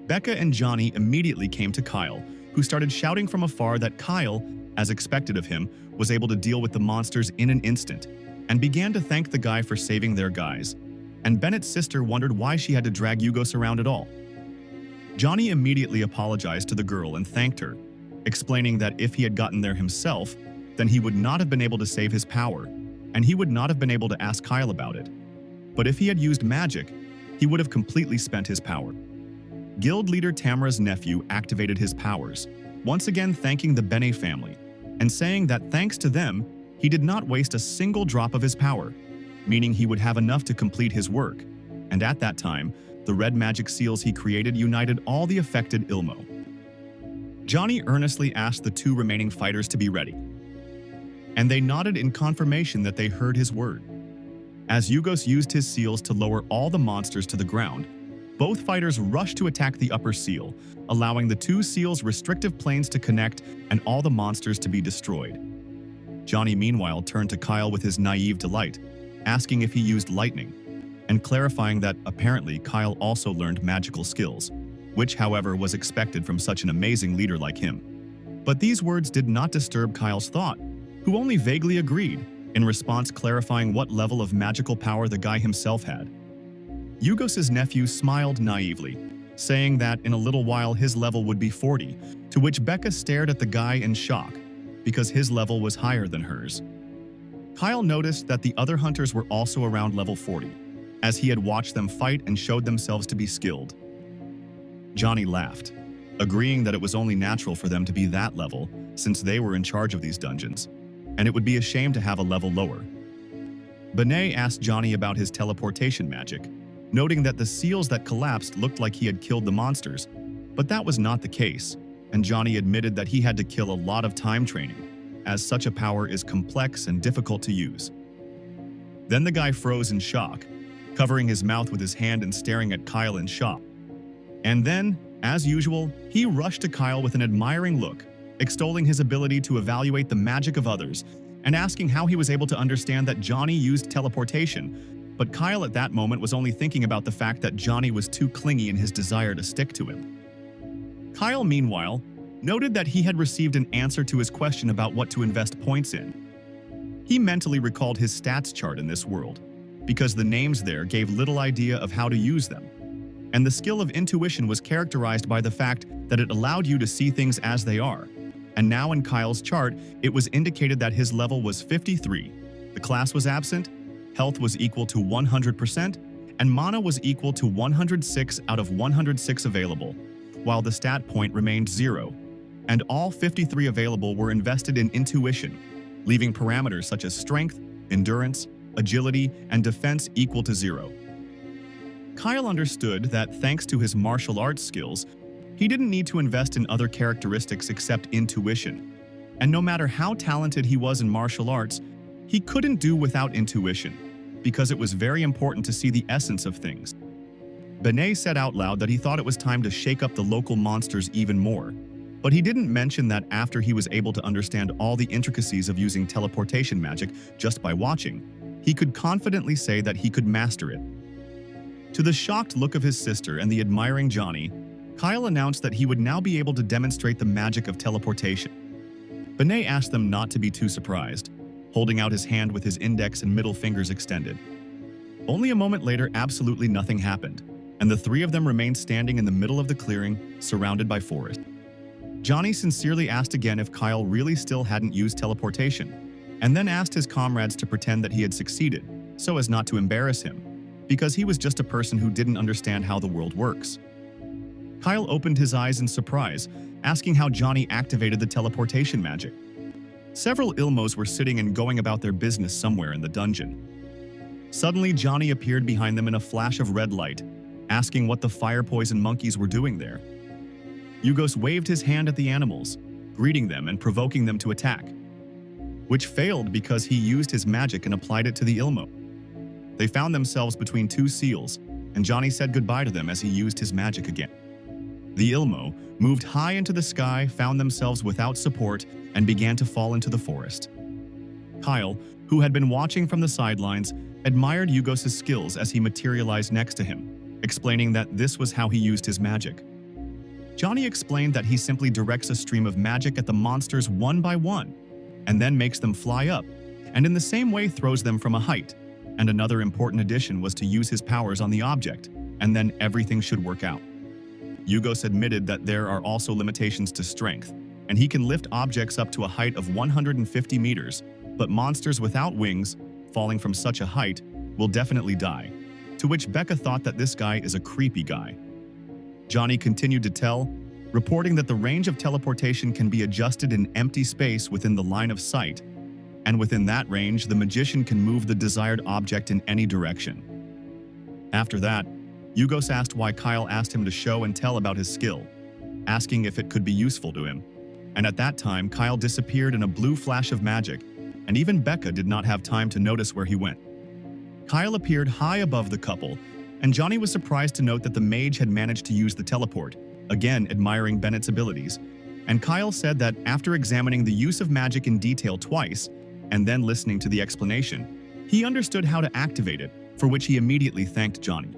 A: Becca and Johnny immediately came to Kyle, who started shouting from afar that Kyle as expected of him, was able to deal with the monsters in an instant and began to thank the guy for saving their guys. And Bennett's sister wondered why she had to drag Yugos around at all. Johnny immediately apologized to the girl and thanked her, explaining that if he had gotten there himself, then he would not have been able to save his power, and he would not have been able to ask Kyle about it. But if he had used magic, he would have completely spent his power. Guild leader Tamara's nephew activated his powers, once again thanking the Bene family, and saying that thanks to them, he did not waste a single drop of his power, meaning he would have enough to complete his work. And at that time, the red magic seals he created united all the affected Ilmo. Johnny earnestly asked the two remaining fighters to be ready, and they nodded in confirmation that they heard his word. As Yugos used his seals to lower all the monsters to the ground, both fighters rushed to attack the upper seal, allowing the two seals' restrictive planes to connect and all the monsters to be destroyed. Johnny meanwhile turned to Kyle with his naive delight, asking if he used lightning, and clarifying that apparently Kyle also learned magical skills, which however was expected from such an amazing leader like him. But these words did not disturb Kyle's thought, who only vaguely agreed, in response clarifying what level of magical power the guy himself had. Yugos' nephew smiled naively, saying that in a little while his level would be 40, to which Becca stared at the guy in shock, because his level was higher than hers. Kyle noticed that the other hunters were also around level 40, as he had watched them fight and showed themselves to be skilled. Johnny laughed, agreeing that it was only natural for them to be that level, since they were in charge of these dungeons, and it would be a shame to have a level lower. Benet asked Johnny about his teleportation magic, noting that the seals that collapsed looked like he had killed the monsters, but that was not the case, and Johnny admitted that he had to kill a lot of time training, as such a power is complex and difficult to use. Then the guy froze in shock, covering his mouth with his hand and staring at Kyle in shock. And then, as usual, he rushed to Kyle with an admiring look, extolling his ability to evaluate the magic of others and asking how he was able to understand that Johnny used teleportation. But Kyle at that moment was only thinking about the fact that Johnny was too clingy in his desire to stick to him. Kyle, meanwhile, noted that he had received an answer to his question about what to invest points in. He mentally recalled his stats chart in this world, because the names there gave little idea of how to use them. And the skill of intuition was characterized by the fact that it allowed you to see things as they are. And now in Kyle's chart, it was indicated that his level was 53, the class was absent, health was equal to 100%, and mana was equal to 106 out of 106 available, while the stat point remained 0, and all 53 available were invested in intuition, leaving parameters such as strength, endurance, agility, and defense equal to 0. Kyle understood that thanks to his martial arts skills, he didn't need to invest in other characteristics except intuition. And no matter how talented he was in martial arts, he couldn't do without intuition, because it was very important to see the essence of things. Benet said out loud that he thought it was time to shake up the local monsters even more, but he didn't mention that after he was able to understand all the intricacies of using teleportation magic just by watching, he could confidently say that he could master it. To the shocked look of his sister and the admiring Johnny, Kyle announced that he would now be able to demonstrate the magic of teleportation. Benet asked them not to be too surprised, holding out his hand with his index and middle fingers extended. Only a moment later, absolutely nothing happened, and the three of them remained standing in the middle of the clearing, surrounded by forest. Johnny sincerely asked again if Kyle really still hadn't used teleportation, and then asked his comrades to pretend that he had succeeded, so as not to embarrass him, because he was just a person who didn't understand how the world works. Kyle opened his eyes in surprise, asking how Johnny activated the teleportation magic. Several Ilmos were sitting and going about their business somewhere in the dungeon. Suddenly, Johnny appeared behind them in a flash of red light, asking what the fire poison monkeys were doing there. Yugos waved his hand at the animals, greeting them and provoking them to attack, which failed because he used his magic and applied it to the Ilmo. They found themselves between two seals, and Johnny said goodbye to them as he used his magic again. The Ilmo moved high into the sky, found themselves without support, and began to fall into the forest. Kyle, who had been watching from the sidelines, admired Yugos' skills as he materialized next to him, explaining that this was how he used his magic. Johnny explained that he simply directs a stream of magic at the monsters one by one, and then makes them fly up, and in the same way throws them from a height. And another important addition was to use his powers on the object, and then everything should work out. Yugos admitted that there are also limitations to strength, and he can lift objects up to a height of 150 meters, but monsters without wings, falling from such a height, will definitely die. To which Becca thought that this guy is a creepy guy. Johnny continued to tell, reporting that the range of teleportation can be adjusted in empty space within the line of sight, and within that range, the magician can move the desired object in any direction. After that, Yugos asked why Kyle asked him to show and tell about his skill, asking if it could be useful to him. And at that time, Kyle disappeared in a blue flash of magic, and even Becca did not have time to notice where he went. Kyle appeared high above the couple, and Johnny was surprised to note that the mage had managed to use the teleport, again admiring Bennett's abilities. And Kyle said that after examining the use of magic in detail twice, and then listening to the explanation, he understood how to activate it, for which he immediately thanked Johnny.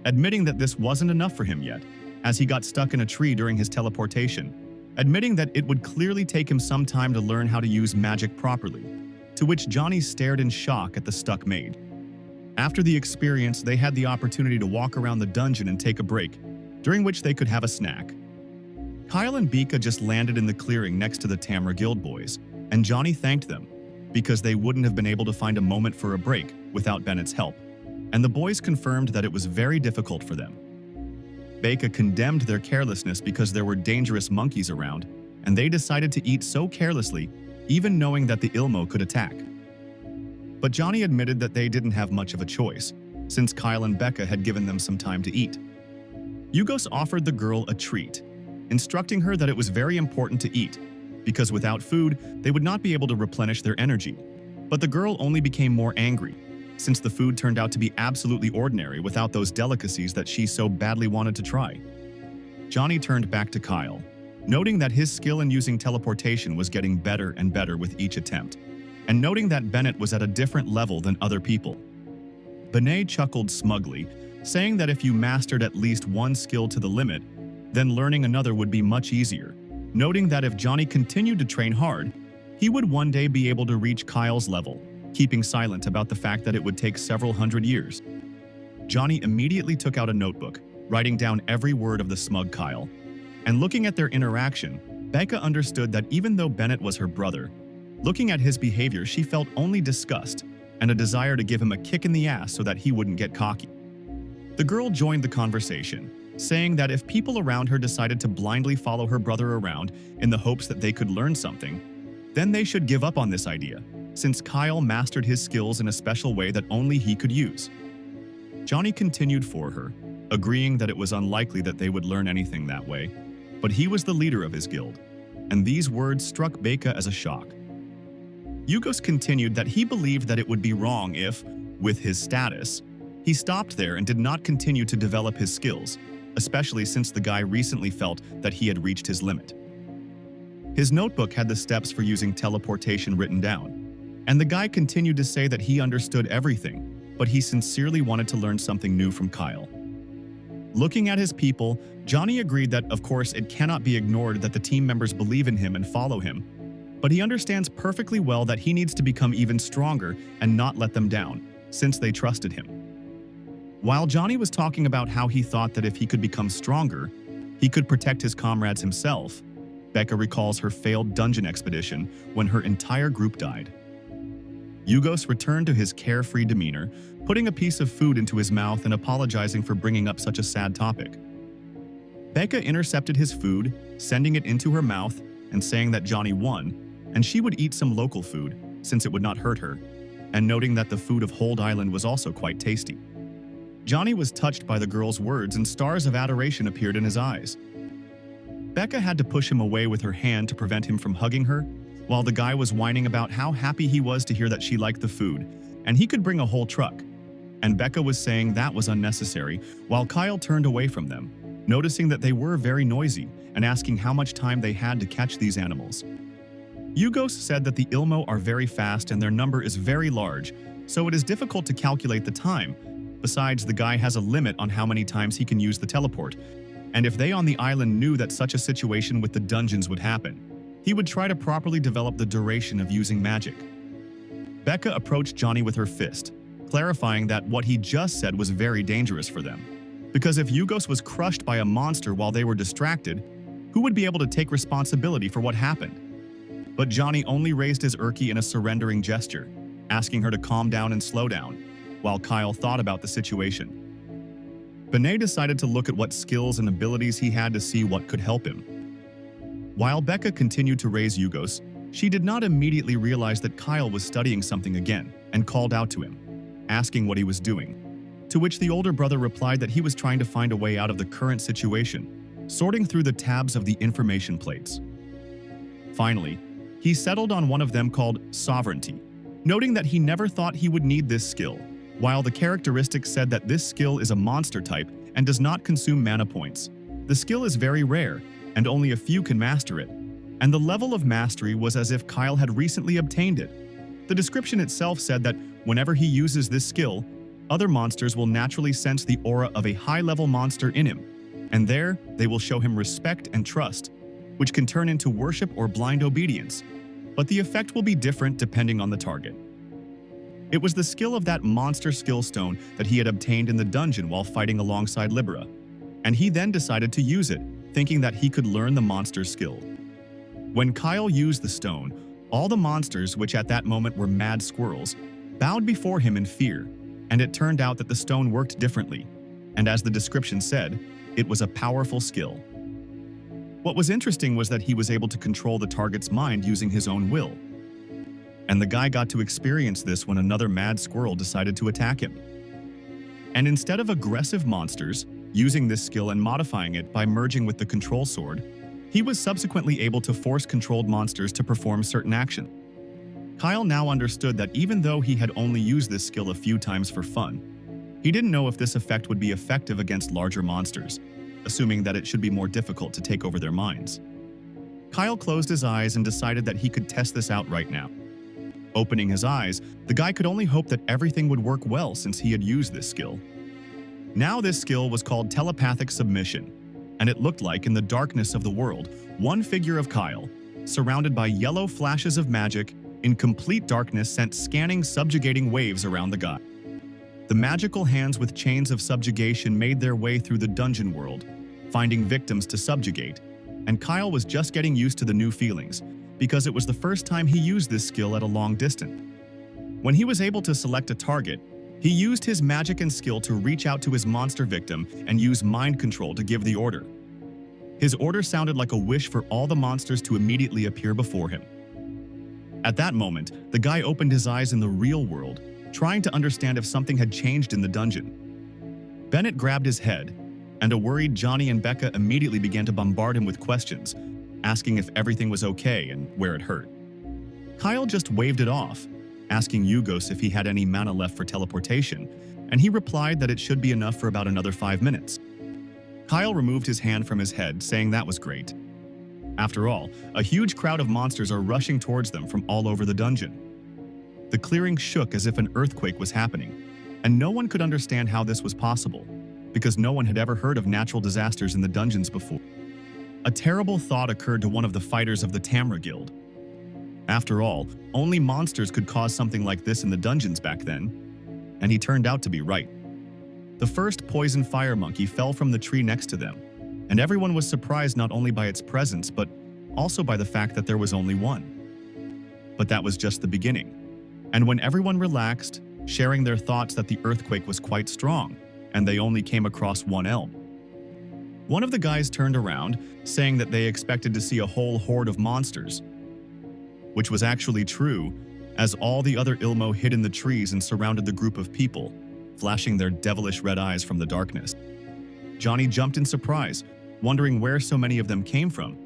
A: Admitting that this wasn't enough for him yet, as he got stuck in a tree during his teleportation, admitting that it would clearly take him some time to learn how to use magic properly, to which Johnny stared in shock at the stuck maid. After the experience, they had the opportunity to walk around the dungeon and take a break, during which they could have a snack. Kyle and Bika just landed in the clearing next to the Tamra Guild boys, and Johnny thanked them, because they wouldn't have been able to find a moment for a break without Bennett's help, and the boys confirmed that it was very difficult for them. Bika condemned their carelessness because there were dangerous monkeys around, and they decided to eat so carelessly, even knowing that the Ilmo could attack. But Johnny admitted that they didn't have much of a choice, since Kyle and Becca had given them some time to eat. Yugos offered the girl a treat, instructing her that it was very important to eat, because without food, they would not be able to replenish their energy. But the girl only became more angry, since the food turned out to be absolutely ordinary without those delicacies that she so badly wanted to try. Johnny turned back to Kyle, noting that his skill in using teleportation was getting better and better with each attempt, and noting that Bennett was at a different level than other people. Benet chuckled smugly, saying that if you mastered at least one skill to the limit, then learning another would be much easier, noting that if Johnny continued to train hard, he would one day be able to reach Kyle's level, keeping silent about the fact that it would take several hundred years. Johnny immediately took out a notebook, writing down every word of the smug Kyle. And looking at their interaction, Becca understood that even though Bennett was her brother, looking at his behavior, she felt only disgust and a desire to give him a kick in the ass so that he wouldn't get cocky. The girl joined the conversation, saying that if people around her decided to blindly follow her brother around in the hopes that they could learn something, then they should give up on this idea, since Kyle mastered his skills in a special way that only he could use. Johnny continued for her, agreeing that it was unlikely that they would learn anything that way, but he was the leader of his guild, and these words struck Becca as a shock. Yugos continued that he believed that it would be wrong if, with his status, he stopped there and did not continue to develop his skills, especially since the guy recently felt that he had reached his limit. His notebook had the steps for using teleportation written down, and the guy continued to say that he understood everything, but he sincerely wanted to learn something new from Kyle. Looking at his people, Johnny agreed that, of course, it cannot be ignored that the team members believe in him and follow him, but he understands perfectly well that he needs to become even stronger and not let them down, since they trusted him. While Johnny was talking about how he thought that if he could become stronger, he could protect his comrades himself, Becca recalls her failed dungeon expedition when her entire group died. Yugos returned to his carefree demeanor, putting a piece of food into his mouth and apologizing for bringing up such a sad topic. Becca intercepted his food, sending it into her mouth and saying that Johnny won, and she would eat some local food, since it would not hurt her, and noting that the food of Hold Island was also quite tasty. Johnny was touched by the girl's words and stars of adoration appeared in his eyes. Becca had to push him away with her hand to prevent him from hugging her, while the guy was whining about how happy he was to hear that she liked the food, and he could bring a whole truck. And Becca was saying that was unnecessary, while Kyle turned away from them, noticing that they were very noisy and asking how much time they had to catch these animals. Yugos said that the Ilmo are very fast and their number is very large, so it is difficult to calculate the time. Besides, the guy has a limit on how many times he can use the teleport, and if they on the island knew that such a situation with the dungeons would happen, he would try to properly develop the duration of using magic. Becca approached Johnny with her fist, clarifying that what he just said was very dangerous for them. Because if Yugos was crushed by a monster while they were distracted, who would be able to take responsibility for what happened? But Johnny only raised his Urki in a surrendering gesture, asking her to calm down and slow down, while Kyle thought about the situation. Benet decided to look at what skills and abilities he had to see what could help him. While Becca continued to raise Yugos, she did not immediately realize that Kyle was studying something again and called out to him, asking what he was doing. To which the older brother replied that he was trying to find a way out of the current situation, sorting through the tabs of the information plates. Finally, he settled on one of them called Sovereignty, noting that he never thought he would need this skill, while the characteristics said that this skill is a monster type and does not consume mana points. The skill is very rare, and only a few can master it, and the level of mastery was as if Kyle had recently obtained it. The description itself said that whenever he uses this skill, other monsters will naturally sense the aura of a high-level monster in him, and there they will show him respect and trust, which can turn into worship or blind obedience, but the effect will be different depending on the target. It was the skill of that monster skill stone that he had obtained in the dungeon while fighting alongside Libera, and he then decided to use it, thinking that he could learn the monster's skill. When Kyle used the stone, all the monsters, which at that moment were mad squirrels, bowed before him in fear, and it turned out that the stone worked differently, and as the description said, it was a powerful skill. What was interesting was that he was able to control the target's mind using his own will. And the guy got to experience this when another mad squirrel decided to attack him. And instead of aggressive monsters, using this skill and modifying it by merging with the control sword, he was subsequently able to force controlled monsters to perform certain action. Kyle now understood that even though he had only used this skill a few times for fun, he didn't know if this effect would be effective against larger monsters, assuming that it should be more difficult to take over their minds. Kyle closed his eyes and decided that he could test this out right now. Opening his eyes, the guy could only hope that everything would work well since he had used this skill. Now this skill was called telepathic submission, and it looked like in the darkness of the world, one figure of Kyle, surrounded by yellow flashes of magic, in complete darkness sent scanning, subjugating waves around the guy. The magical hands with chains of subjugation made their way through the dungeon world, finding victims to subjugate, and Kyle was just getting used to the new feelings, because it was the first time he used this skill at a long distance. When he was able to select a target, he used his magic and skill to reach out to his monster victim and use mind control to give the order. His order sounded like a wish for all the monsters to immediately appear before him. At that moment, the guy opened his eyes in the real world, trying to understand if something had changed in the dungeon. Bennett grabbed his head, and a worried Johnny and Becca immediately began to bombard him with questions, asking if everything was okay and where it hurt. Kyle just waved it off, asking Yugos if he had any mana left for teleportation, and he replied that it should be enough for about another 5 minutes. Kyle removed his hand from his head, saying that was great. After all, a huge crowd of monsters are rushing towards them from all over the dungeon. The clearing shook as if an earthquake was happening, and no one could understand how this was possible, because no one had ever heard of natural disasters in the dungeons before. A terrible thought occurred to one of the fighters of the Tamra Guild. After all, only monsters could cause something like this in the dungeons back then, and he turned out to be right. The first poison fire monkey fell from the tree next to them, and everyone was surprised not only by its presence but also by the fact that there was only one. But that was just the beginning. And when everyone relaxed, sharing their thoughts that the earthquake was quite strong, and they only came across one elm. One of the guys turned around, saying that they expected to see a whole horde of monsters, which was actually true, as all the other Ilmo hid in the trees and surrounded the group of people, flashing their devilish red eyes from the darkness. Johnny jumped in surprise, wondering where so many of them came from,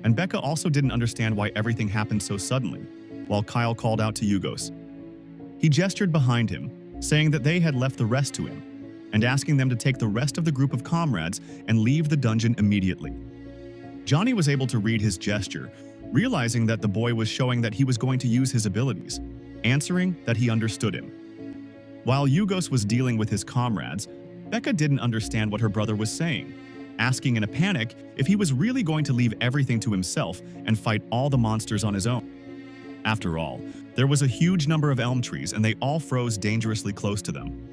A: and Becca also didn't understand why everything happened so suddenly, while Kyle called out to Yugos. He gestured behind him, saying that they had left the rest to him, and asking them to take the rest of the group of comrades and leave the dungeon immediately. Johnny was able to read his gesture, realizing that the boy was showing that he was going to use his abilities, answering that he understood him. While Yugos was dealing with his comrades, Becca didn't understand what her brother was saying, asking in a panic if he was really going to leave everything to himself and fight all the monsters on his own. After all, there was a huge number of elm trees and they all froze dangerously close to them.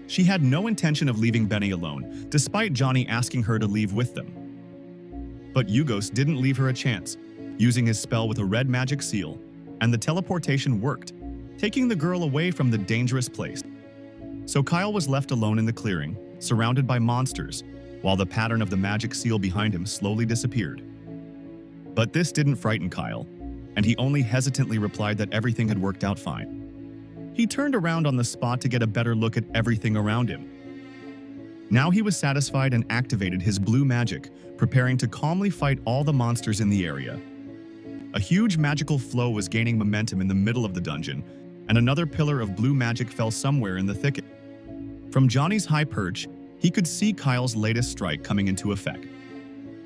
A: She had no intention of leaving Benny alone, despite Johnny asking her to leave with them. But Yugos didn't leave her a chance, using his spell with a red magic seal, and the teleportation worked, taking the girl away from the dangerous place. So Kyle was left alone in the clearing, surrounded by monsters, while the pattern of the magic seal behind him slowly disappeared. But this didn't frighten Kyle, and he only hesitantly replied that everything had worked out fine. He turned around on the spot to get a better look at everything around him. Now he was satisfied and activated his blue magic, preparing to calmly fight all the monsters in the area. A huge magical flow was gaining momentum in the middle of the dungeon, and another pillar of blue magic fell somewhere in the thicket. From Johnny's high perch, he could see Kyle's latest strike coming into effect.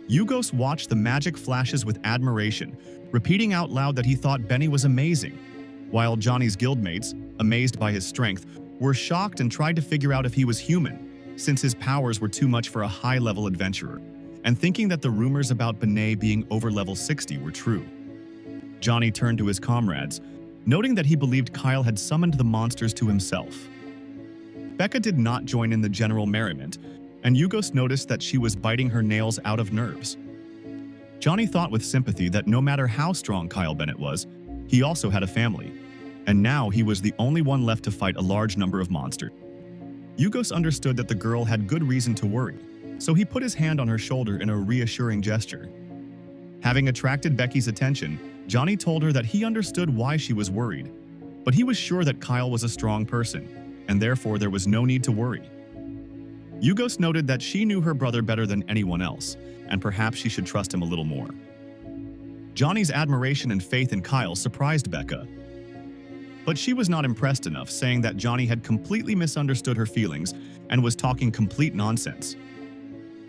A: Yugos watched the magic flashes with admiration, repeating out loud that he thought Benny was amazing, while Johnny's guildmates, amazed by his strength, were shocked and tried to figure out if he was human, since his powers were too much for a high-level adventurer, and thinking that the rumors about Benny being over level 60 were true. Johnny turned to his comrades, noting that he believed Kyle had summoned the monsters to himself. Becca did not join in the general merriment, and Yugos noticed that she was biting her nails out of nerves. Johnny thought with sympathy that no matter how strong Kyle Bennett was, he also had a family, and now he was the only one left to fight a large number of monsters. Yugos understood that the girl had good reason to worry, so he put his hand on her shoulder in a reassuring gesture. Having attracted Becky's attention, Johnny told her that he understood why she was worried, but he was sure that Kyle was a strong person, and therefore there was no need to worry. Yugos noted that she knew her brother better than anyone else, and perhaps she should trust him a little more. Johnny's admiration and faith in Kyle surprised Becca, but she was not impressed enough, saying that Johnny had completely misunderstood her feelings and was talking complete nonsense.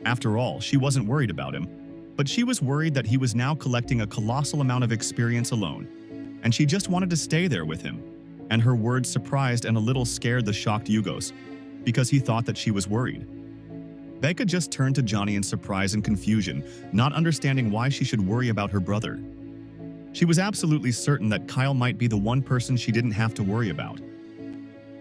A: After all, she wasn't worried about him, but she was worried that he was now collecting a colossal amount of experience alone, and she just wanted to stay there with him, and her words surprised and a little scared the shocked Yugos, because he thought that she was worried. Becca just turned to Johnny in surprise and confusion, not understanding why she should worry about her brother. She was absolutely certain that Kyle might be the one person she didn't have to worry about.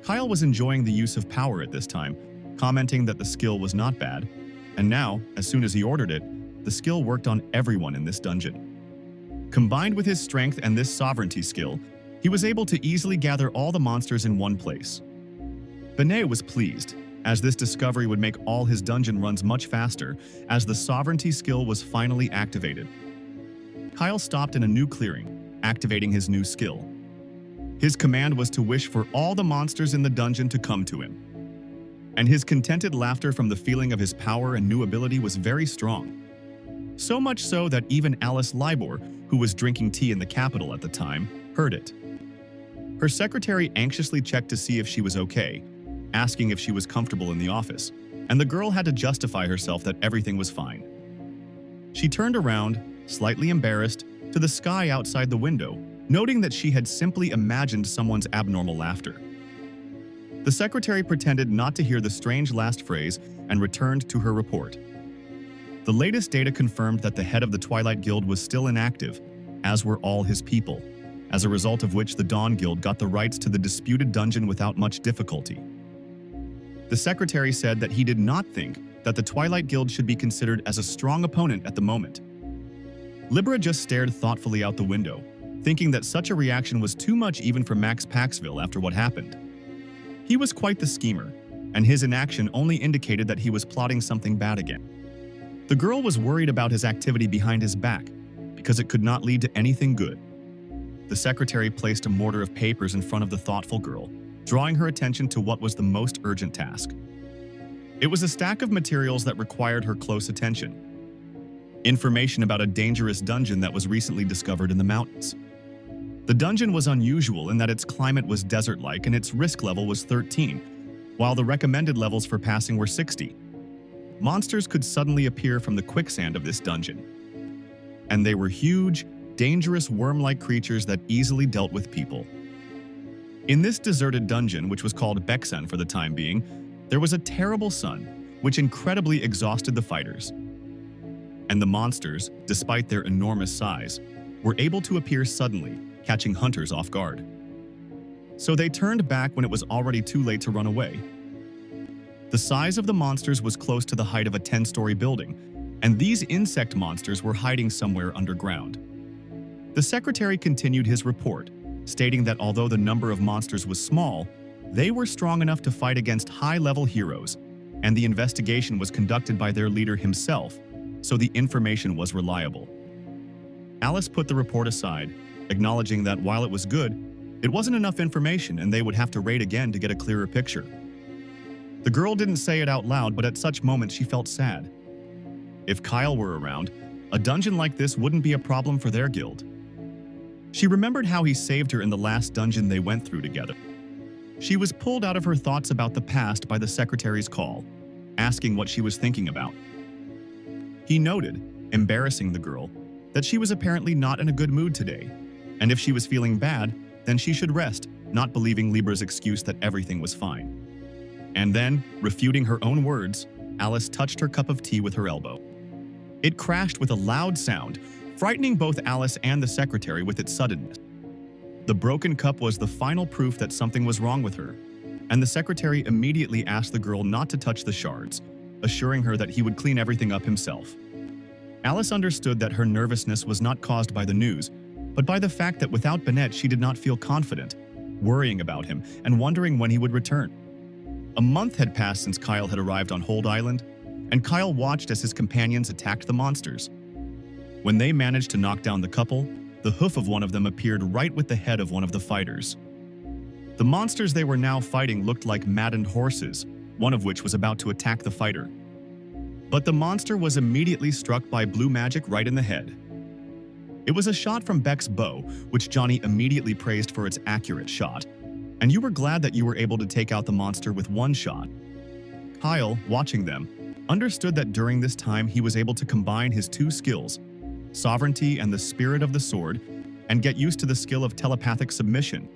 A: Kyle was enjoying the use of power at this time, commenting that the skill was not bad, and now, as soon as he ordered it, the skill worked on everyone in this dungeon. Combined with his strength and this sovereignty skill, he was able to easily gather all the monsters in one place. Benny was pleased, as this discovery would make all his dungeon runs much faster, as the sovereignty skill was finally activated. Kyle stopped in a new clearing, activating his new skill. His command was to wish for all the monsters in the dungeon to come to him. And his contented laughter from the feeling of his power and new ability was very strong. So much so that even Alice Libor, who was drinking tea in the capital at the time, heard it. Her secretary anxiously checked to see if she was okay, asking if she was comfortable in the office, and the girl had to justify herself that everything was fine. She turned around, slightly embarrassed, to the sky outside the window, noting that she had simply imagined someone's abnormal laughter. The secretary pretended not to hear the strange last phrase and returned to her report. The latest data confirmed that the head of the Twilight Guild was still inactive, as were all his people, as a result of which the Dawn Guild got the rights to the disputed dungeon without much difficulty. The secretary said that he did not think that the Twilight Guild should be considered as a strong opponent at the moment. Libra just stared thoughtfully out the window, thinking that such a reaction was too much even for Max Paxville after what happened. He was quite the schemer, and his inaction only indicated that he was plotting something bad again. The girl was worried about his activity behind his back, because it could not lead to anything good. The secretary placed a mortar of papers in front of the thoughtful girl, drawing her attention to what was the most urgent task. It was a stack of materials that required her close attention. Information about a dangerous dungeon that was recently discovered in the mountains. The dungeon was unusual in that its climate was desert-like and its risk level was 13, while the recommended levels for passing were 60. Monsters could suddenly appear from the quicksand of this dungeon. And they were huge, dangerous worm-like creatures that easily dealt with people. In this deserted dungeon, which was called Beksan for the time being, there was a terrible sun, which incredibly exhausted the fighters. And the monsters, despite their enormous size, were able to appear suddenly, catching hunters off guard. So they turned back when it was already too late to run away. The size of the monsters was close to the height of a 10-story building, and these insect monsters were hiding somewhere underground. The secretary continued his report, stating that although the number of monsters was small, they were strong enough to fight against high-level heroes, and the investigation was conducted by their leader himself, so the information was reliable. Alice put the report aside, acknowledging that while it was good, it wasn't enough information and they would have to raid again to get a clearer picture. The girl didn't say it out loud, but at such moments she felt sad. If Kyle were around, a dungeon like this wouldn't be a problem for their guild. She remembered how he saved her in the last dungeon they went through together. She was pulled out of her thoughts about the past by the secretary's call, asking what she was thinking about. He noted, embarrassing the girl, that she was apparently not in a good mood today, and if she was feeling bad, then she should rest, not believing Libra's excuse that everything was fine. And then, refuting her own words, Alice touched her cup of tea with her elbow. It crashed with a loud sound, frightening both Alice and the secretary with its suddenness. The broken cup was the final proof that something was wrong with her, and the secretary immediately asked the girl not to touch the shards, assuring her that he would clean everything up himself. Alice understood that her nervousness was not caused by the news, but by the fact that without Bennett she did not feel confident, worrying about him and wondering when he would return. A month had passed since Kyle had arrived on Hold Island, and Kyle watched as his companions attacked the monsters. When they managed to knock down the couple, the hoof of one of them appeared right with the head of one of the fighters. The monsters they were now fighting looked like maddened horses, one of which was about to attack the fighter. But the monster was immediately struck by blue magic right in the head. It was a shot from Beck's bow, which Johnny immediately praised for its accurate shot, and you were glad that you were able to take out the monster with one shot. Kyle, watching them, understood that during this time he was able to combine his two skills, sovereignty and the spirit of the sword, and get used to the skill of telepathic submission,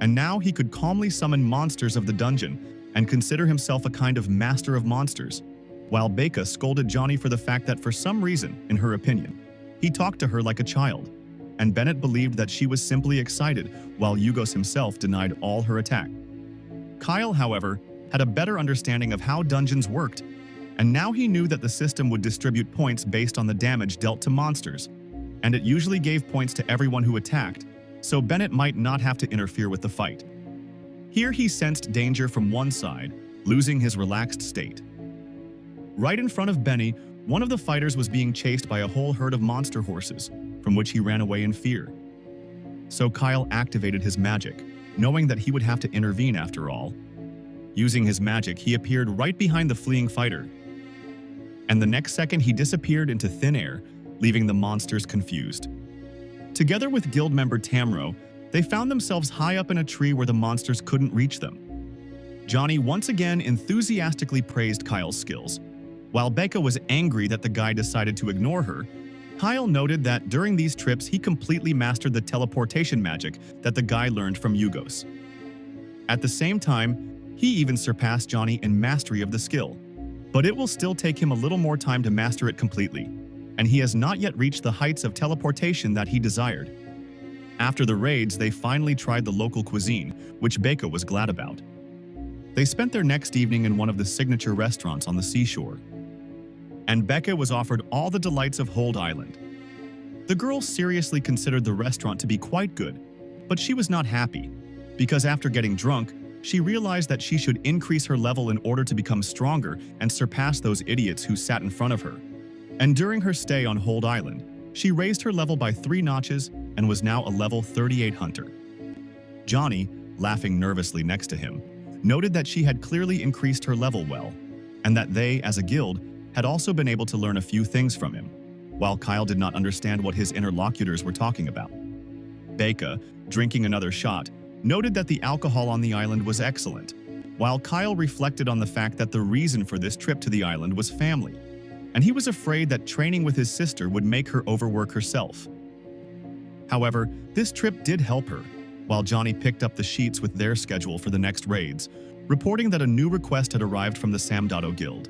A: and now he could calmly summon monsters of the dungeon and consider himself a kind of master of monsters, while Becca scolded Johnny for the fact that for some reason, in her opinion, he talked to her like a child, and Bennett believed that she was simply excited, while Yugos himself denied all her attack. Kyle, however, had a better understanding of how dungeons worked, and now he knew that the system would distribute points based on the damage dealt to monsters, and it usually gave points to everyone who attacked, so Bennett might not have to interfere with the fight. Here he sensed danger from one side, losing his relaxed state. Right in front of Benny, one of the fighters was being chased by a whole herd of monster horses, from which he ran away in fear. So Kyle activated his magic, knowing that he would have to intervene after all. Using his magic, he appeared right behind the fleeing fighter, and the next second he disappeared into thin air, leaving the monsters confused. Together with guild member Tamro, they found themselves high up in a tree where the monsters couldn't reach them. Johnny once again enthusiastically praised Kyle's skills. While Becca was angry that the guy decided to ignore her, Kyle noted that during these trips he completely mastered the teleportation magic that the guy learned from Yugos. At the same time, he even surpassed Johnny in mastery of the skill, but it will still take him a little more time to master it completely, and he has not yet reached the heights of teleportation that he desired. After the raids, they finally tried the local cuisine, which Becca was glad about. They spent their next evening in one of the signature restaurants on the seashore, and Becca was offered all the delights of Hold Island. The girl seriously considered the restaurant to be quite good, but she was not happy, because after getting drunk, she realized that she should increase her level in order to become stronger and surpass those idiots who sat in front of her. And during her stay on Hold Island, she raised her level by 3 notches and was now a level 38 hunter. Johnny, laughing nervously next to him, noted that she had clearly increased her level well, and that they, as a guild, had also been able to learn a few things from him, while Kyle did not understand what his interlocutors were talking about. Becca, drinking another shot, noted that the alcohol on the island was excellent, while Kyle reflected on the fact that the reason for this trip to the island was family, and he was afraid that training with his sister would make her overwork herself. However, this trip did help her, while Johnny picked up the sheets with their schedule for the next raids, reporting that a new request had arrived from the Samdado Guild.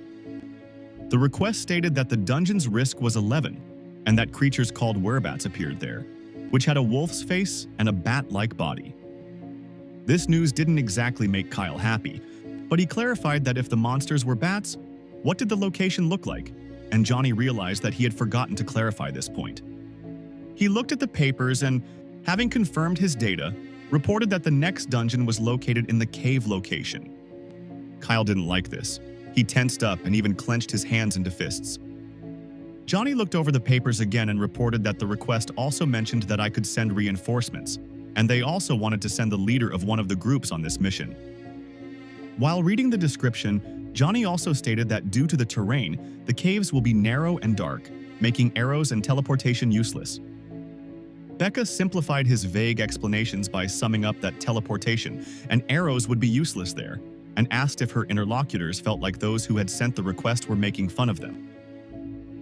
A: The request stated that the dungeon's risk was 11, and that creatures called werebats appeared there, which had a wolf's face and a bat-like body. This news didn't exactly make Kyle happy, but he clarified that if the monsters were bats, what did the location look like? And Johnny realized that he had forgotten to clarify this point. He looked at the papers and, having confirmed his data, reported that the next dungeon was located in the cave location. Kyle didn't like this. He tensed up and even clenched his hands into fists. Johnny looked over the papers again and reported that the request also mentioned that I could send reinforcements, and they also wanted to send the leader of one of the groups on this mission. While reading the description, Johnny also stated that due to the terrain, the caves will be narrow and dark, making arrows and teleportation useless. Becca simplified his vague explanations by summing up that teleportation and arrows would be useless there, and asked if her interlocutors felt like those who had sent the request were making fun of them.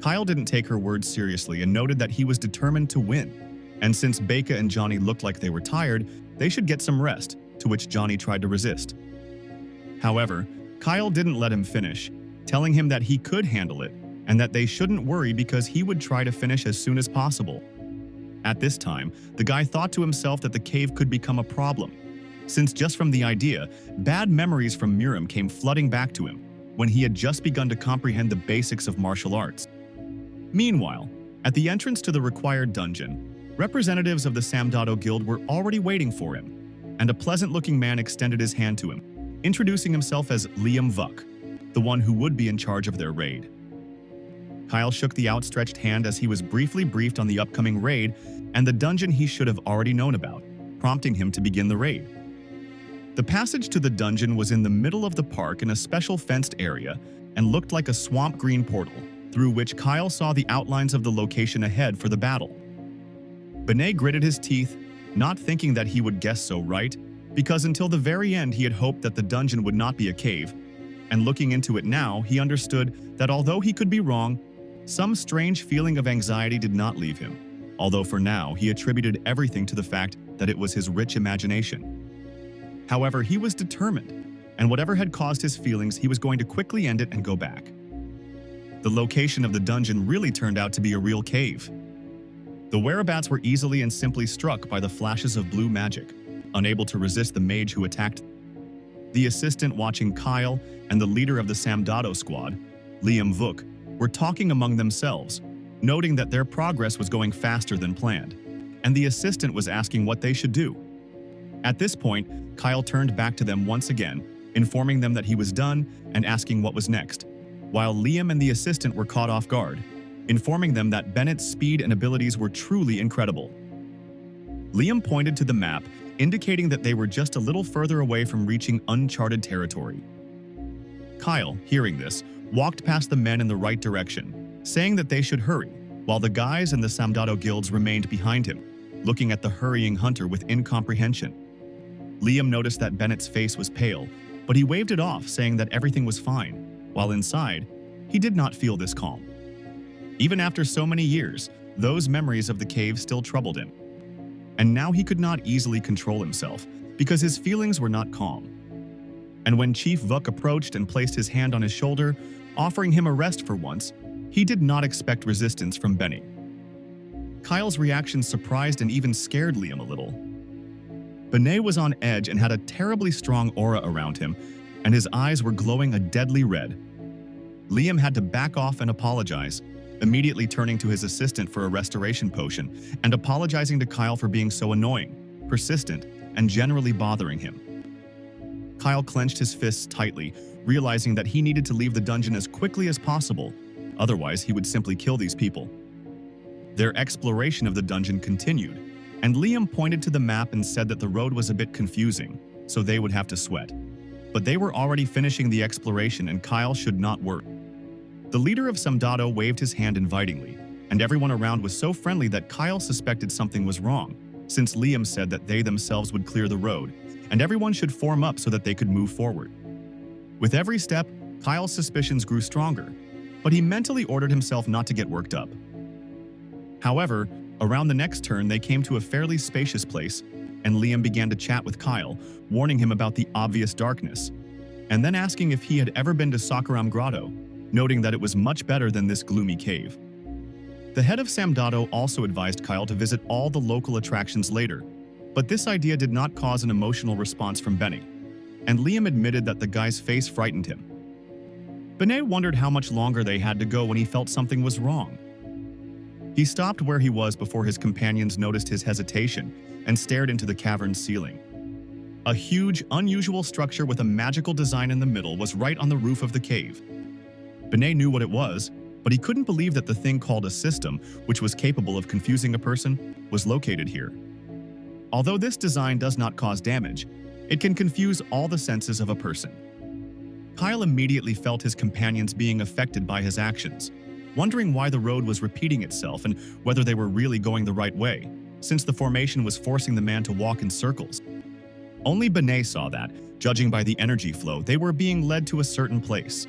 A: Kyle didn't take her words seriously and noted that he was determined to win, and since Becca and Johnny looked like they were tired, they should get some rest, to which Johnny tried to resist. However, Kyle didn't let him finish, telling him that he could handle it and that they shouldn't worry because he would try to finish as soon as possible. At this time, the guy thought to himself that the cave could become a problem, since just from the idea, bad memories from Murim came flooding back to him when he had just begun to comprehend the basics of martial arts. Meanwhile, at the entrance to the required dungeon, representatives of the Samdado Guild were already waiting for him, and a pleasant-looking man extended his hand to him, introducing himself as Liam Vuk, the one who would be in charge of their raid. Kyle shook the outstretched hand as he was briefly briefed on the upcoming raid and the dungeon he should have already known about, prompting him to begin the raid. The passage to the dungeon was in the middle of the park in a special fenced area and looked like a swamp green portal, through which Kyle saw the outlines of the location ahead for the battle. Benet gritted his teeth, not thinking that he would guess so right, because until the very end he had hoped that the dungeon would not be a cave, and looking into it now, he understood that although he could be wrong, some strange feeling of anxiety did not leave him, although for now he attributed everything to the fact that it was his rich imagination. However, he was determined, and whatever had caused his feelings, he was going to quickly end it and go back. The location of the dungeon really turned out to be a real cave. The werebats were easily and simply struck by the flashes of blue magic, unable to resist the mage who attacked them. The assistant watching Kyle and the leader of the Samdado squad, Liam Vuk, were talking among themselves, noting that their progress was going faster than planned, and the assistant was asking what they should do. At this point, Kyle turned back to them once again, informing them that he was done and asking what was next, while Liam and the assistant were caught off guard, informing them that Bennett's speed and abilities were truly incredible. Liam pointed to the map, indicating that they were just a little further away from reaching uncharted territory. Kyle, hearing this, walked past the men in the right direction, saying that they should hurry, while the guys and the Samdado guilds remained behind him, looking at the hurrying hunter with incomprehension. Liam noticed that Bennett's face was pale, but he waved it off, saying that everything was fine, while inside, he did not feel this calm. Even after so many years, those memories of the cave still troubled him. And now he could not easily control himself, because his feelings were not calm. And when Chief Vuk approached and placed his hand on his shoulder, offering him a rest for once, he did not expect resistance from Benny. Kyle's reaction surprised and even scared Liam a little. Benet was on edge and had a terribly strong aura around him, and his eyes were glowing a deadly red. Liam had to back off and apologize, immediately turning to his assistant for a restoration potion and apologizing to Kyle for being so annoying, persistent, and generally bothering him. Kyle clenched his fists tightly, realizing that he needed to leave the dungeon as quickly as possible, otherwise he would simply kill these people. Their exploration of the dungeon continued, and Liam pointed to the map and said that the road was a bit confusing, so they would have to sweat. But they were already finishing the exploration and Kyle should not worry. The leader of Samdado waved his hand invitingly, and everyone around was so friendly that Kyle suspected something was wrong, since Liam said that they themselves would clear the road, and everyone should form up so that they could move forward. With every step, Kyle's suspicions grew stronger, but he mentally ordered himself not to get worked up. However, around the next turn they came to a fairly spacious place, and Liam began to chat with Kyle, warning him about the obvious darkness, and then asking if he had ever been to Sakaram Grotto, noting that it was much better than this gloomy cave. The head of Samdato also advised Kyle to visit all the local attractions later, but this idea did not cause an emotional response from Benny, and Liam admitted that the guy's face frightened him. Benet wondered how much longer they had to go when he felt something was wrong. He stopped where he was before his companions noticed his hesitation and stared into the cavern's ceiling. A huge, unusual structure with a magical design in the middle was right on the roof of the cave. Benet knew what it was, but he couldn't believe that the thing called a system, which was capable of confusing a person, was located here. Although this design does not cause damage, it can confuse all the senses of a person. Kyle immediately felt his companions being affected by his actions, wondering why the road was repeating itself and whether they were really going the right way, since the formation was forcing the man to walk in circles. Only Benet saw that, judging by the energy flow, they were being led to a certain place.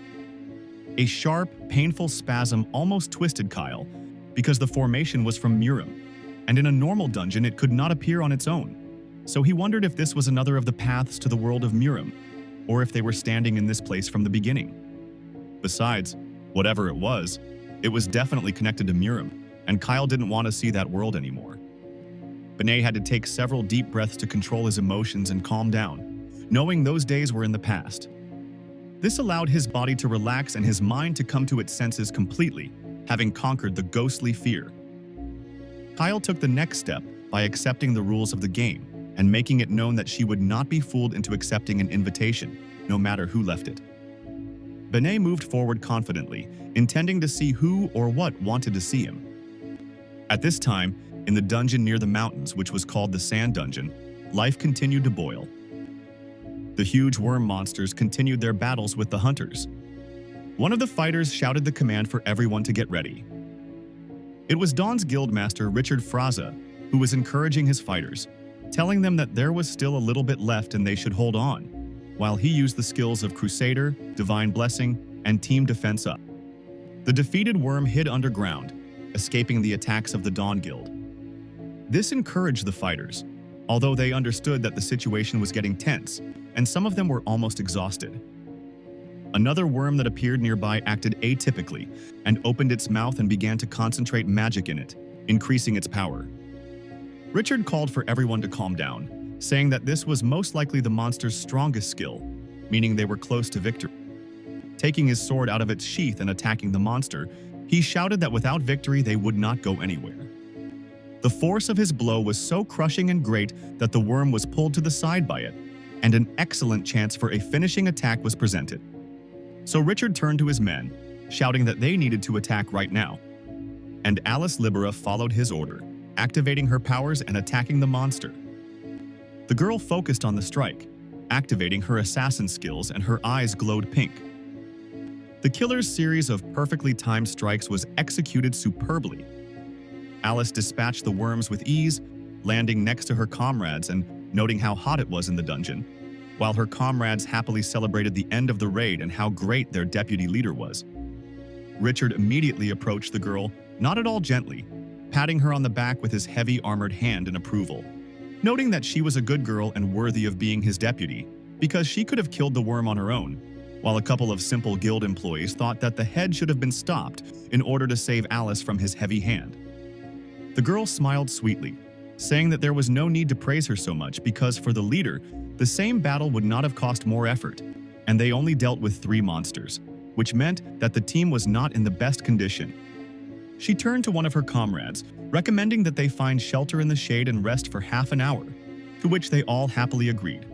A: A sharp, painful spasm almost twisted Kyle, because the formation was from Murim, and in a normal dungeon it could not appear on its own. So he wondered if this was another of the paths to the world of Murim, or if they were standing in this place from the beginning. Besides, whatever it was definitely connected to Murim, and Kyle didn't want to see that world anymore. Benet had to take several deep breaths to control his emotions and calm down, knowing those days were in the past. This allowed his body to relax and his mind to come to its senses completely, having conquered the ghostly fear. Kyle took the next step by accepting the rules of the game and making it known that she would not be fooled into accepting an invitation, no matter who left it. Benet moved forward confidently, intending to see who or what wanted to see him. At this time, in the dungeon near the mountains, which was called the Sand Dungeon, life continued to boil. The huge worm monsters continued their battles with the hunters. One of the fighters shouted the command for everyone to get ready. It was Dawn's guildmaster, Richard Fraza, who was encouraging his fighters, telling them that there was still a little bit left and they should hold on, while he used the skills of Crusader, Divine Blessing, and Team Defense up. The defeated worm hid underground, escaping the attacks of the Dawn Guild. This encouraged the fighters, although they understood that the situation was getting tense, and some of them were almost exhausted. Another worm that appeared nearby acted atypically and opened its mouth and began to concentrate magic in it, increasing its power. Richard called for everyone to calm down, saying that this was most likely the monster's strongest skill, meaning they were close to victory. Taking his sword out of its sheath and attacking the monster, he shouted that without victory they would not go anywhere. The force of his blow was so crushing and great that the worm was pulled to the side by it, and an excellent chance for a finishing attack was presented. So Richard turned to his men, shouting that they needed to attack right now. And Alice Libera followed his order, activating her powers and attacking the monster. The girl focused on the strike, activating her assassin skills, and her eyes glowed pink. The killer's series of perfectly timed strikes was executed superbly. Alice dispatched the worms with ease, landing next to her comrades and noting how hot it was in the dungeon, while her comrades happily celebrated the end of the raid and how great their deputy leader was. Richard immediately approached the girl, not at all gently, patting her on the back with his heavy armored hand in approval, noting that she was a good girl and worthy of being his deputy, because she could have killed the worm on her own, while a couple of simple guild employees thought that the head should have been stopped in order to save Alice from his heavy hand. The girl smiled sweetly, saying that there was no need to praise her so much because for the leader, the same battle would not have cost more effort, and they only dealt with 3 monsters, which meant that the team was not in the best condition. She turned to one of her comrades, recommending that they find shelter in the shade and rest for half an hour, to which they all happily agreed.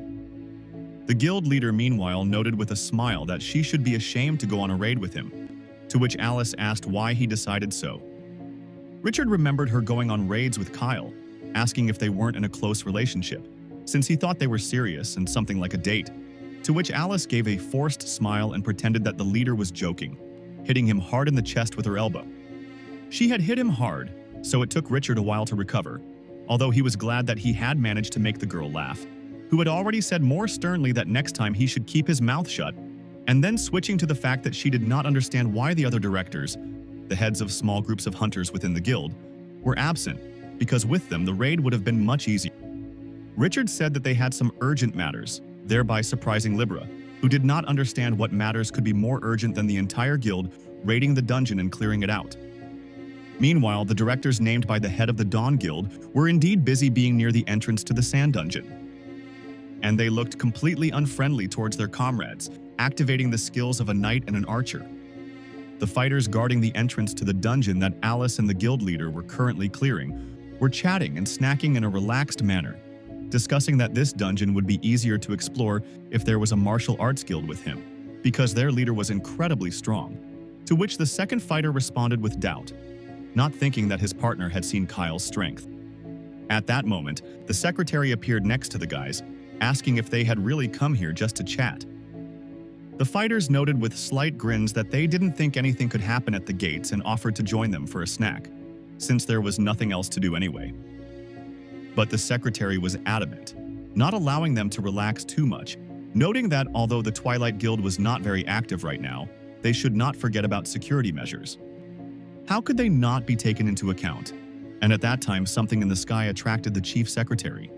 A: The guild leader, meanwhile, noted with a smile that she should be ashamed to go on a raid with him, to which Alice asked why he decided so. Richard remembered her going on raids with Kyle, asking if they weren't in a close relationship, since he thought they were serious and something like a date, to which Alice gave a forced smile and pretended that the leader was joking, hitting him hard in the chest with her elbow. She had hit him hard, so it took Richard a while to recover, although he was glad that he had managed to make the girl laugh, who had already said more sternly that next time he should keep his mouth shut, and then switching to the fact that she did not understand why the other directors, the heads of small groups of hunters within the guild, were absent, because with them the raid would have been much easier. Richard said that they had some urgent matters, thereby surprising Libera, who did not understand what matters could be more urgent than the entire guild raiding the dungeon and clearing it out. Meanwhile, the directors named by the head of the Dawn Guild were indeed busy being near the entrance to the Sand Dungeon. And they looked completely unfriendly towards their comrades, activating the skills of a knight and an archer. The fighters guarding the entrance to the dungeon that Alice and the guild leader were currently clearing were chatting and snacking in a relaxed manner, discussing that this dungeon would be easier to explore if there was a martial arts guild with him, because their leader was incredibly strong, to which the second fighter responded with doubt, not thinking that his partner had seen Kyle's strength. At that moment, the secretary appeared next to the guys, asking if they had really come here just to chat. The fighters noted with slight grins that they didn't think anything could happen at the gates and offered to join them for a snack, since there was nothing else to do anyway. But the secretary was adamant, not allowing them to relax too much, noting that although the Twilight Guild was not very active right now, they should not forget about security measures. How could they not be taken into account? And at that time, something in the sky attracted the chief secretary.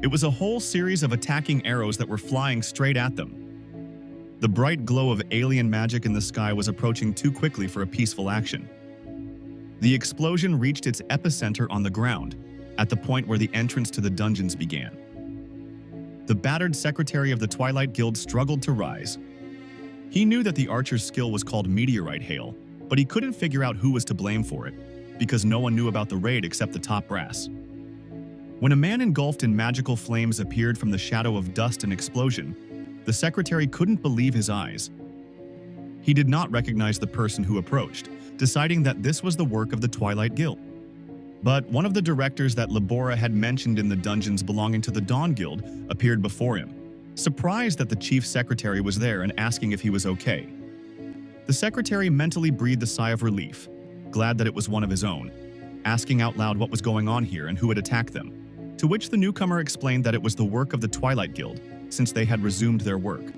A: It was a whole series of attacking arrows that were flying straight at them. The bright glow of alien magic in the sky was approaching too quickly for a peaceful action. The explosion reached its epicenter on the ground, at the point where the entrance to the dungeons began. The battered secretary of the Twilight Guild struggled to rise. He knew that the archer's skill was called meteorite hail, but he couldn't figure out who was to blame for it, because no one knew about the raid except the top brass. When a man engulfed in magical flames appeared from the shadow of dust and explosion, the secretary couldn't believe his eyes. He did not recognize the person who approached, deciding that this was the work of the Twilight Guild. But one of the directors that Labora had mentioned in the dungeons belonging to the Dawn Guild appeared before him, surprised that the chief secretary was there and asking if he was okay. The secretary mentally breathed a sigh of relief, glad that it was one of his own, asking out loud what was going on here and who had attacked them, to which the newcomer explained that it was the work of the Twilight Guild, since they had resumed their work.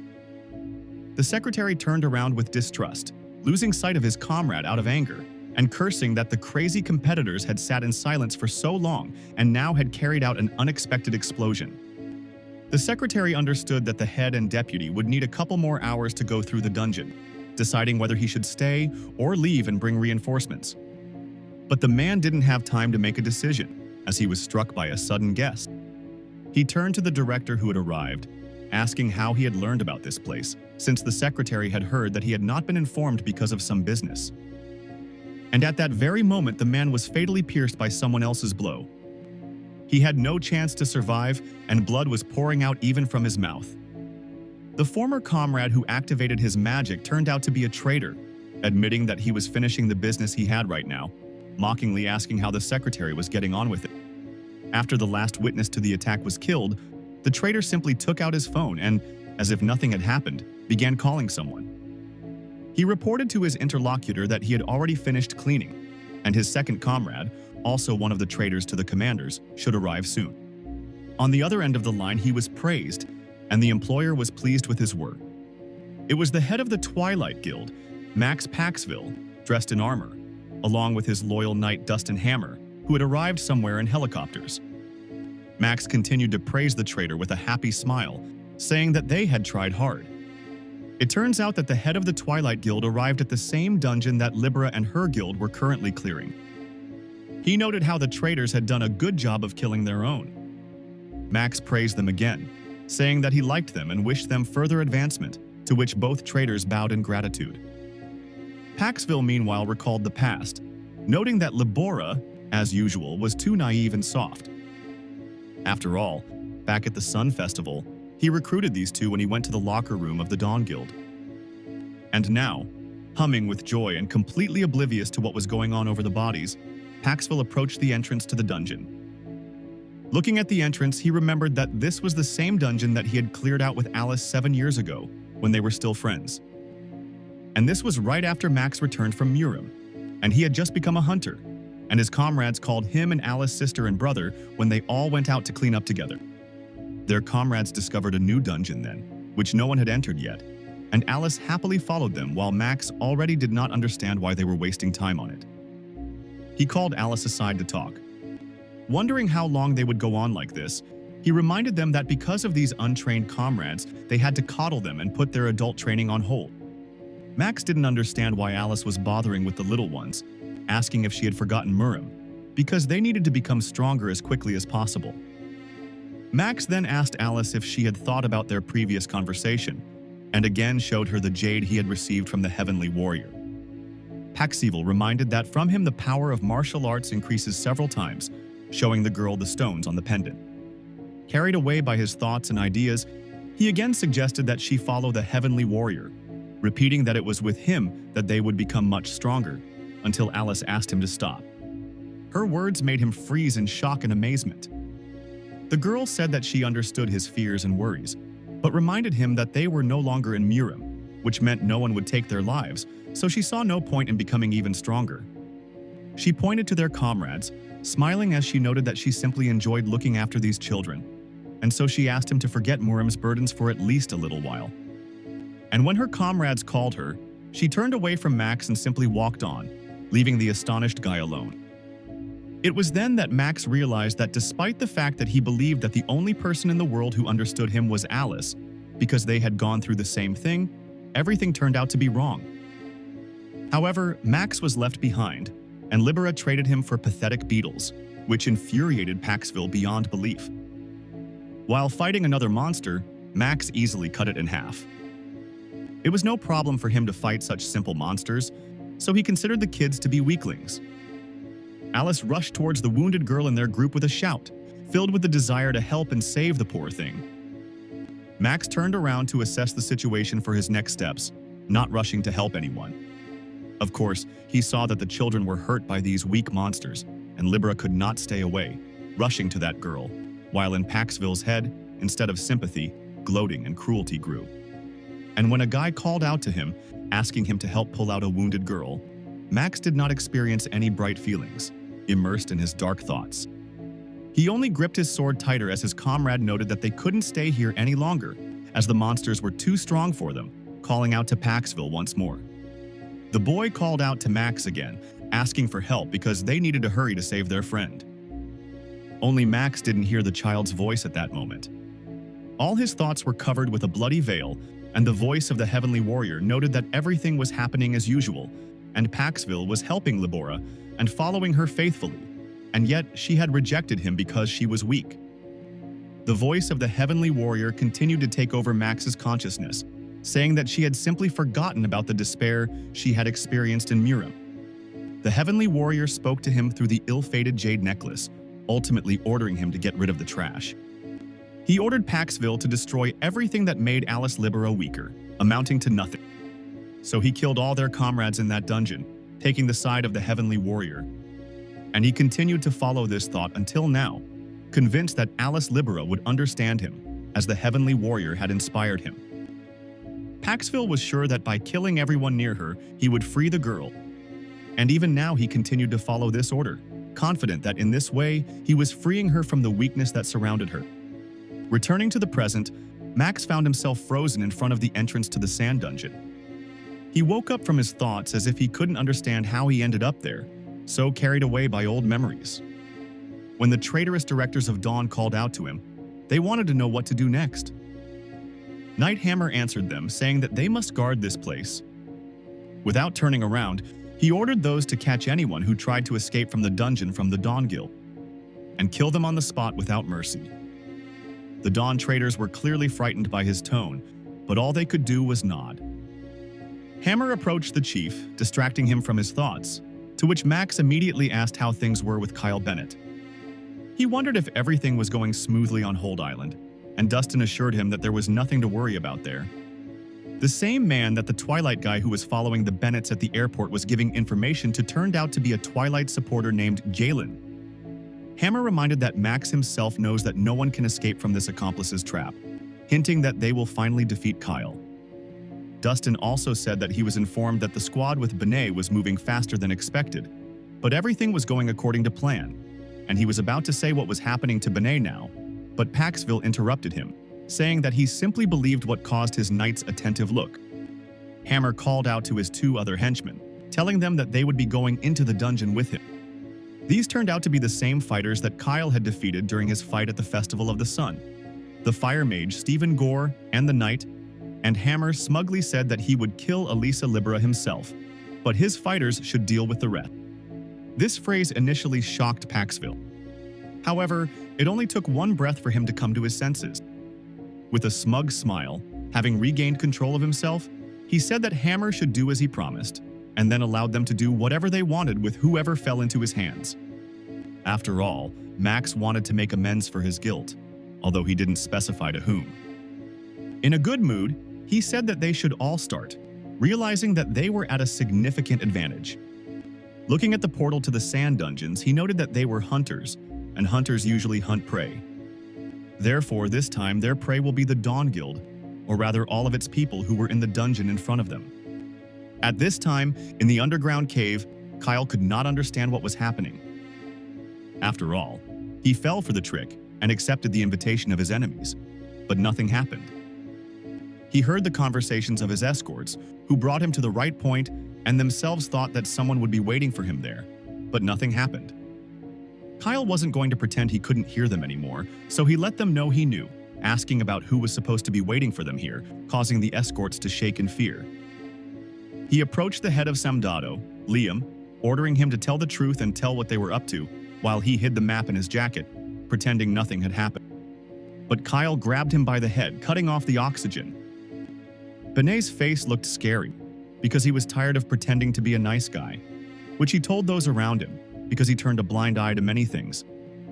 A: The secretary turned around with distrust, losing sight of his comrade out of anger, and cursing that the crazy competitors had sat in silence for so long and now had carried out an unexpected explosion. The secretary understood that the head and deputy would need a couple more hours to go through the dungeon, deciding whether he should stay or leave and bring reinforcements. But the man didn't have time to make a decision, as he was struck by a sudden guest. He turned to the director who had arrived, asking how he had learned about this place, since the secretary had heard that he had not been informed because of some business. And at that very moment, the man was fatally pierced by someone else's blow. He had no chance to survive, and blood was pouring out even from his mouth. The former comrade who activated his magic turned out to be a traitor, admitting that he was finishing the business he had right now, mockingly asking how the secretary was getting on with it. After the last witness to the attack was killed, the traitor simply took out his phone and, as if nothing had happened, began calling someone. He reported to his interlocutor that he had already finished cleaning, and his second comrade, also one of the traitors to the commanders, should arrive soon. On the other end of the line, he was praised, and the employer was pleased with his work. It was the head of the Twilight Guild, Max Paxville, dressed in armor, along with his loyal knight Dustin Hammer, who had arrived somewhere in helicopters. Max continued to praise the traitor with a happy smile, saying that they had tried hard. It turns out that the head of the Twilight Guild arrived at the same dungeon that Libera and her guild were currently clearing. He noted how the traitors had done a good job of killing their own. Max praised them again, saying that he liked them and wished them further advancement, to which both traitors bowed in gratitude. Paxville, meanwhile, recalled the past, noting that Libora, as usual, was too naive and soft. After all, back at the Sun Festival, he recruited these two when he went to the locker room of the Dawn Guild. And now, humming with joy and completely oblivious to what was going on over the bodies, Paxville approached the entrance to the dungeon. Looking at the entrance, he remembered that this was the same dungeon that he had cleared out with Alice 7 years ago, when they were still friends. And this was right after Max returned from Murim, and he had just become a hunter, and his comrades called him and Alice sister and brother when they all went out to clean up together. Their comrades discovered a new dungeon then, which no one had entered yet, and Alice happily followed them while Max already did not understand why they were wasting time on it. He called Alice aside to talk. Wondering how long they would go on like this, He reminded them that because of these untrained comrades, they had to coddle them and put their adult training on hold. Max didn't understand why Alice was bothering with the little ones, asking if she had forgotten Murim, because they needed to become stronger as quickly as possible. Max then asked Alice if she had thought about their previous conversation, and again showed her the jade he had received from the Heavenly Warrior. Paxivil reminded that from him the power of martial arts increases several times, showing the girl the stones on the pendant. Carried away by his thoughts and ideas, he again suggested that she follow the Heavenly Warrior, repeating that it was with him that they would become much stronger, until Alice asked him to stop. Her words made him freeze in shock and amazement. The girl said that she understood his fears and worries, but reminded him that they were no longer in Murim, which meant no one would take their lives, so she saw no point in becoming even stronger. She pointed to their comrades, smiling as she noted that she simply enjoyed looking after these children, and so she asked him to forget Murim's burdens for at least a little while. And when her comrades called her, she turned away from Max and simply walked on, leaving the astonished guy alone. It was then that Max realized that despite the fact that he believed that the only person in the world who understood him was Alice, because they had gone through the same thing, everything turned out to be wrong. However, Max was left behind, and Libera traded him for pathetic beetles, which infuriated Paxville beyond belief. While fighting another monster, Max easily cut it in half. It was no problem for him to fight such simple monsters, so he considered the kids to be weaklings. Alice rushed towards the wounded girl in their group with a shout, filled with the desire to help and save the poor thing. Max turned around to assess the situation for his next steps, not rushing to help anyone. Of course, he saw that the children were hurt by these weak monsters, and Libera could not stay away, rushing to that girl, while in Paxville's head, instead of sympathy, gloating and cruelty grew. And when a guy called out to him, asking him to help pull out a wounded girl, Max did not experience any bright feelings, immersed in his dark thoughts. He only gripped his sword tighter as his comrade noted that they couldn't stay here any longer, as the monsters were too strong for them, calling out to Paxville once more. The boy called out to Max again, asking for help because they needed to hurry to save their friend. Only Max didn't hear the child's voice at that moment. All his thoughts were covered with a bloody veil, and the voice of the Heavenly Warrior noted that everything was happening as usual, and Paxville was helping Libera and following her faithfully, and yet she had rejected him because she was weak. The voice of the Heavenly Warrior continued to take over Max's consciousness, saying that she had simply forgotten about the despair she had experienced in Murim. The Heavenly Warrior spoke to him through the ill-fated jade necklace, ultimately ordering him to get rid of the trash. He ordered Paxville to destroy everything that made Alice Libera weaker, amounting to nothing. So he killed all their comrades in that dungeon, taking the side of the Heavenly Warrior. And he continued to follow this thought until now, convinced that Alice Libera would understand him, as the Heavenly Warrior had inspired him. Paxville was sure that by killing everyone near her, he would free the girl. And even now he continued to follow this order, confident that in this way he was freeing her from the weakness that surrounded her. Returning to the present, Max found himself frozen in front of the entrance to the sand dungeon. He woke up from his thoughts as if he couldn't understand how he ended up there, so carried away by old memories. When the traitorous directors of Dawn called out to him, they wanted to know what to do next. Nighthammer answered them, saying that they must guard this place. Without turning around, he ordered those to catch anyone who tried to escape from the dungeon from the Dawn Guild, and kill them on the spot without mercy. The Dawn traitors were clearly frightened by his tone, but all they could do was nod. Hammer approached the chief, distracting him from his thoughts, to which Max immediately asked how things were with Kyle Bennett. He wondered if everything was going smoothly on Hold Island, and Dustin assured him that there was nothing to worry about there. The same man that the Twilight guy who was following the Bennetts at the airport was giving information to turned out to be a Twilight supporter named Galen. Hammer reminded that Max himself knows that no one can escape from this accomplice's trap, hinting that they will finally defeat Kyle. Dustin also said that he was informed that the squad with Benet was moving faster than expected, but everything was going according to plan, and he was about to say what was happening to Benet now, but Paxville interrupted him, saying that he simply believed what caused his knight's attentive look. Hammer called out to his two other henchmen, telling them that they would be going into the dungeon with him. These turned out to be the same fighters that Kyle had defeated during his fight at the Festival of the Sun. The Fire Mage Stephen Gore and the Knight, and Hammer smugly said that he would kill Elisa Libera himself, but his fighters should deal with the rest. This phrase initially shocked Paxville. However, it only took one breath for him to come to his senses. With a smug smile, having regained control of himself, he said that Hammer should do as he promised, and then allowed them to do whatever they wanted with whoever fell into his hands. After all, Max wanted to make amends for his guilt, although he didn't specify to whom. In a good mood, he said that they should all start, realizing that they were at a significant advantage. Looking at the portal to the sand dungeons, he noted that they were hunters, and hunters usually hunt prey. Therefore, this time their prey will be the Dawn Guild, or rather all of its people who were in the dungeon in front of them. At this time, in the underground cave, Kyle could not understand what was happening. After all, he fell for the trick and accepted the invitation of his enemies, but nothing happened. He heard the conversations of his escorts, who brought him to the right point and themselves thought that someone would be waiting for him there, but nothing happened. Kyle wasn't going to pretend he couldn't hear them anymore, so he let them know he knew, asking about who was supposed to be waiting for them here, causing the escorts to shake in fear. He approached the head of Samdado, Liam, ordering him to tell the truth and tell what they were up to, while he hid the map in his jacket, pretending nothing had happened. But Kyle grabbed him by the head, cutting off the oxygen. Benet's face looked scary, because he was tired of pretending to be a nice guy, which he told those around him, because he turned a blind eye to many things.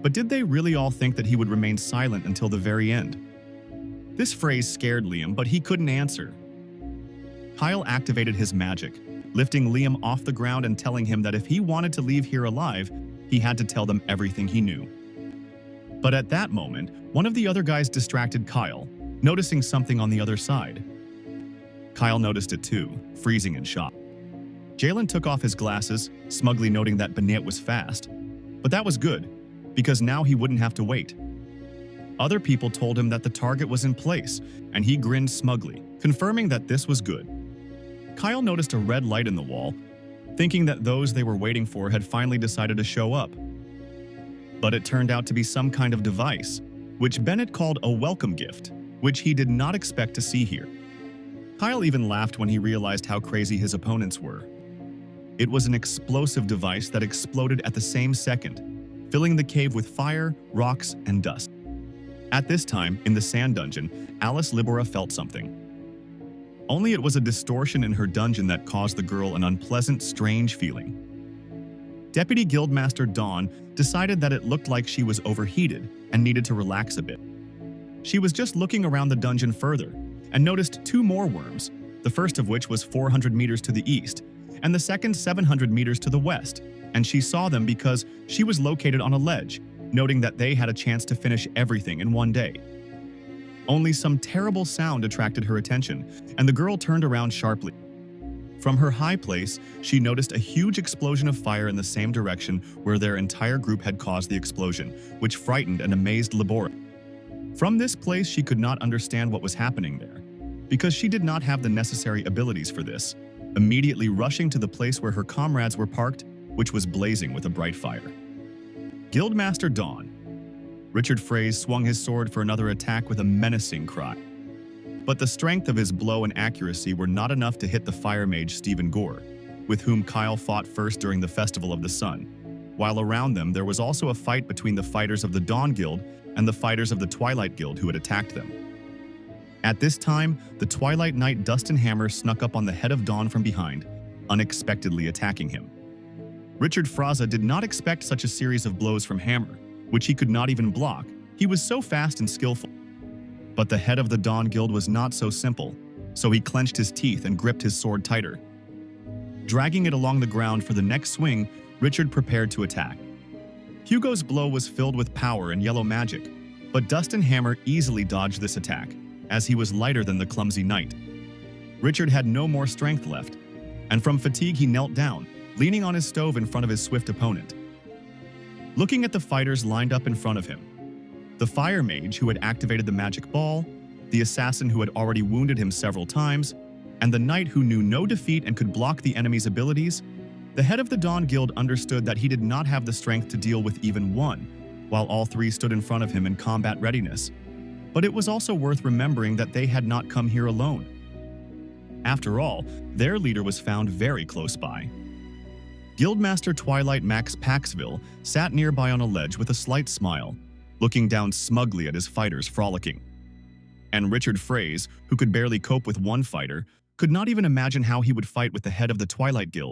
A: But did they really all think that he would remain silent until the very end? This phrase scared Liam, but he couldn't answer. Kyle activated his magic, lifting Liam off the ground and telling him that if he wanted to leave here alive, he had to tell them everything he knew. But at that moment, one of the other guys distracted Kyle, noticing something on the other side. Kyle noticed it too, freezing in shock. Jalen took off his glasses, smugly noting that Benet was fast. But that was good, because now he wouldn't have to wait. Other people told him that the target was in place, and he grinned smugly, confirming that this was good. Kyle noticed a red light in the wall, thinking that those they were waiting for had finally decided to show up. But it turned out to be some kind of device, which Bennett called a welcome gift, which he did not expect to see here. Kyle even laughed when he realized how crazy his opponents were. It was an explosive device that exploded at the same second, filling the cave with fire, rocks, and dust. At this time, in the sand dungeon, Alice Libera felt something. Only it was a distortion in her dungeon that caused the girl an unpleasant, strange feeling. Deputy Guildmaster Dawn decided that it looked like she was overheated and needed to relax a bit. She was just looking around the dungeon further and noticed two more worms, the first of which was 400 meters to the east, and the second 700 meters to the west, and she saw them because she was located on a ledge, noting that they had a chance to finish everything in one day. Only some terrible sound attracted her attention, and the girl turned around sharply. From her high place, she noticed a huge explosion of fire in the same direction where their entire group had caused the explosion, which frightened and amazed Libera. From this place, she could not understand what was happening there, because she did not have the necessary abilities for this, immediately rushing to the place where her comrades were parked, which was blazing with a bright fire. Guildmaster Dawn. Richard Fraze swung his sword for another attack with a menacing cry. But the strength of his blow and accuracy were not enough to hit the fire mage Stephen Gore, with whom Kyle fought first during the Festival of the Sun, while around them there was also a fight between the fighters of the Dawn Guild and the fighters of the Twilight Guild who had attacked them. At this time, the Twilight Knight Dustin Hammer snuck up on the head of Dawn from behind, unexpectedly attacking him. Richard Fraza did not expect such a series of blows from Hammer, which he could not even block. He was so fast and skillful. But the head of the Dawn Guild was not so simple, so he clenched his teeth and gripped his sword tighter. Dragging it along the ground for the next swing, Richard prepared to attack. Hugo's blow was filled with power and yellow magic, but Dustin Hammer easily dodged this attack, as he was lighter than the clumsy knight. Richard had no more strength left, and from fatigue he knelt down, leaning on his stove in front of his swift opponent. Looking at the fighters lined up in front of him, the fire mage who had activated the magic ball, the assassin who had already wounded him several times, and the knight who knew no defeat and could block the enemy's abilities, The head of the Dawn Guild understood that he did not have the strength to deal with even one, while all three stood in front of him in combat readiness. But it was also worth remembering that they had not come here alone. After all, their leader was found very close by. Guildmaster Twilight Max Paxville sat nearby on a ledge with a slight smile, looking down smugly at his fighters frolicking. And Richard Fraze, who could barely cope with one fighter, could not even imagine how he would fight with the head of the Twilight Guild.